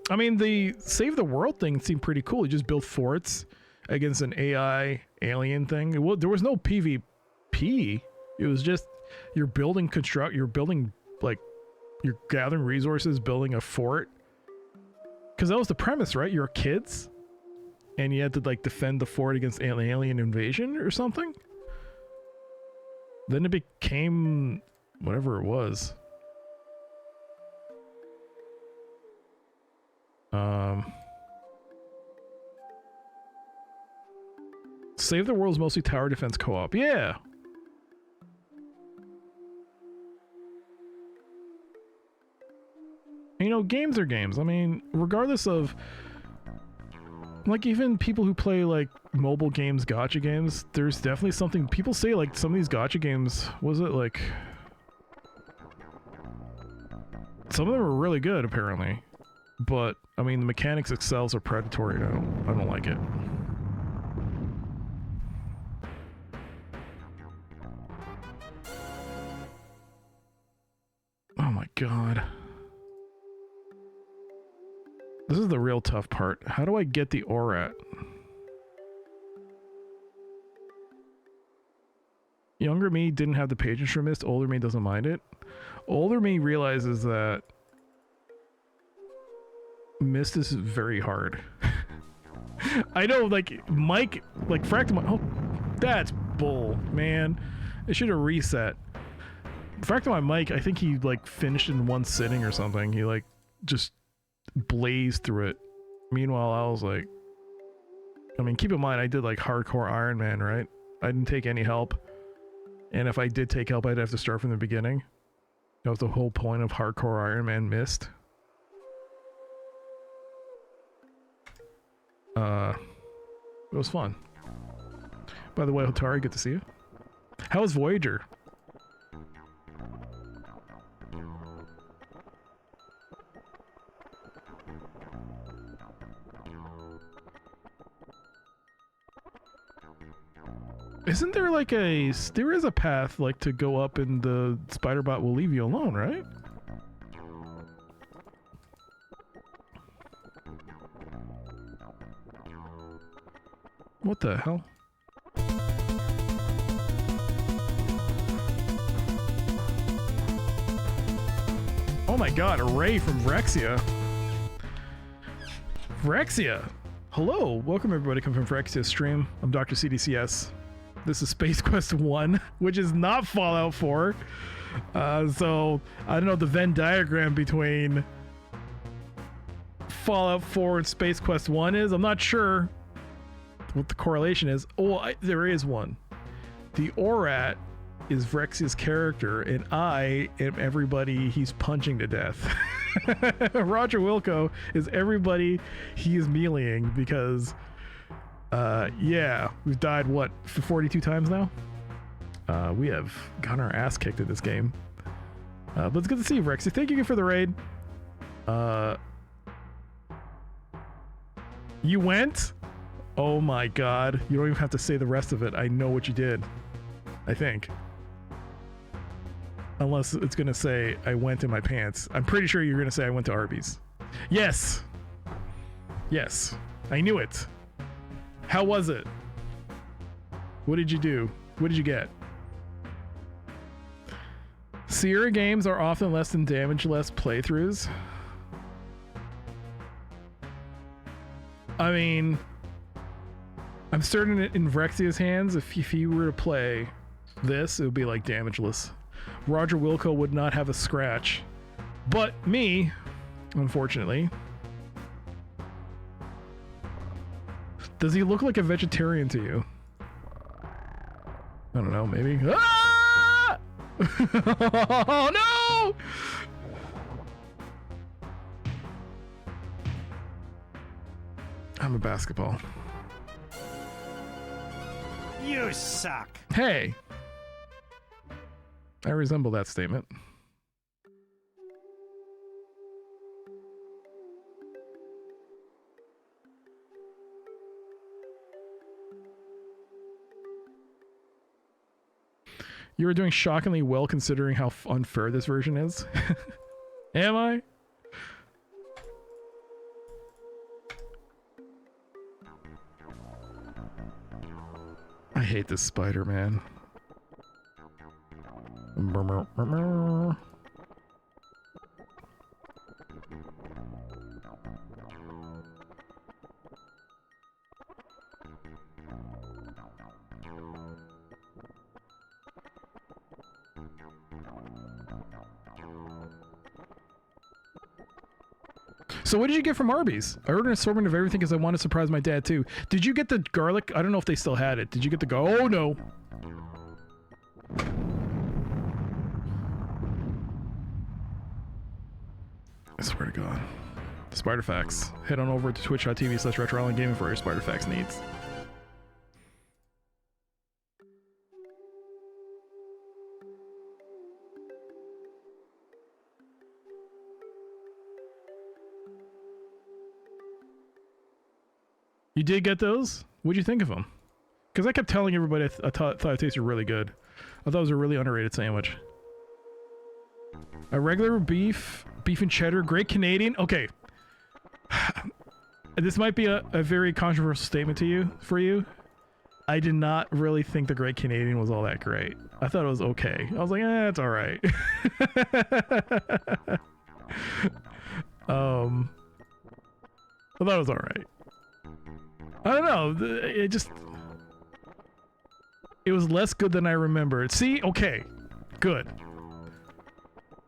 I mean, the Save the World thing seemed pretty cool. You just built forts against an AI alien thing. There was no PvP. It was just you're building like you're gathering resources, building a fort. Because that was the premise, right? You're kids, and you had to like defend the fort against an alien invasion or something. Then it became whatever it was. Save the World's mostly tower defense co-op. Yeah. You know, games are games. I mean, regardless of, like, even people who play, like, mobile games, gacha games, there's definitely something, people say, like, some of these gacha games, was it, like, some of them are really good, apparently. But, I mean, the mechanics themselves are predatory. I don't like it. Oh my god. This is the real tough part. How do I get the ORAT? Younger me didn't have the patience for Myst. Older me doesn't mind it. Older me realizes that Myst is very hard. I know, like, Mike, like, Fractal... Oh, that's bull, man. It should have reset. Fractal Mike, I think he, like, finished in one sitting or something. He, like, just blazed through it. Meanwhile, I was like... I mean, keep in mind, I did, like, hardcore Iron Man, right? I didn't take any help. And if I did take help, I'd have to start from the beginning. That was the whole point of hardcore Iron Man Myst. It was fun. By the way, Hotari, good to see you. How was Voyager? Isn't there like there is a path like to go up and the Spider-Bot will leave you alone, right? What the hell? Oh my god, a ray from Vrexia. Vrexia! Hello, welcome everybody coming from Vrexia's stream. I'm Dr. CDCS. This is Space Quest 1, which is not Fallout 4. So, I don't know the Venn diagram between Fallout 4 and Space Quest 1 is. I'm not sure what the correlation is. Oh, there is one. The ORAT is Vrexia's character, and I am everybody he's punching to death. Roger Wilco is everybody he is meleeing because, yeah, we've died, what, 42 times now? We have gotten our ass kicked in this game. But it's good to see you, Vrexia. Thank you for the raid. You went? Oh my god. You don't even have to say the rest of it. I know what you did. I think. Unless it's gonna say, I went in my pants. I'm pretty sure you're gonna say I went to Arby's. Yes! Yes. I knew it. How was it? What did you do? What did you get? Sierra games are often less than damage-less playthroughs. I mean, I'm certain in Vrexia's hands, if he were to play this, it would be like damageless. Roger Wilco would not have a scratch. But me, unfortunately. Does he look like a vegetarian to you? I don't know, maybe. Ah! Oh no! I'm a basketball. You suck. Hey! I resemble that statement. You were doing shockingly well considering how unfair this version is. Am I? I hate this spider, man. So what did you get from Arby's? I ordered an assortment of everything because I want to surprise my dad too. Did you get the garlic? I don't know if they still had it. Did you get the oh no. I swear to God. Spider Facts. Head on over to twitch.tv/RetroIslandGaming for your Spider Facts needs. You did get those? What'd you think of them? Because I kept telling everybody I thought it tasted really good. I thought it was a really underrated sandwich. A regular beef and cheddar, great Canadian. Okay. This might be a very controversial statement for you. I did not really think the Great Canadian was all that great. I thought it was okay. I was like, it's all right. I thought it was all right. I don't know. It was less good than I remembered. See? Okay. Good.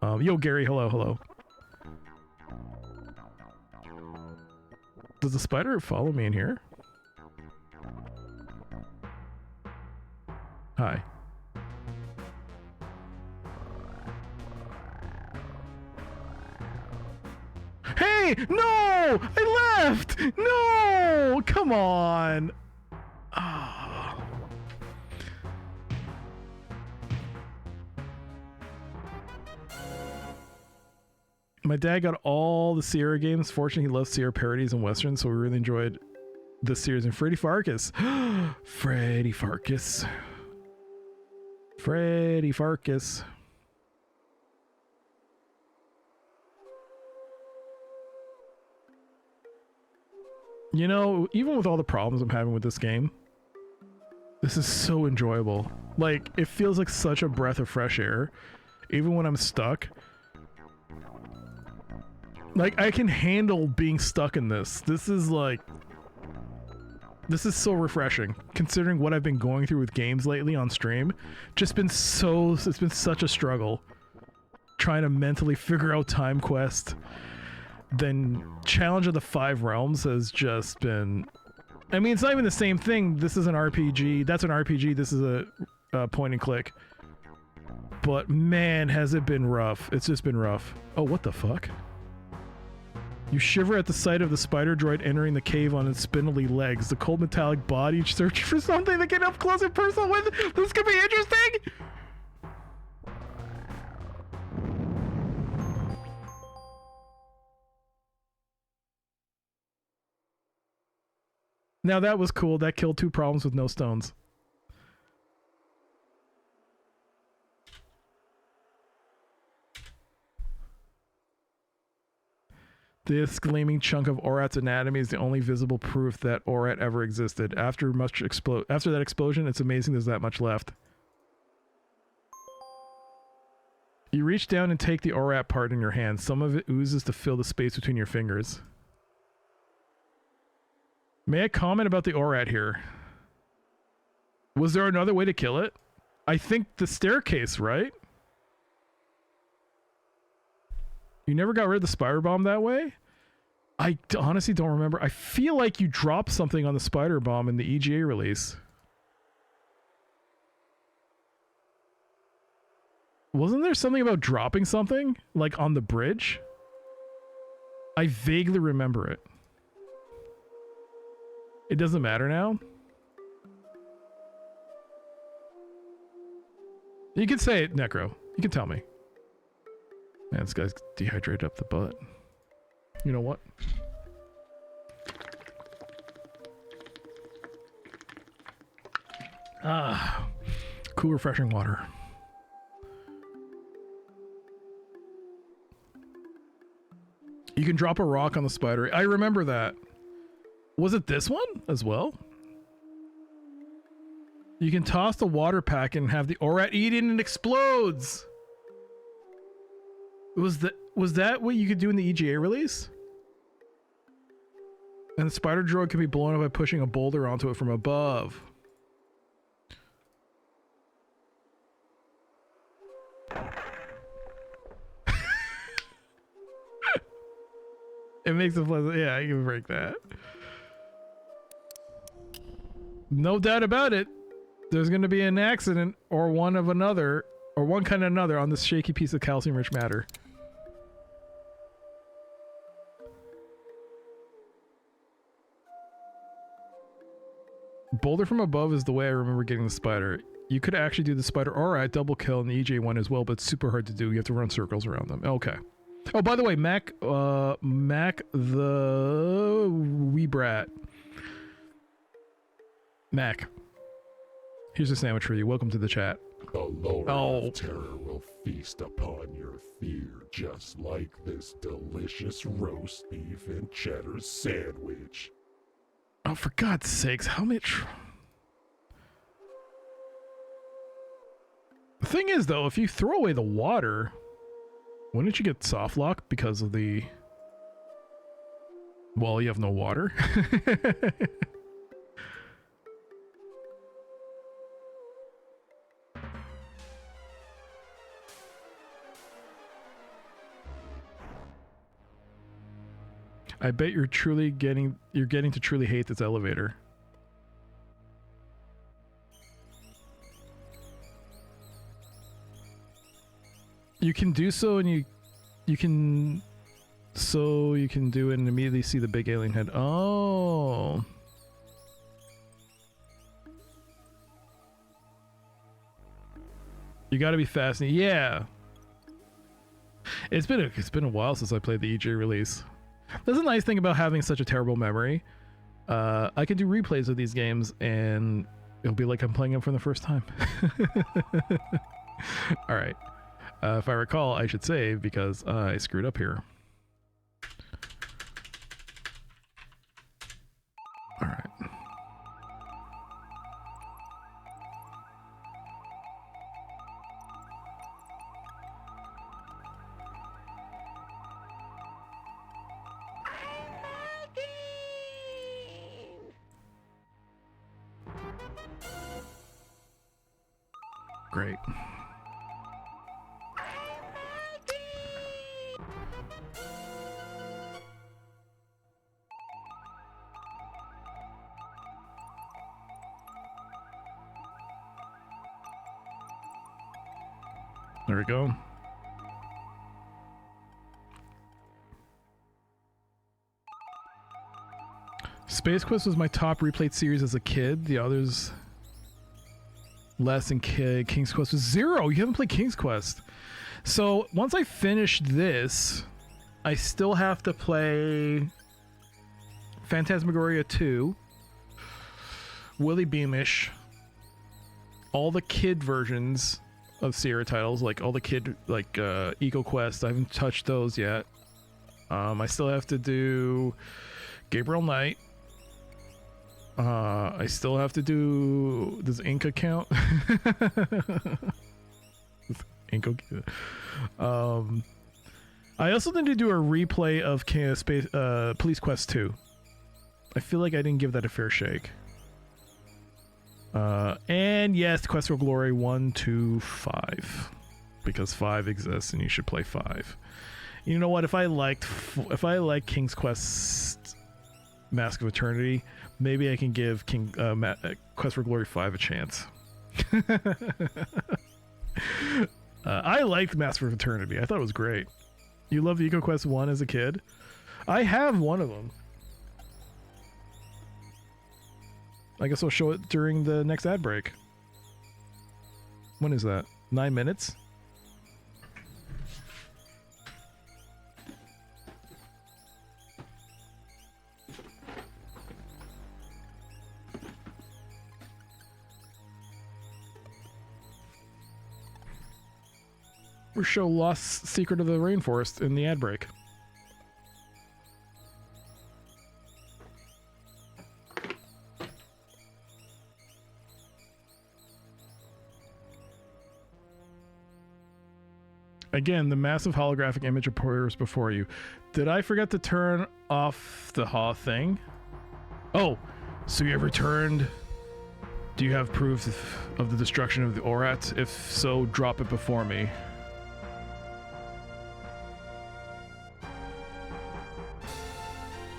Yo, Gary. Hello. Does the spider follow me in here? Hi. Hey! No! I left! No! Come on! Ah. My dad got all the Sierra games. Fortunately, he loves Sierra parodies and westerns, so we really enjoyed this series. And Freddy Farkas. Freddy Farkas. Freddy Farkas. You know, even with all the problems I'm having with this game, this is so enjoyable. Like, it feels like such a breath of fresh air. Even when I'm stuck. Like, I can handle being stuck in this. This is so refreshing, considering what I've been going through with games lately on stream. It's been such a struggle trying to mentally figure out Timequest. Then Challenge of the Five Realms has just been... I mean, it's not even the same thing. This is an RPG. That's an RPG. This is a point and click. But man, has it been rough. It's just been rough. Oh, what the fuck? You shiver at the sight of the spider droid entering the cave on its spindly legs. The cold metallic body searching for something to get up close and personal with. This could be interesting! Now that was cool. That killed 2 problems with no stones. This gleaming chunk of Orat's anatomy is the only visible proof that Orat ever existed. After that explosion, it's amazing there's that much left. You reach down and take the Orat part in your hand. Some of it oozes to fill the space between your fingers. May I comment about the Orat here? Was there another way to kill it? I think the staircase, right? You never got rid of the spider bomb that way? I honestly don't remember. I feel like you dropped something on the spider bomb in the EGA release. Wasn't there something about dropping something? Like on the bridge? I vaguely remember it. It doesn't matter now? You can say it, Necro. You can tell me. Man, this guy's dehydrated up the butt. You know what? Ah, cool, refreshing water. You can drop a rock on the spider. I remember that. Was it this one as well? You can toss the water pack and have the Orat eat it and it explodes. Was that what you could do in the EGA release? And the spider droid can be blown up by pushing a boulder onto it from above. It makes it pleasant. Yeah, I can break that. No doubt about it. There's going to be an accident or one kind of another on this shaky piece of calcium-rich matter. Boulder from above is the way I remember getting the spider. You could actually do the spider Orat double kill in the EJ one as well, but it's super hard to do. You have to run circles around them. Okay. Oh, by the way, Mac the wee brat. Mac. Here's a sandwich for you. Welcome to the chat. The Lord of Terror will feast upon your fear, just like this delicious roast beef and cheddar sandwich. Oh, for God's sakes, how much... The thing is, though, if you throw away the water, wouldn't you get soft lock because of the... Well, you have no water. I bet you're getting to truly hate this elevator. You can do so, and you can do it and immediately see the big alien head. Oh. You got to be fascinated. Yeah. It's been a while since I played the EJ release. That's a nice thing about having such a terrible memory. I can do replays of these games and it'll be like I'm playing them for the first time. All right. If I recall, I should save because I screwed up here. All right. Great. There we go. Space Quest was my top replayed series as a kid. The others less than King's Quest was 0. You haven't played King's Quest. So once I finish this, I still have to play Phantasmagoria 2, Willy Beamish, all the kid versions of Sierra titles, like all the kid, like EcoQuest. I haven't touched those yet. I still have to do Gabriel Knight. I still have to do... Does Inca count? Inca. I also need to do a replay of Police Quest 2. I feel like I didn't give that a fair shake. And yes, Quest for Glory 1 to 5. Because 5 exists and you should play 5. You know what? If I like King's Quest Mask of Eternity, maybe I can give Quest for Glory 5 a chance. I liked Mask of Eternity. I thought it was great. You loved Eco Quest 1 as a kid? I have one of them. I guess I'll show it during the next ad break. When is that? 9 minutes? Or show Lost Secret of the Rainforest in the ad break. Again, the massive holographic image appears before you. Did I forget to turn off the thing? Oh, so you have returned? Do you have proof of the destruction of the Orat? If so, drop it before me.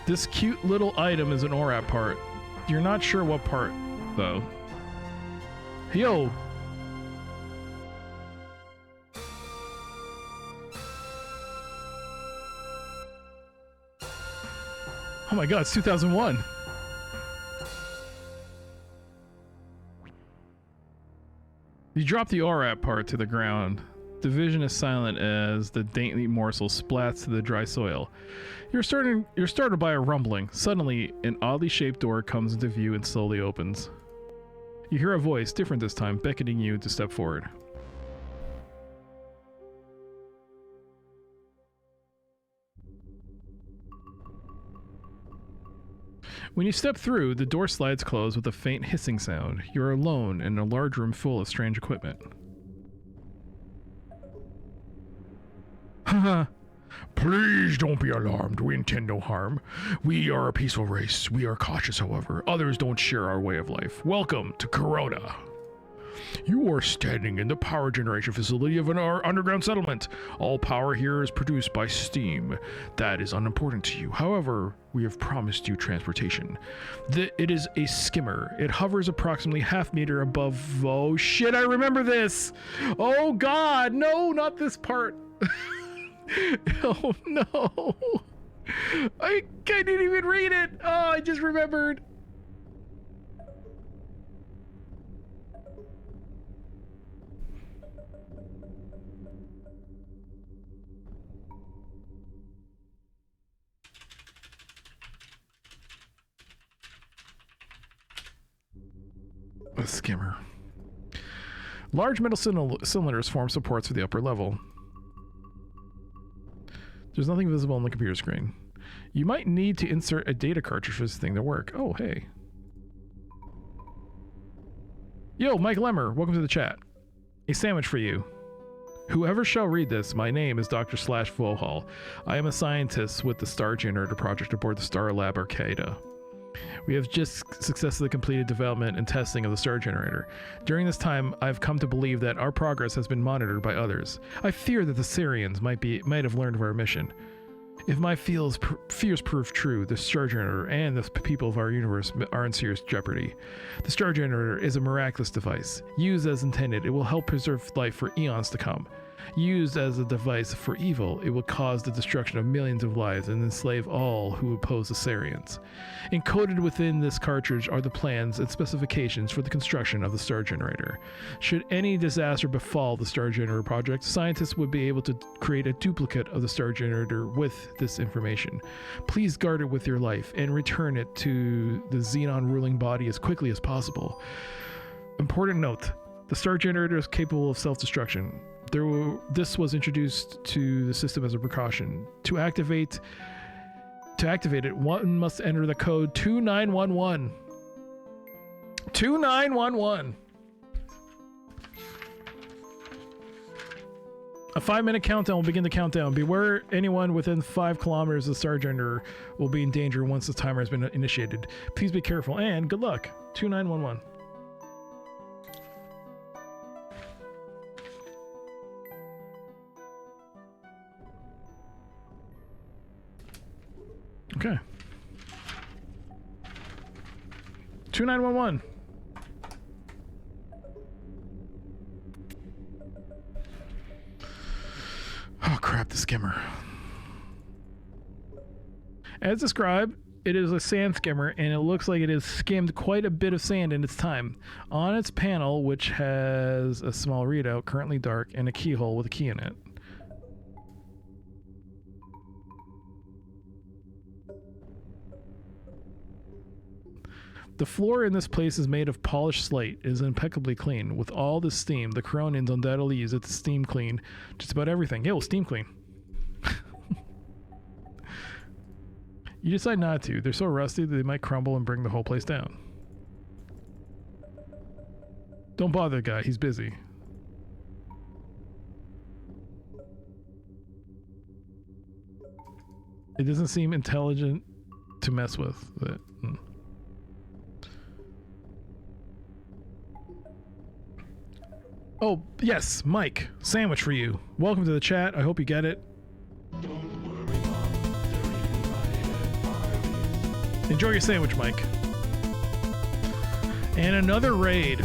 This cute little item is an Orat part. You're not sure what part, though. Yo! Oh my god, it's 2001! You drop the Orat part to the ground. The vision is silent as the dainty morsel splats to the dry soil. You're startled by a rumbling. Suddenly, an oddly shaped door comes into view and slowly opens. You hear a voice, different this time, beckoning you to step forward. When you step through, the door slides closed with a faint hissing sound. You're alone in a large room full of strange equipment. Haha. Please don't be alarmed. We intend no harm. We are a peaceful race. We are cautious, however. Others don't share our way of life. Welcome to Corona. You are standing in the power generation facility of our underground settlement. All power here is produced by steam. That is unimportant to you. However, we have promised you transportation. It is a skimmer. It hovers approximately half meter above... Oh shit, I remember this! Oh god, no, not this part. Oh no. I didn't even read it. Oh, I just remembered. A skimmer. Large metal cylinders form supports for the upper level. There's nothing visible on the computer screen. You might need to insert a data cartridge for this thing to work. Oh, hey. Yo, Mike Lemmer, welcome to the chat. A sandwich for you. Whoever shall read this, my name is Dr. Slash Vohal. I am a scientist with the Star Generator project aboard the Star Lab Arcada. We have just successfully completed development and testing of the Star Generator. During this time, I've come to believe that our progress has been monitored by others. I fear that the Sarians might have learned of our mission. If my fears prove true, the Star Generator and the people of our universe are in serious jeopardy. The Star Generator is a miraculous device. Used as intended, it will help preserve life for eons to come. Used as a device for evil, it will cause the destruction of millions of lives and enslave all who oppose the Sarians. Encoded within this cartridge are the plans and specifications for the construction of the Star Generator. Should any disaster befall the Star Generator project, scientists would be able to create a duplicate of the Star Generator with this information. Please guard it with your life and return it to the Xenon ruling body as quickly as possible. Important note. The star generator is capable of self-destruction. This was introduced to the system as a precaution. To activate it, one must enter the code 2911. 2911. A 5-minute countdown will begin the countdown. Beware, anyone within 5 kilometers of the star generator will be in danger once the timer has been initiated. Please be careful and good luck. 2911. Okay. 2911. Oh crap, the skimmer. As described, it is a sand skimmer and it looks like it has skimmed quite a bit of sand in its time. On its panel, which has a small readout, currently dark, and a keyhole with a key in it. The floor in this place is made of polished slate. It is impeccably clean. With all the steam, the Coronians undoubtedly use it to steam clean just about everything. Yeah, we'll steam clean. You decide not to. They're so rusty that they might crumble and bring the whole place down. Don't bother the guy. He's busy. It doesn't seem intelligent to mess with. But, Oh, yes, Mike. Sandwich for you. Welcome to the chat. I hope you get it. Enjoy your sandwich, Mike. And another raid.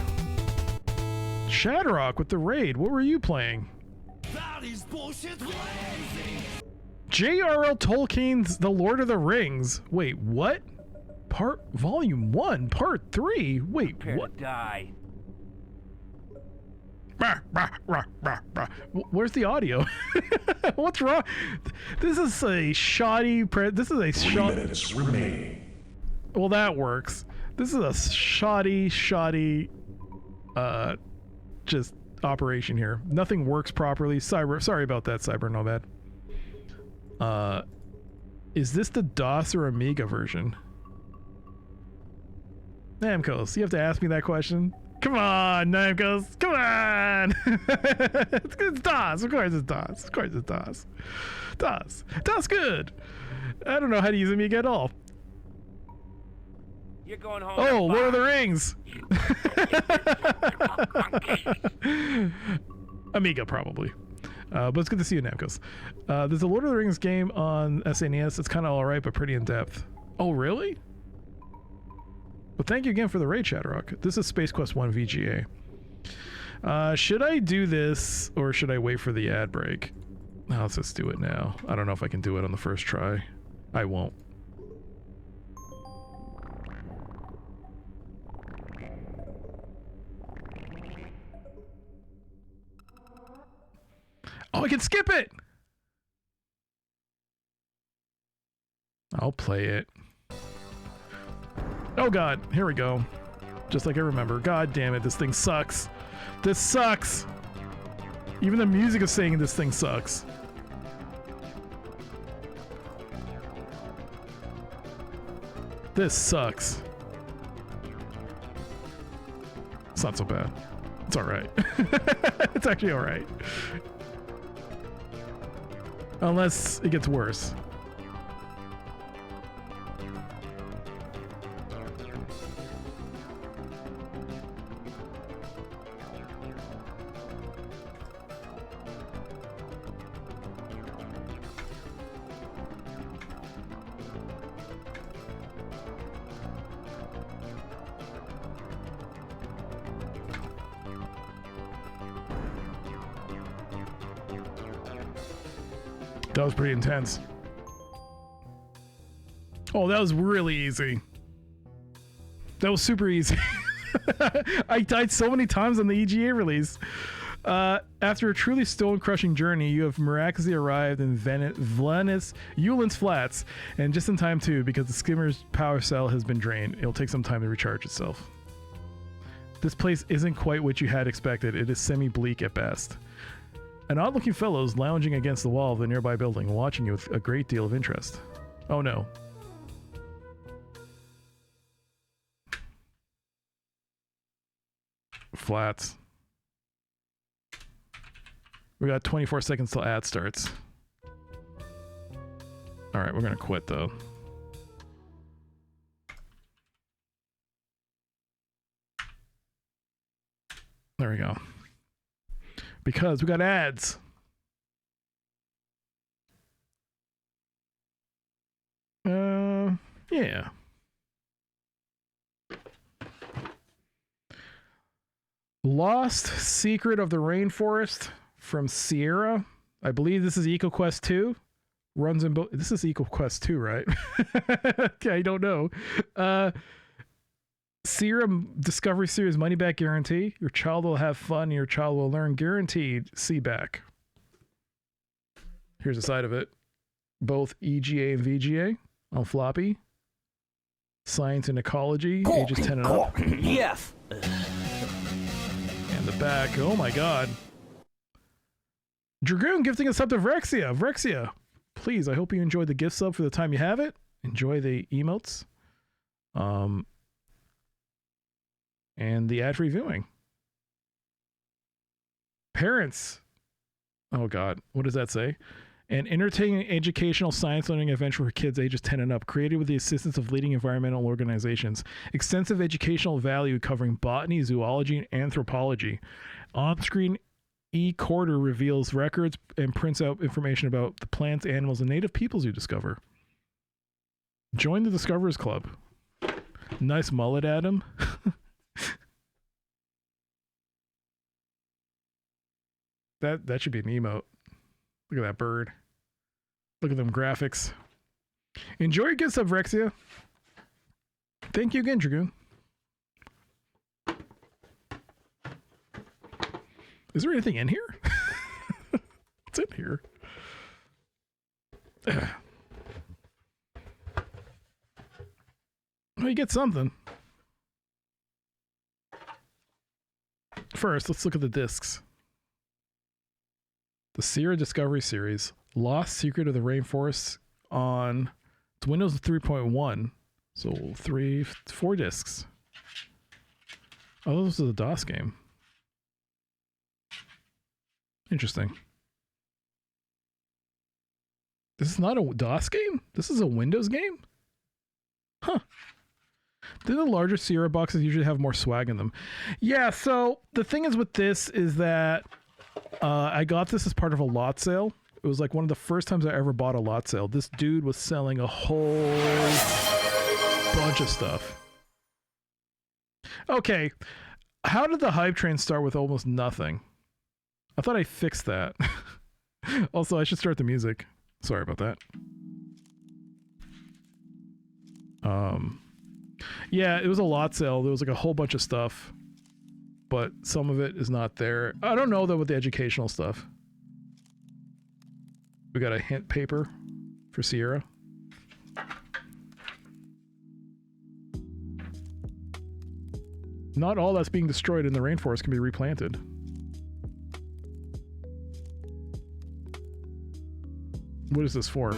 Shadrock with the raid. What were you playing? That is bullshit. J.R.L. Tolkien's The Lord of the Rings. Wait, what? Volume 1, Part 3? Wait, Prepare what? to die. Where's the audio? What's wrong? This is a shoddy. This is a 3 minutes remaining. Well, that works. This is a shoddy, just operation here. Nothing works properly. Sorry about that, Cyber Nomad. Is this the DOS or Amiga version? Namcos, you have to ask me that question. Come on, Namcos. Come on. It's DOS. Of course it's DOS. Of course it's DOS. DOS. DOS good. I don't know how to use Amiga at all. You're going home. Oh, Lord of the Rings. Amiga, probably. But it's good to see you, Namcos. There's a Lord of the Rings game on SNES. It's kind of alright, but pretty in-depth. Oh, really? Well, thank you again for the raid, Shadowrock. This is Space Quest 1 VGA. Should I do this, or should I wait for the ad break? Oh, let's just do it now. I don't know if I can do it on the first try. I won't. Oh, I can skip it! I'll play it. Oh god, here we go. Just like I remember. God damn it, this thing sucks. This sucks! Even the music is saying this thing sucks. This sucks. It's not so bad. It's alright. It's actually alright. Unless it gets worse. That was pretty intense. Oh, that was really easy. That was super easy. I died so many times on the EGA release. After a truly stone-crushing journey, you have miraculously arrived in Ulan's Flats, and just in time too, because the skimmer's power cell has been drained. It'll take some time to recharge itself. This place isn't quite what you had expected. It is semi-bleak at best. An odd-looking fellow is lounging against the wall of the nearby building, watching you with a great deal of interest. Oh no. Flats. We got 24 seconds till ad starts. Alright, we're gonna quit though. There we go. Because we got ads. Yeah. Lost Secret of the Rainforest from Sierra. I believe this is EcoQuest 2. Runs in both. This is EcoQuest 2, right? I don't know. Sierra Discovery Series money back guarantee. Your child will have fun. Your child will learn. Guaranteed. See back. Here's a side of it. Both EGA and VGA on floppy. Science and ecology. Ages 10 and up. Yes. And the back. Oh my god. Dragoon gifting a sub to Vrexia. Vrexia, please, I hope you enjoy the gift sub for the time you have it. Enjoy the emotes. And the ad-free viewing. Parents. Oh god, what does that say? An entertaining educational science learning adventure for kids ages 10 and up, created with the assistance of leading environmental organizations. Extensive educational value covering botany, zoology, and anthropology. On-screen e-quarter reveals records and prints out information about the plants, animals, and native peoples you discover. Join the Discoverers Club. Nice mullet, Adam. That should be an emote. Look at that bird. Look at them graphics. Enjoy your gifts, Vrexia. Thank you again, Dragoon. Is there anything in here? What's in here? Well, you get something. First, let's look at the discs. The Sierra Discovery Series, Lost Secret of the Rainforest on it's Windows 3.1. So 4 discs. Oh, this is a DOS game. Interesting. This is not a DOS game? This is a Windows game? Huh. Then the larger Sierra boxes usually have more swag in them. Yeah, so the thing is with this is that I got this as part of a lot sale. It was like one of the first times I ever bought a lot sale. This dude was selling a whole bunch of stuff. Okay, how did the hype train start with almost nothing? I thought I fixed that. Also, I should start the music. Sorry about that. Yeah, it was a lot sale. There was like a whole bunch of stuff, but some of it is not there. I don't know though with the educational stuff. We got a hint paper for Sierra. Not all that's being destroyed in the rainforest can be replanted. What is this for?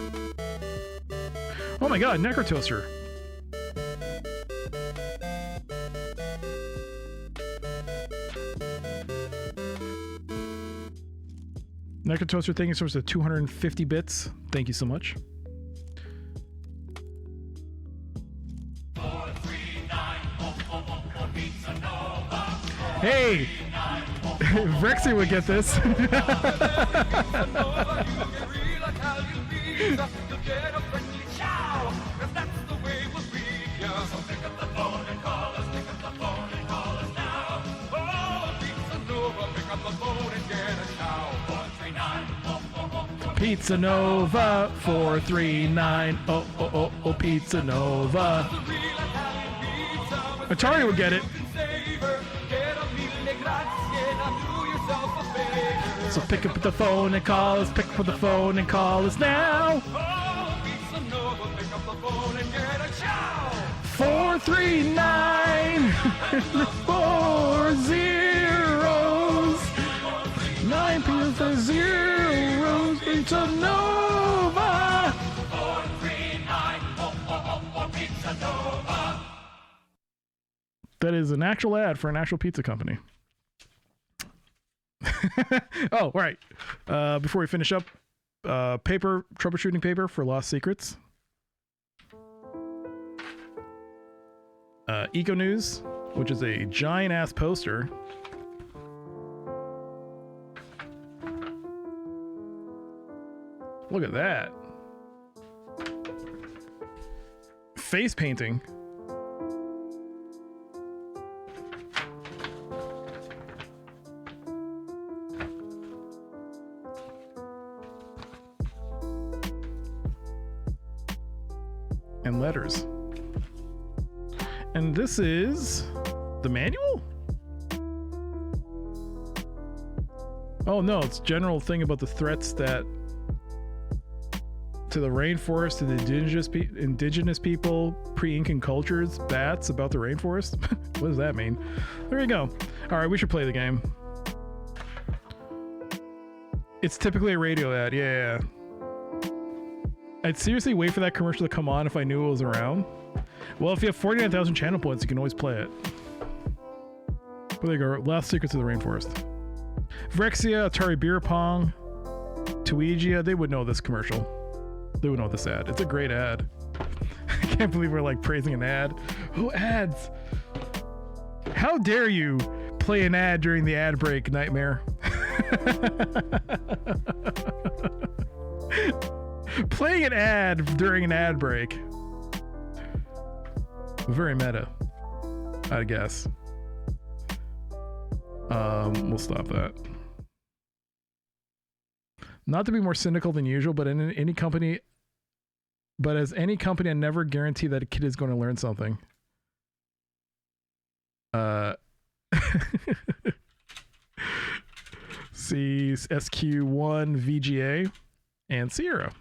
Oh my god, Necrotoaster! Necrotoaster, thank you so much for 250 bits. Thank you so much. Hey! Vrexy would get this. Pizza Nova 439. Oh, Pizza Nova. Atari would get it. So pick up the phone and call us. Pick up the phone and call us now. 439 4 zeros. 9 p.m. for zeros. Pizza Nova. 439, Pizza Nova. That is an actual ad for an actual pizza company. Oh, right. Before we finish up, troubleshooting paper for lost secrets. Eco News, which is a giant ass poster. Look at that. Face painting. And letters. And this is the manual? Oh no, it's general thing about the threats that to the rainforest, to the indigenous people, pre-Incan cultures, bats about the rainforest. What does that mean? There you go. All right, we should play the game. It's typically a radio ad. Yeah. I'd seriously wait for that commercial to come on if I knew it was around. Well, if you have 49,000 channel points, you can always play it. But there you go. Last Secrets of the Rainforest. Vrexia, Atari Beer Pong, Tuigia, they would know this commercial. They would know this ad. It's a great ad. I can't believe we're like praising an ad. Who ads? How dare you play an ad during the ad break, Nightmare? Playing an ad during an ad break. Very meta, I guess. We'll stop that. Not to be more cynical than usual, but in any company, but as any company, I never guarantee that a kid is going to learn something. See SQ1 VGA and Sierra.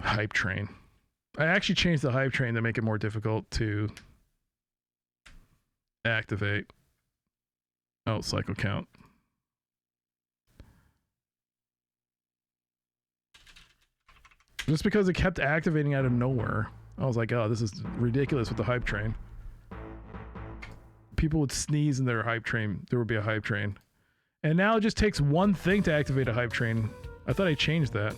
Hype train. I actually changed the hype train to make it more difficult to activate. Oh, cycle count. Just because it kept activating out of nowhere. I was like, oh, this is ridiculous with the hype train. People would sneeze in their hype train. There would be a hype train. And now it just takes one thing to activate a hype train. I thought I changed that.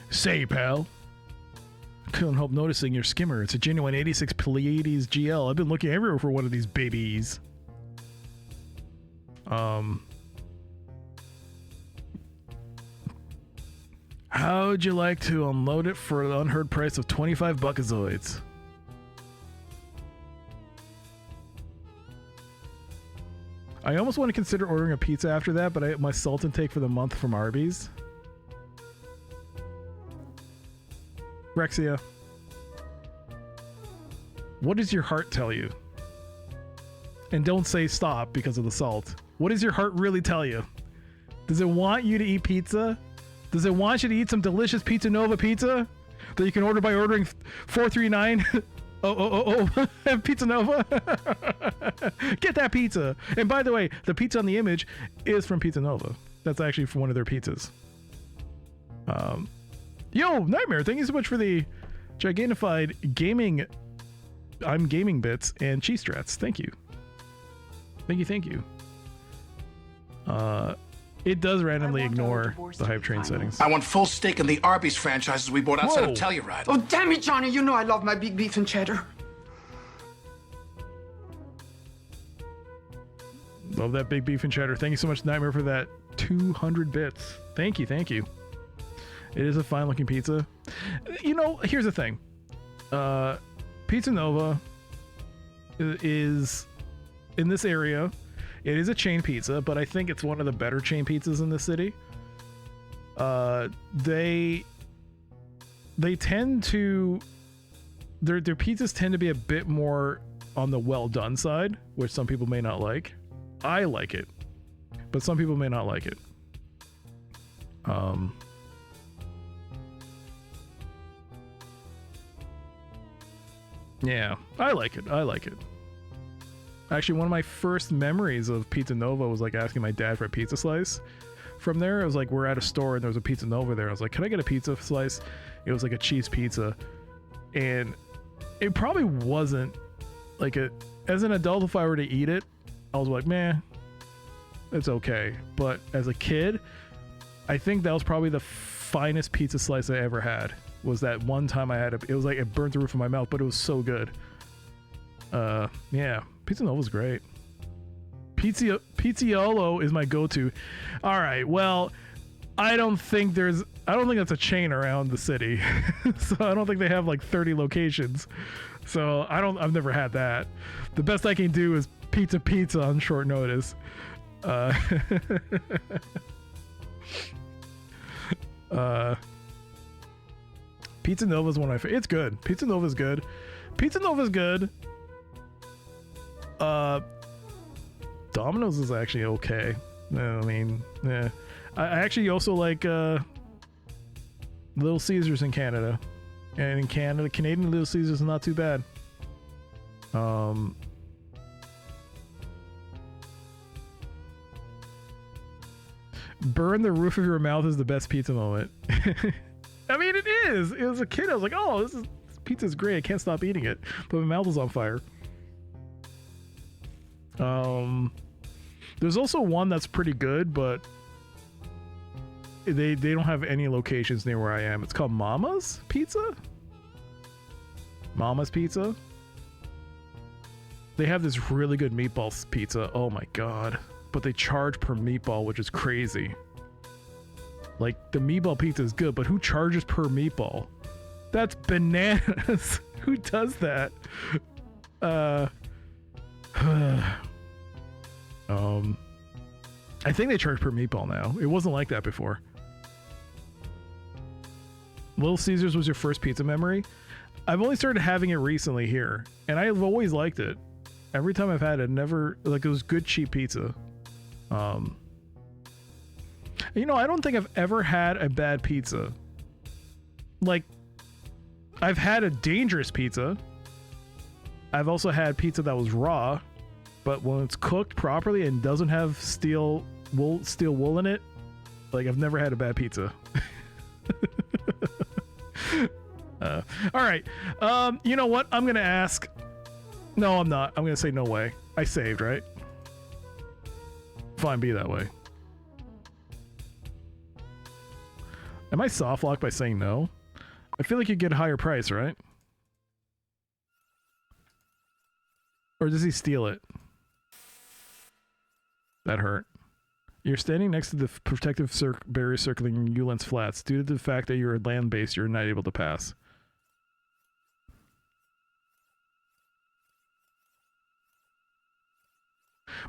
Say, pal. Couldn't help noticing your skimmer. It's a genuine 86 Pleiades GL. I've been looking everywhere for one of these babies. How'd you like to unload it for an unheard price of 25 buckazoids? I almost want to consider ordering a pizza after that, but my salt intake for the month from Arby's. Rexia, what does your heart tell you? And don't say stop because of the salt. What does your heart really tell you? Does it want you to eat pizza? Does it want you to eat some delicious Pizza Nova pizza that you can order by ordering 439? Pizza Nova. Get that pizza. And by the way, the pizza on the image is from Pizza Nova. That's actually from one of their pizzas. Yo, Nightmare, thank you so much for the gigantified gaming bits and cheese strats. Thank you. Thank you. It does randomly ignore the hype train settings. I want full stake in the Arby's franchises we bought outside of Telluride. Oh, damn it, Johnny. You know I love my big beef and cheddar. Love that big beef and cheddar. Thank you so much, Nightmare, for that 200 bits. Thank you. It is a fine looking pizza. You know, here's the thing. Pizza Nova is in this area. It is a chain pizza, but I think it's one of the better chain pizzas in the city. They they tend to their pizzas tend to be a bit more on the well done side, which some people may not like. I like it, but some people may not like it. Yeah, I like it. Actually, one of my first memories of Pizza Nova was like asking my dad for a pizza slice. From there, it was like we're at a store and there was a Pizza Nova there. I was like, can I get a pizza slice? It was like a cheese pizza. And it probably wasn't like as an adult, if I were to eat it, I was like, man, it's okay. But as a kid, I think that was probably the finest pizza slice I ever had. Was that one time I had it was like it burnt the roof of my mouth, but it was so good. Yeah, Pizza Nova's great. Pizziolo is my go-to. All right, well, I don't think that's a chain around the city. So I don't think they have like 30 locations. So I've never had that. The best I can do is pizza on short notice. Pizza Nova's one of my favorites. It's good. Pizza Nova's good. Domino's is actually okay. I mean, yeah. I actually also like Little Caesars in Canada. And in Canada, Canadian Little Caesars is not too bad. Burn the roof of your mouth is the best pizza moment. I mean, it is. As a kid, I was like, oh, this pizza's great. I can't stop eating it. But my mouth was on fire. There's also one that's pretty good, but they don't have any locations near where I am. It's called Mama's Pizza. Mama's Pizza. They have this really good meatball pizza. Oh my god. But they charge per meatball, which is crazy. Like, the meatball pizza is good, but who charges per meatball? That's bananas. Who does that? I think they charge per meatball now. It wasn't like that before. Little Caesars was your first pizza memory? I've only started having it recently here, and I've always liked it. Every time I've had it, it was good cheap pizza. You know, I don't think I've ever had a bad pizza. Like, I've had a dangerous pizza. I've also had pizza that was raw, but when it's cooked properly and doesn't have steel wool in it, like, I've never had a bad pizza. All right. You know what? I'm gonna ask. No, I'm not. I'm gonna say no way. I saved, right? Fine, be that way. Am I soft locked by saying no? I feel like you get a higher price, right? Or does he steal it? That hurt. You're standing next to the protective barrier circling Ulan's flats. Due to the fact that you're land-based, you're not able to pass.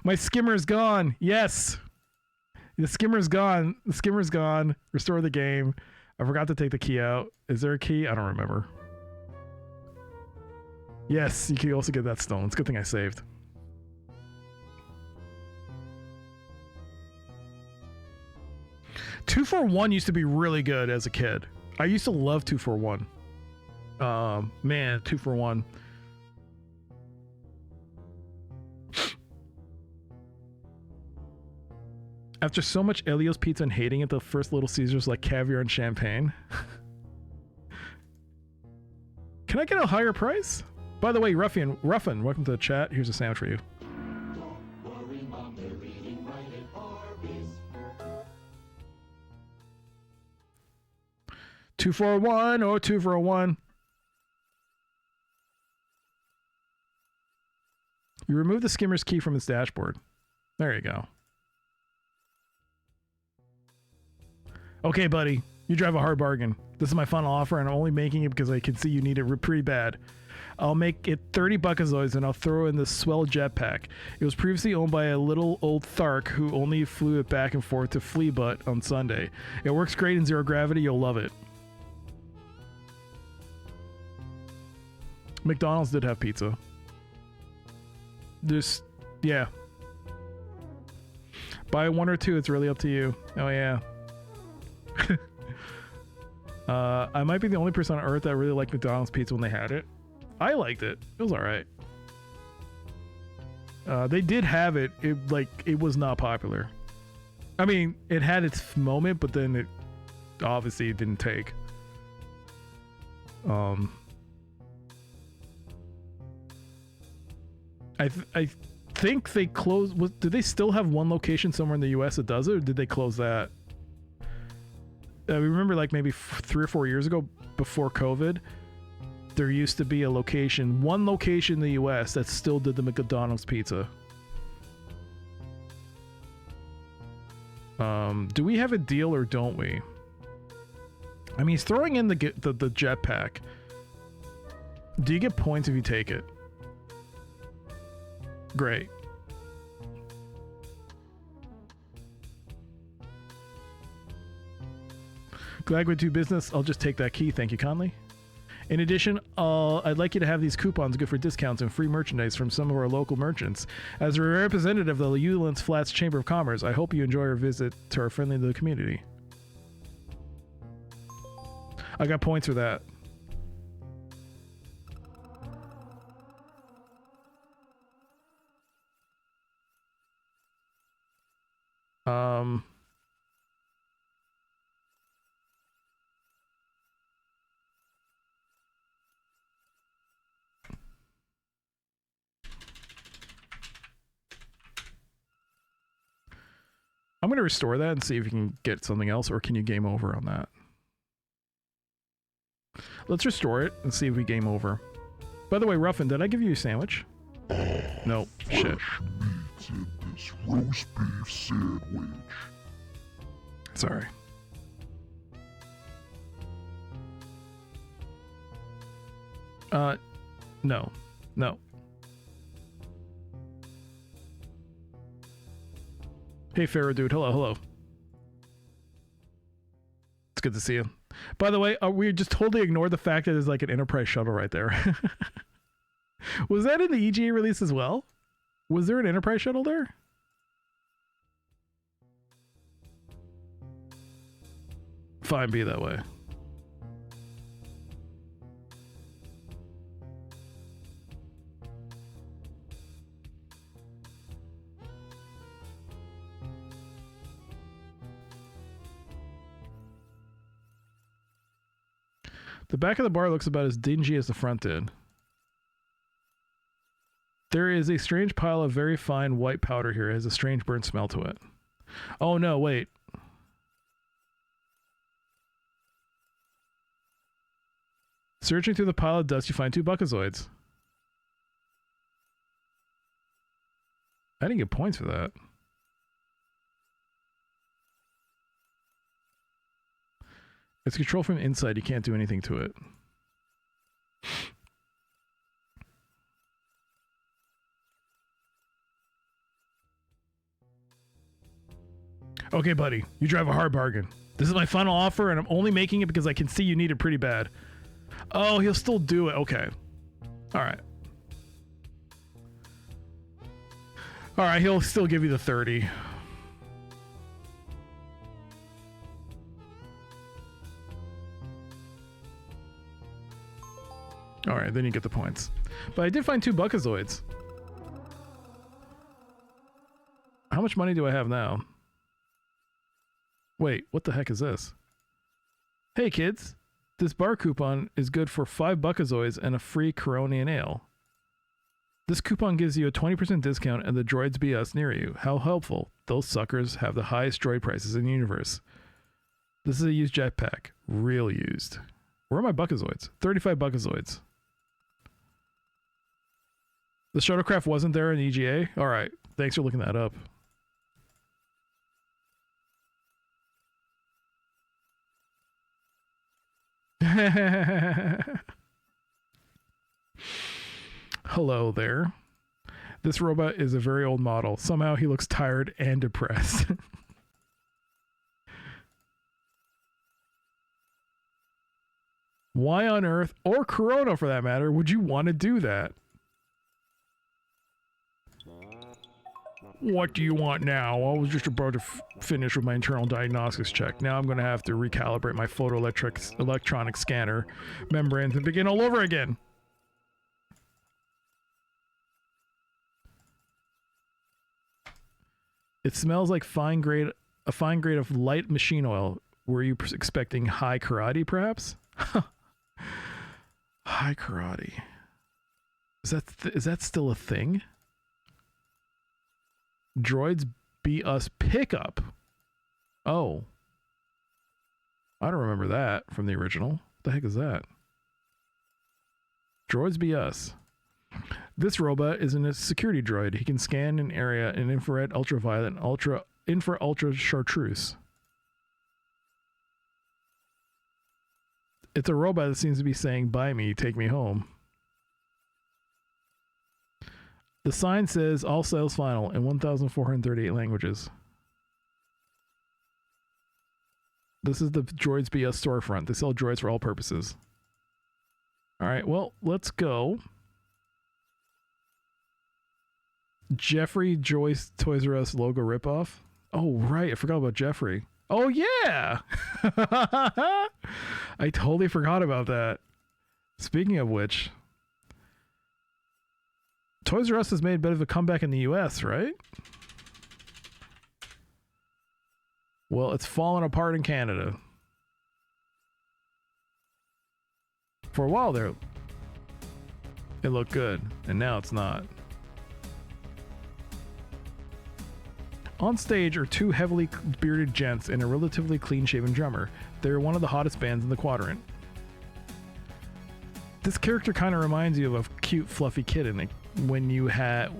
My skimmer's gone. Yes. The skimmer's gone. The skimmer's gone. Restore the game. I forgot to take the key out. Is there a key? I don't remember. Yes, you can also get that stone. It's a good thing I saved. Two for one used to be really good as a kid. I used to love 2 for 1. Man, 2 for 1. After so much Elio's pizza and hating it, the first Little Caesars like caviar and champagne. Can I get a higher price? By the way, Ruffin, welcome to the chat. Here's a sandwich for you. Two for one or 2 for 1. You remove the skimmer's key from its dashboard. There you go. Okay, buddy. You drive a hard bargain. This is my final offer, and I'm only making it because I can see you need it pretty bad. I'll make it 30 buckazoids, and I'll throw in this swell jetpack. It was previously owned by a little old Thark who only flew it back and forth to Fleabutt on Sunday. It works great in zero gravity. You'll love it. McDonald's did have pizza. Just, yeah. Buy one or two, it's really up to you. Oh yeah. I might be the only person on earth that really liked McDonald's pizza when they had it. I liked it. It was alright. They did have it. It was not popular. I mean, it had its moment, but then it obviously didn't take. I think they closed. Did they still have one location somewhere in the US that does it, or did they close that? I remember like maybe 3 or 4 years ago, before COVID, there used to be a location, one location in the US that still did the McDonald's pizza. Do we have a deal or don't we? I mean, he's throwing in the jetpack. Do you get points if you take it? Great. Glad we do business. I'll just take that key. Thank you, Conley. In addition, I'd like you to have these coupons good for discounts and free merchandise from some of our local merchants. As a representative of the Ulands Flats Chamber of Commerce, I hope you enjoy our visit to our friendly little community. I got points for that. I'm going to restore that and see if you can get something else, or can you game over on that? Let's restore it and see if we game over. By the way, Ruffin, did I give you a sandwich? No. Shit. Meat in this roast beef sandwich. Sorry. No. No. Hey, Pharaoh dude. Hello, hello. It's good to see you. By the way, we just totally ignored the fact that there's like an Enterprise shuttle right there. Was that in the EGA release as well? Was there an Enterprise shuttle there? Fine, be that way. The back of the bar looks about as dingy as the front did. There is a strange pile of very fine white powder here. It has a strange burnt smell to it. Oh no, wait. Searching through the pile of dust, you find 2 buckazoids. I didn't get points for that. It's controlled from inside. You can't do anything to it. Okay, buddy. You drive a hard bargain. This is my final offer, and I'm only making it because I can see you need it pretty bad. Oh, he'll still do it. Okay. All right. All right, he'll still give you the 30. All right, then you get the points. But I did find 2 buckazoids. How much money do I have now? Wait, what the heck is this? Hey kids, this bar coupon is good for 5 buckazoids and a free Coronian ale. This coupon gives you a 20% discount and the droids be us near you. How helpful. Those suckers have the highest droid prices in the universe. This is a used jetpack. Real used. Where are my buckazoids? 35 buckazoids. The shuttlecraft wasn't there in EGA? Alright, thanks for looking that up. Hello there. This robot is a very old model. Somehow he looks tired and depressed. Why on earth, or Corona for that matter, would you want to do that? What do you want now? I was just about to finish with my internal diagnostics check. Now I'm going to have to recalibrate my electronic scanner membranes and begin all over again. It smells like a fine grade of light machine oil. Were you expecting high karate, perhaps? High karate. Is that still a thing? Droids be us pickup. Oh. I don't remember that from the original. What the heck is that? Droids be us. This robot is a security droid. He can scan an area in infrared, ultraviolet, and infra-ultra chartreuse. It's a robot that seems to be saying, "Buy me, take me home." The sign says all sales final in 1,438 languages. This is the Droids BS storefront. They sell droids for all purposes. Alright, well, let's go. Jeffrey Joyce Toys R Us logo ripoff. Oh, right. I forgot about Jeffrey. Oh, yeah! I totally forgot about that. Speaking of which, Toys R Us has made a bit of a comeback in the US, right? Well, it's fallen apart in Canada. For a while there, it looked good, and now it's not. On stage are two heavily bearded gents and a relatively clean-shaven drummer. They're one of the hottest bands in the quadrant. This character kind of reminds you of a cute, fluffy kitten when you had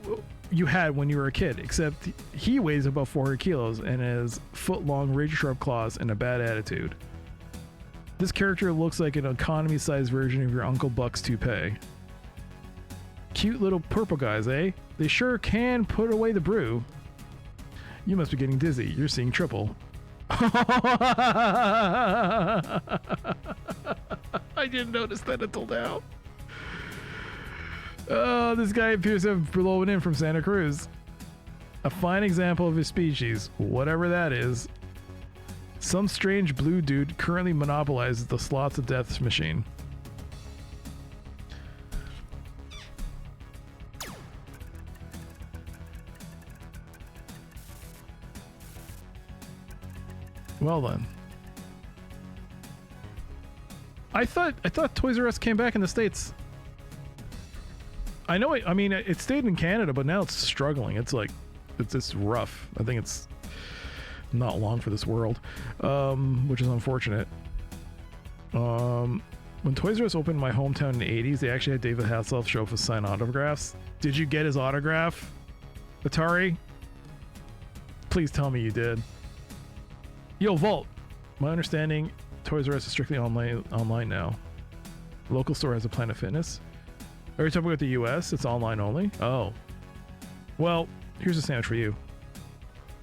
when you were a kid, except he weighs about 400 kilos and has foot-long, razor-sharp claws and a bad attitude. This character looks like an economy-sized version of your Uncle Buck's toupee. Cute little purple guys, eh? They sure can put away the brew. You must be getting dizzy. You're seeing triple. I didn't notice that until now. This guy appears to have blown in from Santa Cruz. A fine example of his species, whatever that is. Some strange blue dude currently monopolizes the slots of Death's machine. Well then. I thought Toys R Us came back in the States. I know it stayed in Canada, but now it's struggling. It's just rough. I think it's not long for this world, which is unfortunate. When Toys R Us opened in my hometown in the 80s, they actually had David Hasselhoff show up to sign autographs. Did you get his autograph, Atari? Please tell me you did. Yo, Vault. My understanding, Toys R Us is strictly online now. Local store has a Planet Fitness. Are you talking about the US? It's online only? Oh. Well, here's a sandwich for you.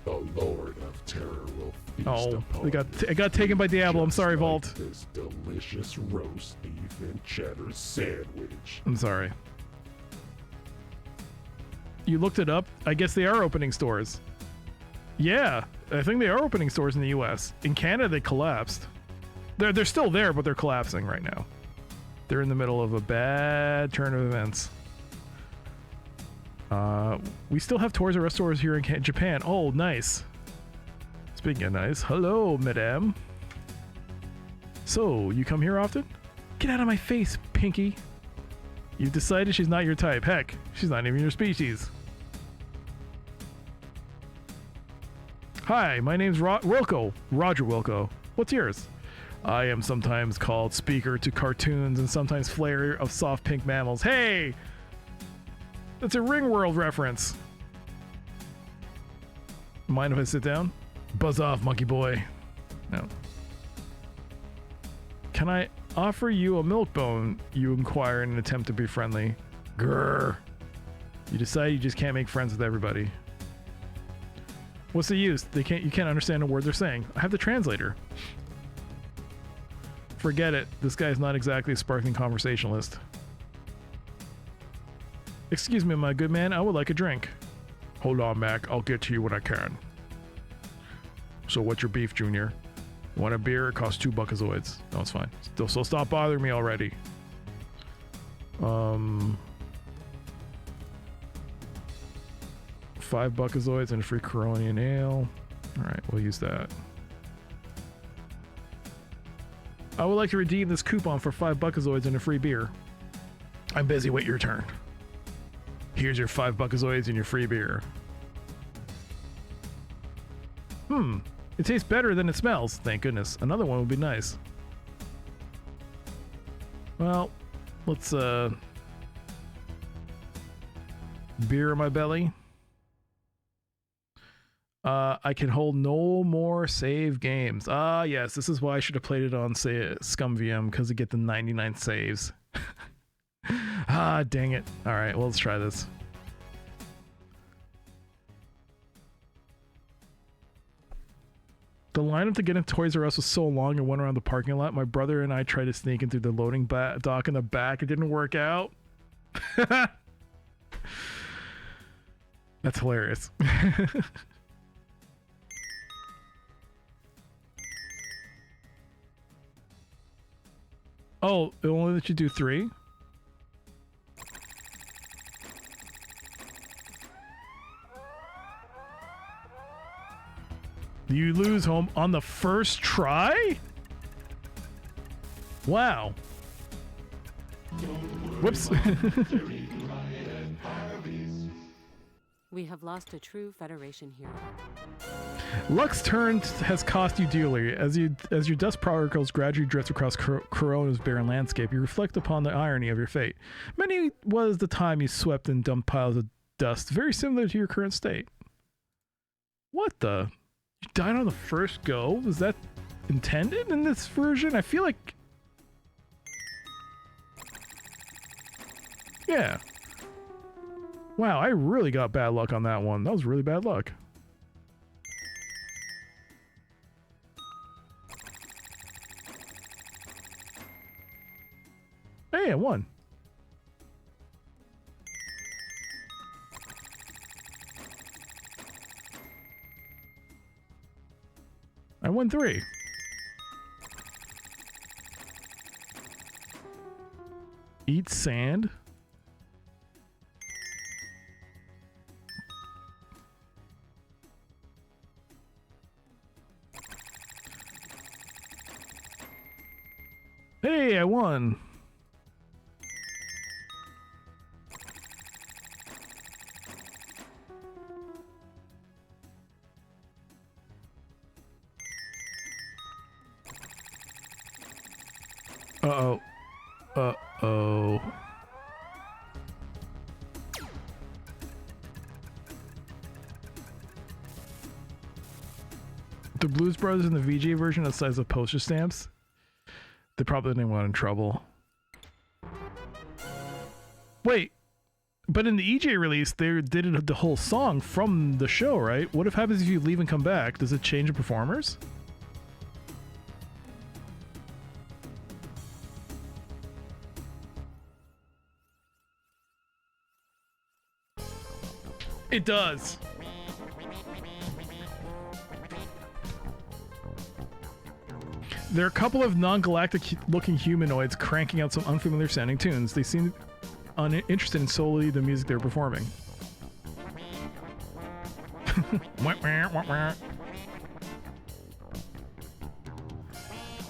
The Lord of Terror will feast upon it got taken by Diablo. I'm sorry, Vault. This delicious roast beef and cheddar sandwich. I'm sorry. You looked it up? I guess they are opening stores. Yeah, I think they are opening stores in the US. In Canada, they collapsed. They're still there, but they're collapsing right now. They're in the middle of a bad turn of events. We still have Toys R Us stores here in Japan. Oh, nice. Speaking of nice, hello, madame. So, you come here often? Get out of my face, Pinky. You've decided she's not your type. Heck, she's not even your species. Hi, my name's Wilco. Roger Wilco. What's yours? I am sometimes called speaker to cartoons and sometimes flayer of soft pink mammals. Hey! That's a Ringworld reference. Mind if I sit down? Buzz off, monkey boy. No. Can I offer you a milk bone? You inquire in an attempt to be friendly. Grrr. You decide you just can't make friends with everybody. What's the use? You can't understand a word they're saying. I have the translator. Forget it. This guy's not exactly a sparkling conversationalist. Excuse me, my good man. I would like a drink. Hold on, Mac. I'll get to you when I can. So what's your beef, Junior? Want a beer? It costs 2 buckazoids. No, it's fine. So stop bothering me already. 5 buckazoids and a free Coronian ale. Alright, we'll use that. I would like to redeem this coupon for 5 buckazoids and a free beer. I'm busy. Wait your turn. Here's your 5 buckazoids and your free beer. It tastes better than it smells. Thank goodness. Another one would be nice. Well, let's beer in my belly. I can hold no more save games. Ah, yes, this is why I should have played it on, say, Scum VM, because I get the 99 saves. Ah, dang it. Alright, well, let's try this. The lineup to get into Toys R Us was so long and went around the parking lot. My brother and I tried to sneak in through the loading dock in the back. It didn't work out. That's hilarious. Oh, it only lets you do 3? You lose home on the first try? Wow. Whoops. We have lost a true Federation hero. Luck's turn has cost you dearly. As your dust particles gradually drift across Corona's barren landscape, you reflect upon the irony of your fate. Many was the time you swept and dumped piles of dust, very similar to your current state. What the? You died on the first go? Was that intended in this version? I feel like... Yeah. Wow, I really got bad luck on that one. That was really bad luck. Hey, I won. I won 3. Eat sand. Hey, I won. Uh-oh. Uh-oh. The Blues Brothers in the VG version are the size of postage stamps. They probably didn't want in trouble. Wait, but in the EJ release, they did the whole song from the show, right? What happens if you leave and come back? Does it change the performers? It does. There are a couple of non-galactic looking humanoids cranking out some unfamiliar sounding tunes. They seem uninterested in solely the music they're performing.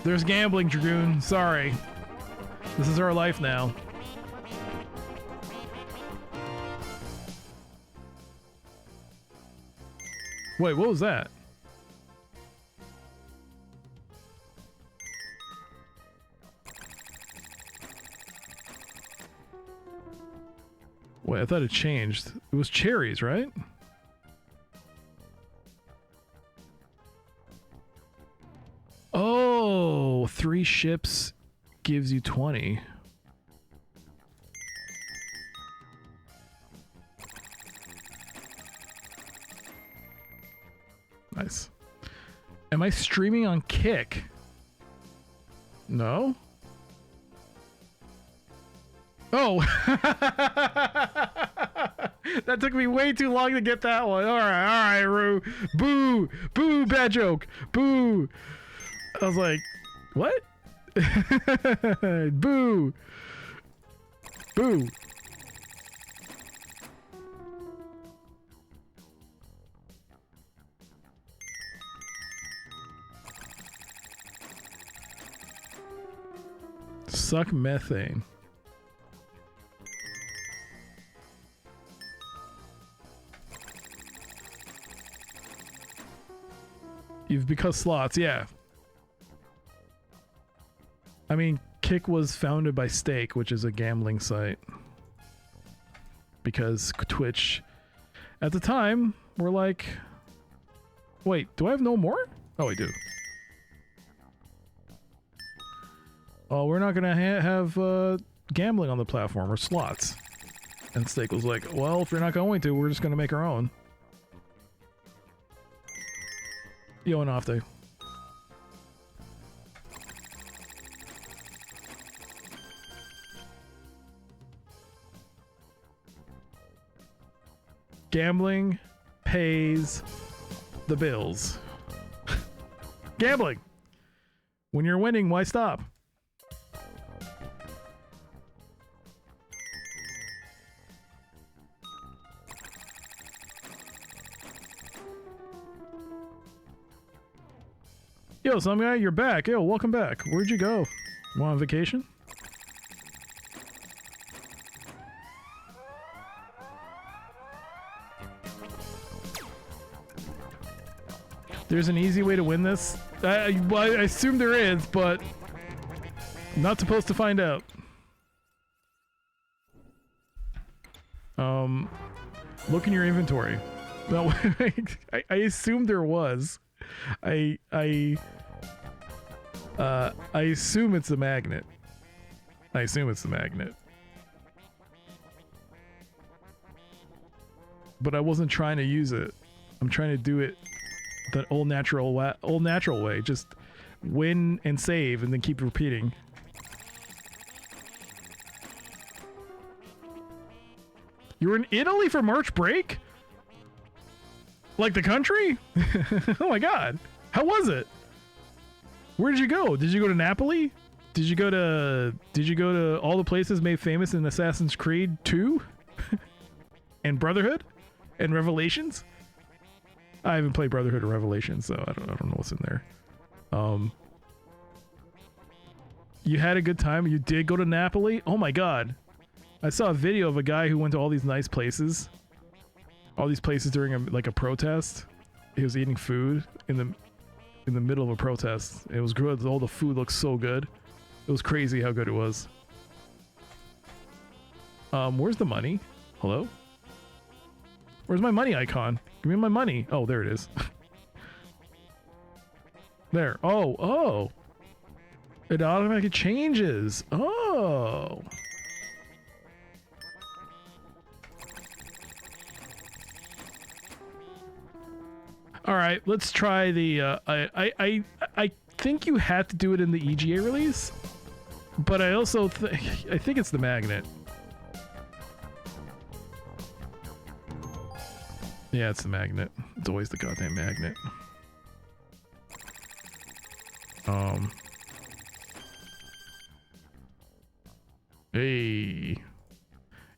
There's gambling, Dragoon. Sorry. This is our life now. Wait, what was that? Wait, I thought it changed. It was cherries, right? Oh, 3 ships gives you 20. Nice. Am I streaming on Kick? No? Oh! That took me way too long to get that one. Alright, Rue. Boo! Boo, bad joke. Boo! I was like, what? Boo! Boo! Suck methane. You've become slots, yeah. I mean, Kick was founded by Stake, which is a gambling site. Because Twitch, at the time, were like... Wait, do I have no more? Oh, I do. Oh, we're not gonna have gambling on the platform, or slots. And Stake was like, well, if you're not going to, we're just gonna make our own. Yo, and off day. Gambling pays the bills. Gambling! When you're winning, why stop? Yo, some guy, you're back. Yo, welcome back. Where'd you go? On vacation? There's an easy way to win this? I assume there is, but not supposed to find out. Look in your inventory. No, I assumed there was. I assume it's the magnet. I assume it's the magnet. But I wasn't trying to use it. I'm trying to do it the old natural way. Just win and save and then keep repeating. You were in Italy for March break? Like the country? Oh my god. How was it? Where did you go? Did you go to Napoli? Did you go to all the places made famous in Assassin's Creed 2? And Brotherhood? And Revelations? I haven't played Brotherhood or Revelations, so I don't know what's in there. You had a good time? You did go to Napoli? Oh my god. I saw a video of a guy who went to all these nice places. All these places during a protest. He was eating food in the middle of a protest. It was good. All the food looked so good. It was crazy how good it was. Where's the money? Hello? Where's my money icon? Give me my money. Oh, there it is. There. Oh. It automatically changes. Oh. All right, let's try the. I think you had to do it in the EGA release, but I also I think it's the magnet. Yeah, it's the magnet. It's always the goddamn magnet. Hey.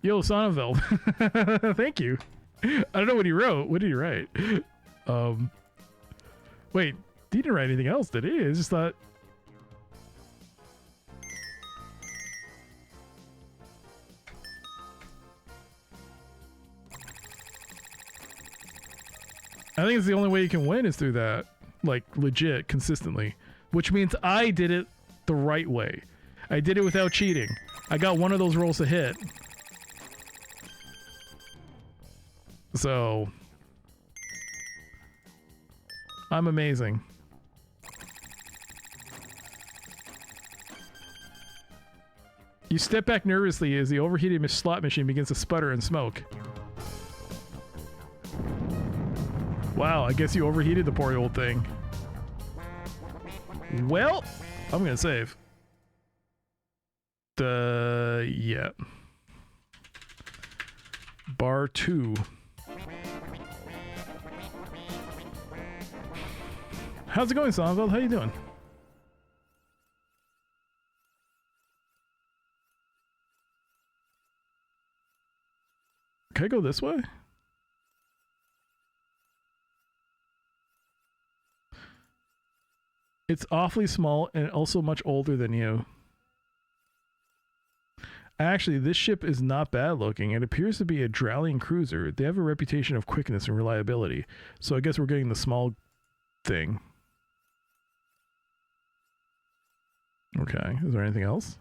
Yo, Sonneveld. Thank you. I don't know what he wrote. What did he write? Wait, he didn't write anything else, did he? I just thought... I think it's the only way you can win is through that. Like, legit, consistently. Which means I did it the right way. I did it without cheating. I got one of those rolls to hit. So... I'm amazing. You step back nervously as the overheated slot machine begins to sputter and smoke. Wow, I guess you overheated the poor old thing. Well, I'm gonna save. Yeah. Bar 2. How's it going, Sonnenfeld? How you doing? Can I go this way? It's awfully small and also much older than you. Actually, this ship is not bad looking. It appears to be a Drowling cruiser. They have a reputation of quickness and reliability. So I guess we're getting the small thing. Okay, is there anything else?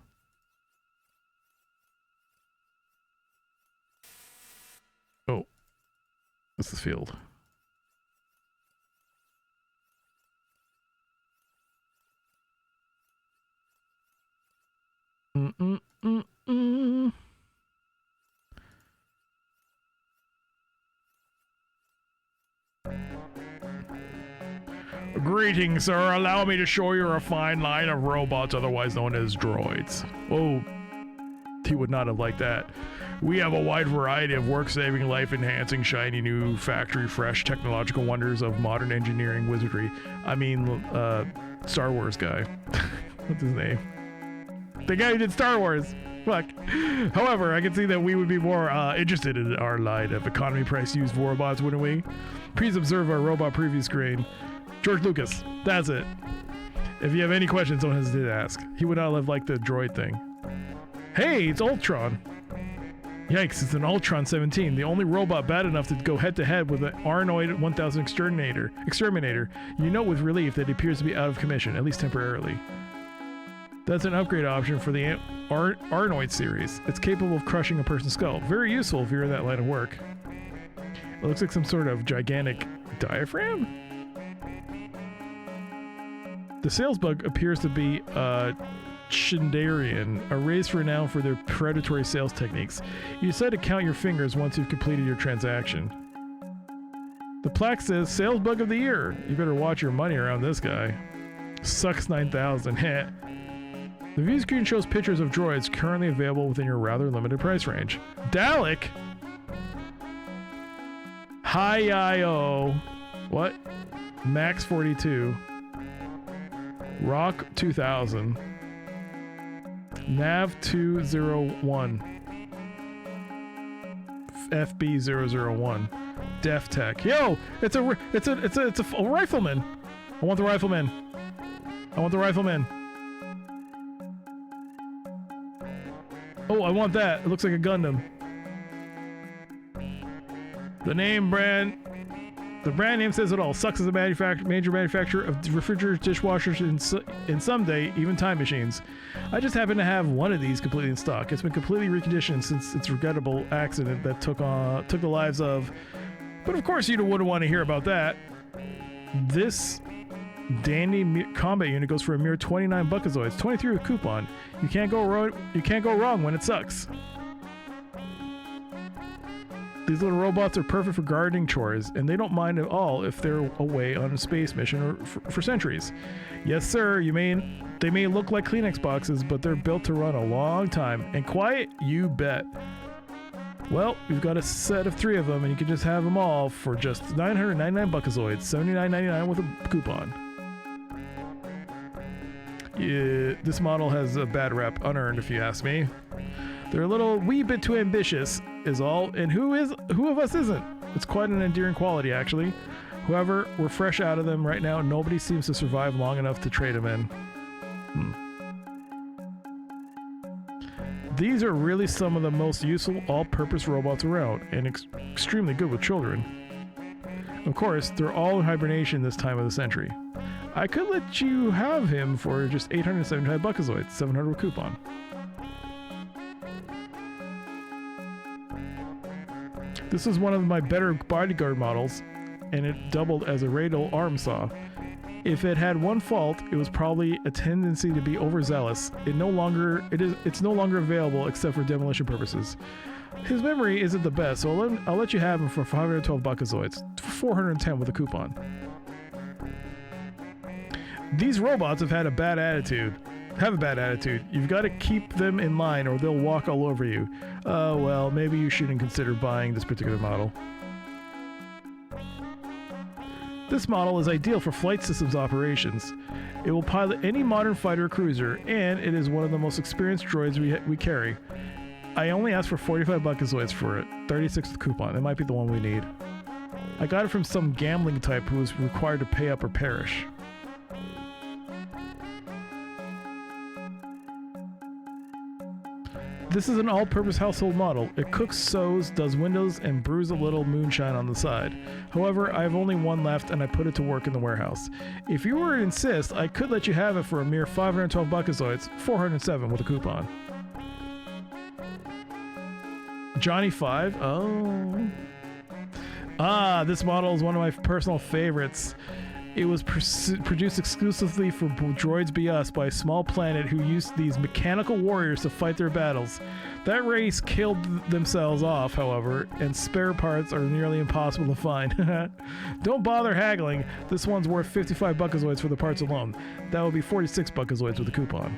Oh, this is field. Greetings, sir. Allow me to show you a fine line of robots, otherwise known as droids. Whoa, he would not have liked that. We have a wide variety of work-saving, life-enhancing, shiny new, factory-fresh technological wonders of modern engineering wizardry. I mean, Star Wars guy. What's his name? The guy who did Star Wars. Fuck. However, I can see that we would be more interested in our line of economy-price used robots, wouldn't we? Please observe our robot preview screen. George Lucas. That's it. If you have any questions, don't hesitate to ask. He would not have liked the droid thing. Hey, it's Ultron. Yikes, it's an Ultron 17, the only robot bad enough to go head-to-head with an Arnoid 1000 exterminator. You note with relief that it appears to be out of commission, at least temporarily. That's an upgrade option for the Arnoid series. It's capable of crushing a person's skull. Very useful if you're in that line of work. It looks like some sort of gigantic diaphragm? The sales bug appears to be Shindarian, a race renowned for their predatory sales techniques. You decide to count your fingers once you've completed your transaction. The plaque says, Sales Bug of the Year. You better watch your money around this guy. Sucks 9,000. Heh. The view screen shows pictures of droids currently available within your rather limited price range. Dalek? Hi-I-O. What? Max 42. Rock 2000. Nav 201. FB 001. Def Tech. Yo, it's a rifleman. I want the rifleman. I want the rifleman. Oh, I want that. It looks like a Gundam. The brand name says it all. Sucks as a major manufacturer of refrigerators, dishwashers, and someday even time machines. I just happen to have one of these completely in stock. It's been completely reconditioned since its regrettable accident that took the lives of. But of course, you wouldn't want to hear about that. This dandy combat unit goes for a mere 29 buckazoids, 23 with coupon. You can't go wrong when it sucks. These little robots are perfect for gardening chores, and they don't mind at all if they're away on a space mission or for centuries. Yes, sir, they may look like Kleenex boxes, but they're built to run a long time. And quiet? You bet. Well, we've got a set of 3 of them, and you can just have them all for just 999 buckazoids, $79.99 with a coupon. Yeah, this model has a bad rep, unearned if you ask me. They're a little wee bit too ambitious, is all, and who of us isn't? It's quite an endearing quality, actually. However, we're fresh out of them right now, and nobody seems to survive long enough to trade them in. These are really some of the most useful all-purpose robots around, and extremely good with children. Of course, they're all in hibernation this time of the century. I could let you have him for just 875 buckazoids, 700 with coupon. This is one of my better bodyguard models, and it doubled as a radial arm saw. If it had one fault, it was probably a tendency to be overzealous. It's no longer available except for demolition purposes. His memory isn't the best, so I'll let you have him for 512 buckazoids, 410 with a coupon. These robots have had a bad attitude. have a bad attitude. You've got to keep them in line or they'll walk all over you. Well, maybe you shouldn't consider buying this particular model. This model is ideal for flight systems operations. It will pilot any modern fighter or cruiser, and it is one of the most experienced droids we carry. I only asked for 45 buckazoids for it, 36 with coupon. It might be the one we need. I got it from some gambling type who was required to pay up or perish. This is an all-purpose household model. It cooks, sews, does windows, and brews a little moonshine on the side. However, I have only one left and I put it to work in the warehouse. If you were to insist, I could let you have it for a mere 512 buckazoids, 407 with a coupon. Johnny 5? Oh. Ah, this model is one of my personal favorites. It was produced exclusively for Droids Be Us by a small planet who used these mechanical warriors to fight their battles. That race killed themselves off, however, and spare parts are nearly impossible to find. Don't bother haggling. This one's worth 55 buckazoids for the parts alone. That would be 46 buckazoids with a coupon.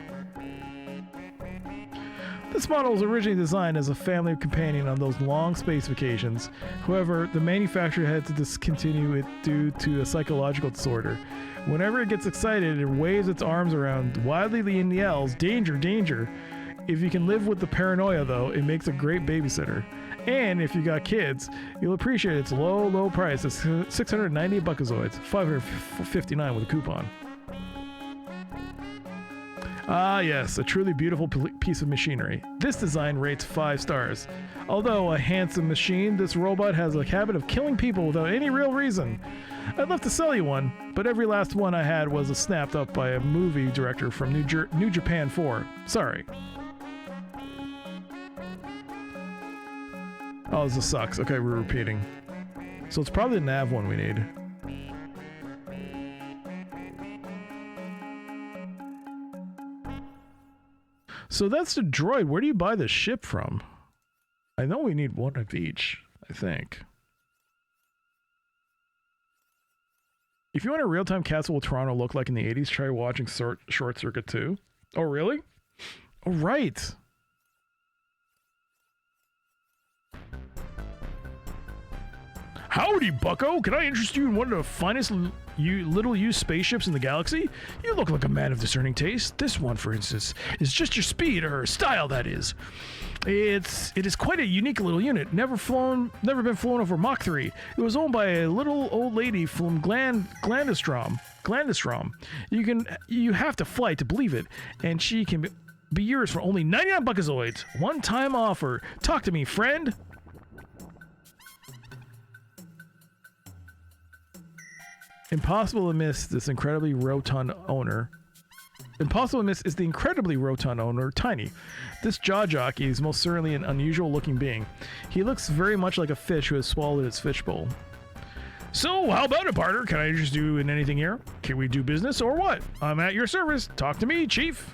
This model was originally designed as a family companion on those long space vacations. However, the manufacturer had to discontinue it due to a psychological disorder. Whenever it gets excited, it waves its arms around wildly and yells, "Danger, danger!" If you can live with the paranoia, though, it makes a great babysitter. And if you got kids, you'll appreciate its low price. It's 690 buckazoids, 559 with a coupon. Ah yes, a truly beautiful piece of machinery. This design rates 5 stars. Although a handsome machine, this robot has a habit of killing people without any real reason. I'd love to sell you one, but every last one I had was snapped up by a movie director from New Japan 4. Sorry. Oh, this sucks. Okay, we're repeating. So it's probably the nav one we need. So that's the droid. Where do you buy the ship from? I know we need one of each, I think. If you want a real-time castle what Toronto looked like in the 80s, try watching Short Circuit 2. Oh, really? Oh, right. Howdy, bucko! Can I interest you in one of the finest little used spaceships in the galaxy? You look like a man of discerning taste. This one, for instance, is just your speed, or style, that is. It is quite a unique little unit. Never been flown over Mach 3. It was owned by a little old lady from Glandestrom. You have to fly to believe it, and she can be yours for only 99 buckazoids. One-time offer. Talk to me, friend. Impossible to miss this incredibly rotund owner. Impossible to miss is the incredibly rotund owner, Tiny. This jaw jockey is most certainly an unusual looking being. He looks very much like a fish who has swallowed its fishbowl. So, how about it, partner? Can I interest you in anything here? Can we do business or what? I'm at your service. Talk to me, Chief.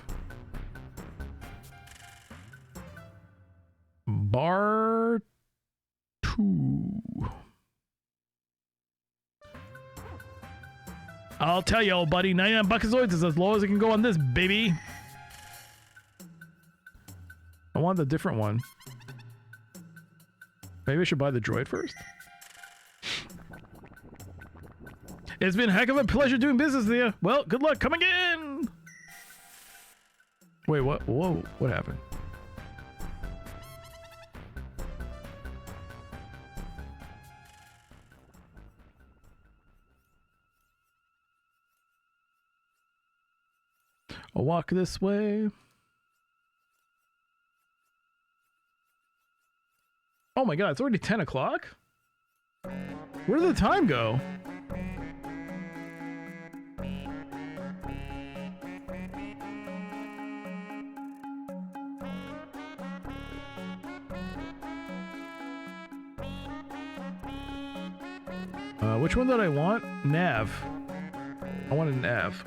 Bar 2. I'll tell you, old buddy, 99 buckazoids is as low as it can go on this, baby. I want the different one. Maybe I should buy the droid first. It's been a heck of a pleasure doing business with you. Well, good luck. Come again. Wait, what? Whoa, what happened? I'll walk this way. Oh my god, it's already 10 o'clock? Where did the time go? Which one did I want? Nav. I wanted nav.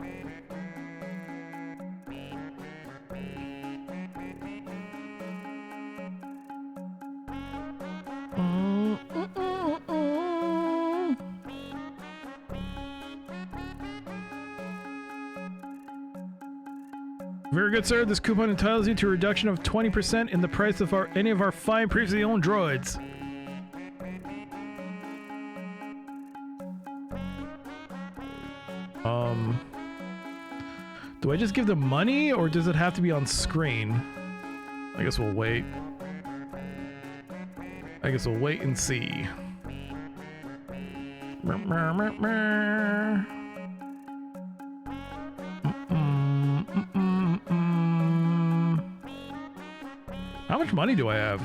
Very good, sir. This coupon entitles you to a reduction of 20% in the price of any of our fine previously owned droids. Do I just give them money, or does it have to be on screen? I guess we'll wait. I guess we'll wait and see. How much money do I have?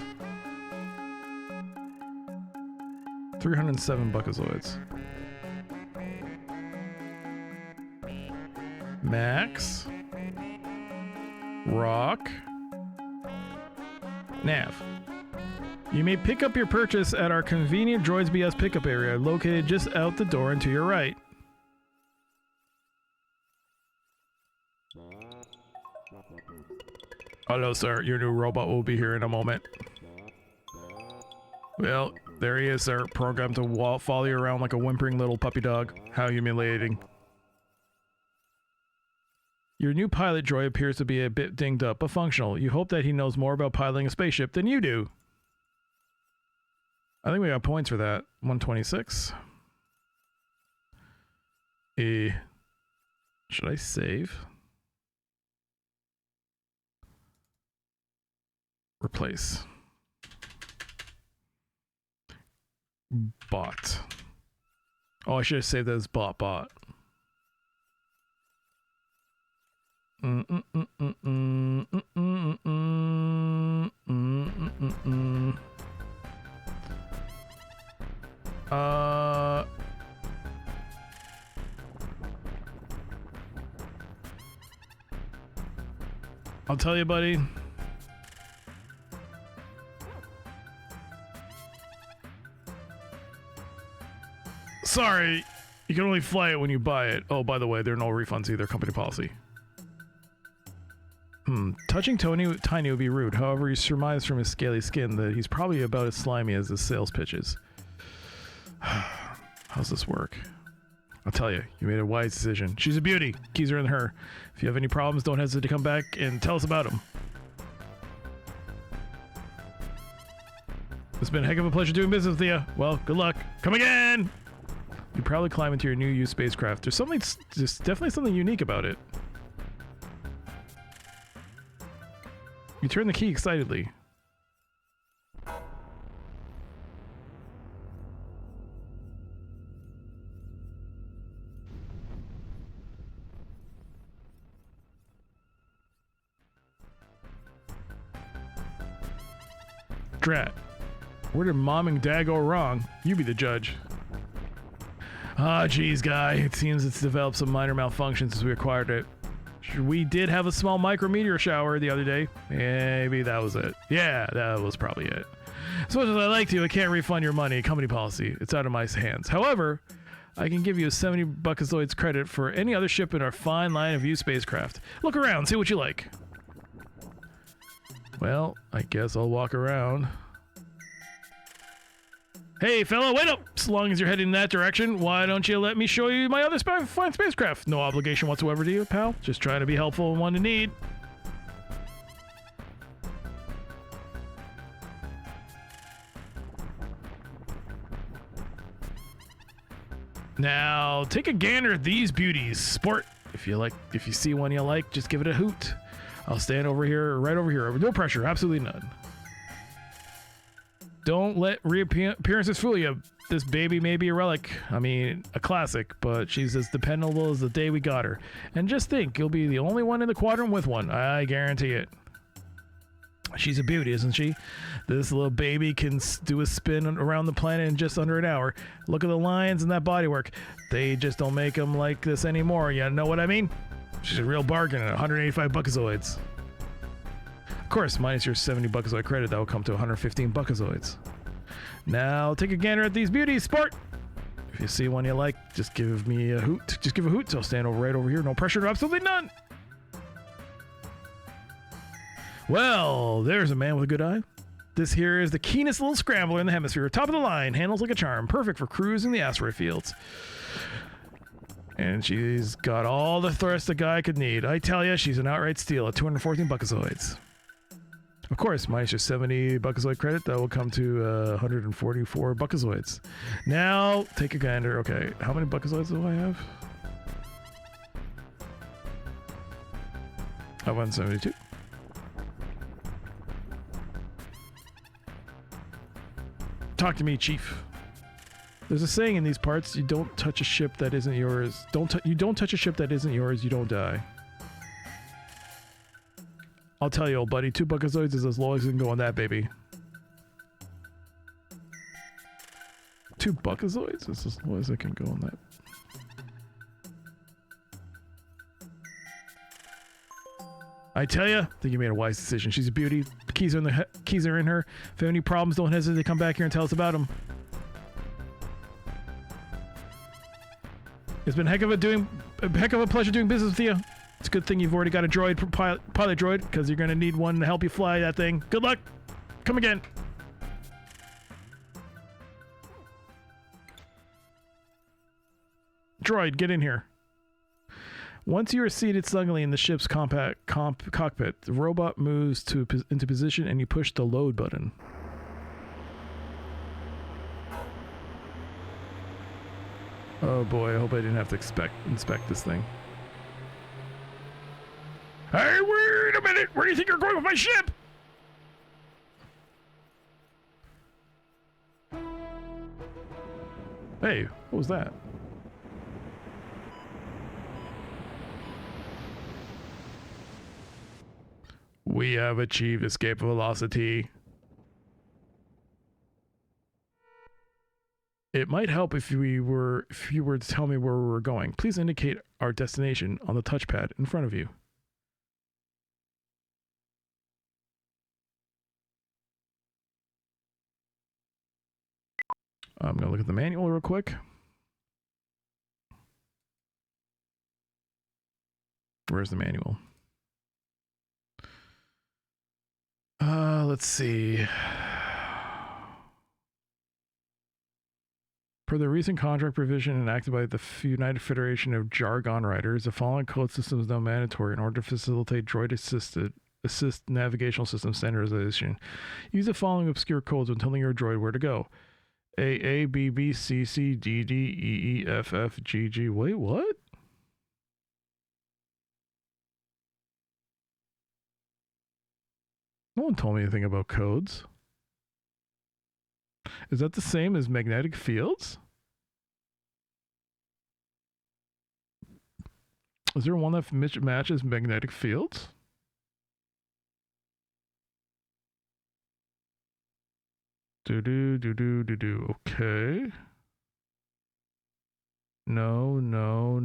307 buckazoids. Max. Rock. Nav. You may pick up your purchase at our convenient Droids BS pickup area, located just out the door and to your right. Hello, sir. Your new robot will be here in a moment. Well, there he is, sir. Programmed to follow you around like a whimpering little puppy dog. How humiliating. Your new pilot droid appears to be a bit dinged up, but functional. You hope that he knows more about piloting a spaceship than you do. I think we got points for that. 126. Should I save? Replace. Bot. Oh, I should have saved that as bot. I'll tell you, buddy. Sorry, you can only fly it when you buy it. Oh, by the way, there are no refunds either. Company policy. Touching Tiny would be rude. However, you surmise from his scaly skin that he's probably about as slimy as his sales pitches. How's this work? I'll tell you, you made a wise decision. She's a beauty. Keys are in her. If you have any problems, don't hesitate to come back and tell us about them. It's been a heck of a pleasure doing business with you. Well, good luck. Come again! You probably climb into your new used spacecraft. There's definitely something unique about it. You turn the key excitedly. Drat. Where did Mom and Dad go wrong? You be the judge. Ah, geez, guy. It seems it's developed some minor malfunction since we acquired it. We did have a small micrometeor shower the other day. Maybe that was it. Yeah, that was probably it. As much as I like to, I can't refund your money. Company policy. It's out of my hands. However, I can give you a 70 buckazoids credit for any other ship in our fine line of used spacecraft. Look around, see what you like. Well, I guess I'll walk around. Hey, fella, wait up! So long as you're heading in that direction, why don't you let me show you my other fine spacecraft? No obligation whatsoever to you, pal. Just trying to be helpful and one in need. Now, take a gander at these beauties. Sport. If you see one you like, just give it a hoot. I'll stand over here, right over here. No pressure, absolutely none. Don't let reappearances fool you. This baby may be a relic. I mean, a classic, but she's as dependable as the day we got her. And just think, you'll be the only one in the quadrant with one. I guarantee it. She's a beauty, isn't she? This little baby can do a spin around the planet in just under an hour. Look at the lines and that bodywork. They just don't make them like this anymore. You know what I mean? She's a real bargain at 185 buckazoids. Of course, minus your 70 buckazoid credit, that will come to 115 buckazoids. Now, take a gander at these beauties, sport! If you see one you like, just give me a hoot. Just give a hoot, so I'll stand right over here. No pressure, absolutely none! Well, there's a man with a good eye. This here is the keenest little scrambler in the hemisphere. Top of the line, handles like a charm. Perfect for cruising the asteroid fields. And she's got all the thrust a guy could need. I tell ya, she's an outright steal at 214 buckazoids. Of course, minus your 70 buckazoid credit, that will come to 144 buckazoids. Now, take a gander. Okay, how many buckazoids do I have? I have 172. Talk to me, Chief. There's a saying in these parts: you don't touch a ship that isn't yours. You don't touch a ship that isn't yours. You don't die. I'll tell you, old buddy. 2 buckazoids is as low as you can go on that baby. 2 buckazoids is as low as I can go on that. I tell you, I think you made a wise decision. She's a beauty. The keys are in her. If you have any problems, don't hesitate to come back here and tell us about them. It's been a heck of a pleasure doing business with you. It's a good thing you've already got a droid, pilot droid, because you're going to need one to help you fly that thing. Good luck. Come again. Droid, get in here. Once you are seated snugly in the ship's cockpit, the robot moves into position and you push the load button. Oh boy, I hope I didn't have to inspect this thing. Hey, wait a minute! Where do you think you're going with my ship? Hey, what was that? We have achieved escape velocity. It might help if you were to tell me where we're going. Please indicate our destination on the touchpad in front of you. I'm going to look at the manual real quick. Where's the manual? Let's see. Per the recent contract provision enacted by the United Federation of Jargon Writers, the following code system is now mandatory in order to facilitate droid-assist navigational system standardization. Use the following obscure codes when telling your droid where to go. A, B, B, C, C, D, D, E, E, F, F, G, G. Wait, what? No one told me anything about codes. Is that the same as magnetic fields? Is there one that matches magnetic fields? Do. Okay. No. No.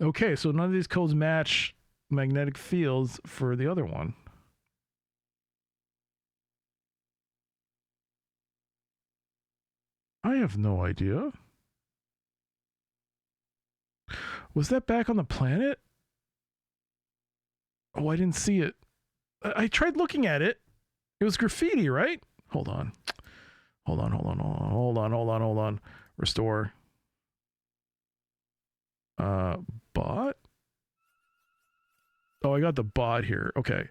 Okay, so none of these codes match magnetic fields for the other one. I have no idea. Was that back on the planet? Oh, I didn't see it. I tried looking at it. It was graffiti, right? Hold on. Restore. Bot? Oh, I got the bot here. Okay.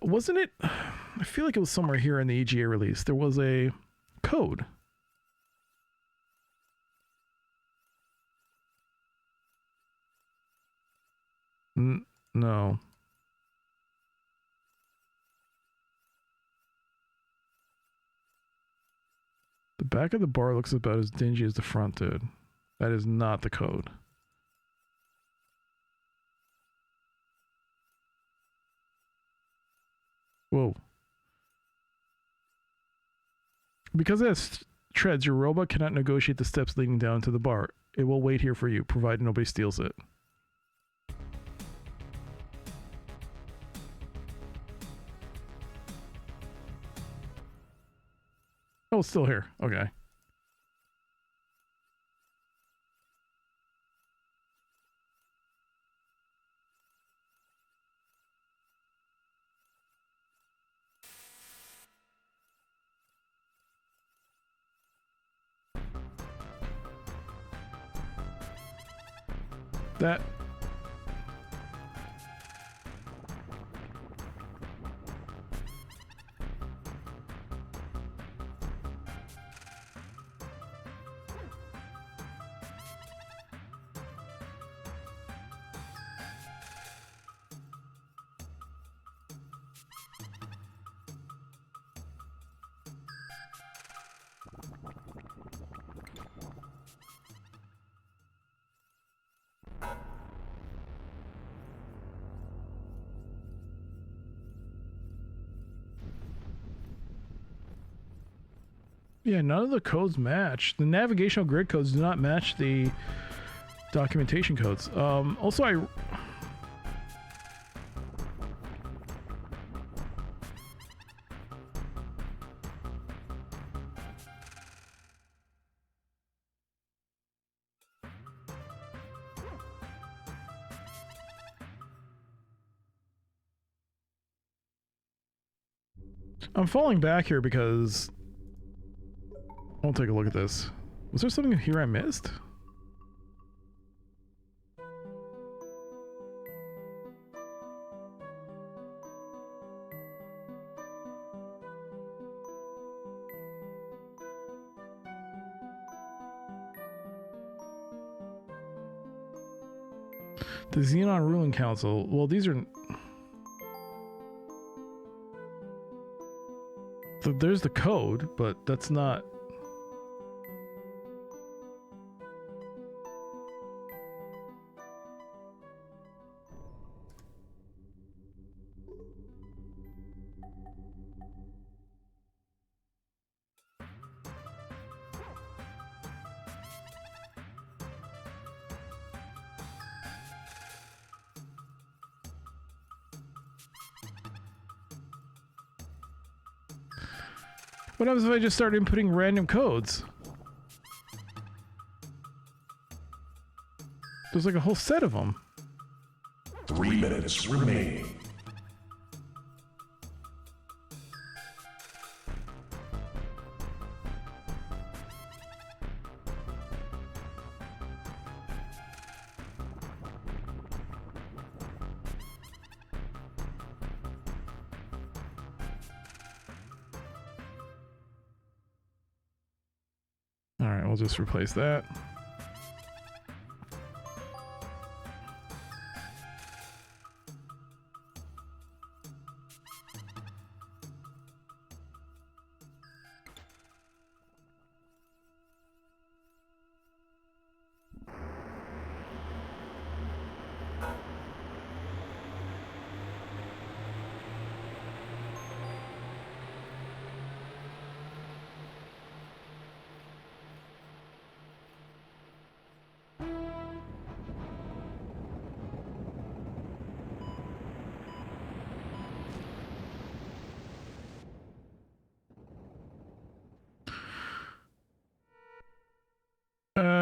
Wasn't it? I feel like it was somewhere here in the EGA release. There was a code. No. The back of the bar looks about as dingy as the front did. That is not the code. Whoa. Because it has treads, your robot cannot negotiate the steps leading down to the bar. It will wait here for you, provided nobody steals it. Oh, it's still here. Okay. That. Yeah, none of the codes match. The navigational grid codes do not match the documentation codes. Also, I'm falling back here because I'll take a look at this. Was there something here I missed? The Xenon Ruling Council. Well, these are... There's the code, but that's not... What happens if I just start inputting random codes? There's like a whole set of them. 3 minutes remaining. Alright, we'll just replace that.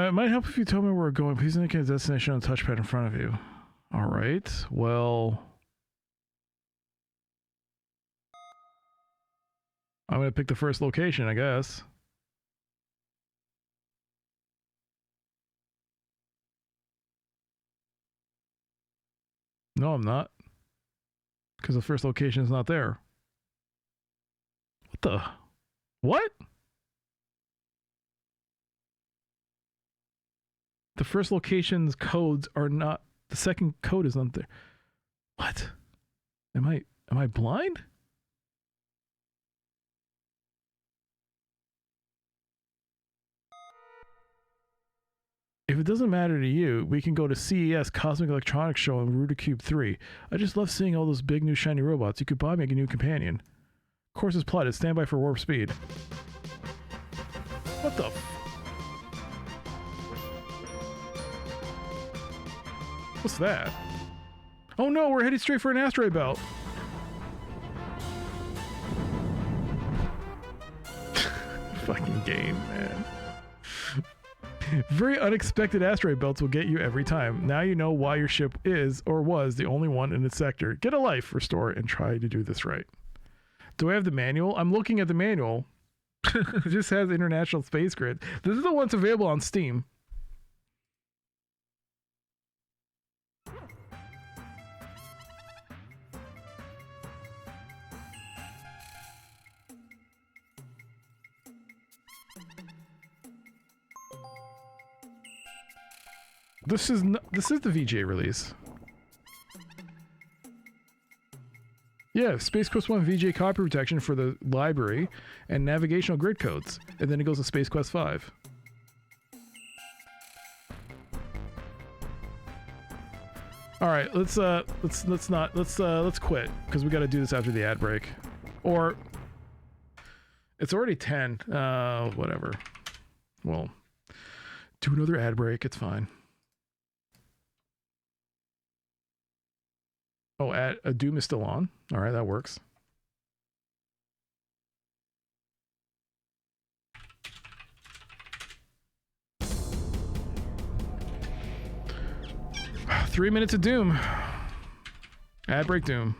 It might help if you told me where we're going. Please indicate a destination on the touchpad in front of you. Alright, well... I'm gonna pick the first location, I guess. No, I'm not. Because the first location is not there. What the... What? The first location's codes are not... The second code is not there. What? Am I blind? If it doesn't matter to you, we can go to CES Cosmic Electronics Show in Ruta Cube 3. I just love seeing all those big new shiny robots. You could buy me a new companion. Course is plotted. Stand by for warp speed. What the f... What's that? Oh no, we're headed straight for an asteroid belt. Fucking game, man. Very unexpected asteroid belts will get you every time. Now you know why your ship is, or was, the only one in its sector. Get a life, restore, and try to do this right. Do I have the manual? I'm looking at the manual. It just has International Space Grid. This is the one that's available on Steam. This is the VGA release. Yeah, Space Quest 1 VGA copy protection for the library and navigational grid codes, and then it goes to Space Quest 5. All right, let's quit because we got to do this after the ad break, or it's already 10. Whatever. Well, do another ad break. It's fine. Oh, Doom is still on. All right, that works. Three minutes of Doom. Ad break Doom.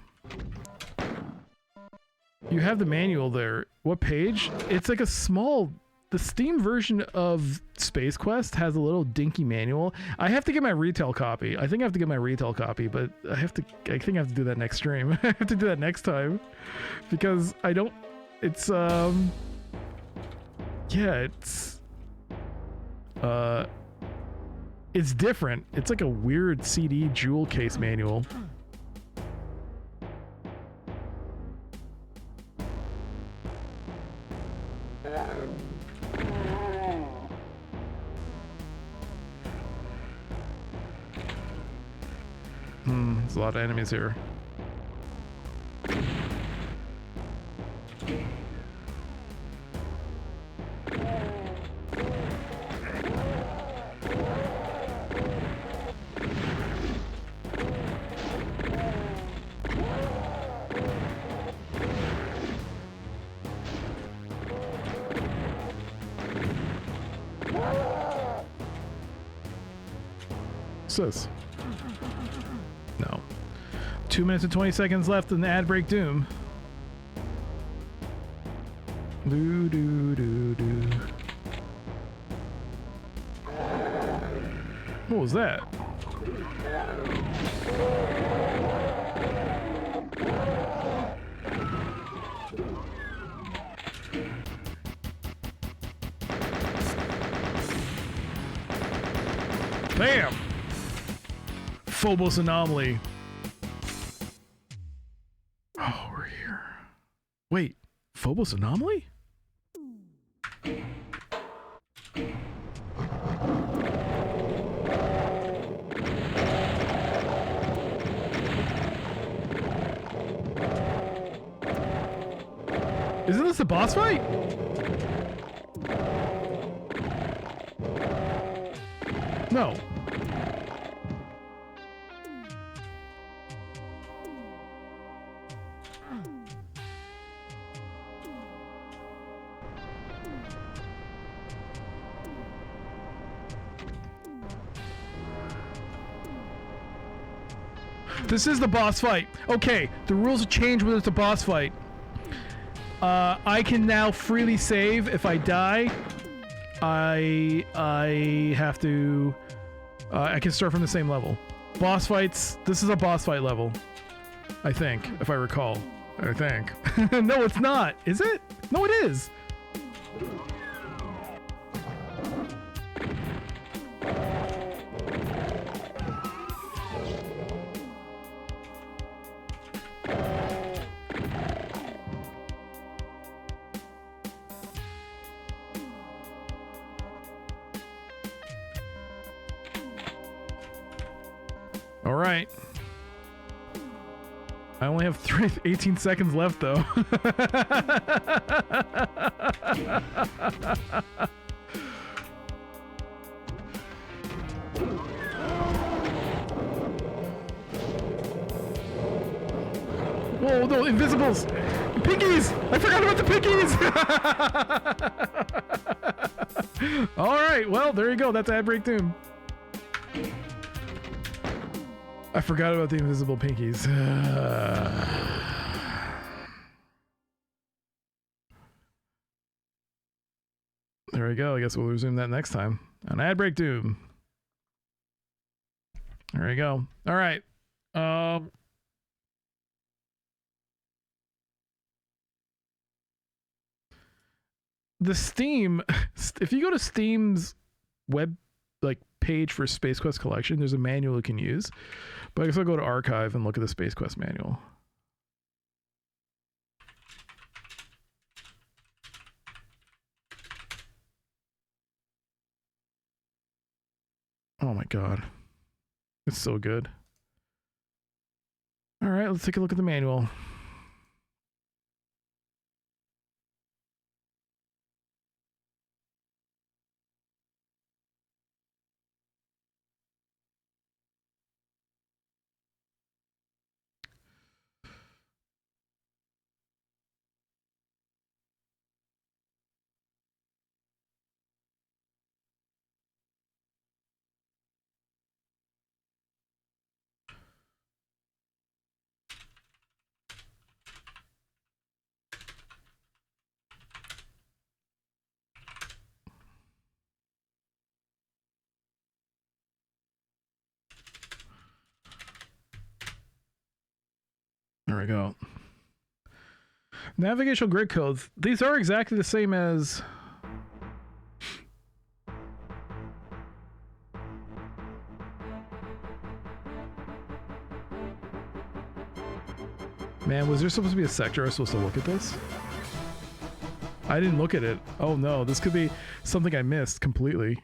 You have the manual there. What page? It's like a small... The Steam version of Space Quest has a little dinky manual. I have to get my retail copy. I think I have to get my retail copy, but I think I have to do that next stream. I have to do that next time. Because I don't... It's, yeah, it's different. It's like a weird CD jewel case manual. There's a lot of enemies here. What's this? No. 2 minutes and 20 seconds left in the ad break Doom. Do do do do. What was that? Bam! Phobos anomaly. Oh, we're here. Wait, Phobos anomaly? Isn't this the boss fight? No. This is the boss fight. Okay, the rules have changed when it's a boss fight. I can now freely save. If I die, I have to... I can start from the same level. Boss fights... This is a boss fight level. I think, if I recall. I think. No, it's not. Is it? No, it is. All right. I only have 18 seconds left, though. Whoa, no, invisibles! Pinkies! I forgot about the pinkies! All right, well, there you go. That's ad break Doom. I forgot about the invisible pinkies. There we go. I guess we'll resume that next time on Ad Break Doom. There we go. All right. The Steam, if you go to Steam's web page for Space Quest Collection. There's a manual you can use. But I guess I'll go to Archive and look at the Space Quest manual. Oh my god. It's so good. Alright, let's take a look at the manual. There we go. Navigational grid codes. These are exactly the same as... Man, was there supposed to be a sector I was supposed to look at this? I didn't look at it. Oh no, this could be something I missed completely.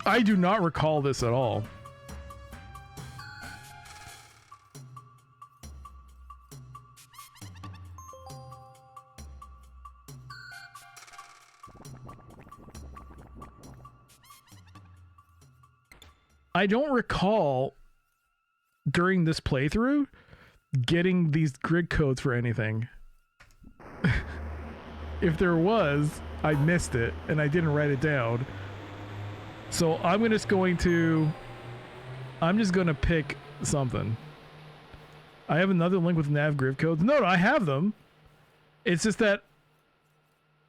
I do not recall this at all. I don't recall during this playthrough getting these grid codes for anything. If there was, I missed it and I didn't write it down. So I'm just going to pick something. I have another link with nav grid codes. No, I have them. It's just that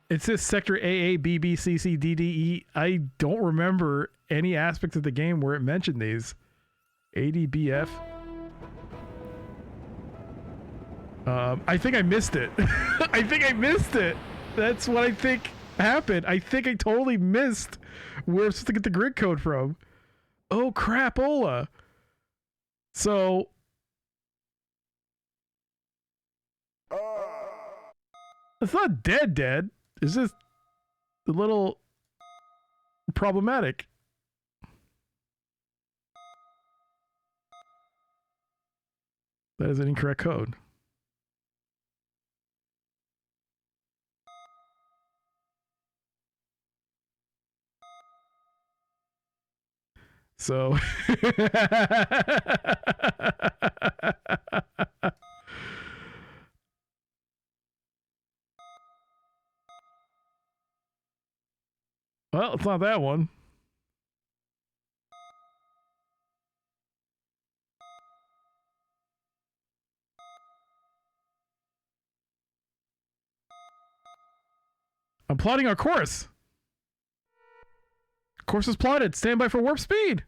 it says sector AA, BB, CC, DDE. I don't remember any aspect of the game where it mentioned these. ADBF. I think I missed it. I think I missed it. That's what I think happened. I think I totally missed where I'm supposed to get the grid code from. Oh crapola. So it's not dead. It's just a little problematic. That is an incorrect code. So well, it's not that one. I'm plotting our course. Course is plotted. Stand by for warp speed.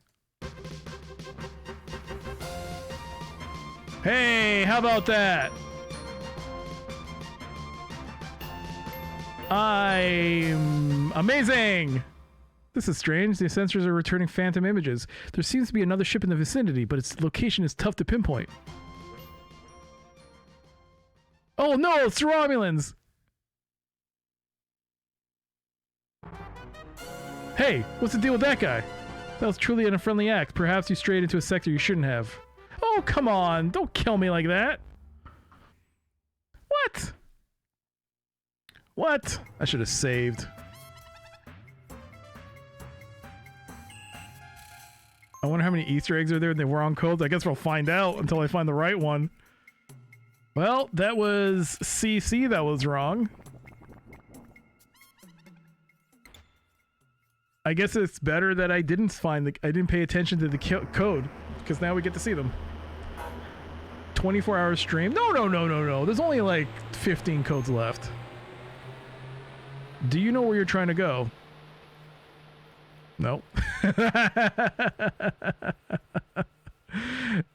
Hey, how about that? I'm amazing. This is strange. The sensors are returning phantom images. There seems to be another ship in the vicinity, but its location is tough to pinpoint. Oh no, it's the Romulans. Hey, what's the deal with that guy? That was truly an unfriendly act. Perhaps you strayed into a sector you shouldn't have. Oh, come on. Don't kill me like that. What? What? I should have saved. I wonder how many Easter eggs are there and they were on codes. I guess we'll find out until I find the right one. Well, that was CC that was wrong. I guess it's better that I didn't pay attention to the code, because now we get to see them. 24-hour stream. No. There's only like 15 codes left. Do you know where you're trying to go? No.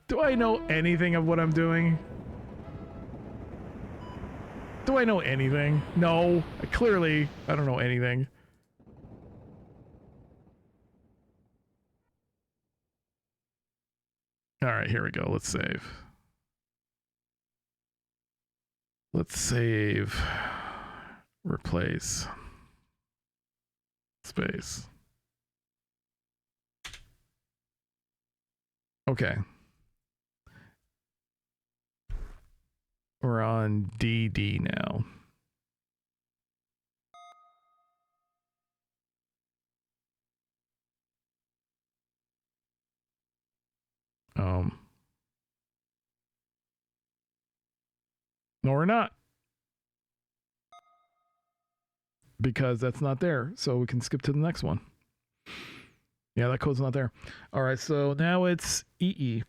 Do I know anything of what I'm doing? Do I know anything? No. Clearly, I don't know anything. All right, here we go. Let's save. Let's save. Replace. Space. Okay. We're on DD now. No, we're not. Because that's not there. So we can skip to the next one. Yeah, that code's not there. All right, so now it's EE.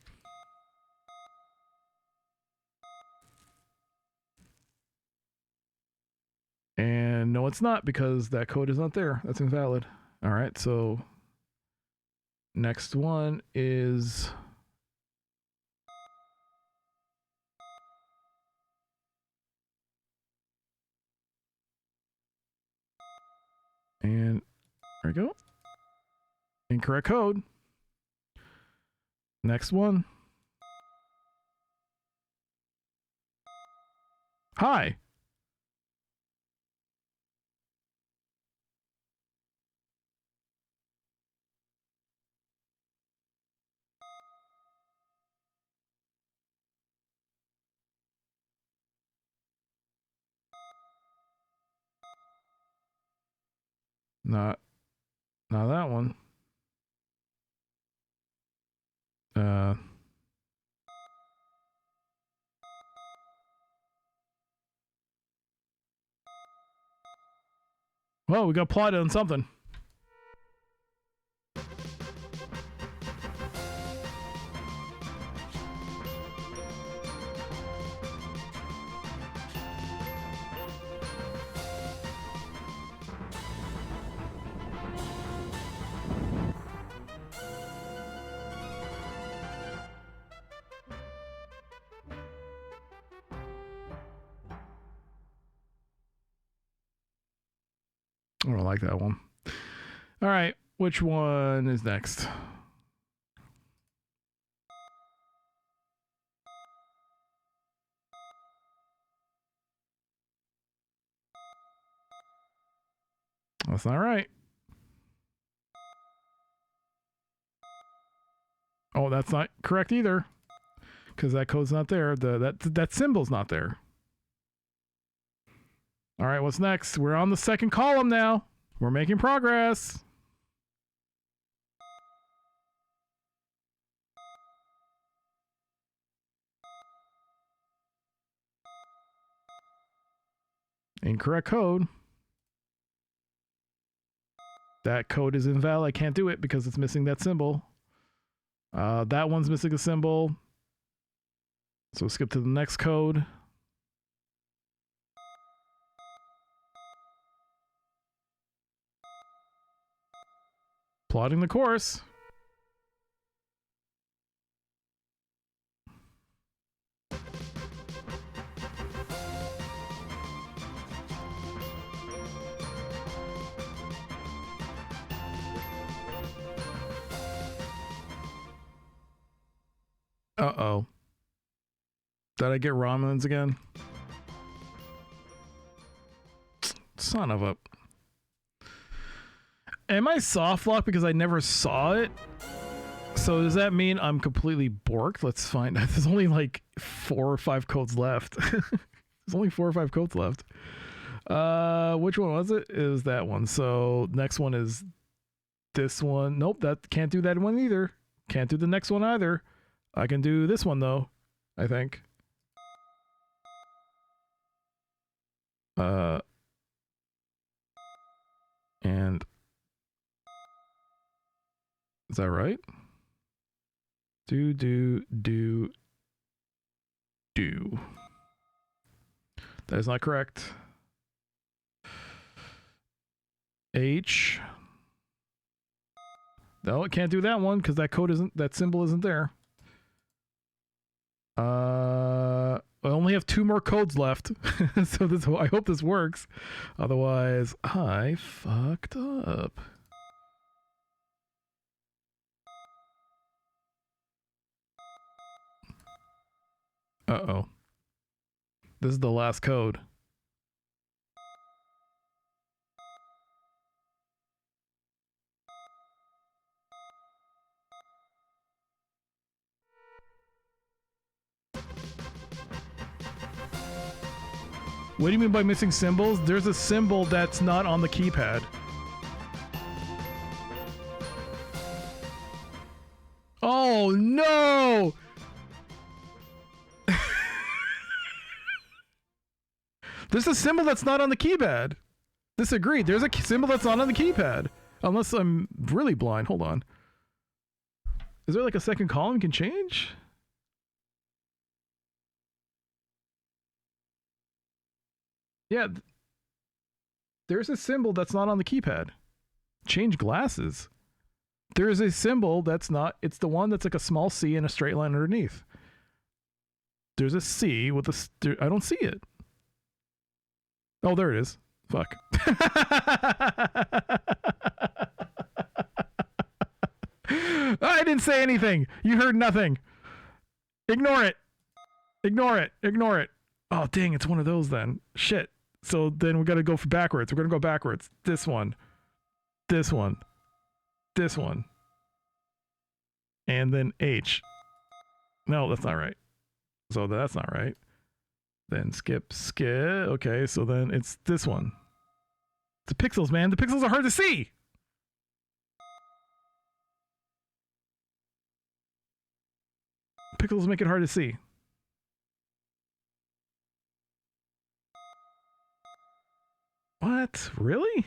And no, it's not because that code is not there. That's invalid. All right, so next one is and there we go. Incorrect code. Next one. Hi. Not that one. Well, we got plotted on something. I don't like that one. All right, which one is next? That's not right. Oh, that's not correct either, because that code's not there. That symbol's not there. All right, what's next? We're on the second column now. We're making progress. Incorrect code. That code is invalid. I can't do it because it's missing that symbol. That one's missing a symbol. So skip to the next code. Plotting the course. Uh-oh. Did I get ramens again? Son of a... Am I soft locked because I never saw it? So does that mean I'm completely borked? Let's find out. There's only like 4 or 5 codes left. There's only 4 or 5 codes left. Which one was it? It was that one. So next one is this one. Nope, that can't do that one either. Can't do the next one either. I can do this one though, I think. And is that right? Do. That is not correct. H. No, it can't do that one because that code isn't, that symbol isn't there. I only have 2 more codes left. So this, I hope this works. Otherwise, I fucked up. Uh-oh. This is the last code. What do you mean by missing symbols? There's a symbol that's not on the keypad. Oh no! There's a symbol that's not on the keypad. Disagreed. There's a symbol that's not on the keypad. Unless I'm really blind. Hold on. Is there like a second column you can change? Yeah. There's a symbol that's not on the keypad. Change glasses. There is a symbol that's not, it's the one that's like a small C and a straight line underneath. There's a C with a, I don't see it. Oh, there it is. Fuck. I didn't say anything. You heard nothing. Ignore it. Ignore it. Ignore it. Oh, dang, it's one of those then. Shit. So then we got to go for backwards. We're going to go backwards. This one. This one. This one. And then H. No, that's not right. So that's not right. Then skip. Okay, so then it's this one. The pixels, man. The pixels are hard to see. Pixels make it hard to see. What? Really?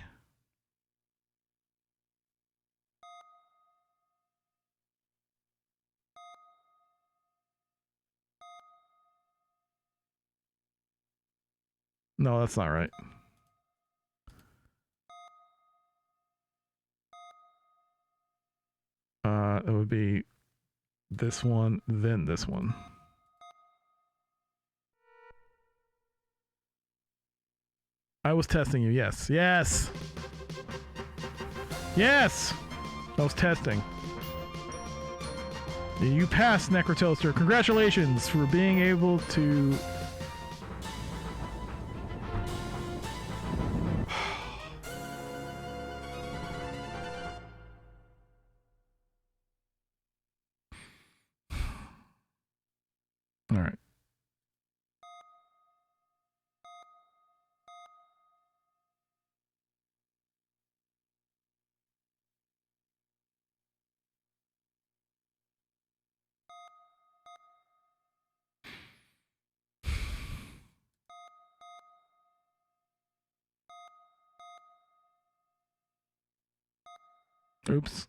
No, that's not right. It would be this one, then this one. I was testing you, yes. Yes! Yes! I was testing. You passed, Necrotoaster. Congratulations for being able to... All right. Oops.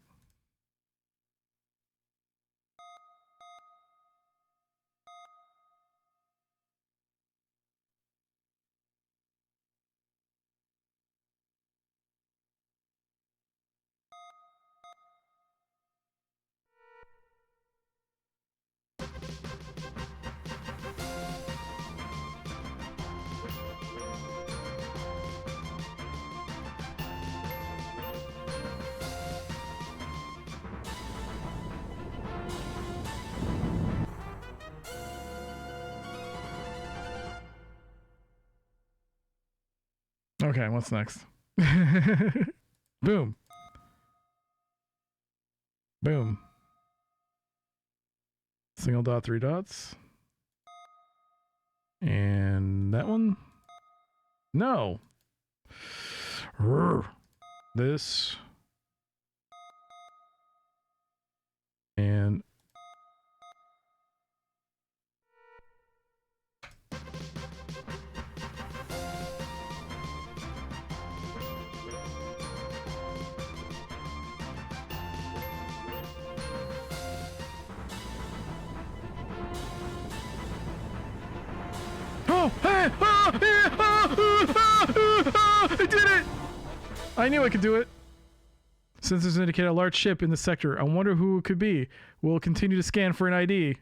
Okay, what's next? Boom. Boom. Single dot, 3 dots. And that one? No. This. And I did it! I knew I could do it. Sensors indicate a large ship in the sector. I wonder who it could be. We'll continue to scan for an ID.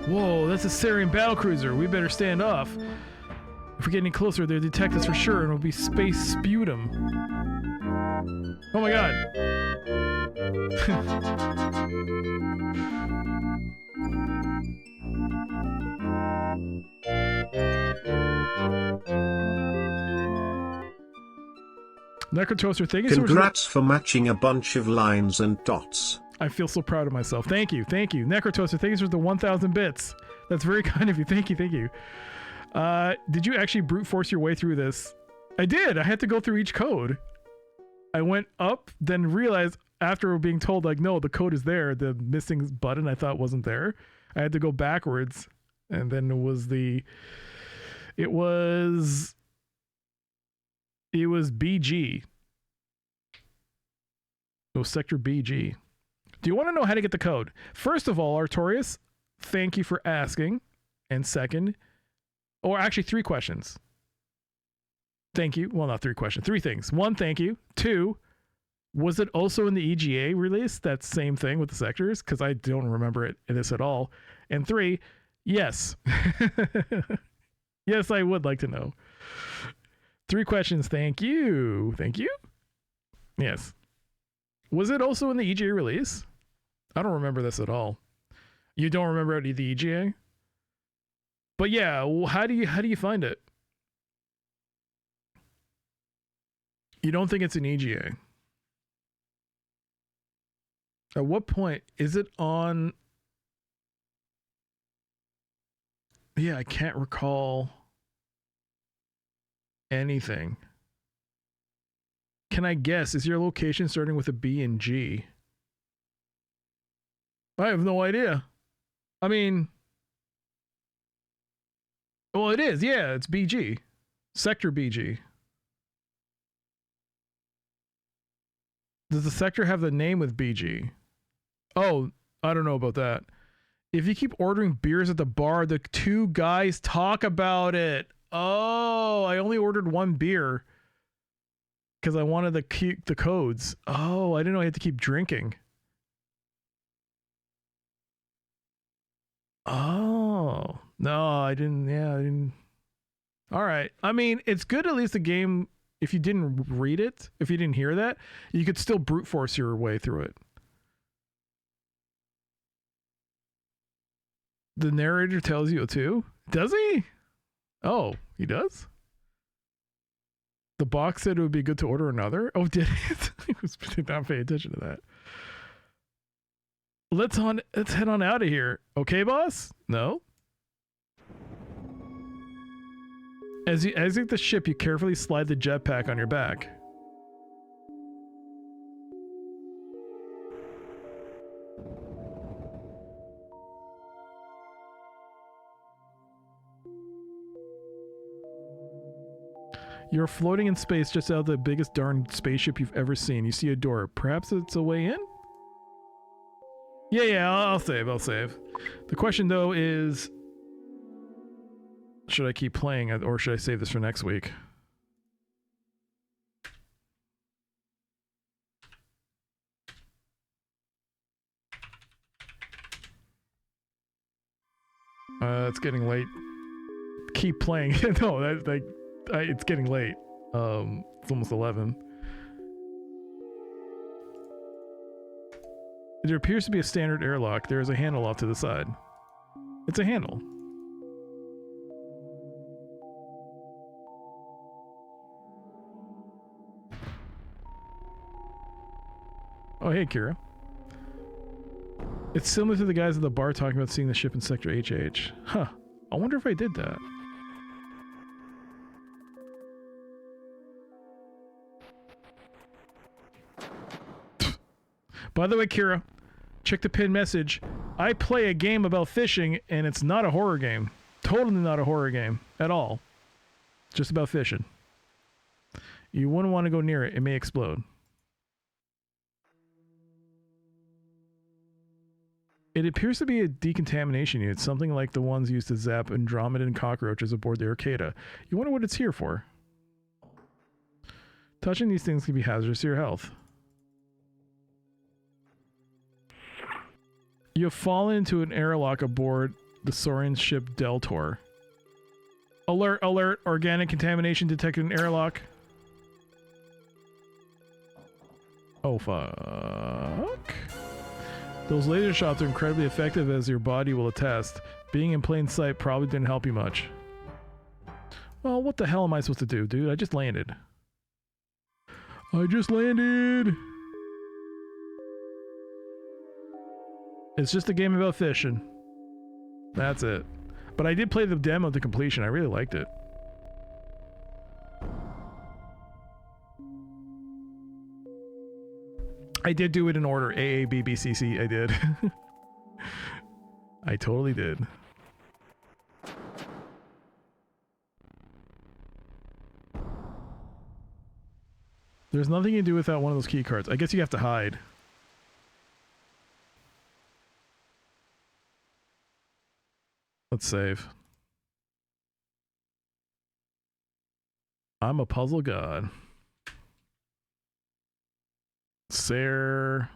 Whoa, that's a Sarien battlecruiser. We better stand off. If we get any closer, they'll detect us for sure, and it'll be space sputum. Oh my god. Necrotoaster, thank you so much. Congrats for matching a bunch of lines and dots. I feel so proud of myself. Thank you. Thank you. Necrotoaster, thank you for the 1,000 bits. That's very kind of you. Thank you. Thank you. Did you actually brute force your way through this? I did. I had to go through each code. I went up, then realized after being told, like, no, the code is there. The missing button I thought wasn't there. I had to go backwards. And then it was BG. It was Sector BG. Do you want to know how to get the code? First of all, Artorias, thank you for asking. And second, or actually 3 questions. Thank you. Well, not 3 questions. 3 things. 1, thank you. 2, was it also in the EGA release? That same thing with the sectors? Because I don't remember it in this at all. And 3, yes. Yes, I would like to know. 3 questions. Thank you. Thank you. Yes. Was it also in the EGA release? I don't remember this at all. You don't remember the EGA? But yeah, how do you find it? You don't think it's an EGA? At what point is it on? Yeah, I can't recall anything. Can I guess? Is your location starting with a B and G? I have no idea. I mean, well, it is. Yeah, it's BG. Sector BG. Does the sector have the name with BG? Oh, I don't know about that. If you keep ordering beers at the bar, the 2 guys talk about it. Oh, I only ordered 1 beer because I wanted the codes. Oh, I didn't know I had to keep drinking. Oh, no, I didn't. Yeah, I didn't. All right. I mean, it's good at least the game. If you didn't read it, if you didn't hear that, you could still brute force your way through it. The narrator tells you too? Does he? Oh, he does? The box said it would be good to order another? Oh, did it? I was not paying attention to that. Let's head on out of here. Okay, boss? No? As you exit the ship, you carefully slide the jetpack on your back. You're floating in space just out of the biggest darn spaceship you've ever seen. You see a door. Perhaps it's a way in? Yeah, I'll save. The question, though, is... should I keep playing it, or should I save this for next week? It's getting late. Keep playing. No, it's getting late. It's almost 11. There appears to be a standard airlock. There is a handle off to the side. It's a handle. Oh, hey, Kira. It's similar to the guys at the bar talking about seeing the ship in Sector HH. Huh. I wonder if I did that. By the way, Kira, check the pinned message. I play a game about fishing, and it's not a horror game. Totally not a horror game at all. Just about fishing. You wouldn't want to go near it. It may explode. It appears to be a decontamination unit, something like the ones used to zap Andromedan cockroaches aboard the Arcada. You wonder what it's here for. Touching these things can be hazardous to your health. You have fallen into an airlock aboard the Sarien ship Deltor. Alert, alert, organic contamination detected in airlock. Oh, fuck. Those laser shots are incredibly effective, as your body will attest. Being in plain sight probably didn't help you much. Well, what the hell am I supposed to do, dude? I just landed. It's just a game about fishing. That's it. But I did play the demo to completion. I really liked it. I did do it in order. A, B, B, C, C. I did. I totally did. There's nothing you can do without one of those key cards. I guess you have to hide. Let's save. I'm a puzzle god. Sarien.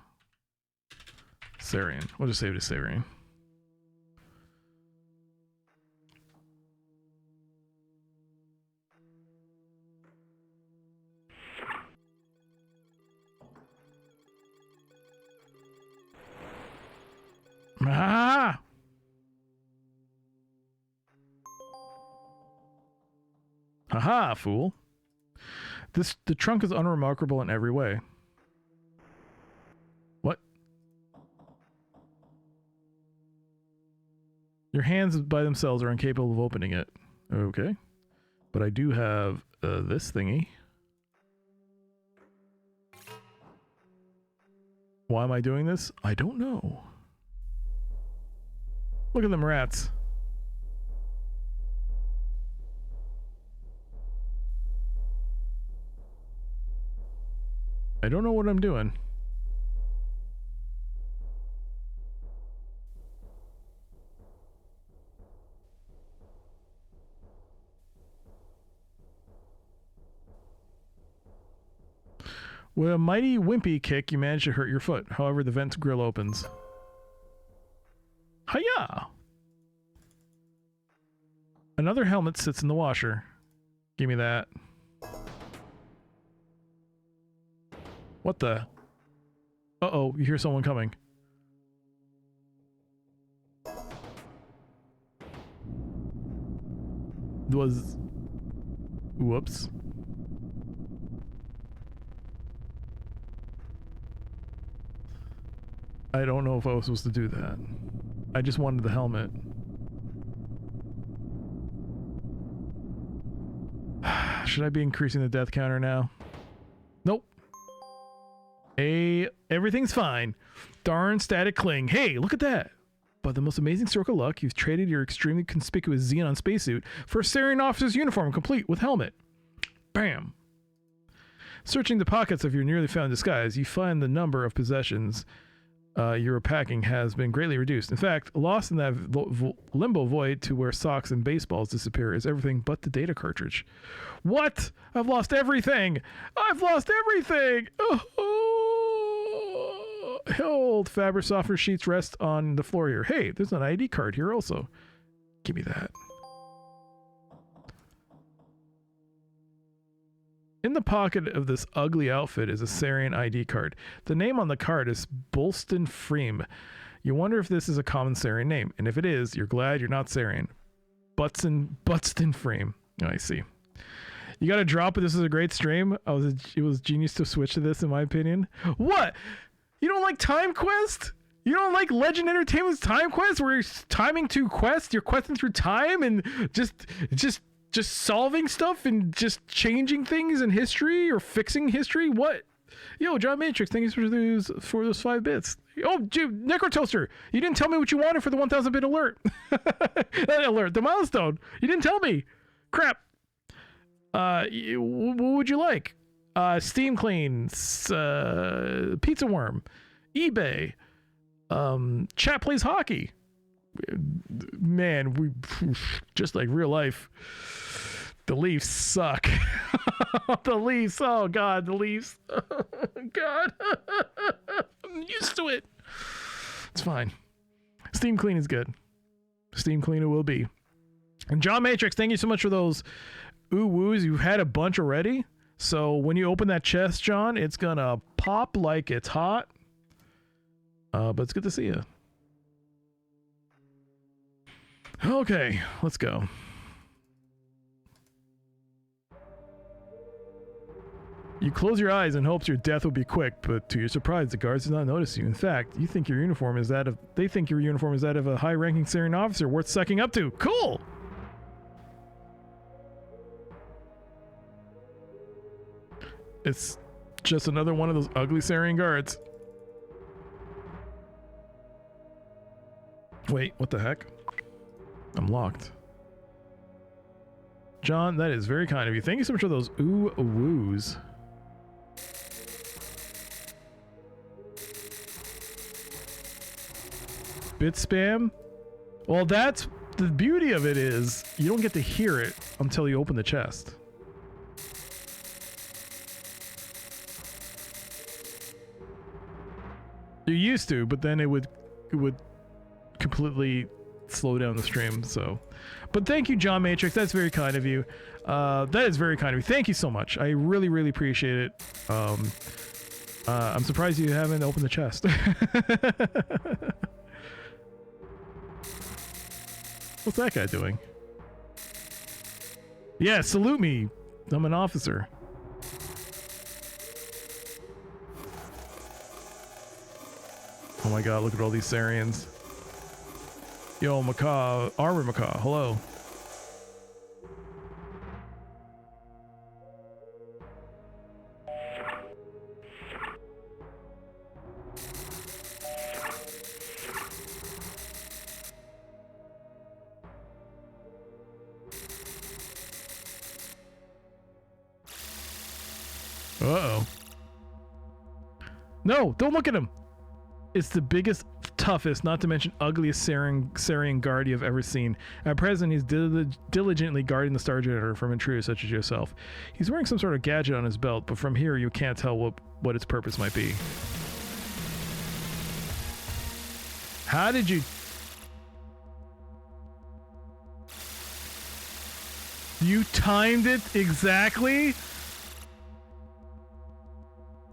We'll just save it as Sarien. Ah! Haha, fool. The trunk is unremarkable in every way. What? Your hands by themselves are incapable of opening it. Okay. But I do have this thingy. Why am I doing this? I don't know. Look at them rats. I don't know what I'm doing. With a mighty wimpy kick, you manage to hurt your foot. However, the vent's grill opens. Hiya! Another helmet sits in the washer. Give me that. What the? Uh-oh, you hear someone coming. Whoops. I don't know if I was supposed to do that. I just wanted the helmet. Should I be increasing the death counter now? Nope. Hey, everything's fine. Darn static cling. Hey, look at that. By the most amazing stroke of luck, you've traded your extremely conspicuous Xenon spacesuit for a Sarien officer's uniform complete with helmet. Bam. Searching the pockets of your nearly found disguise, you find the number of possessions you were packing has been greatly reduced. In fact, lost in that limbo void to where socks and baseballs disappear is everything but the data cartridge. What? I've lost everything! I've lost everything! Oh. Old fabric softener sheets rest on the floor here. Hey, there's an ID card here also. Give me that. In the pocket of this ugly outfit is a Sarien ID card. The name on the card is Bolston Freem. You wonder if this is a common Sarien name, and if it is, you're glad you're not Sarien. Butston Freem. Oh, I see. You got to drop it. This is a great stream. It was genius to switch to this, in my opinion. What? You don't like Timequest? You don't like Legend Entertainment's Timequest, where you're timing two quests? You're questing through time and just solving stuff and just changing things in history or fixing history? What? Yo, John Matrix, thank you for those 5 bits. Oh, dude, Necrotoaster, you didn't tell me what you wanted for the 1,000 bit alert. The milestone. You didn't tell me. Crap. What would you like? Steam Clean, Pizza Worm, eBay, Chat Plays Hockey. Man, we just like real life. The Leafs suck. The Leafs. Oh God, the Leafs. God, I'm used to it. It's fine. Steam Clean is good. Steam Clean it will be. And John Matrix, thank you so much for those ooh woos. You've had a bunch already. So when you open that chest, John, it's gonna pop pop like it's hot. But it's good to see you. Okay, let's go. You close your eyes in hopes your death will be quick, but to your surprise, the guards do not notice you. In fact, you think your uniform is that of they think your uniform is that of a high-ranking Sarien officer worth sucking up to. Cool. It's just another one of those ugly Sarien guards. Wait, what the heck? I'm locked. John, that is very kind of you. Thank you so much for those ooh-woos. Bit spam? Well, that's the beauty of it is you don't get to hear it until you open the chest. You used to, but then it would completely slow down the stream. So, but thank you, John Matrix. That's very kind of you. That is very kind of you. Thank you so much. I really, really appreciate it. I'm surprised you haven't opened the chest. What's that guy doing? Yeah, salute me. I'm an officer. Oh my god, look at all these Sariens. Yo, Macaw, Armor Macaw, hello. Uh-oh. No, don't look at him. It's the biggest, toughest, not to mention ugliest Sarien guard you've ever seen. At present, he's diligently guarding the star generator from intruders such as yourself. He's wearing some sort of gadget on his belt, but from here you can't tell what its purpose might be. How did you... You timed it exactly?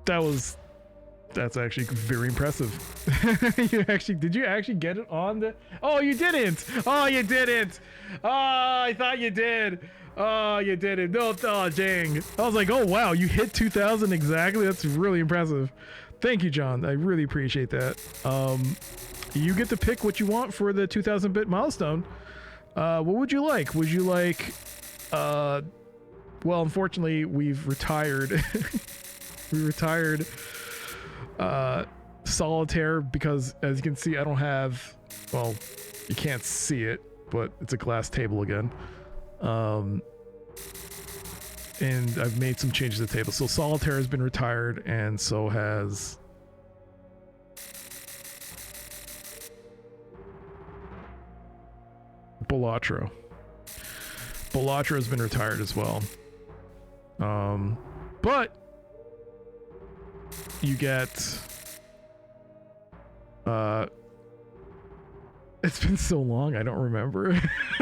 That's actually very impressive. Did you actually get it on the... Oh, you didn't! Oh, you didn't! Oh, I thought you did! Oh, you didn't. No, oh, dang. I was like, oh, wow, you hit 2,000 exactly? That's really impressive. Thank you, John. I really appreciate that. You get to pick what you want for the 2,000-bit milestone. What would you like? Would you like... well, unfortunately, we've retired... We retired Solitaire because, as you can see, I don't have... Well, you can't see it, but it's a glass table again. And I've made some changes to the table. So Solitaire has been retired, and so has... Balatro. Balatro has been retired as well. But... You get, it's been so long, I don't remember.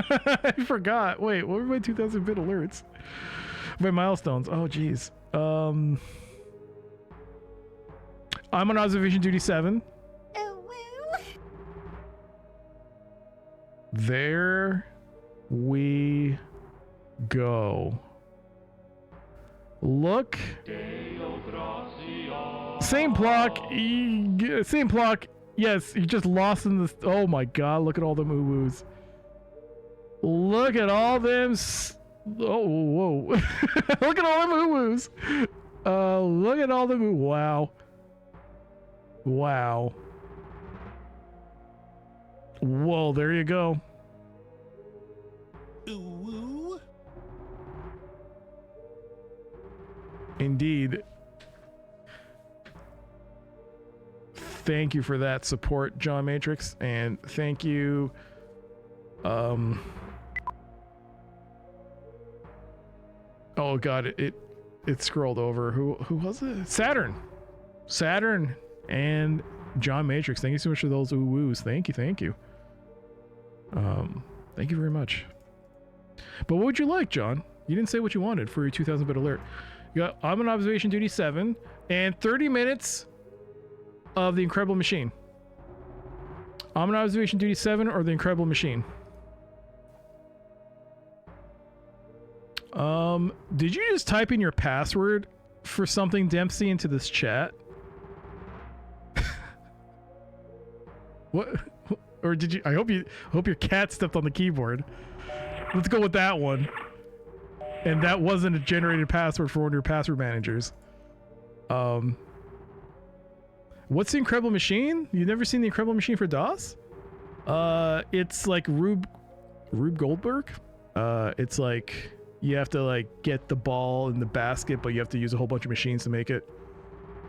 I forgot. Wait, what were my 2,000-bit alerts? My milestones. Oh, geez. I'm on observation duty 7. Oh, well. There we go. Look. Same block. Same block. Yes, you just lost in this. Oh my god, look at all them oo-woos. Look at all them. Oh, whoa. Look at all them oo-woos. Look at all them. Wow. Wow. Whoa, there you go. Ooh. Indeed. Thank you for that support, John Matrix, and thank you. Oh god, it scrolled over. Who was it? Saturn and John Matrix. Thank you so much for those ooh-woos. Thank you. Thank you very much. But what would you like, John? You didn't say what you wanted for your 2,000-bit alert. I'm on observation duty 7 and 30 minutes of the Incredible Machine. I'm on observation duty 7 or the Incredible Machine. Did you just type in your password for something, Dempsey, into this chat? What? Or did you? I hope your cat stepped on the keyboard. Let's go with that one. And that wasn't a generated password for one of your password managers. What's the Incredible Machine? You've never seen the Incredible Machine for DOS? It's like Rube Goldberg. It's like you have to like get the ball in the basket, but you have to use a whole bunch of machines to make it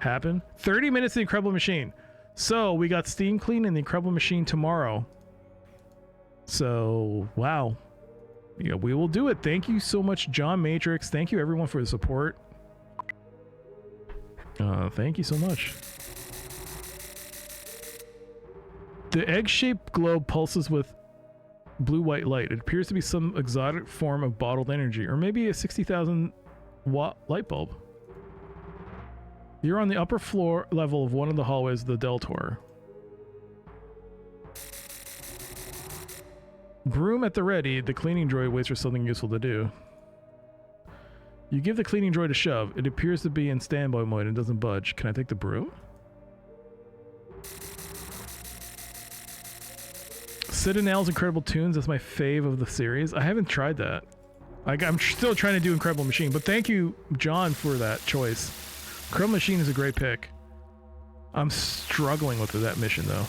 happen. 30 minutes of the Incredible Machine. So we got Steam Clean and the Incredible Machine tomorrow. So wow. Yeah, we will do it. Thank you so much, John Matrix. Thank you everyone for the support. Thank you so much. The egg-shaped globe pulses with blue-white light. It appears to be some exotic form of bottled energy, or maybe a 60,000 watt light bulb. You're on the upper floor level of one of the hallways of the Deltor. Broom at the ready, the cleaning droid waits for something useful to do. You give the cleaning droid a shove. It appears to be in standby mode and doesn't budge. Can I take the broom? Citadel's Incredible Tunes, that's my fave of the series. I haven't tried that. I'm still trying to do Incredible Machine, but thank you, John, for that choice. Incredible Machine is a great pick. I'm struggling with that mission, though.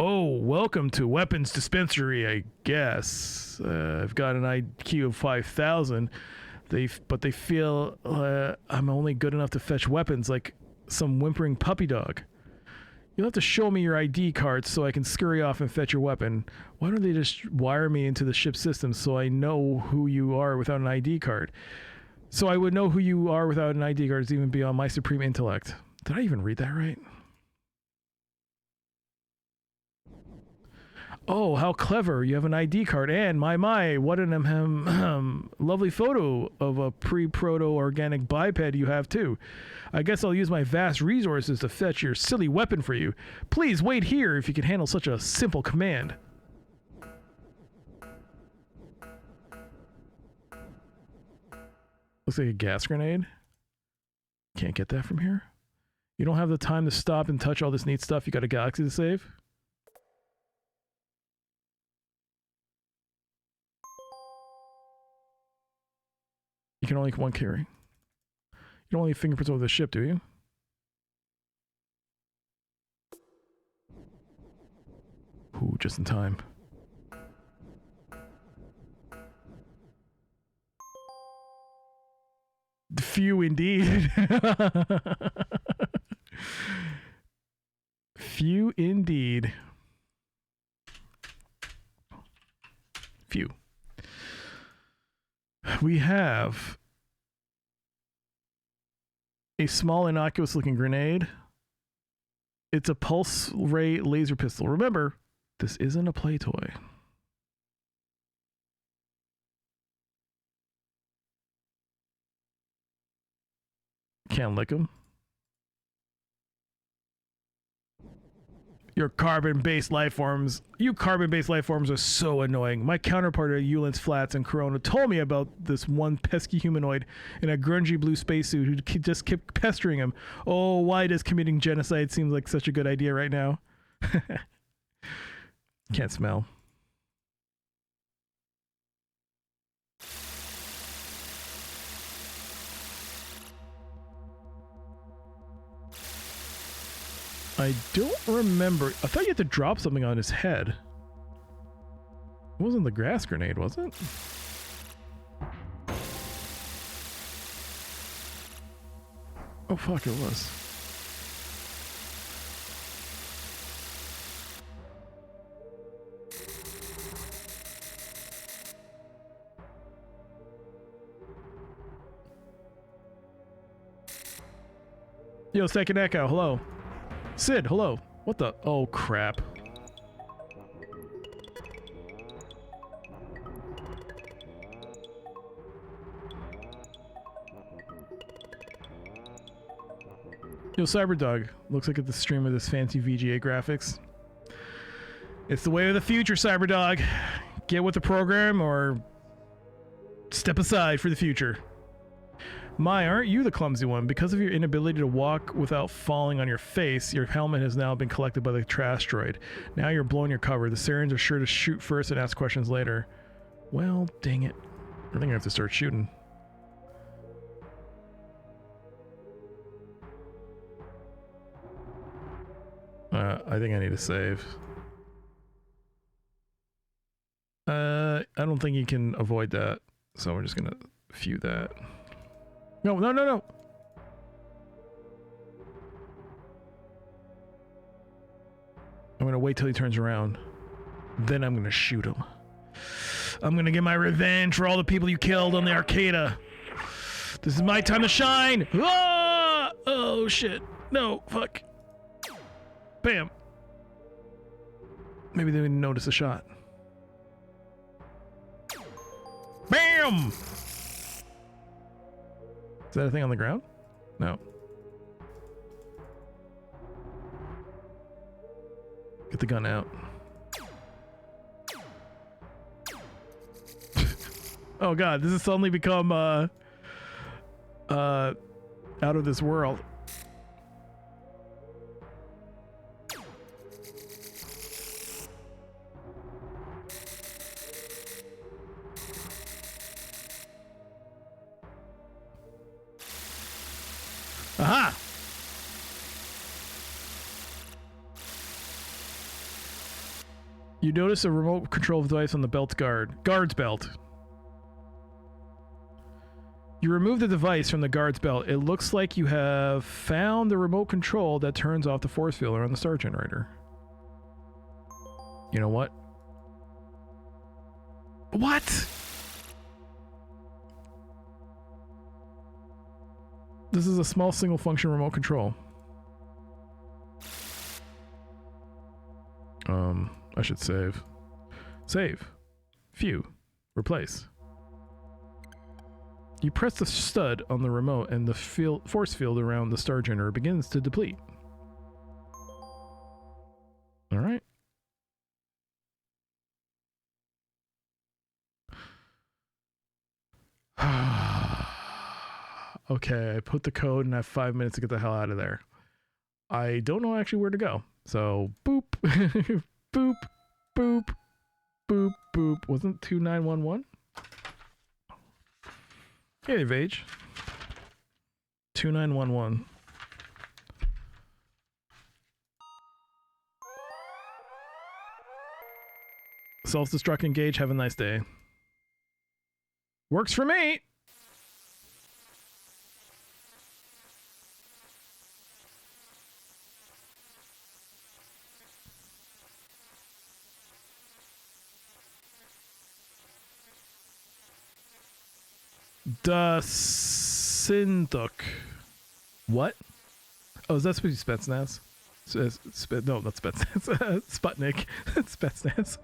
Oh, welcome to Weapons Dispensary, I guess. I've got an IQ of 5,000. But they feel I'm only good enough to fetch weapons like some whimpering puppy dog. You'll have to show me your ID card so I can scurry off and fetch your weapon. Why don't they just wire me into the ship system so I know who you are without an ID card? So I would know who you are without an ID card is even beyond my supreme intellect. Did I even read that right? Oh, how clever. You have an ID card and my, what an lovely photo of a pre-proto-organic biped you have too. I guess I'll use my vast resources to fetch your silly weapon for you. Please wait here if you can handle such a simple command. Looks like a gas grenade. Can't get that from here. You don't have the time to stop and touch all this neat stuff. You got a galaxy to save. You can only one carry. You don't leave fingerprints over the ship, do you? Ooh, just in time. Few indeed. Few indeed. Few. We have a small innocuous looking grenade. It's a pulse ray laser pistol. Remember, this isn't a play toy. Can't lick them. Your carbon-based life forms. You carbon-based life forms are so annoying. My counterpart at Ulan's Flats and Corona told me about this one pesky humanoid in a grungy blue spacesuit who just kept pestering him. Oh, why does committing genocide seem like such a good idea right now? Can't smell. I don't remember. I thought you had to drop something on his head. It wasn't the grass grenade, was it? Oh fuck, it was. Yo, Second Echo, hello. Sid, hello. What the? Oh, crap. Yo, Cyberdog. Looks like it's the stream of this fancy VGA graphics. It's the way of the future, Cyberdog. Get with the program or step aside for the future. My, aren't you the clumsy one? Because of your inability to walk without falling on your face, your helmet has now been collected by the trash droid. Now you're blowing your cover. The Sarians are sure to shoot first and ask questions later. Well, dang it. I think I have to start shooting. I think I need to save. I don't think you can avoid that, so we're just gonna view that. No, no, no, no! I'm gonna wait till he turns around. Then I'm gonna shoot him. I'm gonna get my revenge for all the people you killed on the Arcada. This is my time to shine! Ah! Oh shit. No, fuck. Bam! Maybe they didn't notice a shot. Bam! Is that a thing on the ground? No. Get the gun out. Oh god, this has suddenly become out of this world. Aha! You notice a remote control device on the guard's belt. You remove the device from the guard's belt. It looks like you have found the remote control that turns off the force field on the star generator. You know what? What? This is a small single function remote control. I should save. Save. View. Replace. You press the stud on the remote and the force field around the star generator begins to deplete. Alright. Okay, I put the code and I have 5 minutes to get the hell out of there. I don't know actually where to go. So, boop, boop, boop, boop, boop. Wasn't 2911? Hey, Vage. 2911. Self-destruct engage. Have a nice day. Works for me! Da Sinduk. What? Oh, is that supposed to be Spetsnaz? No, not Spetsnaz. Sputnik. Spetsnaz.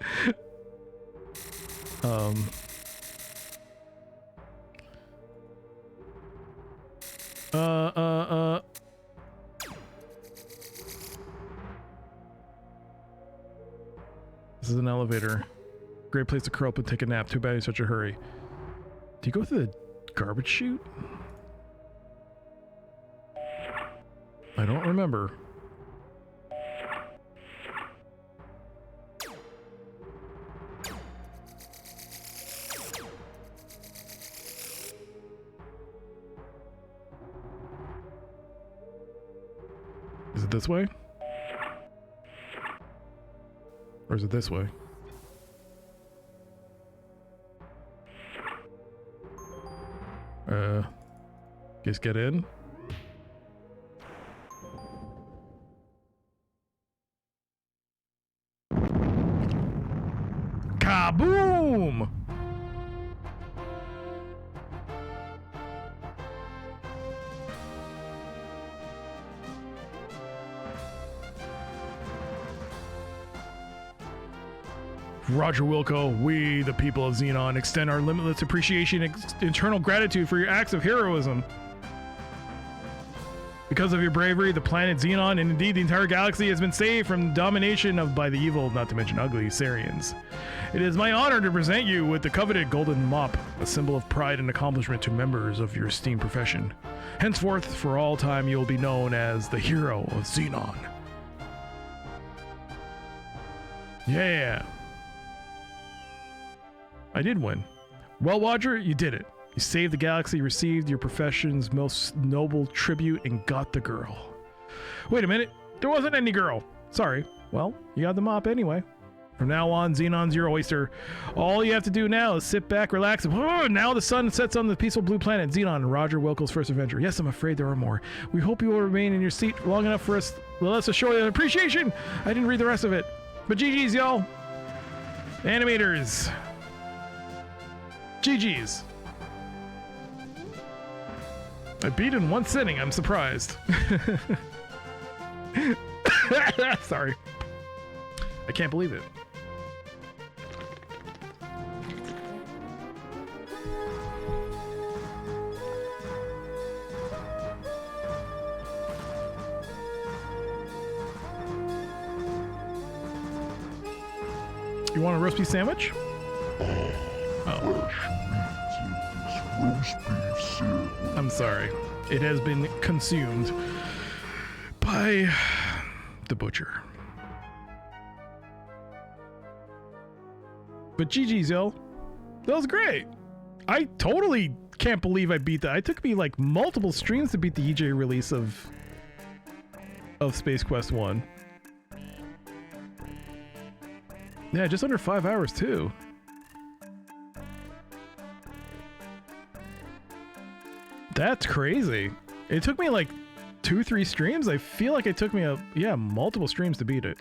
This is an elevator. Great place to curl up and take a nap. Too bad you're in such a hurry. Do you go through the garbage chute? I don't remember. Is it this way? Or is it this way? Guess get in. Kaboom! Roger Wilco, we, the people of Xenon, extend our limitless appreciation and eternal gratitude for your acts of heroism. Because of your bravery, the planet Xenon, and indeed the entire galaxy, has been saved from domination by the evil, not to mention ugly, Sarians. It is my honor to present you with the coveted golden mop, a symbol of pride and accomplishment to members of your esteemed profession. Henceforth, for all time, you will be known as the hero of Xenon. Yeah. I did win. Well, Roger, you did it. You saved the galaxy, received your profession's most noble tribute, and got the girl. Wait a minute. There wasn't any girl. Sorry. Well, you got the mop anyway. From now on, Xenon's your oyster. All you have to do now is sit back, relax, and now the sun sets on the peaceful blue planet Xenon, Roger Wilco's first adventure. Yes, I'm afraid there are more. We hope you will remain in your seat long enough for us. Let us show you appreciation. I didn't read the rest of it. But GG's, y'all. Animators. GG's. I beat in one sitting. I'm surprised. Sorry. I can't believe it. You want a roast beef sandwich? Roast beef sandwich. I'm sorry. It has been consumed by the butcher. But GG's, yo. That was great. I totally can't believe I beat that. It took me like multiple streams to beat the EJ release of Space Quest 1. Yeah, just under 5 hours too. That's crazy. It took me like 2-3 streams. I feel like it took me multiple streams to beat it.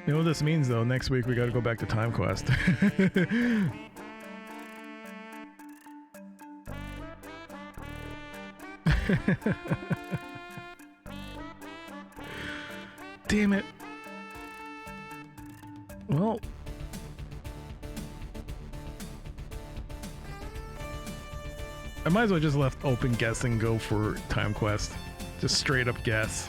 You know what this means though? Next week we gotta go back to Timequest. Damn it. Well, I might as well just left open guess and go for Timequest. Just straight up guess.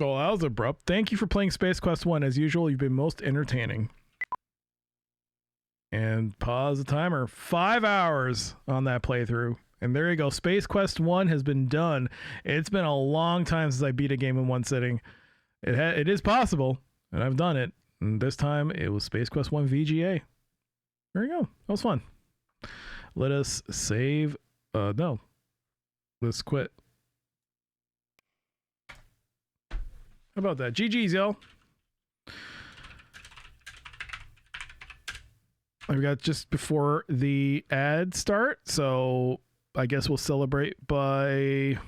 Well, that was abrupt. Thank you for playing Space Quest 1. As usual, you've been most entertaining. And pause the timer. 5 hours on that playthrough. And there you go. Space Quest 1 has been done. It's been a long time since I beat a game in one sitting. It is possible, and I've done it. And this time, it was Space Quest 1 VGA. There you go. That was fun. Let us save. No. Let's quit. How about that? GG's, yo. I've got just before the ad start, so I guess we'll celebrate by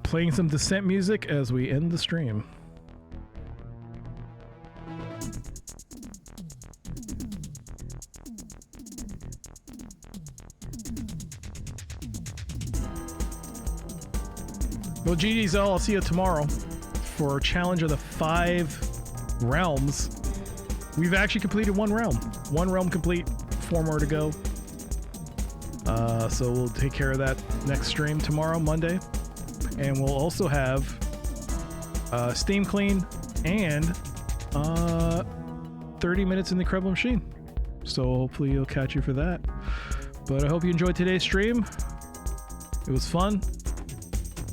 playing some Descent music as we end the stream. Well, GG's all. I'll see you tomorrow for a challenge of the 5 realms. We've actually completed 1 realm. 1 realm complete, 4 more to go. So we'll take care of that next stream tomorrow, Monday. And we'll also have Steam Clean and 30 minutes in the Incredible Machine. So hopefully you'll catch you for that. But I hope you enjoyed today's stream. It was fun.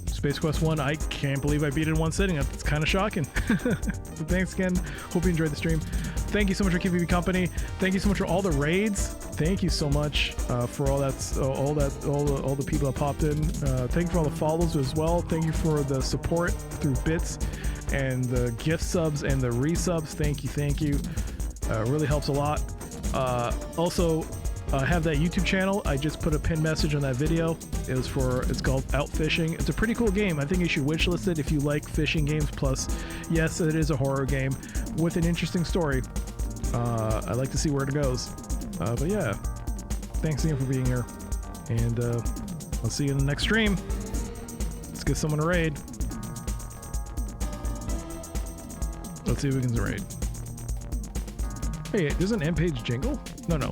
Space Quest 1, I can't believe I beat it in one sitting. It's kind of shocking. So thanks again. Hope you enjoyed the stream. Thank you so much for keeping me company. Thank you so much for all the raids. Thank you so much for all the people that popped in. Thank you for all the follows as well. Thank you for the support through bits and the gift subs and the resubs. Thank you. It really helps a lot. Also, I have that YouTube channel. I just put a pinned message on that video. It's called Out Fishing. It's a pretty cool game. I think you should wishlist it if you like fishing games. Plus, yes, it is a horror game with an interesting story. I'd like to see where it goes. But yeah, thanks again for being here. And I'll see you in the next stream. Let's get someone to raid. Let's see if we can raid. Hey, there's an end page jingle? No.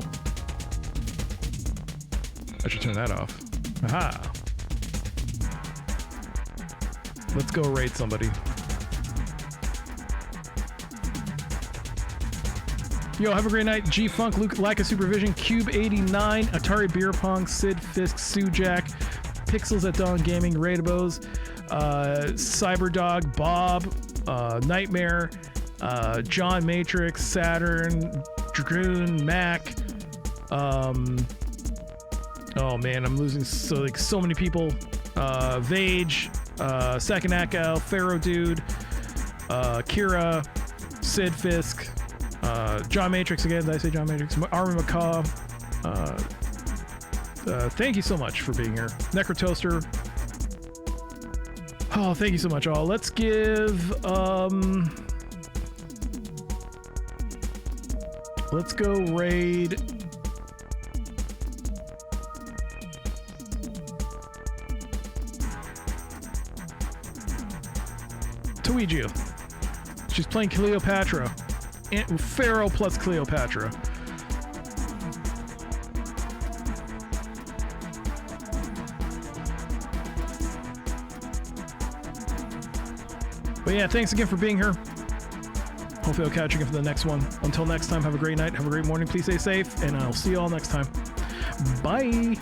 I should turn that off. Aha! Let's go raid somebody. Yo, have a great night. G-Funk, Luke, Lack of Supervision, Cube89, Atari Beer Pong, Sid Fisk, Sujack, Pixels at Dawn Gaming, Raidabos, Cyberdog, Bob, Nightmare, John Matrix, Saturn, Dragoon, Mac. Oh man, I'm losing so many people. Vage, Second Echo, Pharaoh Dude, Kira, Sid Fisk, John Matrix again. Did I say John Matrix? Armin McCaw. Thank you so much for being here. Necrotoaster. Oh, thank you so much, all. Let's give, let's go raid. Tuiju. She's playing Cleopatra. Pharaoh plus Cleopatra. But yeah, thanks again for being here. Hopefully I'll catch you again for the next one. Until next time, have a great night, have a great morning, please stay safe, and I'll see you all next time. Bye!